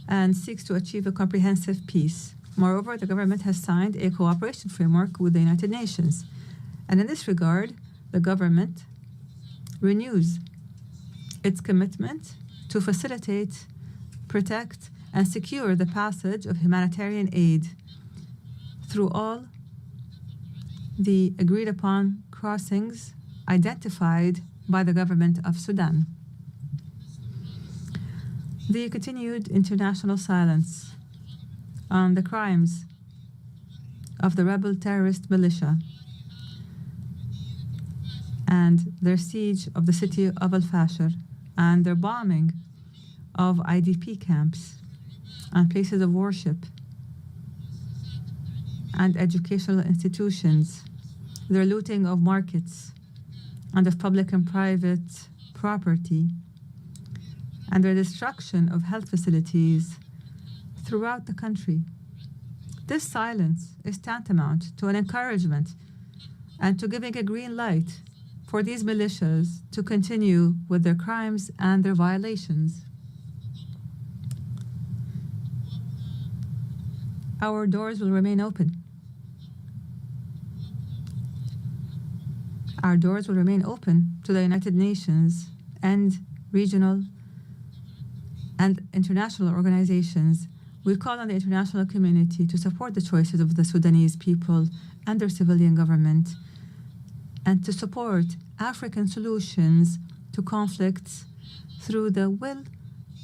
and seeks to achieve a comprehensive peace. Moreover, the government has signed a cooperation framework with the United Nations. And in this regard, the government renews its commitment to facilitate, protect, and secure the passage of humanitarian aid through all the agreed-upon crossings identified by the government of Sudan. The continued international silence on the crimes of the rebel terrorist militia and their siege of the city of Al-Fashir and their bombing of IDP camps and places of worship and educational institutions, their looting of markets and of public and private property, and their destruction of health facilities throughout the country. This silence is tantamount to an encouragement and to giving a green light for these militias to continue with their crimes and their violations. Our doors will remain open. Our doors will remain open to the United Nations and regional and international organizations. We call on the international community to support the choices of the Sudanese people and their civilian government, and to support African solutions to conflicts through the will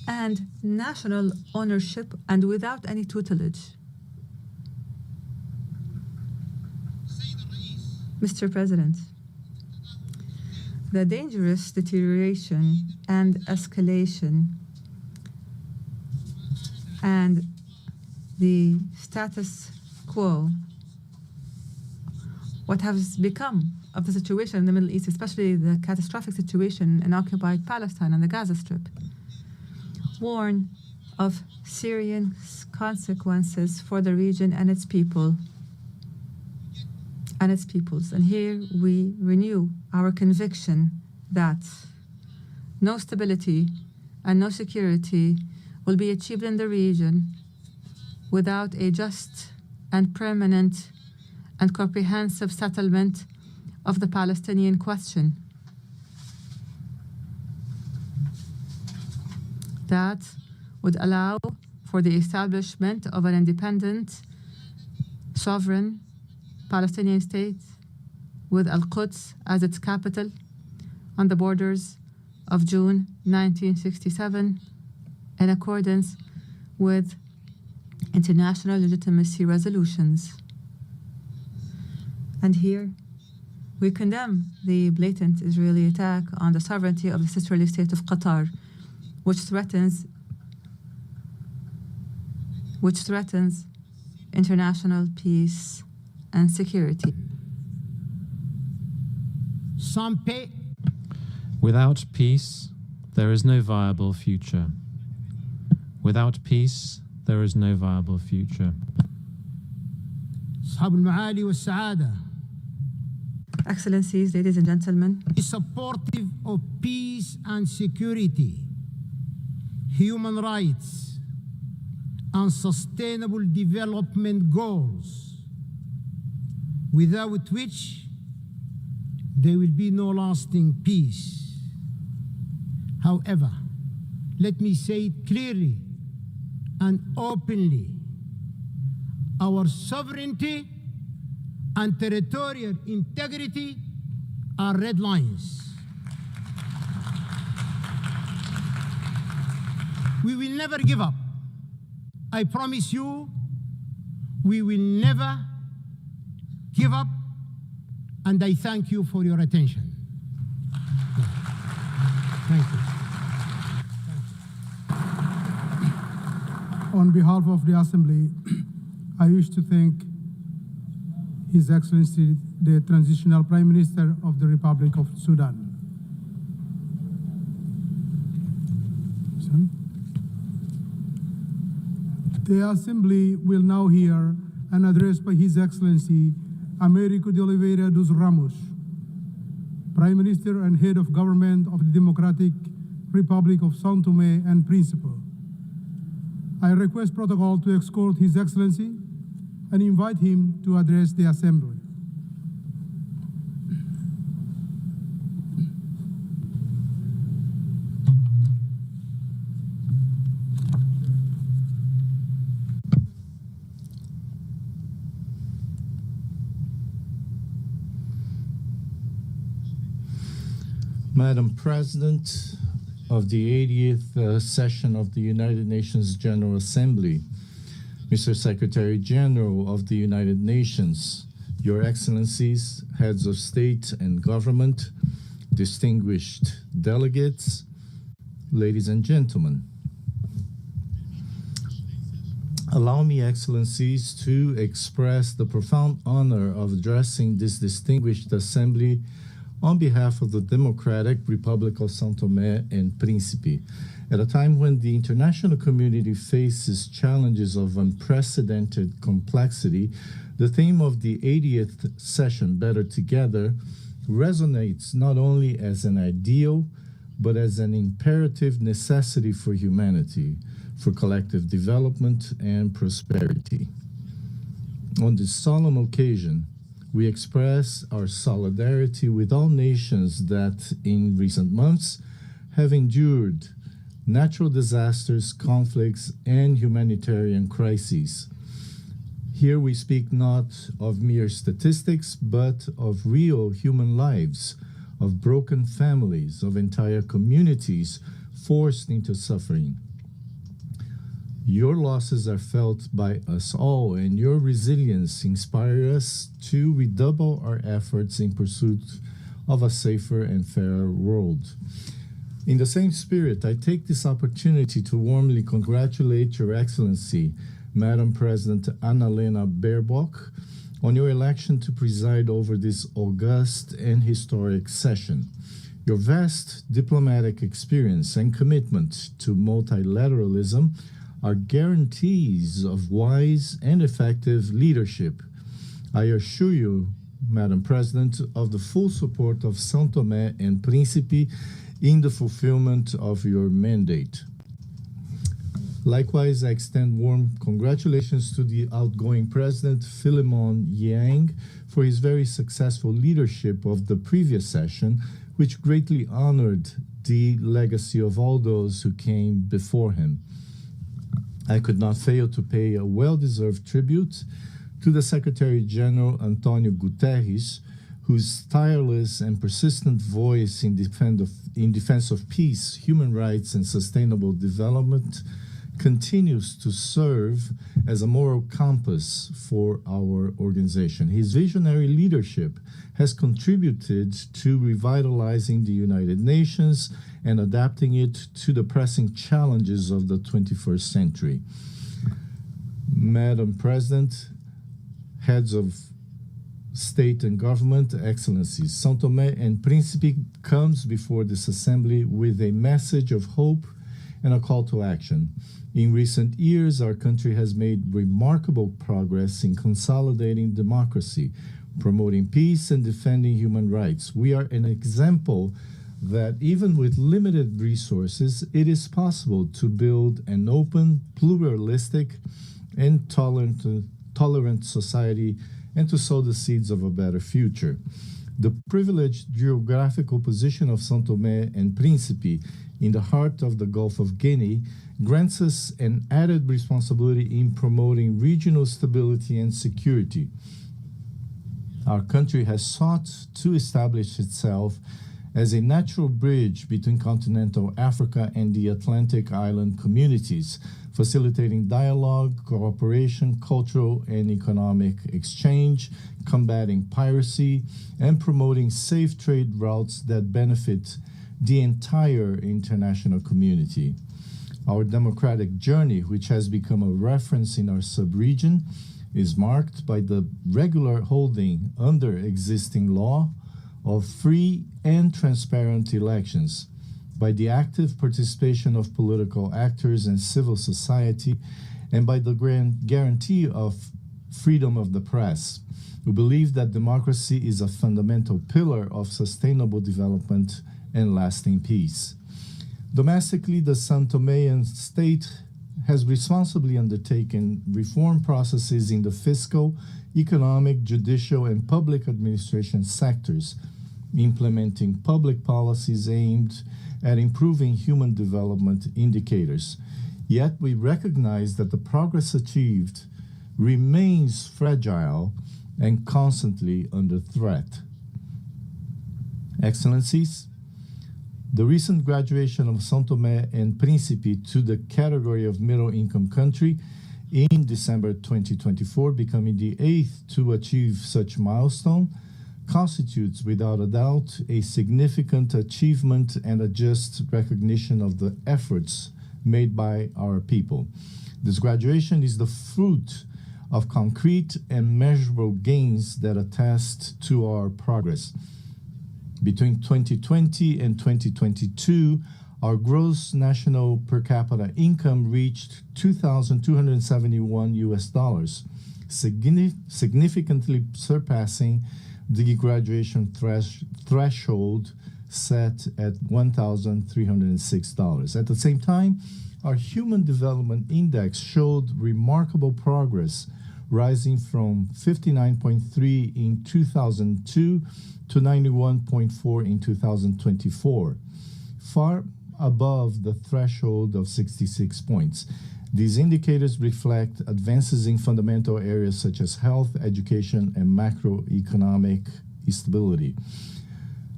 and national ownership and without any tutelage. Mr. President, the dangerous deterioration and escalation and the status quo, what has become of the situation in the Middle East, especially the catastrophic situation in occupied Palestine and the Gaza Strip, warn of serious consequences for the region and its people and its peoples. And here we renew our conviction that no stability and no security will be achieved in the region without a just and permanent and comprehensive settlement of the Palestinian question. That would allow for the establishment of an independent, sovereign Palestinian state with Al-Quds as its capital on the borders of June 1967 in accordance with international legitimacy resolutions. And here we condemn the blatant Israeli attack on the sovereignty of the sisterly state of Qatar, which threatens international peace and security. Without peace, there is no viable future. Without peace, there is no viable future. Excellencies, ladies and gentlemen, is supportive of peace and security, human rights, and sustainable development goals, without which there will be no lasting peace. However, let me say it clearly and openly, our sovereignty and territorial integrity are red lines. We will never give up. I promise you, we will never give up, and I thank you for your attention. Thank you. On behalf of the Assembly, I wish to thank His Excellency, the Transitional Prime Minister of the Republic of Sudan. The Assembly will now hear an address by His Excellency Américo de Oliveira dos Ramos, Prime Minister and Head of Government of the Democratic Republic of São Tomé and Príncipe. I request protocol to escort His Excellency and invite him to address the Assembly. Madam President of the 80th session of the United Nations General Assembly, Mr. Secretary General of the United Nations, Your Excellencies, Heads of State and Government, distinguished delegates, ladies and gentlemen. Allow me, Excellencies, to express the profound honor of addressing this distinguished assembly on behalf of the Democratic Republic of São Tomé and Príncipe. At a time when the international community faces challenges of unprecedented complexity, the theme of the 80th session, Better Together, resonates not only as an ideal, but as an imperative necessity for humanity, for collective development and prosperity. On this solemn occasion, we express our solidarity with all nations that, in recent months, have endured natural disasters, conflicts, and humanitarian crises. Here we speak not of mere statistics, but of real human lives, of broken families, of entire communities forced into suffering. Your losses are felt by us all, and your resilience inspires us to redouble our efforts in pursuit of a safer and fairer world. In the same spirit, I take this opportunity to warmly congratulate Your Excellency, Madam President Annalena Baerbock, on your election to preside over this august and historic session. Your vast diplomatic experience and commitment to multilateralism are guarantees of wise and effective leadership. I assure you, Madam President, of the full support of São Tomé and Príncipe in the fulfillment of your mandate. Likewise, I extend warm congratulations to the outgoing President, Philemon Yang, for his very successful leadership of the previous session, which greatly honored the legacy of all those who came before him. I could not fail to pay a well-deserved tribute to the Secretary General Antonio Guterres, whose tireless and persistent voice in defense of peace, human rights, and sustainable development continues to serve as a moral compass for our organization. His visionary leadership has contributed to revitalizing the United Nations and adapting it to the pressing challenges of the 21st century. Madam President, heads of state and government, excellencies, São Tomé and Príncipe comes before this assembly with a message of hope and a call to action. In recent years, our country has made remarkable progress in consolidating democracy, promoting peace, and defending human rights. We are an example that even with limited resources, it is possible to build an open, pluralistic, and tolerant society and to sow the seeds of a better future. The privileged geographical position of São Tomé and Príncipe in the heart of the Gulf of Guinea grants us an added responsibility in promoting regional stability and security. Our country has sought to establish itself as a natural bridge between continental Africa and the Atlantic island communities, facilitating dialogue, cooperation, cultural and economic exchange, combating piracy, and promoting safe trade routes that benefit the entire international community. Our democratic journey, which has become a reference in our sub-region, is marked by the regular holding under existing law of free and transparent elections, by the active participation of political actors and civil society, and by the guarantee of freedom of the press. We believe that democracy is a fundamental pillar of sustainable development and lasting peace. Domestically, the São Toméan state has responsibly undertaken reform processes in the fiscal, economic, judicial, and public administration sectors, implementing public policies aimed at improving human development indicators. Yet we recognize that the progress achieved remains fragile and constantly under threat. Excellencies, the recent graduation of São Tomé and Príncipe to the category of middle-income country in December 2024, becoming the 8th to achieve such milestone, constitutes without a doubt a significant achievement and a just recognition of the efforts made by our people. This graduation is the fruit of concrete and measurable gains that attest to our progress. Between 2020 and 2022, our gross national per capita income reached $2,271, significantly surpassing the graduation threshold set at $1,306. At the same time, our Human Development Index showed remarkable progress, rising from 59.3 in 2002 to 91.4 in 2024, far above the threshold of 66 points. These indicators reflect advances in fundamental areas such as health, education, and macroeconomic stability.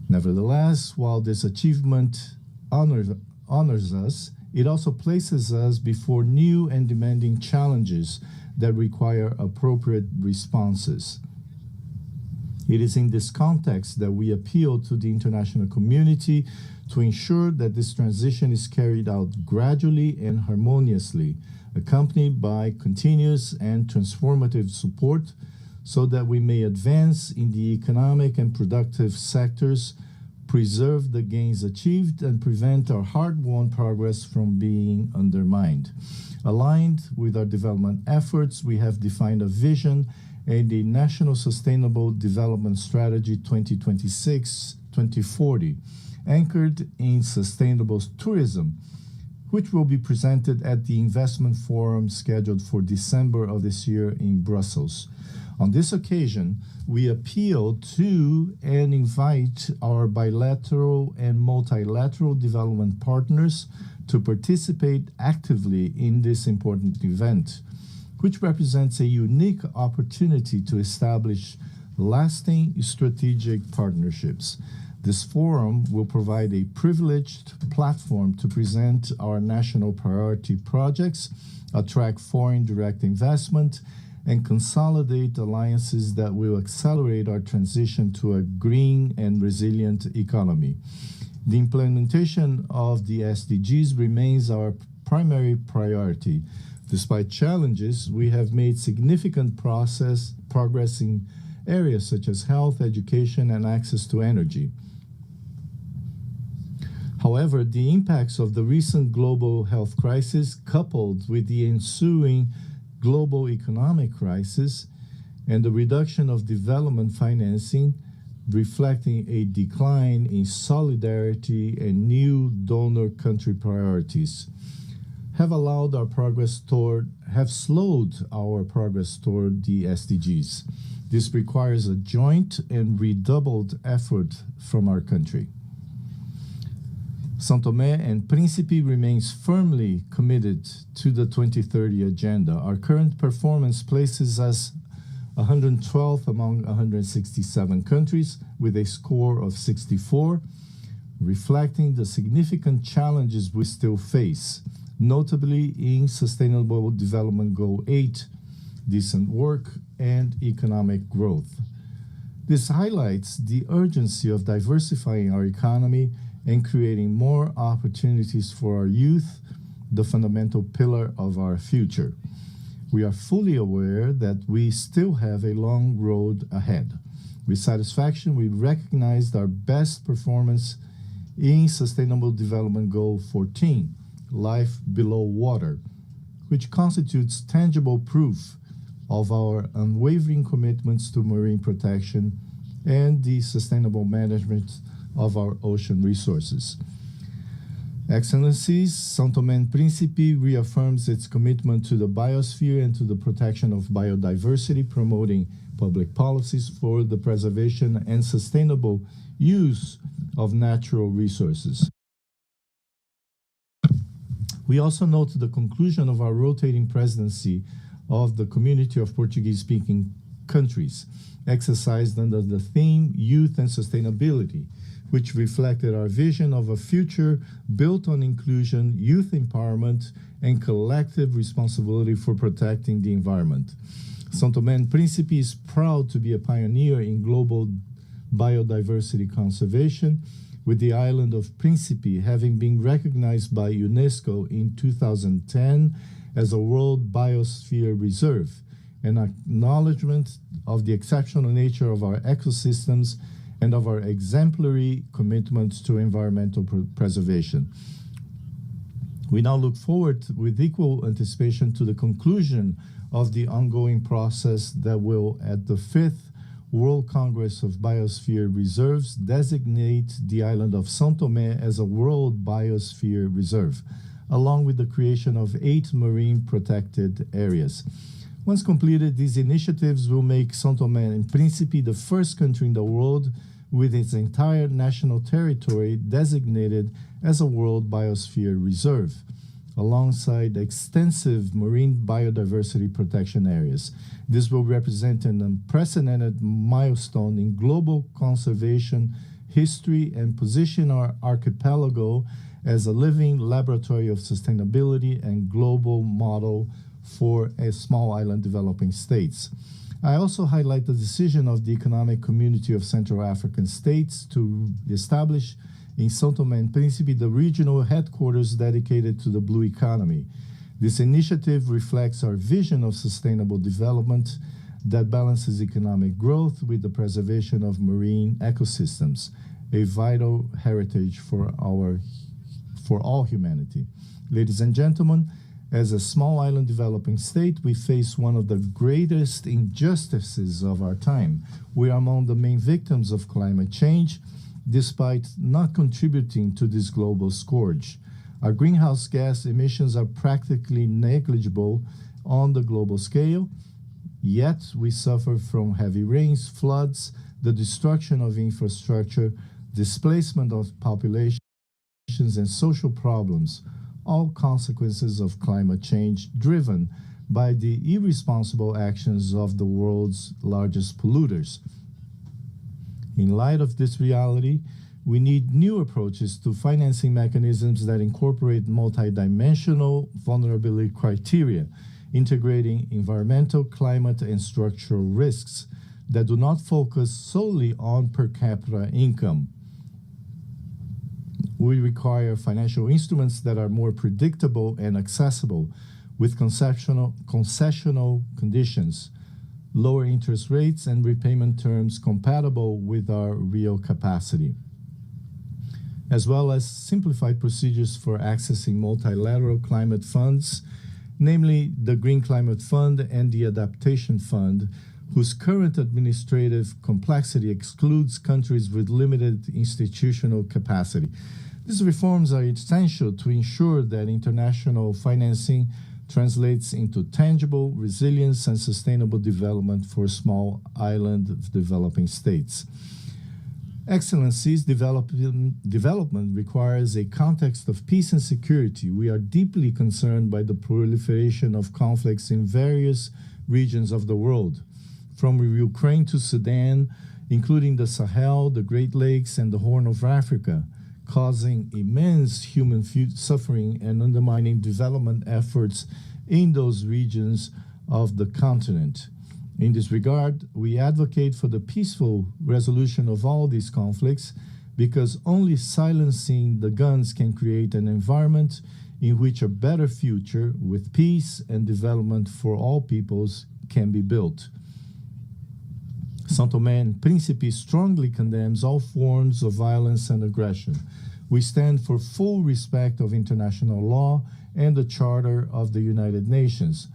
Nevertheless, while this achievement honors us, it also places us before new and demanding challenges that require appropriate responses. It is in this context that we appeal to the international community to ensure that this transition is carried out gradually and harmoniously, accompanied by continuous and transformative support, so that we may advance in the economic and productive sectors, preserve the gains achieved, and prevent our hard-won progress from being undermined. Aligned with our development efforts, we have defined a vision and a National Sustainable Development Strategy 2026-2040, anchored in sustainable tourism, which will be presented at the Investment Forum scheduled for December of this year in Brussels. On this occasion, we appeal to and invite our bilateral and multilateral development partners to participate actively in this important event, which represents a unique opportunity to establish lasting strategic partnerships. This forum will provide a privileged platform to present our national priority projects, attract foreign direct investment, and consolidate alliances that will accelerate our transition to a green and resilient economy. The implementation of the SDGs remains our primary priority. Despite challenges, we have made significant progress in areas such as health, education, and access to energy. However, the impacts of the recent global health crisis, coupled with the ensuing global economic crisis and the reduction of development financing, reflecting a decline in solidarity and new donor country priorities, have slowed our progress toward the SDGs. This requires a joint and redoubled effort from our country. São Tomé and Príncipe remains firmly committed to the 2030 agenda. Our current performance places us 112th among 167 countries with a score of 64, reflecting the significant challenges we still face, notably in Sustainable Development Goal 8, decent work and economic growth. This highlights the urgency of diversifying our economy and creating more opportunities for our youth, the fundamental pillar of our future. We are fully aware that we still have a long road ahead. With satisfaction, we recognized our best performance in Sustainable Development Goal 14, Life Below Water, which constitutes tangible proof of our unwavering commitments to marine protection and the sustainable management of our ocean resources. Excellencies, São Tomé and Príncipe reaffirms its commitment to the biosphere and to the protection of biodiversity, promoting public policies for the preservation and sustainable use of natural resources. We also note the conclusion of our rotating presidency of the Community of Portuguese-Speaking Countries, exercised under the theme Youth and Sustainability, which reflected our vision of a future built on inclusion, youth empowerment, and collective responsibility for protecting the environment. São Tomé and Príncipe is proud to be a pioneer in global biodiversity conservation, with the island of Príncipe having been recognized by UNESCO in 2010 as a World Biosphere Reserve, an acknowledgement of the exceptional nature of our ecosystems and of our exemplary commitment to environmental preservation. We now look forward with equal anticipation to the conclusion of the ongoing process that will, at the 5th World Congress of Biosphere Reserves, designate the island of São Tomé as a World Biosphere Reserve, along with the creation of 8 marine protected areas. Once completed, these initiatives will make São Tomé and Príncipe the first country in the world with its entire national territory designated as a World Biosphere Reserve, alongside extensive marine biodiversity protection areas. This will represent an unprecedented milestone in global conservation history and position our archipelago as a living laboratory of sustainability and global model for a small island developing states. I also highlight the decision of the Economic Community of Central African States to establish in São Tomé and Príncipe the regional headquarters dedicated to the blue economy. This initiative reflects our vision of sustainable development that balances economic growth with the preservation of marine ecosystems, a vital heritage for all humanity. Ladies and gentlemen, as a small island developing state, we face one of the greatest injustices of our time. We are among the main victims of climate change, despite not contributing to this global scourge. Our greenhouse gas emissions are practically negligible on the global scale, yet we suffer from heavy rains, floods, the destruction of infrastructure, displacement of populations, and social problems, all consequences of climate change driven by the irresponsible actions of the world's largest polluters. In light of this reality, we need new approaches to financing mechanisms that incorporate multidimensional vulnerability criteria, integrating environmental, climate, and structural risks that do not focus solely on per capita income. We require financial instruments that are more predictable and accessible, with concessional conditions, lower interest rates, and repayment terms compatible with our real capacity, as well as simplified procedures for accessing multilateral climate funds, namely the Green Climate Fund and the Adaptation Fund, whose current administrative complexity excludes countries with limited institutional capacity. These reforms are essential to ensure that international financing translates into tangible resilience and sustainable development for small island developing states. Excellency's development requires a context of peace and security. We are deeply concerned by the proliferation of conflicts in various regions of the world, from Ukraine to Sudan, including the Sahel, the Great Lakes, and the Horn of Africa, causing immense human suffering and undermining development efforts in those regions of the continent. In this regard, we advocate for the peaceful resolution of all these conflicts, because only silencing the guns can create an environment in which a better future with peace and development for all peoples can be built. São Tomé and Príncipe strongly condemns all forms of violence and aggression. We stand for full respect of international law and the Charter of the United Nations.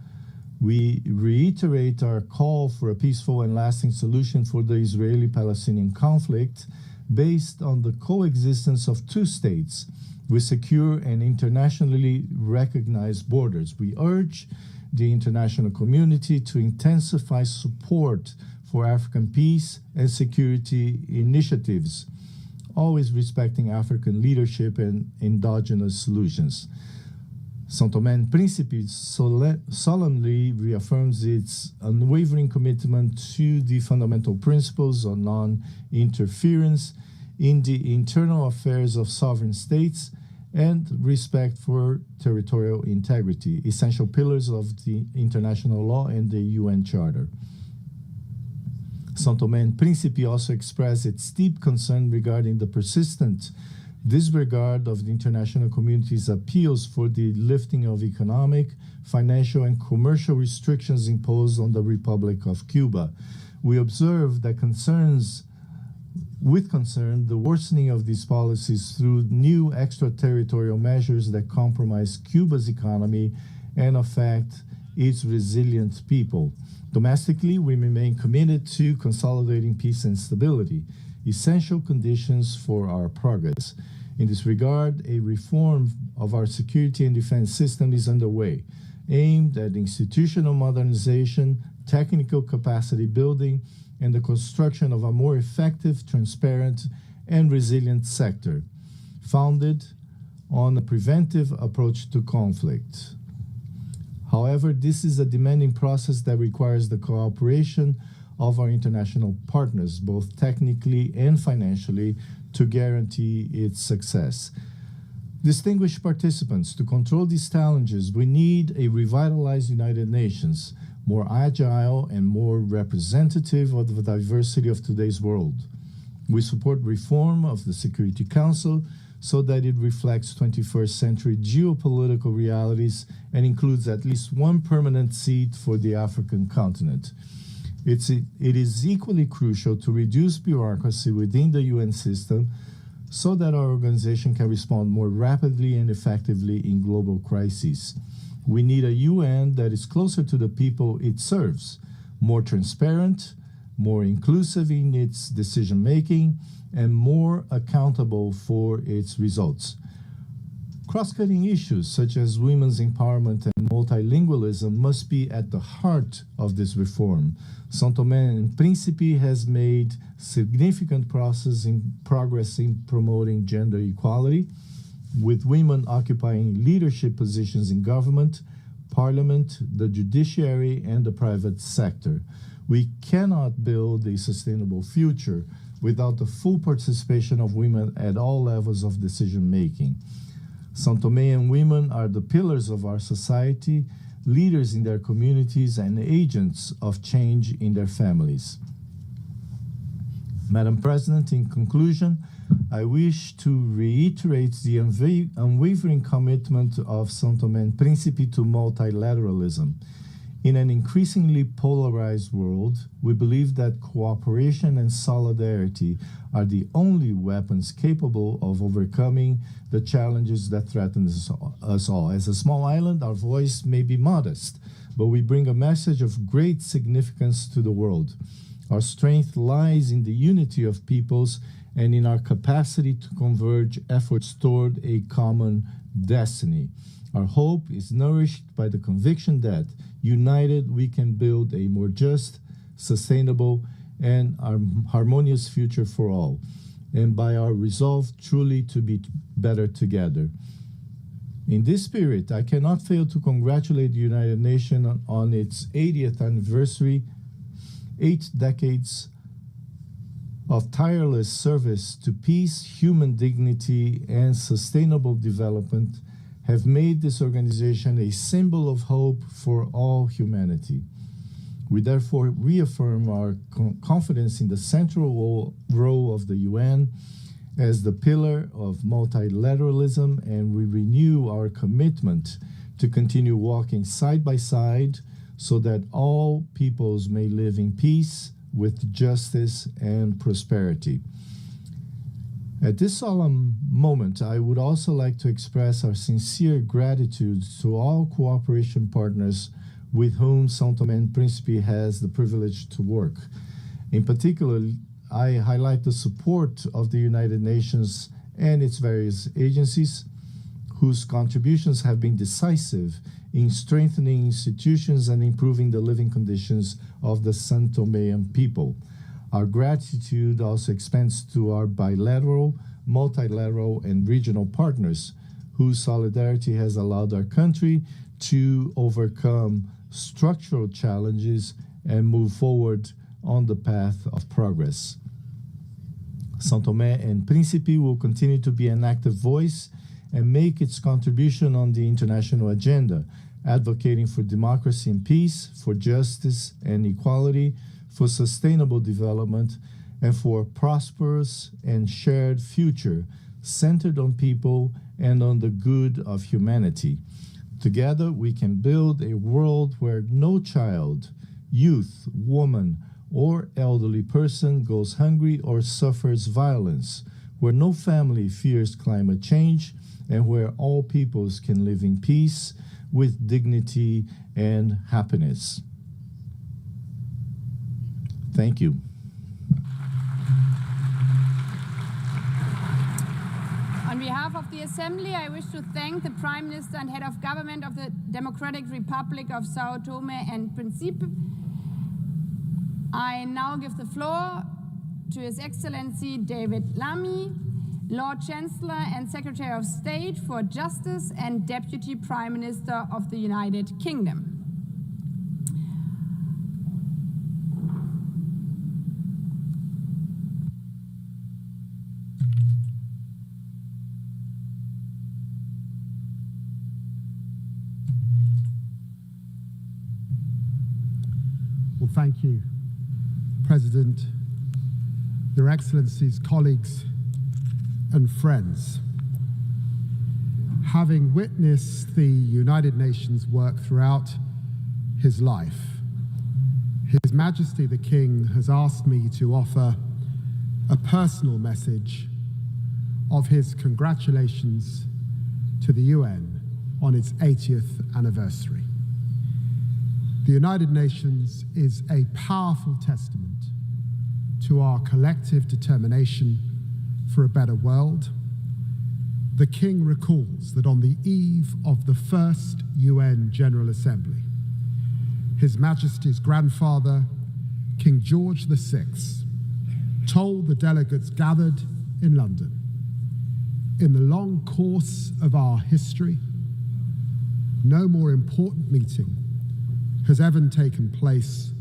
We reiterate our call for a peaceful and lasting solution for the Israeli-Palestinian conflict based on the coexistence of two states with secure and internationally recognized borders. We urge the international community to intensify support for African peace and security initiatives, always respecting African leadership and endogenous solutions. São Tomé and Príncipe solemnly reaffirms its unwavering commitment to the fundamental principles of non-interference in the internal affairs of sovereign states and respect for territorial integrity, essential pillars of the international law and the UN Charter. São Tomé and Príncipe also express its deep concern regarding the persistent disregard of the international community's appeals for the lifting of economic, financial, and commercial restrictions imposed on the Republic of Cuba. We observe that concerns with concern the worsening of these policies through new extraterritorial measures that compromise Cuba's economy and affect its resilient people. Domestically, we remain committed to consolidating peace and stability, essential conditions for our progress. In this regard, a reform of our security and defense system is underway, aimed at institutional modernization, technical capacity building, and the construction of a more effective, transparent, and resilient sector, founded on a preventive approach to conflict. However, this is a demanding process that requires the cooperation of our international partners, both technically and financially, to guarantee its success. Distinguished participants, to control these challenges, we need a revitalized United Nations, more agile and more representative of the diversity of today's world. We support reform of the Security Council so that it reflects 21st century geopolitical realities and includes at least one permanent seat for the African continent. It is equally crucial to reduce bureaucracy within the UN system so that our organization can respond more rapidly and effectively in global crises. We need a UN that is closer to the people it serves, more transparent, more inclusive in its decision-making, and more accountable for its results. Cross-cutting issues such as women's empowerment and multilingualism must be at the heart of this reform. São Tomé and Príncipe has made significant progress in promoting gender equality, with women occupying leadership positions in government, parliament, the judiciary, and the private sector. We cannot build a sustainable future without the full participation of women at all levels of decision-making. São Toméan women are the pillars of our society, leaders in their communities, and agents of change in their families. Madam President, in conclusion, I wish to reiterate the unwavering commitment of São Tomé and Príncipe to multilateralism. In an increasingly polarized world, we believe that cooperation and solidarity are the only weapons capable of overcoming the challenges that threaten us all. As a small island, our voice may be modest, but we bring a message of great significance to the world. Our strength lies in the unity of peoples and in our capacity to converge efforts toward a common destiny. Our hope is nourished by the conviction that, united, we can build a more just, sustainable, and harmonious future for all, and by our resolve truly to be better together. In this spirit, I cannot fail to congratulate the United Nations on its 80th anniversary. 8 decades of tireless service to peace, human dignity, and sustainable development have made this organization a symbol of hope for all humanity. We therefore reaffirm our confidence in the central role of the UN as the pillar of multilateralism, and we renew our commitment to continue walking side by side so that all peoples may live in peace with justice and prosperity. At this solemn moment, I would also like to express our sincere gratitude to all cooperation partners with whom São Tomé and Príncipe has the privilege to work. In particular, I highlight the support of the United Nations and its various agencies, whose contributions have been decisive in strengthening institutions and improving the living conditions of the São Toméan people. Our gratitude also extends to our bilateral, multilateral, and regional partners, whose solidarity has allowed our country to overcome structural challenges and move forward on the path of progress. São Tomé and Príncipe will continue to be an active voice and make its contribution on the international agenda, advocating for democracy and peace, for justice and equality, for sustainable development, and for a prosperous and shared future centered on people and on the good of humanity. Together, we can build a world where no child, youth, woman, or elderly person goes hungry or suffers violence, where no family fears climate change, and where all peoples can live in peace with dignity and happiness. Thank you. On behalf of the Assembly, I wish to thank the Prime Minister and Head of Government of the Democratic Republic of Sao Tome and Principe. I now give the floor to His Excellency David Lammy, Lord Chancellor and Secretary of State for Justice and Deputy Prime Minister of the United Kingdom. Well, thank you, President, Your Excellencies, colleagues, and friends. Having witnessed the United Nations work throughout his life, His Majesty the King has asked me to offer a personal message of his congratulations to the UN on its 80th anniversary. The United Nations is a powerful testament to our collective determination for a better world. The King recalls that on the eve of the first UN General Assembly, His Majesty's grandfather, King George VI, told the delegates gathered in London, in the long course of our history, no more important meeting has ever taken place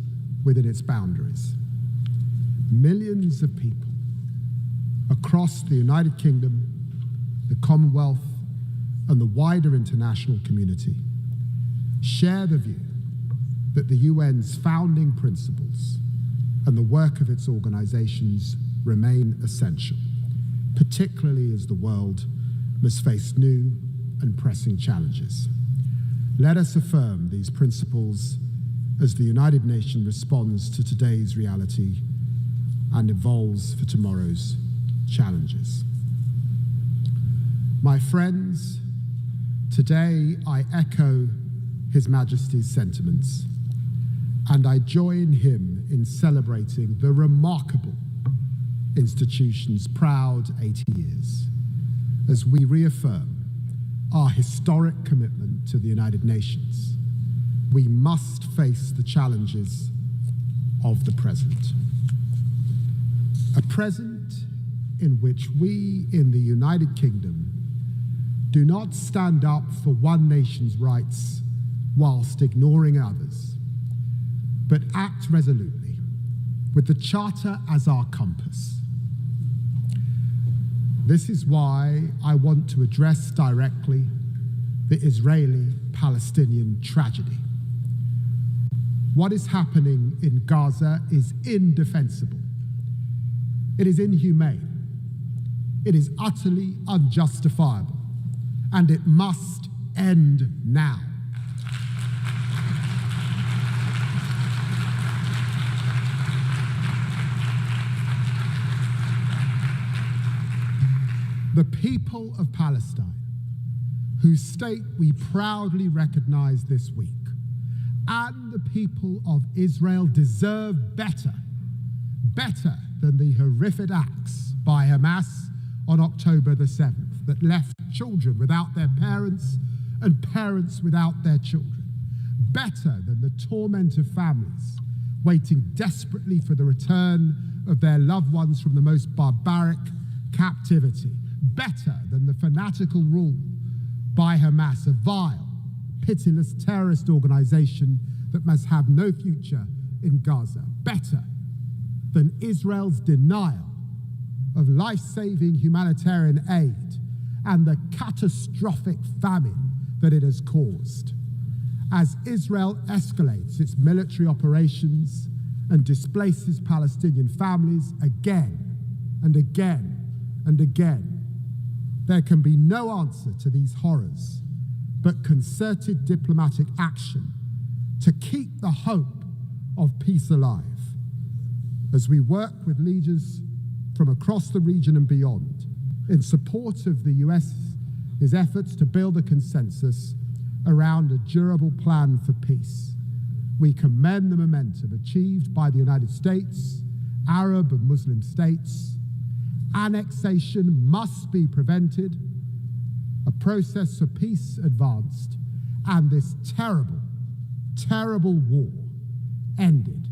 within its boundaries. Millions of people across the United Kingdom, the Commonwealth, and the wider international community share the view that the UN's founding principles and the work of its organizations remain essential, particularly as the world must face new and pressing challenges. Let us affirm these principles as the United Nations responds to today's reality and evolves for tomorrow's challenges. My friends, today I echo His Majesty's sentiments, and I join him in celebrating the remarkable institution's proud 80 years as we reaffirm our historic commitment to the United Nations. We must face the challenges of the present. A present in which we in the United Kingdom do not stand up for one nation's rights whilst ignoring others, but act resolutely with the Charter as our compass. This is why I want to address directly the Israeli-Palestinian tragedy. What is happening in Gaza is indefensible. It is inhumane. It is utterly unjustifiable, and it must end now. The people of Palestine, whose state we proudly recognize this week, and the people of Israel deserve better than the horrific acts by Hamas on October the 7th that left children without their parents and parents without their children. Better than the torment of families waiting desperately for the return of their loved ones from the most barbaric captivity. Better than the fanatical rule by Hamas, a vile, pitiless terrorist organization that must have no future in Gaza. Better than Israel's denial of life-saving humanitarian aid and the catastrophic famine that it has caused. As Israel escalates its military operations and displaces Palestinian families again and again and again, there can be no answer to these horrors but concerted diplomatic action to keep the hope of peace alive. as we work with leaders from across the region and beyond in support of the US's efforts to build a consensus around a durable plan for peace. We commend the momentum achieved by the United States, Arab and Muslim states. Annexation must be prevented, a process for peace advanced, and this terrible, terrible war ended.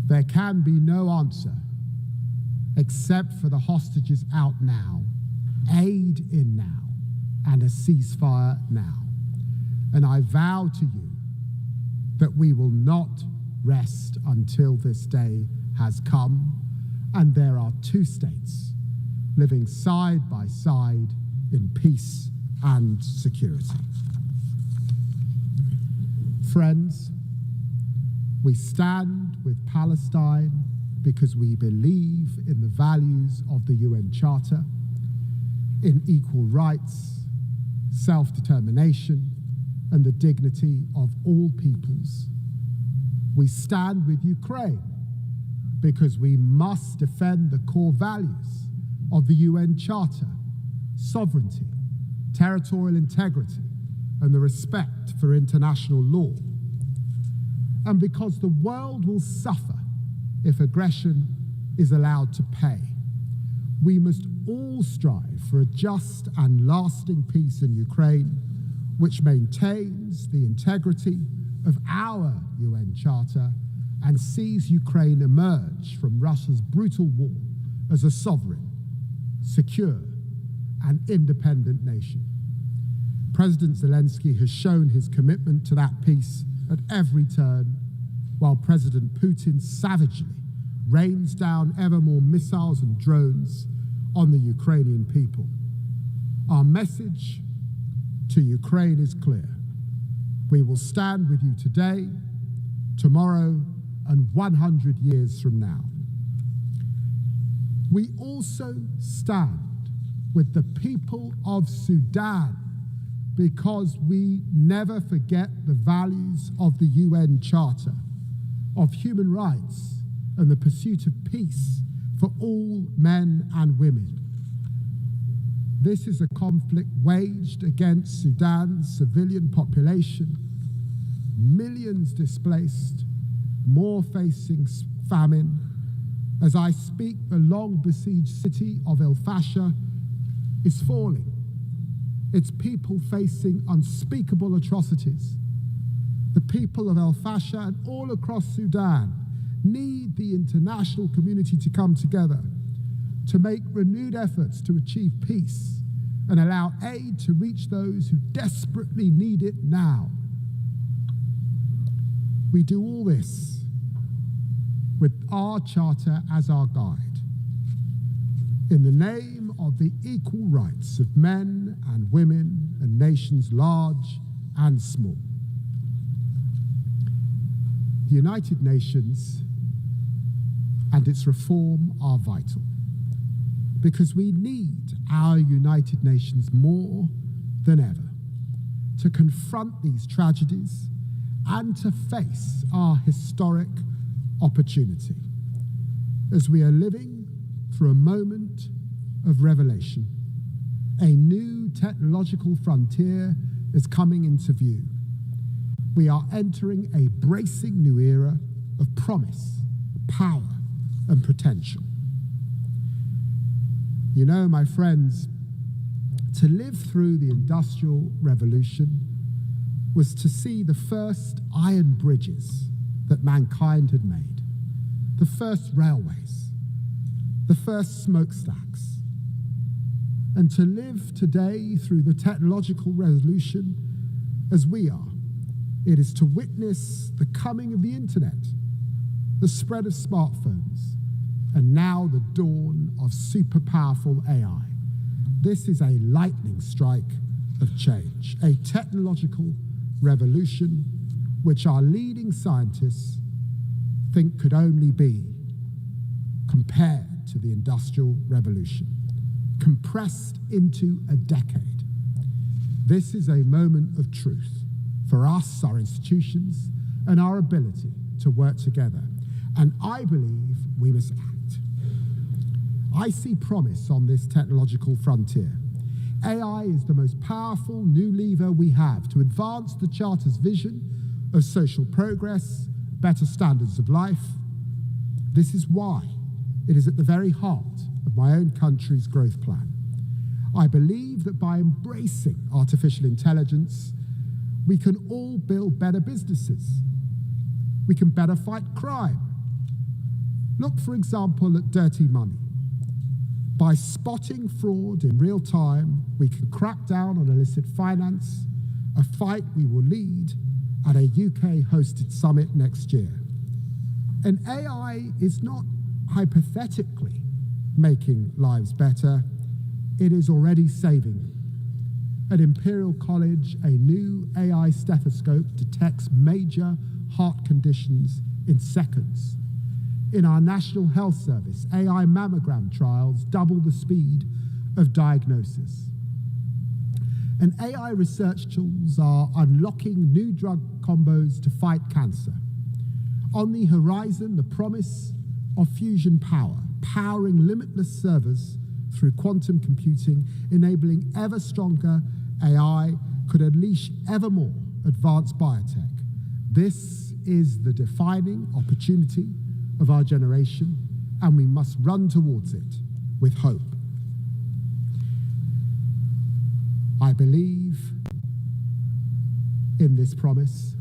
There can be no answer except for the hostages out now, aid in now, and a ceasefire now. And I vow to you that we will not rest until this day has come, and there are two states living side by side in peace and security. Friends, we stand with Palestine because we believe in the values of the UN Charter, in equal rights, self-determination, and the dignity of all peoples. We stand with Ukraine because we must defend the core values of the UN Charter: sovereignty, territorial integrity, and the respect for international law. And because the world will suffer if aggression is allowed to pay, we must all strive for a just and lasting peace in Ukraine, which maintains the integrity of our UN Charter and sees Ukraine emerge from Russia's brutal war as a sovereign, secure, and independent nation. President Zelensky has shown his commitment to that peace at every turn, while President Putin savagely rains down ever more missiles and drones on the Ukrainian people. Our message to Ukraine is clear. We will stand with you today, tomorrow, and 100 years from now. We also stand with the people of Sudan because we never forget the values of the UN Charter, of human rights, and the pursuit of peace for all men and women. This is a conflict waged against Sudan's civilian population, millions displaced, more facing famine. As I speak, the long-besieged city of El Fasher is falling, its people facing unspeakable atrocities. The people of El Fasher and all across Sudan need the international community to come together to make renewed efforts to achieve peace and allow aid to reach those who desperately need it now. We do all this with our charter as our guide, in the name of the equal rights of men and women and nations large and small. The United Nations and its reform are vital because we need our United Nations more than ever to confront these tragedies and to face our historic opportunity as we are living through a moment of revelation. A new technological frontier is coming into view. We are entering a bracing new era of promise, power, and potential. You know, my friends, to live through the Industrial Revolution was to see the first iron bridges that mankind had made, the first railways, the first smokestacks. And to live today through the technological revolution as we are, it is to witness the coming of the internet, the spread of smartphones, and now the dawn of super powerful AI. This is a lightning strike of change, a technological revolution which our leading scientists think could only be compared to the Industrial Revolution, compressed into a decade. This is a moment of truth for us, our institutions, and our ability to work together. And I believe we must act. I see promise on this technological frontier. AI is the most powerful new lever we have to advance the Charter's vision of social progress, better standards of life. This is why it is at the very heart of my own country's growth plan. I believe that by embracing artificial intelligence, we can all build better businesses. We can better fight crime. Look, for example, at dirty money. By spotting fraud in real time, we can crack down on illicit finance, a fight we will lead at a UK-hosted summit next year. And AI is not hypothetically making lives better, it is already saving them. At Imperial College, a new AI stethoscope detects major heart conditions in seconds. In our National Health Service, AI mammogram trials double the speed of diagnosis. And AI research tools are unlocking new drug combos to fight cancer. On the horizon, the promise of fusion power, powering limitless servers through quantum computing, enabling ever stronger AI, could unleash ever more advanced biotech. This is the defining opportunity of our generation, and we must run towards it with hope. I believe in this promise.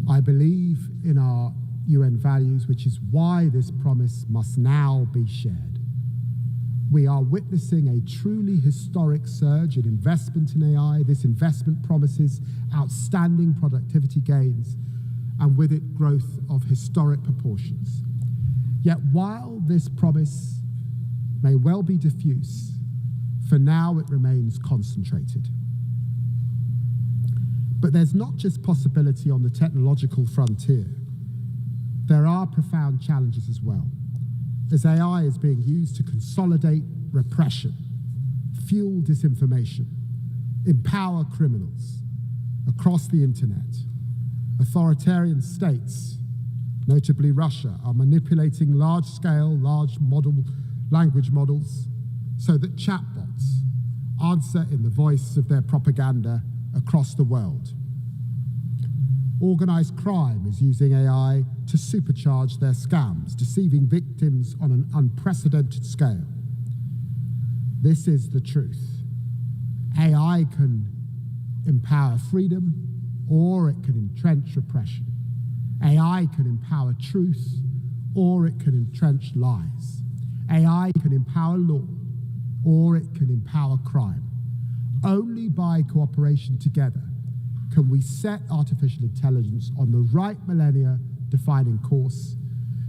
I believe in our UN values, which is why this promise must now be shared. We are witnessing a truly historic surge in investment in AI. This investment promises outstanding productivity gains, and with it, growth of historic proportions. Yet while this promise may well be diffuse, for now it remains concentrated. But there's not just possibility on the technological frontier. There are profound challenges as well, as AI is being used to consolidate repression, fuel disinformation, empower criminals across the internet. Authoritarian states, notably Russia, are manipulating large-scale, large language models so that chatbots answer in the voice of their propaganda across the world. Organized crime is using AI to supercharge their scams, deceiving victims on an unprecedented scale. This is the truth. AI can empower freedom, or it can entrench repression. AI can empower truth, or it can entrench lies. AI can empower law, or it can empower crime. Only by cooperation together can we set artificial intelligence on the right millennia-defining course.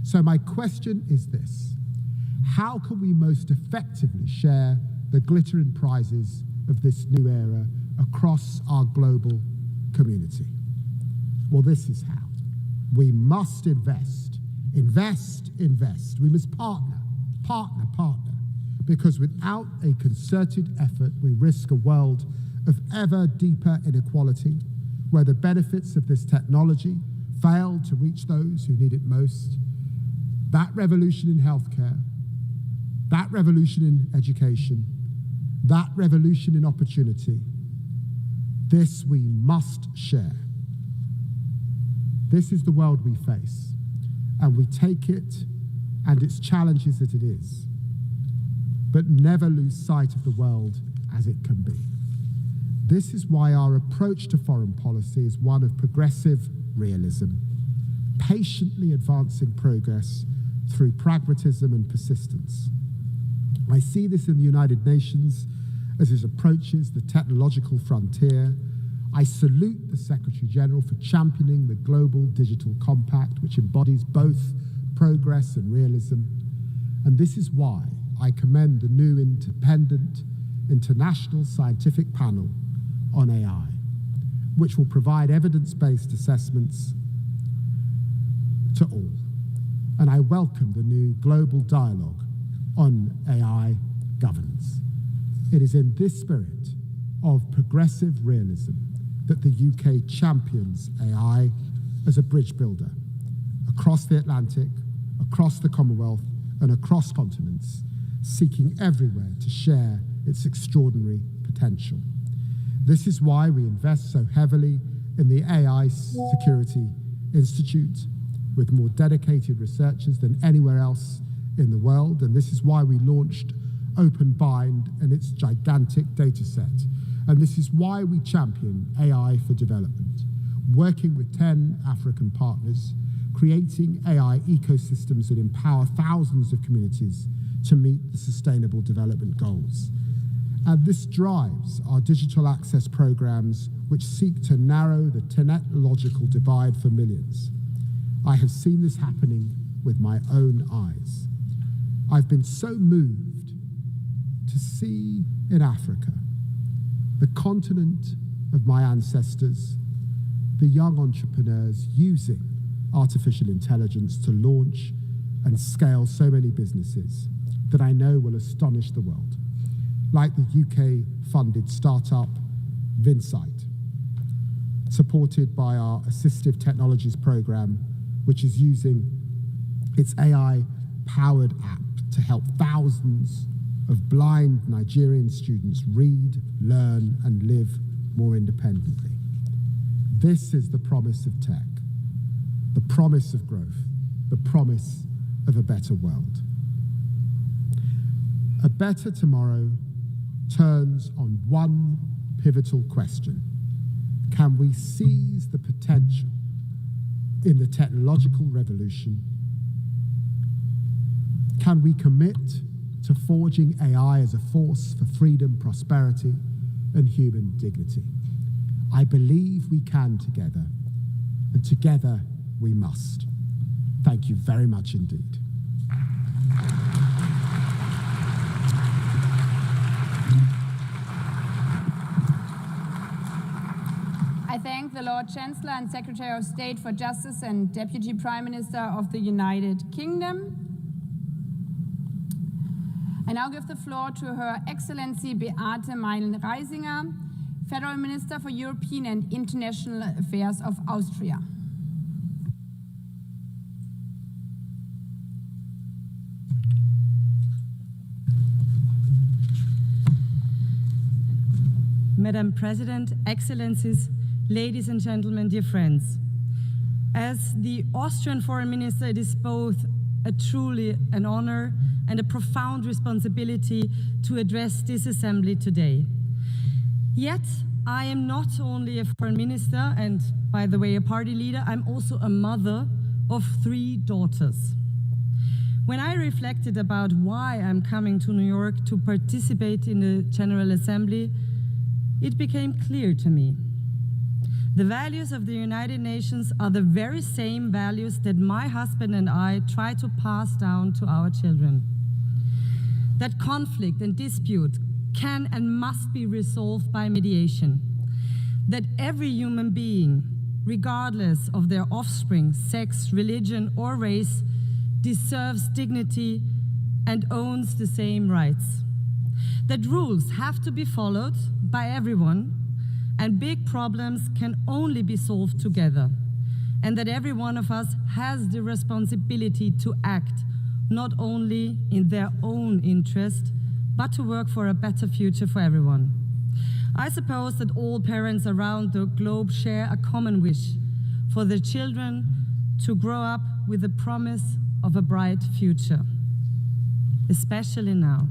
So my question is this: how can we most effectively share the glittering prizes of this new era across our global community? Well, this is how. We must invest, invest, invest. We must partner, partner, partner, because without a concerted effort, we risk a world of ever deeper inequality, where the benefits of this technology fail to reach those who need it most. That revolution in healthcare, that revolution in education, that revolution in opportunity, this we must share. This is the world we face, and we take it and its challenges as it is, but never lose sight of the world as it can be. This is why our approach to foreign policy is one of progressive realism, patiently advancing progress through pragmatism and persistence. I see this in the United Nations as it approaches the technological frontier. I salute the Secretary General for championing the Global Digital Compact, which embodies both progress and realism. And this is why I commend the new independent international scientific panel on AI, which will provide evidence-based assessments to all. And I welcome the new global dialogue on AI governance. It is in this spirit of progressive realism that the UK champions AI as a bridge builder across the Atlantic, across the Commonwealth, and across continents, seeking everywhere to share its extraordinary potential. This is why we invest so heavily in the AI Security Institute, with more dedicated researchers than anywhere else in the world, and this is why we launched OpenBind and its gigantic data set. And this is why we champion AI for development, working with 10 African partners, creating AI ecosystems that empower thousands of communities to meet the Sustainable Development Goals. And this drives our digital access programs, which seek to narrow the technological divide for millions. I have seen this happening with my own eyes. I've been so moved to see in Africa, the continent of my ancestors, the young entrepreneurs using artificial intelligence to launch and scale so many businesses that I know will astonish the world, like the UK-funded startup Vinsight, supported by our Assistive Technologies program, which is using its AI-powered app to help thousands of blind Nigerian students read, learn, and live more independently. This is the promise of tech, the promise of growth, the promise of a better world. A better tomorrow turns on one pivotal question. Can we seize the potential in the technological revolution? Can we commit to forging AI as a force for freedom, prosperity, and human dignity? I believe we can together, and together we must. Thank you very much indeed. I thank the Lord Chancellor and Secretary of State for Justice and Deputy Prime Minister of the United Kingdom. I now give the floor to Her Excellency Beate Meilen-Reisinger, Federal Minister for European and International Affairs of Austria. Madam President, Excellencies, ladies and gentlemen, dear friends. As the Austrian Foreign Minister, it is both truly an honor and a profound responsibility to address this assembly today. Yet, I am not only a foreign minister and, by the way, a party leader, I'm also a mother of 3 daughters. When I reflected about why I'm coming to New York to participate in the General Assembly, it became clear to me. The values of the United Nations are the very same values that my husband and I try to pass down to our children. That conflict and dispute can and must be resolved by mediation. That every human being, regardless of their offspring, sex, religion, or race, deserves dignity and owns the same rights. That rules have to be followed by everyone, and big problems can only be solved together, and that every one of us has the responsibility to act not only in their own interest, but to work for a better future for everyone. I suppose that all parents around the globe share a common wish for their children to grow up with the promise of a bright future, especially now,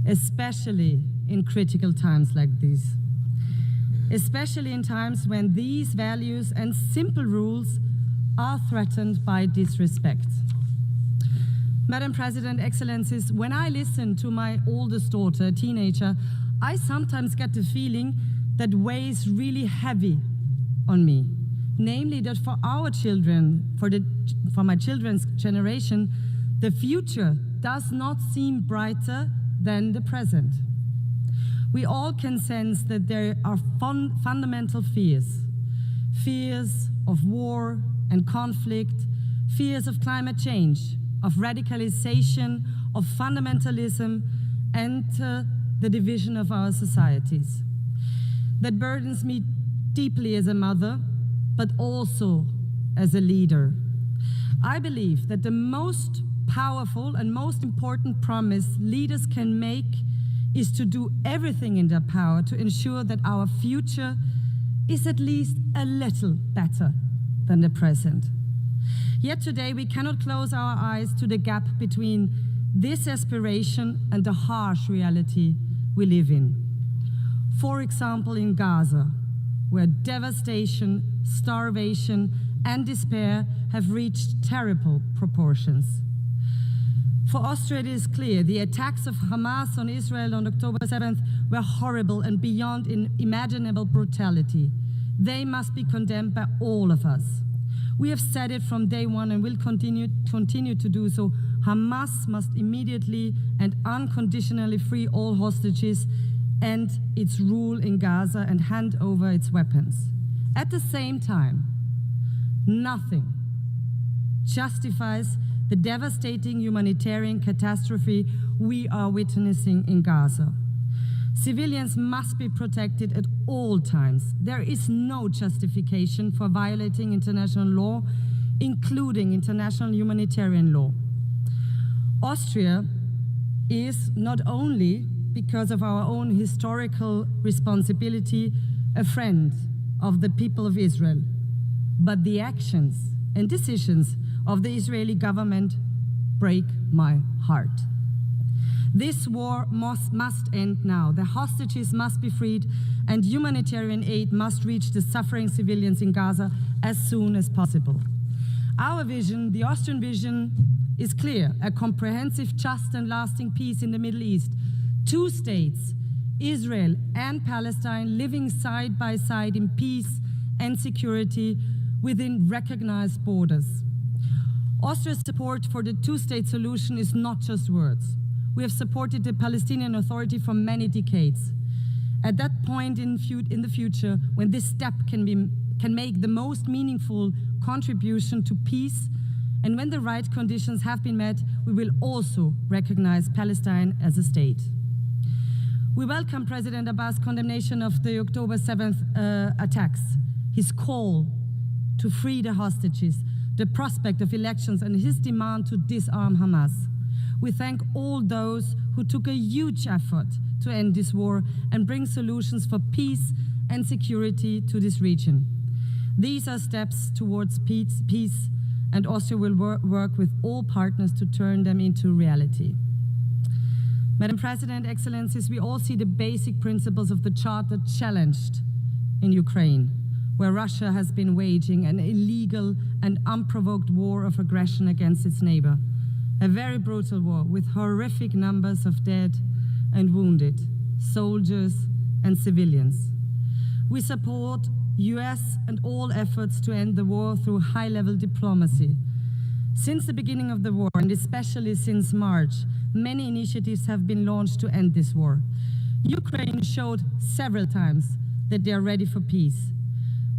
especially in critical times like these. Especially in times when these values and simple rules are threatened by disrespect. Madam President, Excellencies, when I listen to my oldest daughter, a teenager, I sometimes get the feeling that weighs really heavy on me. Namely, that for our children, for my children's generation, the future does not seem brighter than the present. We all can sense that there are fundamental fears. Fears of war and conflict, fears of climate change, of radicalization, of fundamentalism, and the division of our societies. That burdens me deeply as a mother, but also as a leader. I believe that the most powerful and most important promise leaders can make is to do everything in their power to ensure that our future is at least a little better than the present. Yet today we cannot close our eyes to the gap between this aspiration and the harsh reality we live in. For example, in Gaza, where devastation, starvation, and despair have reached terrible proportions. For Austria, it is clear the attacks of Hamas on Israel on October 7th were horrible and beyond imaginable brutality. They must be condemned by all of us. We have said it from day one and will continue to do so. Hamas must immediately and unconditionally free all hostages, end its rule in Gaza, and hand over its weapons. At the same time, nothing justifies the devastating humanitarian catastrophe we are witnessing in Gaza. Civilians must be protected at all times. There is no justification for violating international law, including international humanitarian law. Austria is not only, because of our own historical responsibility, a friend of the people of Israel, but the actions and decisions of the Israeli government break my heart. This war must end now. The hostages must be freed, and humanitarian aid must reach the suffering civilians in Gaza as soon as possible. Our vision, the Austrian vision, is clear: a comprehensive, just and lasting peace in the Middle East. 2 states, Israel and Palestine, living side by side in peace and security within recognized borders. Austria's support for the 2-state solution is not just words. We have supported the Palestinian Authority for many decades. At that point in the future, when this step can make the most meaningful contribution to peace, and when the right conditions have been met, we will also recognize Palestine as a state. We welcome President Abbas' condemnation of the October 7th attacks, his call to free the hostages, the prospect of elections, and his demand to disarm Hamas. We thank all those who took a huge effort to end this war and bring solutions for peace and security to this region. These are steps towards peace, and Austria will work with all partners to turn them into reality. Madam President, Excellencies, we all see the basic principles of the Charter challenged in Ukraine, where Russia has been waging an illegal and unprovoked war of aggression against its neighbor. A very brutal war with horrific numbers of dead and wounded, soldiers and civilians. We support US and all efforts to end the war through high-level diplomacy. Since the beginning of the war, and especially since March, many initiatives have been launched to end this war. Ukraine showed several times that they are ready for peace.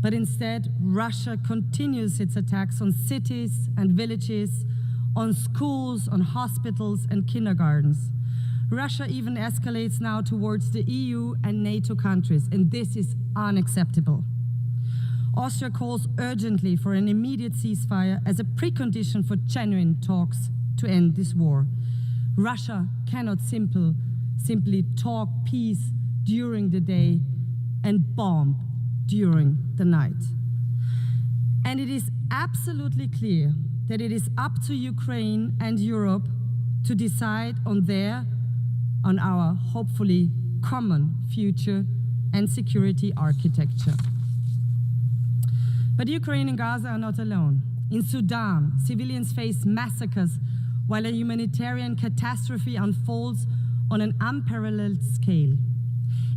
But instead, Russia continues its attacks on cities and villages, on schools, on hospitals and kindergartens. Russia even escalates now towards the EU and NATO countries, and this is unacceptable. Austria calls urgently for an immediate ceasefire as a precondition for genuine talks to end this war. Russia cannot simply talk peace during the day and bomb during the night. And it is absolutely clear that it is up to Ukraine and Europe to decide on our hopefully common future and security architecture. But Ukraine and Gaza are not alone. In Sudan, civilians face massacres while a humanitarian catastrophe unfolds on an unparalleled scale.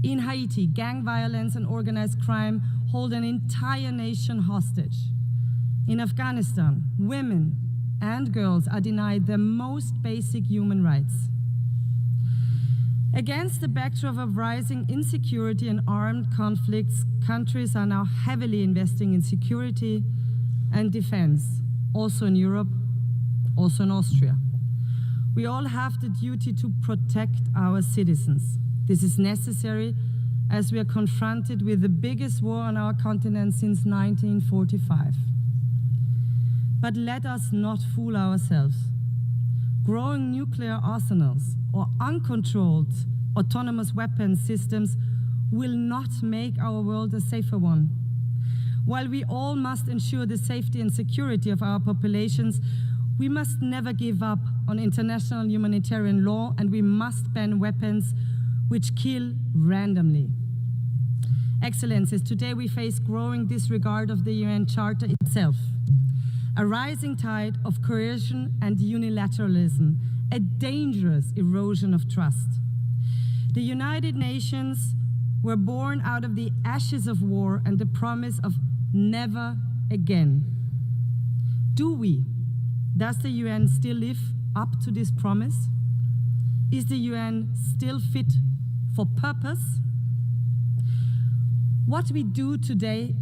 In Haiti, gang violence and organized crime hold an entire nation hostage. In Afghanistan, women and girls are denied their most basic human rights. Against the backdrop of rising insecurity and armed conflicts, countries are now heavily investing in security and defense, also in Europe, also in Austria. We all have the duty to protect our citizens. This is necessary as we are confronted with the biggest war on our continent since 1945. But let us not fool ourselves. Growing nuclear arsenals or uncontrolled autonomous weapons systems will not make our world a safer one. While we all must ensure the safety and security of our populations, we must never give up on international humanitarian law, and we must ban weapons which kill randomly. Excellencies, today we face growing disregard of the UN Charter itself, a rising tide of coercion and unilateralism, a dangerous erosion of trust. The United Nations were born out of the ashes of war and the promise of never again. Does the UN still live up to this promise? Is the UN still fit for purpose? What we do today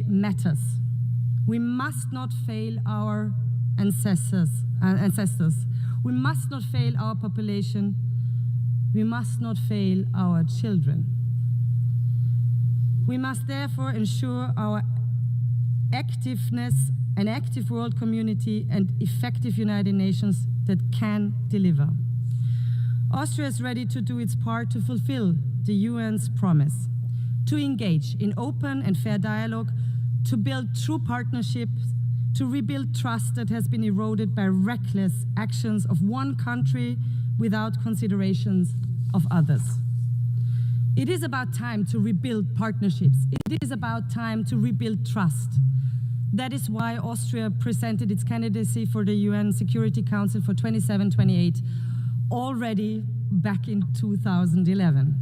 matters. We must not fail our ancestors. We must not fail our population. We must not fail our children. We must therefore ensure our activeness, an active world community, and effective United Nations that can deliver. Austria is ready to do its part to fulfill the UN's promise, to engage in open and fair dialogue, to build true partnerships, to rebuild trust that has been eroded by reckless actions of one country without considerations of others. It is about time to rebuild partnerships. It is about time to rebuild trust. That is why Austria presented its candidacy for the UN Security Council for 27-28 already back in 2011.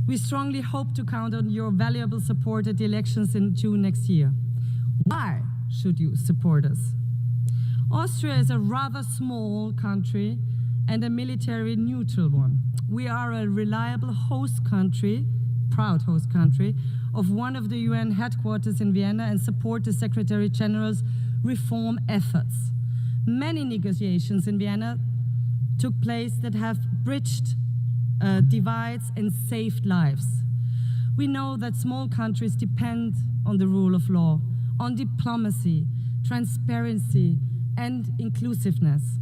We strongly hope to count on your valuable support at the elections in June next year. Why should you support us? Austria is a rather small country and a military neutral one. We are a reliable host country, proud host country, of one of the UN headquarters in Vienna and support the Secretary General's reform efforts. Many negotiations in Vienna took place that have bridged divides and saved lives. We know that small countries depend on the rule of law, on diplomacy, transparency, and inclusiveness.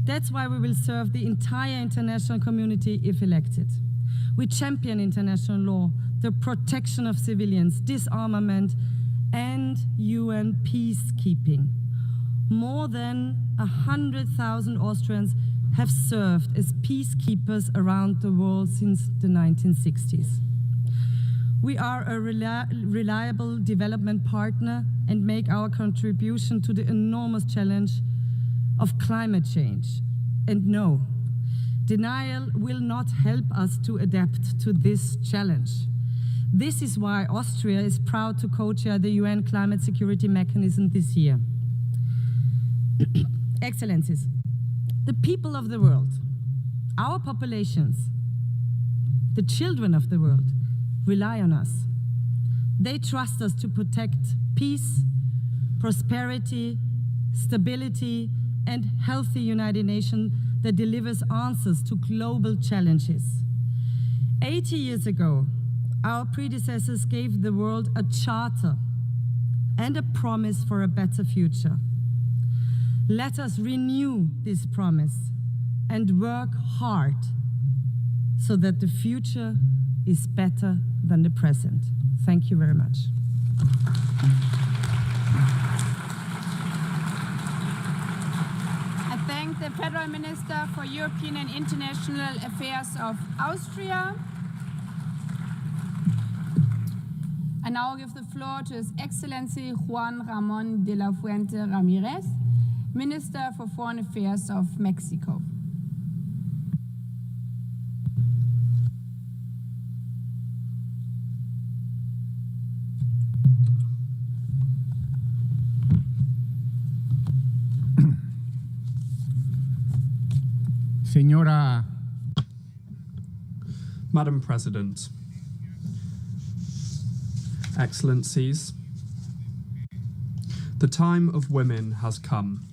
That's why we will serve the entire international community if elected. We champion international law, the protection of civilians, disarmament, and UN peacekeeping. More than 100,000 Austrians have served as peacekeepers around the world since the 1960s. We are a reliable development partner and make our contribution to the enormous challenge of climate change. And no, denial will not help us to adapt to this challenge. This is why Austria is proud to co-chair the UN Climate Security Mechanism this year. Excellencies, the people of the world, our populations, the children of the world, rely on us. They trust us to protect peace, prosperity, stability, and healthy United Nations that delivers answers to global challenges. 80 years ago, our predecessors gave the world a charter and a promise for a better future. Let us renew this promise and work hard so that the future is better than the present. Thank you very much. I thank the Federal Minister for European and International Affairs of Austria. I now give the floor to His Excellency Juan Ramón de la Fuente Ramírez, Minister for Foreign Affairs of Mexico. Señora. Madam President, Excellencies, the time of women has come,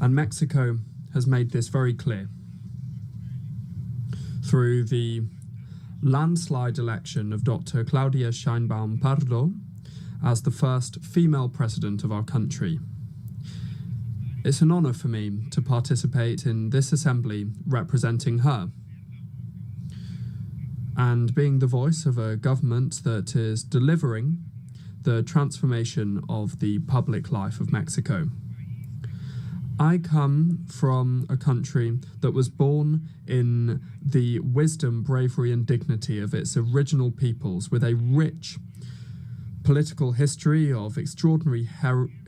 and Mexico has made this very clear through the landslide election of Dr. Claudia Sheinbaum Pardo as the first female president of our country. It's an honor for me to participate in this assembly representing her and being the voice of a government that is delivering the transformation of the public life of Mexico. I come from a country that was born in the wisdom, bravery, and dignity of its original peoples, with a rich political history of extraordinary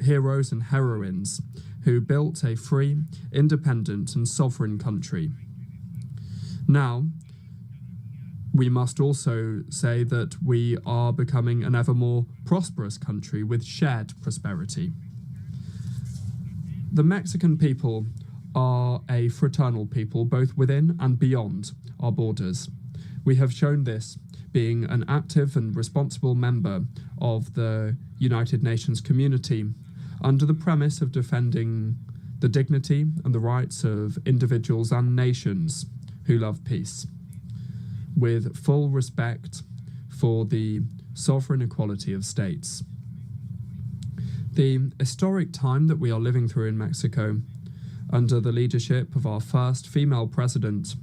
heroes and heroines who built a free, independent, and sovereign country. Now, we must also say that we are becoming an ever more prosperous country with shared prosperity. The Mexican people are a fraternal people, both within and beyond our borders. We have shown this being an active and responsible member of the United Nations community under the premise of defending the dignity and the rights of individuals and nations who love peace, with full respect for the sovereign equality of states. The historic time that we are living through in Mexico, under the leadership of our first female president,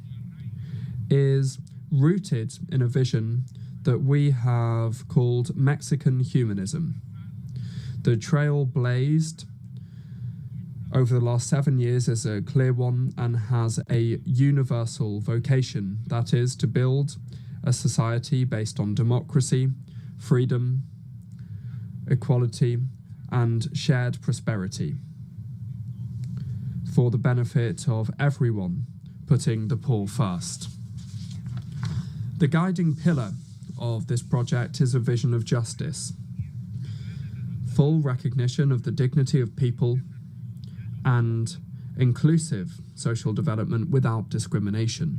is rooted in a vision that we have called Mexican humanism. The trail blazed over the last 7 years is a clear one and has a universal vocation, that is, to build a society based on democracy, freedom, equality, and shared prosperity for the benefit of everyone, putting the poor first. The guiding pillar of this project is a vision of justice, full recognition of the dignity of people, and inclusive social development without discrimination.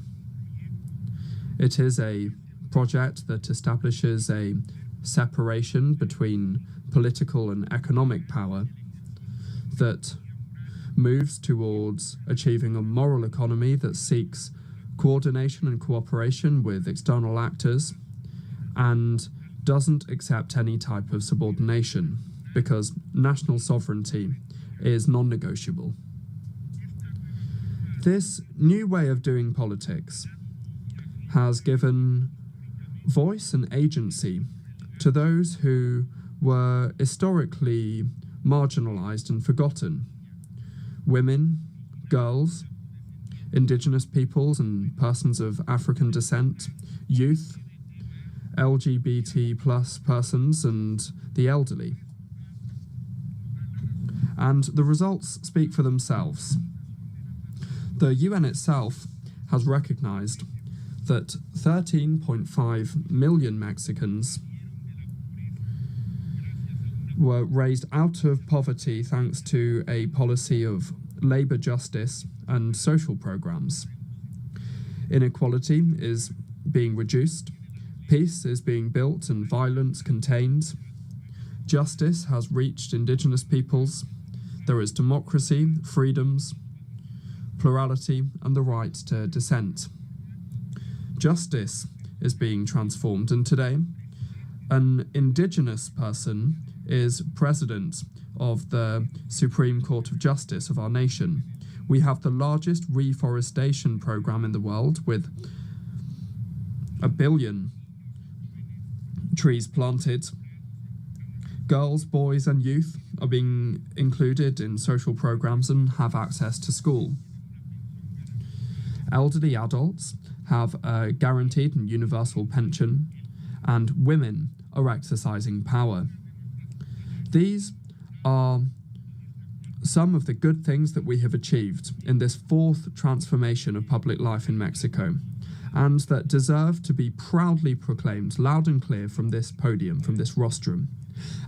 It is a project that establishes a separation between political and economic power that moves towards achieving a moral economy that seeks coordination and cooperation with external actors and doesn't accept any type of subordination, because national sovereignty is non-negotiable. This new way of doing politics has given voice and agency to those who were historically marginalized and forgotten: women, girls, indigenous peoples and persons of African descent, youth, LGBT plus persons, and the elderly. And the results speak for themselves. The UN itself has recognized that 13.5 million Mexicans were raised out of poverty thanks to a policy of labor justice and social programs. Inequality is being reduced, peace is being built and violence contained, justice has reached indigenous peoples, there is democracy, freedoms, plurality, and the right to dissent. Justice is being transformed, and today, an indigenous person is president of the Supreme Court of Justice of our nation. We have the largest reforestation program in the world, with 1 billion trees planted. Girls, boys, and youth are being included in social programs and have access to school. Elderly adults have a guaranteed and universal pension, and women are exercising power. These are some of the good things that we have achieved in this fourth transformation of public life in Mexico, and that deserve to be proudly proclaimed loud and clear from this podium, from this rostrum.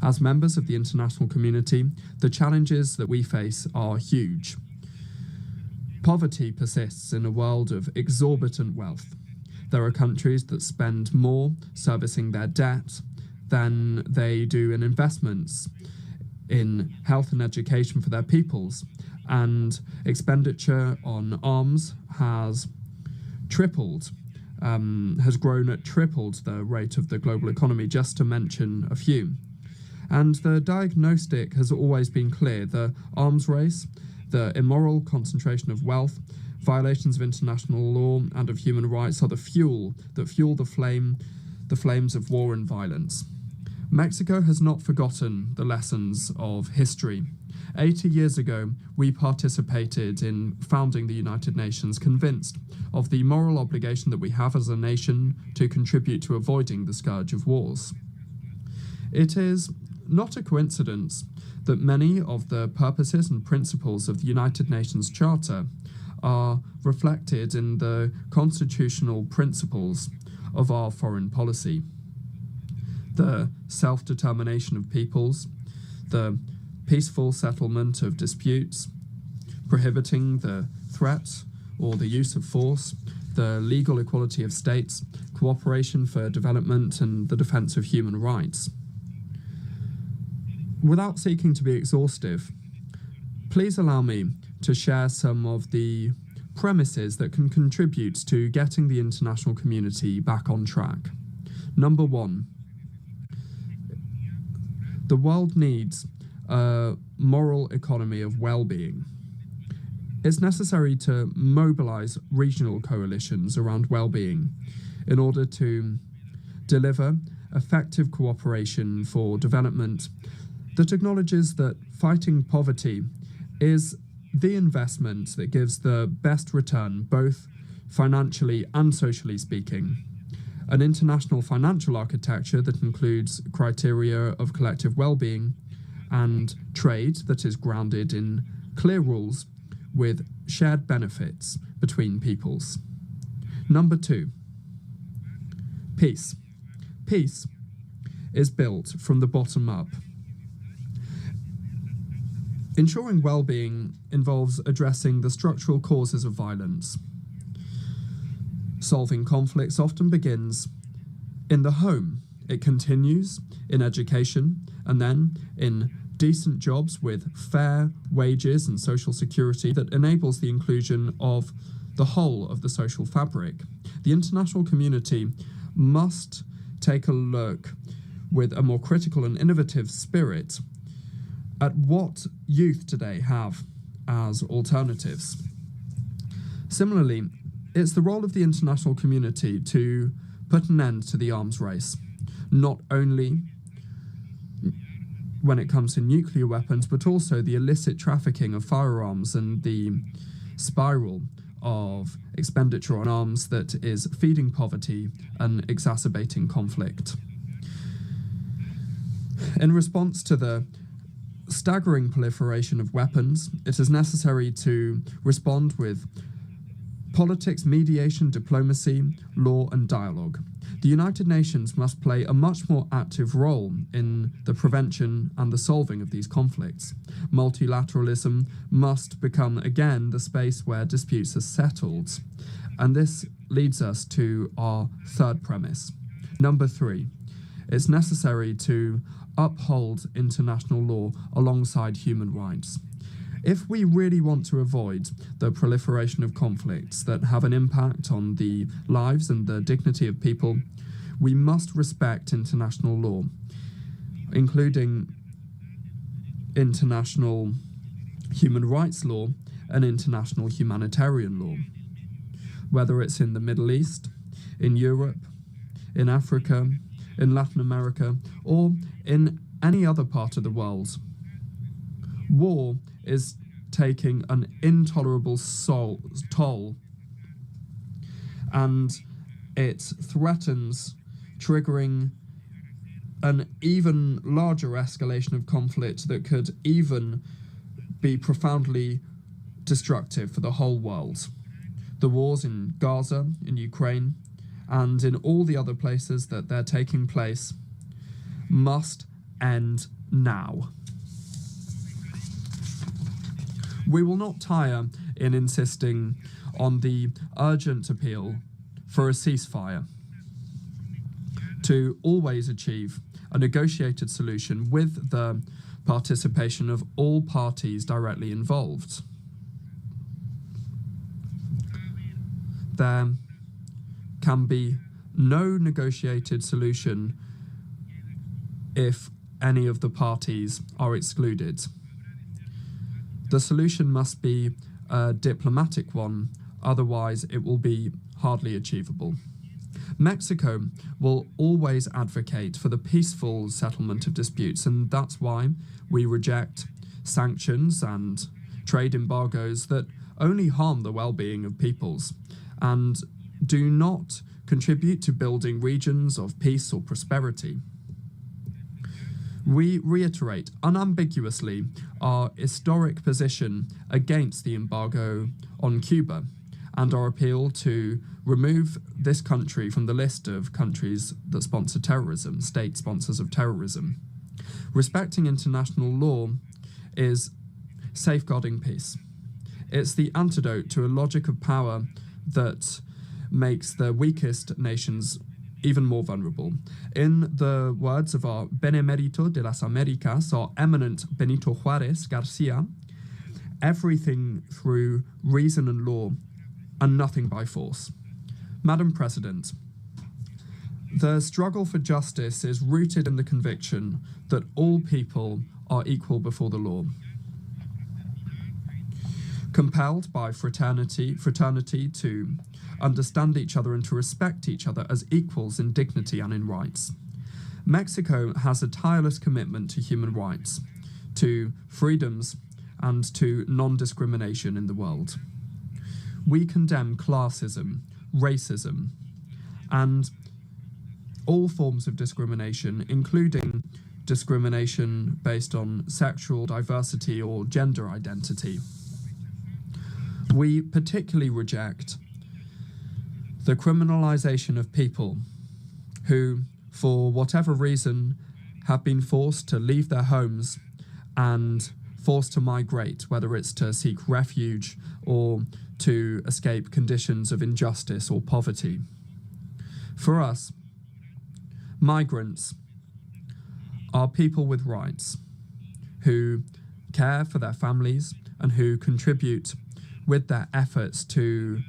As members of the international community, the challenges that we face are huge. Poverty persists in a world of exorbitant wealth. There are countries that spend more servicing their debt than they do in investments in health and education for their peoples, and expenditure on arms has tripled has grown at tripled the rate of the global economy, just to mention a few. And the diagnostic has always been clear. The arms race, the immoral concentration of wealth, violations of international law and of human rights are the fuel that fuel the flames of war and violence. Mexico has not forgotten the lessons of history. 80 years ago, we participated in founding the United Nations, convinced of the moral obligation that we have as a nation to contribute to avoiding the scourge of wars. It is not a coincidence that many of the purposes and principles of the United Nations Charter are reflected in the constitutional principles of our foreign policy. The self-determination of peoples, the peaceful settlement of disputes, prohibiting the threat or the use of force, the legal equality of states, cooperation for development, and the defense of human rights. Without seeking to be exhaustive, please allow me to share some of the premises that can contribute to getting the international community back on track. Number one, the world needs a moral economy of well-being. It's necessary to mobilize regional coalitions around well-being in order to deliver effective cooperation for development that acknowledges that fighting poverty is the investment that gives the best return, both financially and socially speaking. An international financial architecture that includes criteria of collective well-being and trade that is grounded in clear rules with shared benefits between peoples. Number two, peace. Peace is built from the bottom up. Ensuring well-being involves addressing the structural causes of violence. Solving conflicts often begins in the home. It continues in education and then in decent jobs with fair wages and social security that enables the inclusion of the whole of the social fabric. The international community must take a look with a more critical and innovative spirit at what youth today have as alternatives. Similarly, it's the role of the international community to put an end to the arms race, not only when it comes to nuclear weapons, but also the illicit trafficking of firearms and the spiral of expenditure on arms that is feeding poverty and exacerbating conflict. In response to the staggering proliferation of weapons, it is necessary to respond with politics, mediation, diplomacy, law, and dialogue. The United Nations must play a much more active role in the prevention and the solving of these conflicts. Multilateralism must become again the space where disputes are settled. And this leads us to our third premise. Number three, it's necessary to uphold international law alongside human rights. If we really want to avoid the proliferation of conflicts that have an impact on the lives and the dignity of people, we must respect international law, including international human rights law and international humanitarian law. Whether it's in the Middle East, in Europe, in Africa, in Latin America, or in any other part of the world, war is taking an intolerable toll, and it threatens triggering an even larger escalation of conflict that could even be profoundly destructive for the whole world. The wars in Gaza, in Ukraine, and in all the other places that they're taking place must end now. We will not tire in insisting on the urgent appeal for a ceasefire, to always achieve a negotiated solution with the participation of all parties directly involved. There can be no negotiated solution if any of the parties are excluded. The solution must be a diplomatic one, otherwise it will be hardly achievable. Mexico will always advocate for the peaceful settlement of disputes, and that's why we reject sanctions and trade embargoes that only harm the well-being of peoples and do not contribute to building regions of peace or prosperity. We reiterate unambiguously our historic position against the embargo on Cuba and our appeal to remove this country from the list of countries that sponsor terrorism, state sponsors of terrorism. Respecting international law is safeguarding peace. It's the antidote to a logic of power that makes the weakest nations even more vulnerable. In the words of our Benemérito de las Américas, our eminent Benito Juárez Garcia, everything through reason and law and nothing by force. Madam President, the struggle for justice is rooted in the conviction that all people are equal before the law. Compelled by fraternity to understand each other and to respect each other as equals in dignity and in rights. Mexico has a tireless commitment to human rights, to freedoms, and to non-discrimination in the world. We condemn classism, racism, and all forms of discrimination, including discrimination based on sexual diversity or gender identity. We particularly reject the criminalization of people who, for whatever reason, have been forced to leave their homes and forced to migrate, whether it's to seek refuge or to escape conditions of injustice or poverty. For us, migrants are people with rights who care for their families and who contribute with their efforts to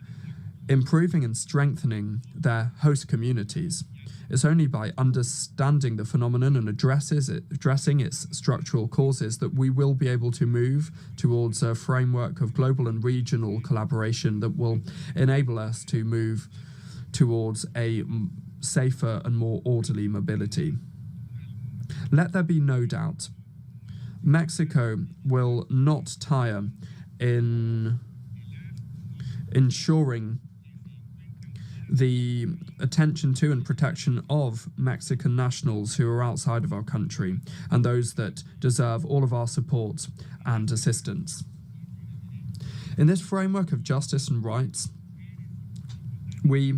improving and strengthening their host communities. It's only by understanding the phenomenon and addressing its structural causes that we will be able to move towards a framework of global and regional collaboration that will enable us to move towards a safer and more orderly mobility. Let there be no doubt, Mexico will not tire in ensuring the attention to and protection of Mexican nationals who are outside of our country and those that deserve all of our support and assistance. In this framework of justice and rights, we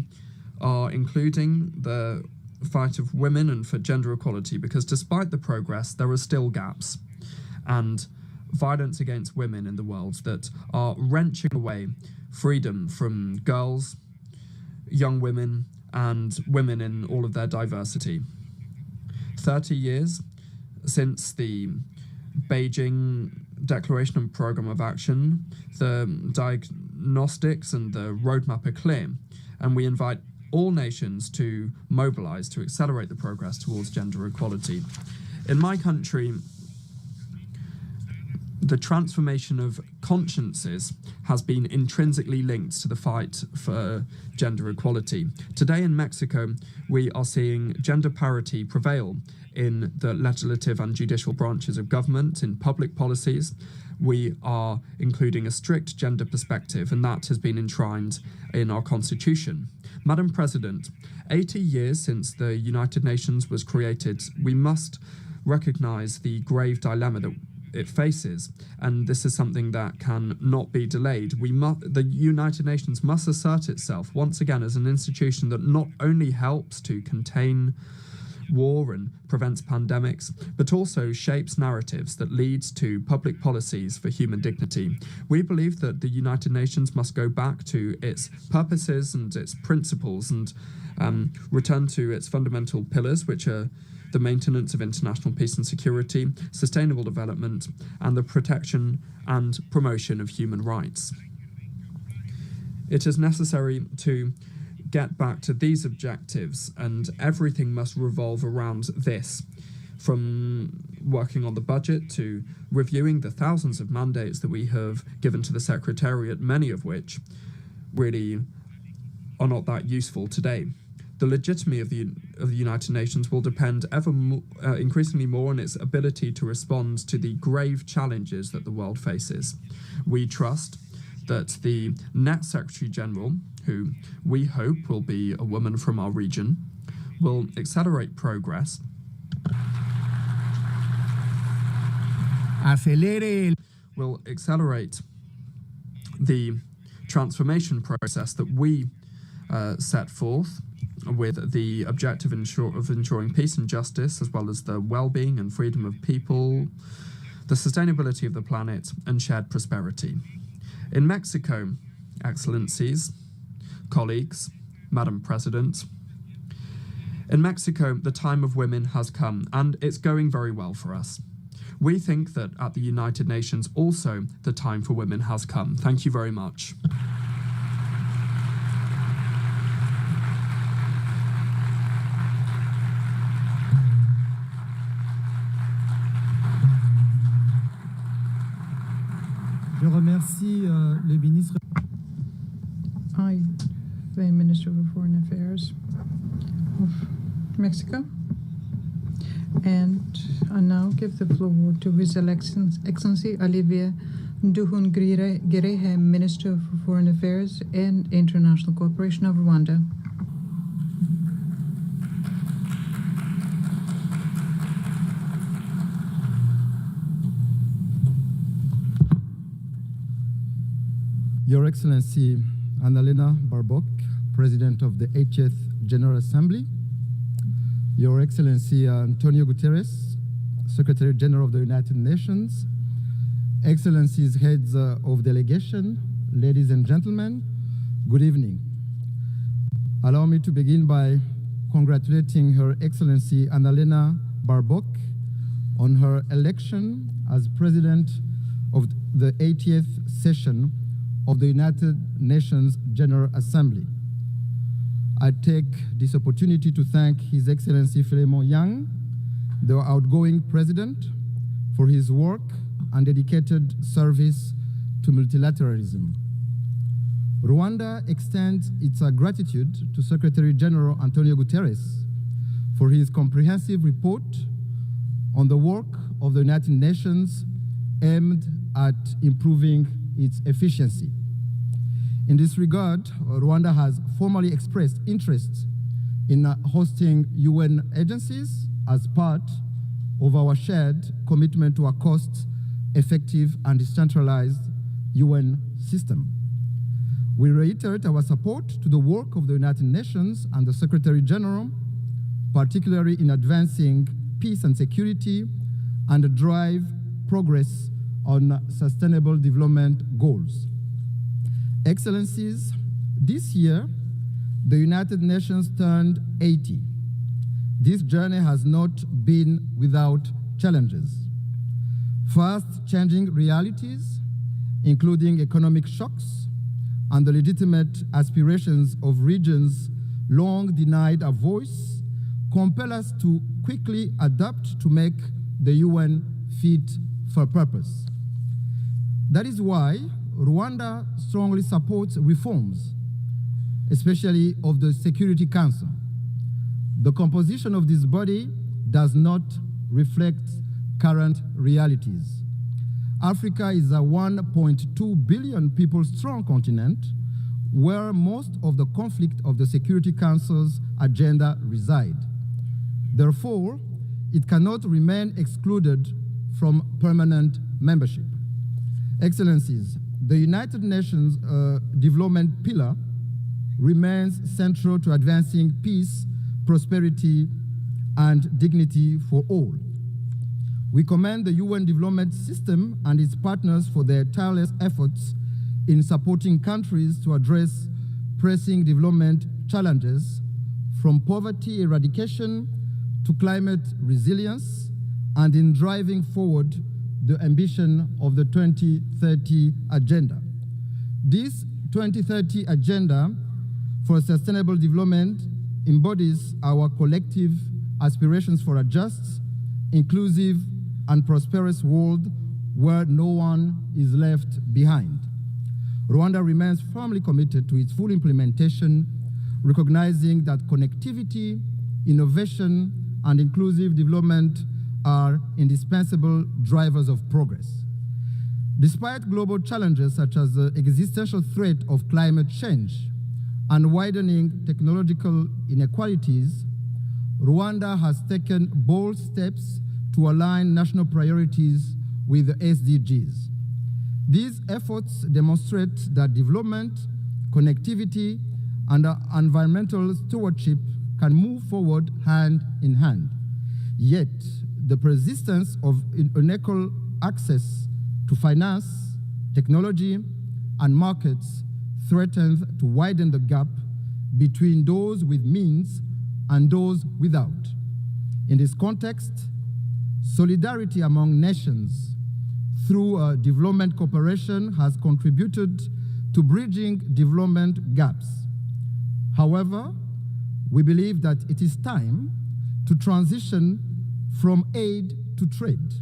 are including the fight of women and for gender equality, because despite the progress, there are still gaps and violence against women in the world that are wrenching away freedom from girls, young women, and women in all of their diversity. 30 years since the Beijing Declaration and Programme of Action, the diagnostics and the roadmap are clear, and we invite all nations to mobilize to accelerate the progress towards gender equality. In my country, the transformation of consciences has been intrinsically linked to the fight for gender equality. Today in Mexico, we are seeing gender parity prevail in the legislative and judicial branches of government, in public policies. We are including a strict gender perspective, and that has been enshrined in our constitution. Madam President, 80 years since the United Nations was created, we must recognize the grave dilemma that it faces, and this is something that can not be delayed. The United Nations must assert itself once again as an institution that not only helps to contain war and prevents pandemics, but also shapes narratives that leads to public policies for human dignity. We believe that the United Nations must go back to its purposes and its principles and return to its fundamental pillars, which are the maintenance of international peace and security, sustainable development, and the protection and promotion of human rights. It is necessary to get back to these objectives, and everything must revolve around this, from working on the budget to reviewing the thousands of mandates that we have given to the Secretariat, many of which really are not that useful today. The legitimacy of the United Nations will depend increasingly more on its ability to respond to the grave challenges that the world faces. We trust that the next Secretary General, who we hope will be a woman from our region, will accelerate progress, will accelerate the transformation process that we set forth, with the objective of ensuring peace and justice, as well as the well-being and freedom of people, the sustainability of the planet, and shared prosperity. In Mexico, Excellencies, colleagues, Madam President, in Mexico, the time of women has come, and it's going very well for us. We think that at the United Nations also the time for women has come. Thank you very much. Je remercie le ministre. I, the Minister of Foreign Affairs of Mexico, and I now give the floor to His Excellency Aliyev Nduhungirehe, Minister for Foreign Affairs and International Cooperation of Rwanda. Your Excellency Annalena Baerbock, President of the 80th General Assembly, Your Excellency Antonio Guterres, Secretary General of the United Nations, Excellencies, Heads of Delegation, ladies and gentlemen, good evening. Allow me to begin by congratulating Her Excellency Annalena Baerbock on her election as President of the 80th session of the United Nations General Assembly. I take this opportunity to thank His Excellency Philemon Yang, the outgoing President, for his work and dedicated service to multilateralism. Rwanda extends its gratitude to Secretary General Antonio Guterres for his comprehensive report on the work of the United Nations aimed at improving its efficiency. In this regard, Rwanda has formally expressed interest in hosting UN agencies as part of our shared commitment to a cost-effective and decentralized UN system. We reiterate our support to the work of the United Nations and the Secretary General, particularly in advancing peace and security and drive progress on sustainable development goals. Excellencies, this year, the United Nations turned 80. This journey has not been without challenges. Fast-changing realities, including economic shocks and the legitimate aspirations of regions long denied a voice, compel us to quickly adapt to make the UN fit for purpose. That is why Rwanda strongly supports reforms, especially of the Security Council. The composition of this body does not reflect current realities. Africa is a 1.2 billion people strong continent where most of the conflict of the Security Council's agenda reside. Therefore, it cannot remain excluded from permanent membership. Excellencies, the United Nations development pillar remains central to advancing peace, prosperity, and dignity for all. We commend the UN development system and its partners for their tireless efforts in supporting countries to address pressing development challenges, from poverty eradication to climate resilience, and in driving forward the ambition of the 2030 Agenda. This 2030 Agenda for sustainable development embodies our collective aspirations for a just, inclusive, and prosperous world where no one is left behind. Rwanda remains firmly committed to its full implementation, recognizing that connectivity, innovation, and inclusive development are indispensable drivers of progress. Despite global challenges such as the existential threat of climate change and widening technological inequalities, Rwanda has taken bold steps to align national priorities with the SDGs. These efforts demonstrate that development, connectivity, and environmental stewardship can move forward hand in hand. Yet, the persistence of unequal access to finance, technology, and markets threatens to widen the gap between those with means and those without. In this context, solidarity among nations through development cooperation has contributed to bridging development gaps. However, we believe that it is time to transition from aid to trade,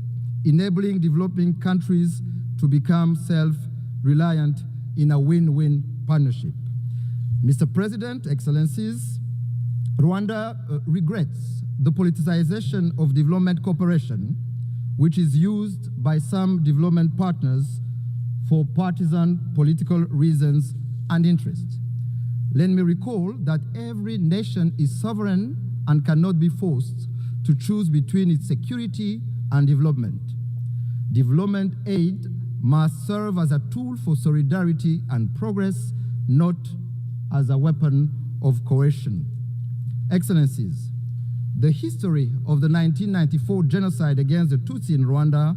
enabling developing countries to become self-reliant in a win-win partnership. Mr. President, Excellencies, Rwanda regrets the politicization of development cooperation, which is used by some development partners for partisan political reasons and interests. Let me recall that every nation is sovereign and cannot be forced to choose between its security and development. Development aid must serve as a tool for solidarity and progress, not as a weapon of coercion. Excellencies, the history of the 1994 genocide against the Tutsi in Rwanda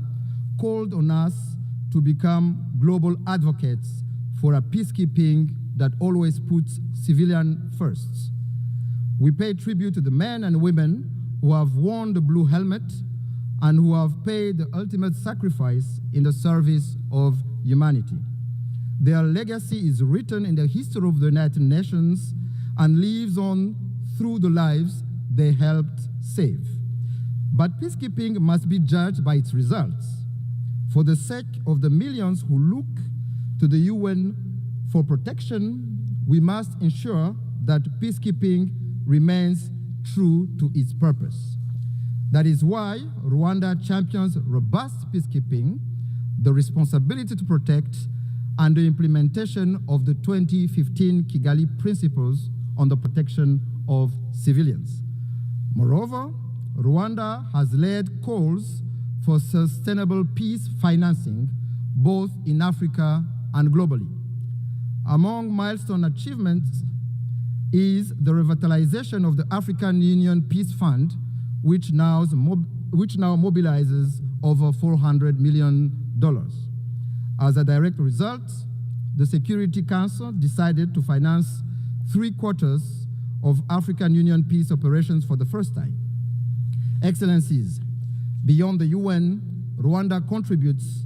called on us to become global advocates for a peacekeeping that always puts civilians first. We pay tribute to the men and women who have worn the blue helmet and who have paid the ultimate sacrifice in the service of humanity. Their legacy is written in the history of the United Nations and lives on through the lives they helped save. But peacekeeping must be judged by its results. For the sake of the millions who look to the UN for protection, we must ensure that peacekeeping remains true to its purpose. That is why Rwanda champions robust peacekeeping, the responsibility to protect, and the implementation of the 2015 Kigali Principles on the protection of civilians. Moreover, Rwanda has led calls for sustainable peace financing, both in Africa and globally. Among milestone achievements is the revitalization of the African Union Peace Fund, which now mobilizes over $400 million. As a direct result, the Security Council decided to finance 3/4 of African Union peace operations for the first time. Excellencies, beyond the UN, Rwanda contributes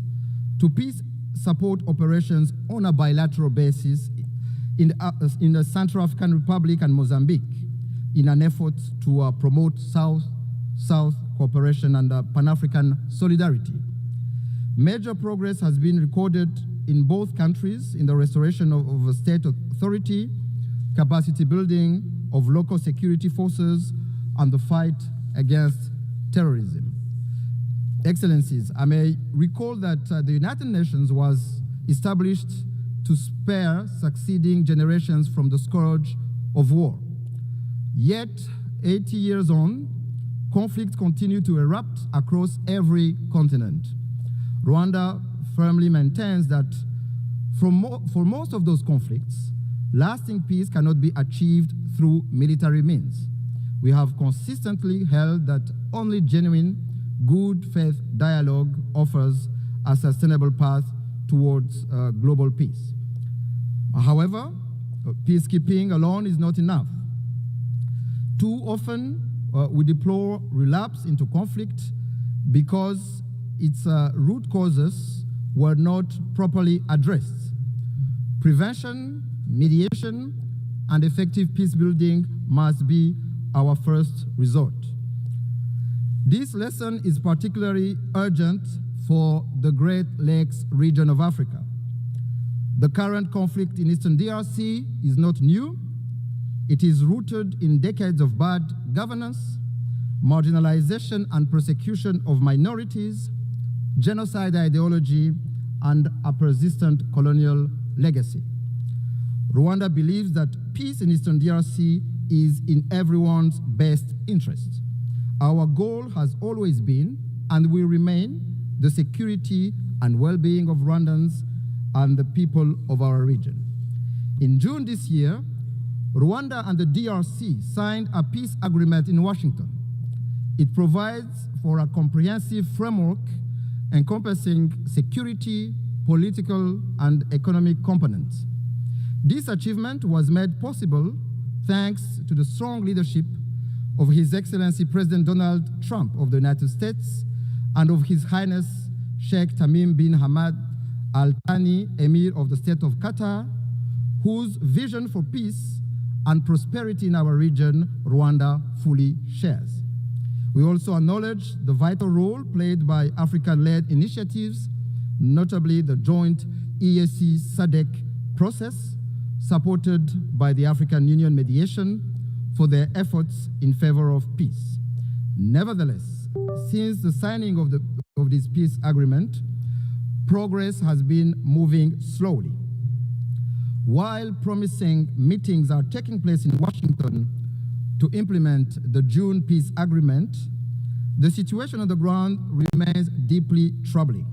to peace support operations on a bilateral basis in the Central African Republic and Mozambique in an effort to promote South-South cooperation and Pan-African solidarity. Major progress has been recorded in both countries in the restoration of a state authority, capacity building of local security forces, and the fight against terrorism. Excellencies, I may recall that the United Nations was established to spare succeeding generations from the scourge of war. Yet, 80 years on, conflicts continue to erupt across every continent. Rwanda firmly maintains that for most of those conflicts, lasting peace cannot be achieved through military means. We have consistently held that only genuine, good faith dialogue offers a sustainable path towards global peace. However, peacekeeping alone is not enough. Too often, we deplore relapse into conflict because its root causes were not properly addressed. Prevention, mediation, and effective peace building must be our first resort. This lesson is particularly urgent for the Great Lakes region of Africa. The current conflict in Eastern DRC is not new. It is rooted in decades of bad governance, marginalization and persecution of minorities, genocide ideology, and a persistent colonial legacy. Rwanda believes that peace in Eastern DRC is in everyone's best interest. Our goal has always been and will remain the security and well-being of Rwandans and the people of our region. In June this year, Rwanda and the DRC signed a peace agreement in Washington. It provides for a comprehensive framework encompassing security, political, and economic components. This achievement was made possible thanks to the strong leadership of His Excellency President Donald Trump of the United States and of His Highness Sheikh Tamim bin Hamad Al Thani, Emir of the State of Qatar, whose vision for peace and prosperity in our region, Rwanda fully shares. We also acknowledge the vital role played by African-led initiatives, notably the joint EAC SADC process, supported by the African Union mediation, for their efforts in favor of peace. Nevertheless, since the signing of this peace agreement, progress has been moving slowly. While promising meetings are taking place in Washington to implement the June peace agreement, the situation on the ground remains deeply troubling.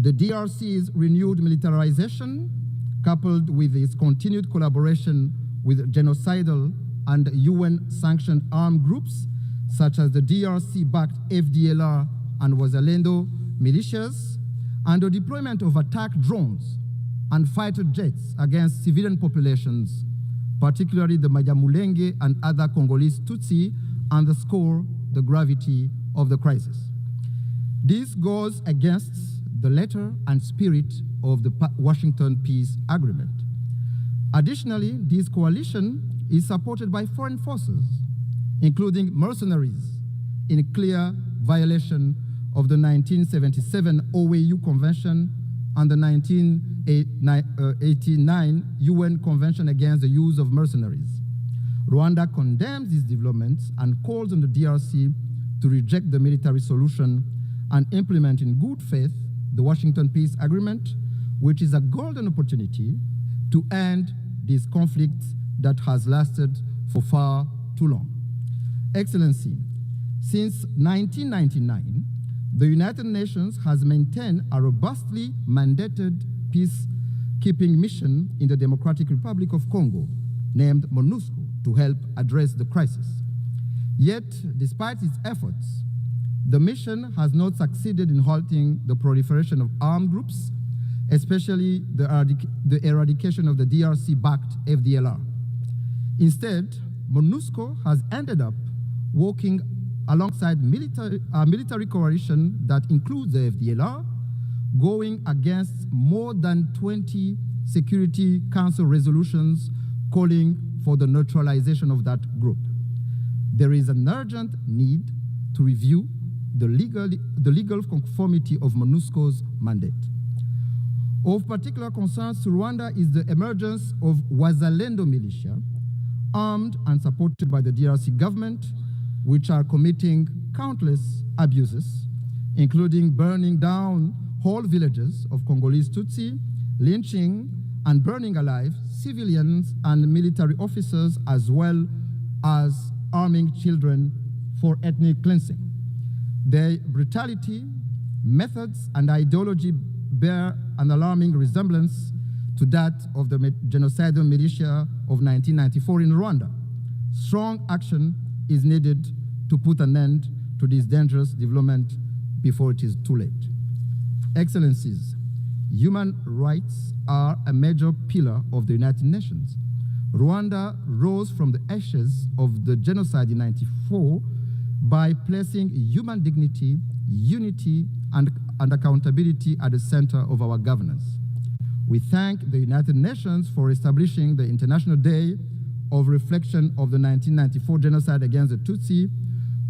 The DRC's renewed militarization, coupled with its continued collaboration with genocidal and UN-sanctioned armed groups, such as the DRC-backed FDLR and Wazalendo militias, and the deployment of attack drones and fighter jets against civilian populations, particularly the Banyamulenge and other Congolese Tutsi, underscore the gravity of the crisis. This goes against the letter and spirit of the Washington Peace Agreement. Additionally, this coalition is supported by foreign forces, including mercenaries, in clear violation of the 1977 OAU Convention and the 1989 UN Convention against the use of mercenaries. Rwanda condemns these developments and calls on the DRC to reject the military solution and implement in good faith the Washington Peace Agreement, which is a golden opportunity to end this conflict that has lasted for far too long. Excellency, since 1999, the United Nations has maintained a robustly mandated peacekeeping mission in the Democratic Republic of Congo, named MONUSCO, to help address the crisis. Yet, despite its efforts, the mission has not succeeded in halting the proliferation of armed groups, especially the eradication of the DRC-backed FDLR. Instead, MONUSCO has ended up working alongside a military coalition that includes the FDLR, going against more than 20 Security Council resolutions calling for the neutralization of that group. There is an urgent need to review the legal conformity of MONUSCO's mandate. Of particular concern to Rwanda is the emergence of Wazalendo militia, armed and supported by the DRC government, which are committing countless abuses, including burning down whole villages of Congolese Tutsi, lynching and burning alive civilians and military officers, as well as arming children for ethnic cleansing. Their brutality, methods, and ideology bear an alarming resemblance to that of the genocidal militia of 1994 in Rwanda. Strong action is needed to put an end to this dangerous development before it is too late. Excellencies, human rights are a major pillar of the United Nations. Rwanda rose from the ashes of the genocide in 1994 by placing human dignity, unity, and accountability at the center of our governance. We thank the United Nations for establishing the International Day of Reflection of the 1994 genocide against the Tutsi,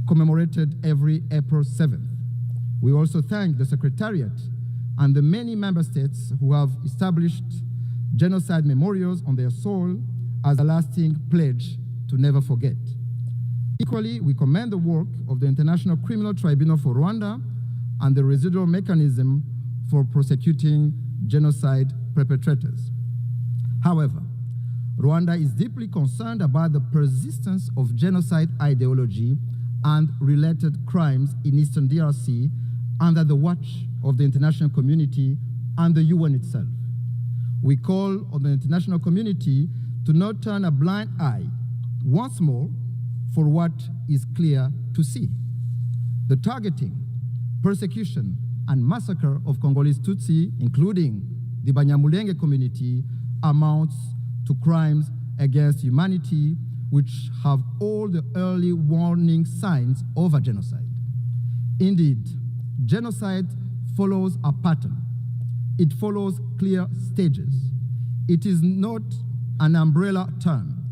commemorated every April 7th. We also thank the Secretariat and the many member states who have established genocide memorials on their soil as a lasting pledge to never forget. Equally, we commend the work of the International Criminal Tribunal for Rwanda and the residual mechanism for prosecuting genocide perpetrators. However, Rwanda is deeply concerned about the persistence of genocide ideology and related crimes in Eastern DRC under the watch of the international community and the UN itself. We call on the international community to not turn a blind eye once more for what is clear to see. The targeting, persecution, and massacre of Congolese Tutsi, including the Banyamulenge community, amounts to crimes against humanity which have all the early warning signs of a genocide. Indeed, genocide follows a pattern. It follows clear stages. It is not an umbrella term.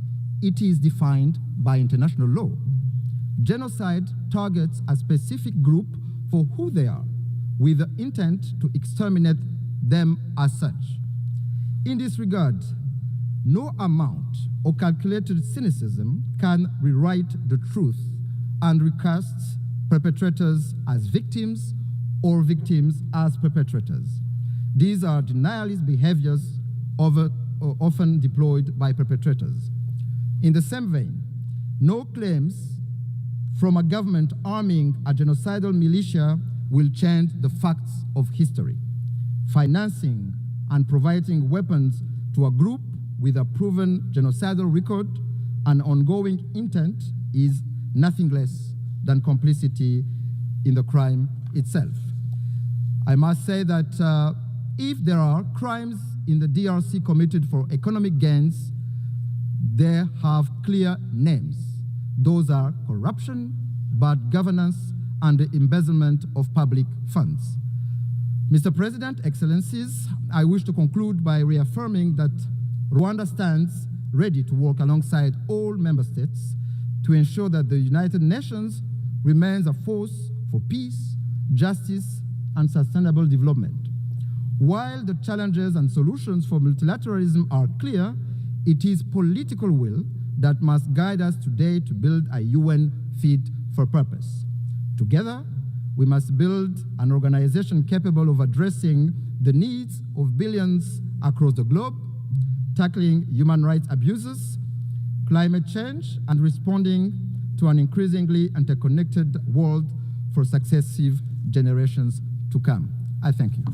It is defined by international law. Genocide targets a specific group for who they are, with the intent to exterminate them as such. In this regard, no amount of calculated cynicism can rewrite the truth and recast perpetrators as victims or victims as perpetrators. These are denialist behaviors often deployed by perpetrators. In the same vein, no claims from a government arming a genocidal militia will change the facts of history. Financing and providing weapons to a group with a proven genocidal record and ongoing intent is nothing less than complicity in the crime itself. I must say that if there are crimes in the DRC committed for economic gains, they have clear names. Those are corruption, bad governance, and the embezzlement of public funds. Mr. President, Excellencies, I wish to conclude by reaffirming that Rwanda stands ready to work alongside all member states to ensure that the United Nations remains a force for peace, justice, and sustainable development. While the challenges and solutions for multilateralism are clear, it is political will that must guide us today to build a UN fit for purpose. Together, we must build an organization capable of addressing the needs of billions across the globe, tackling human rights abuses, climate change, and responding to an increasingly interconnected world for successive generations to come. I thank you.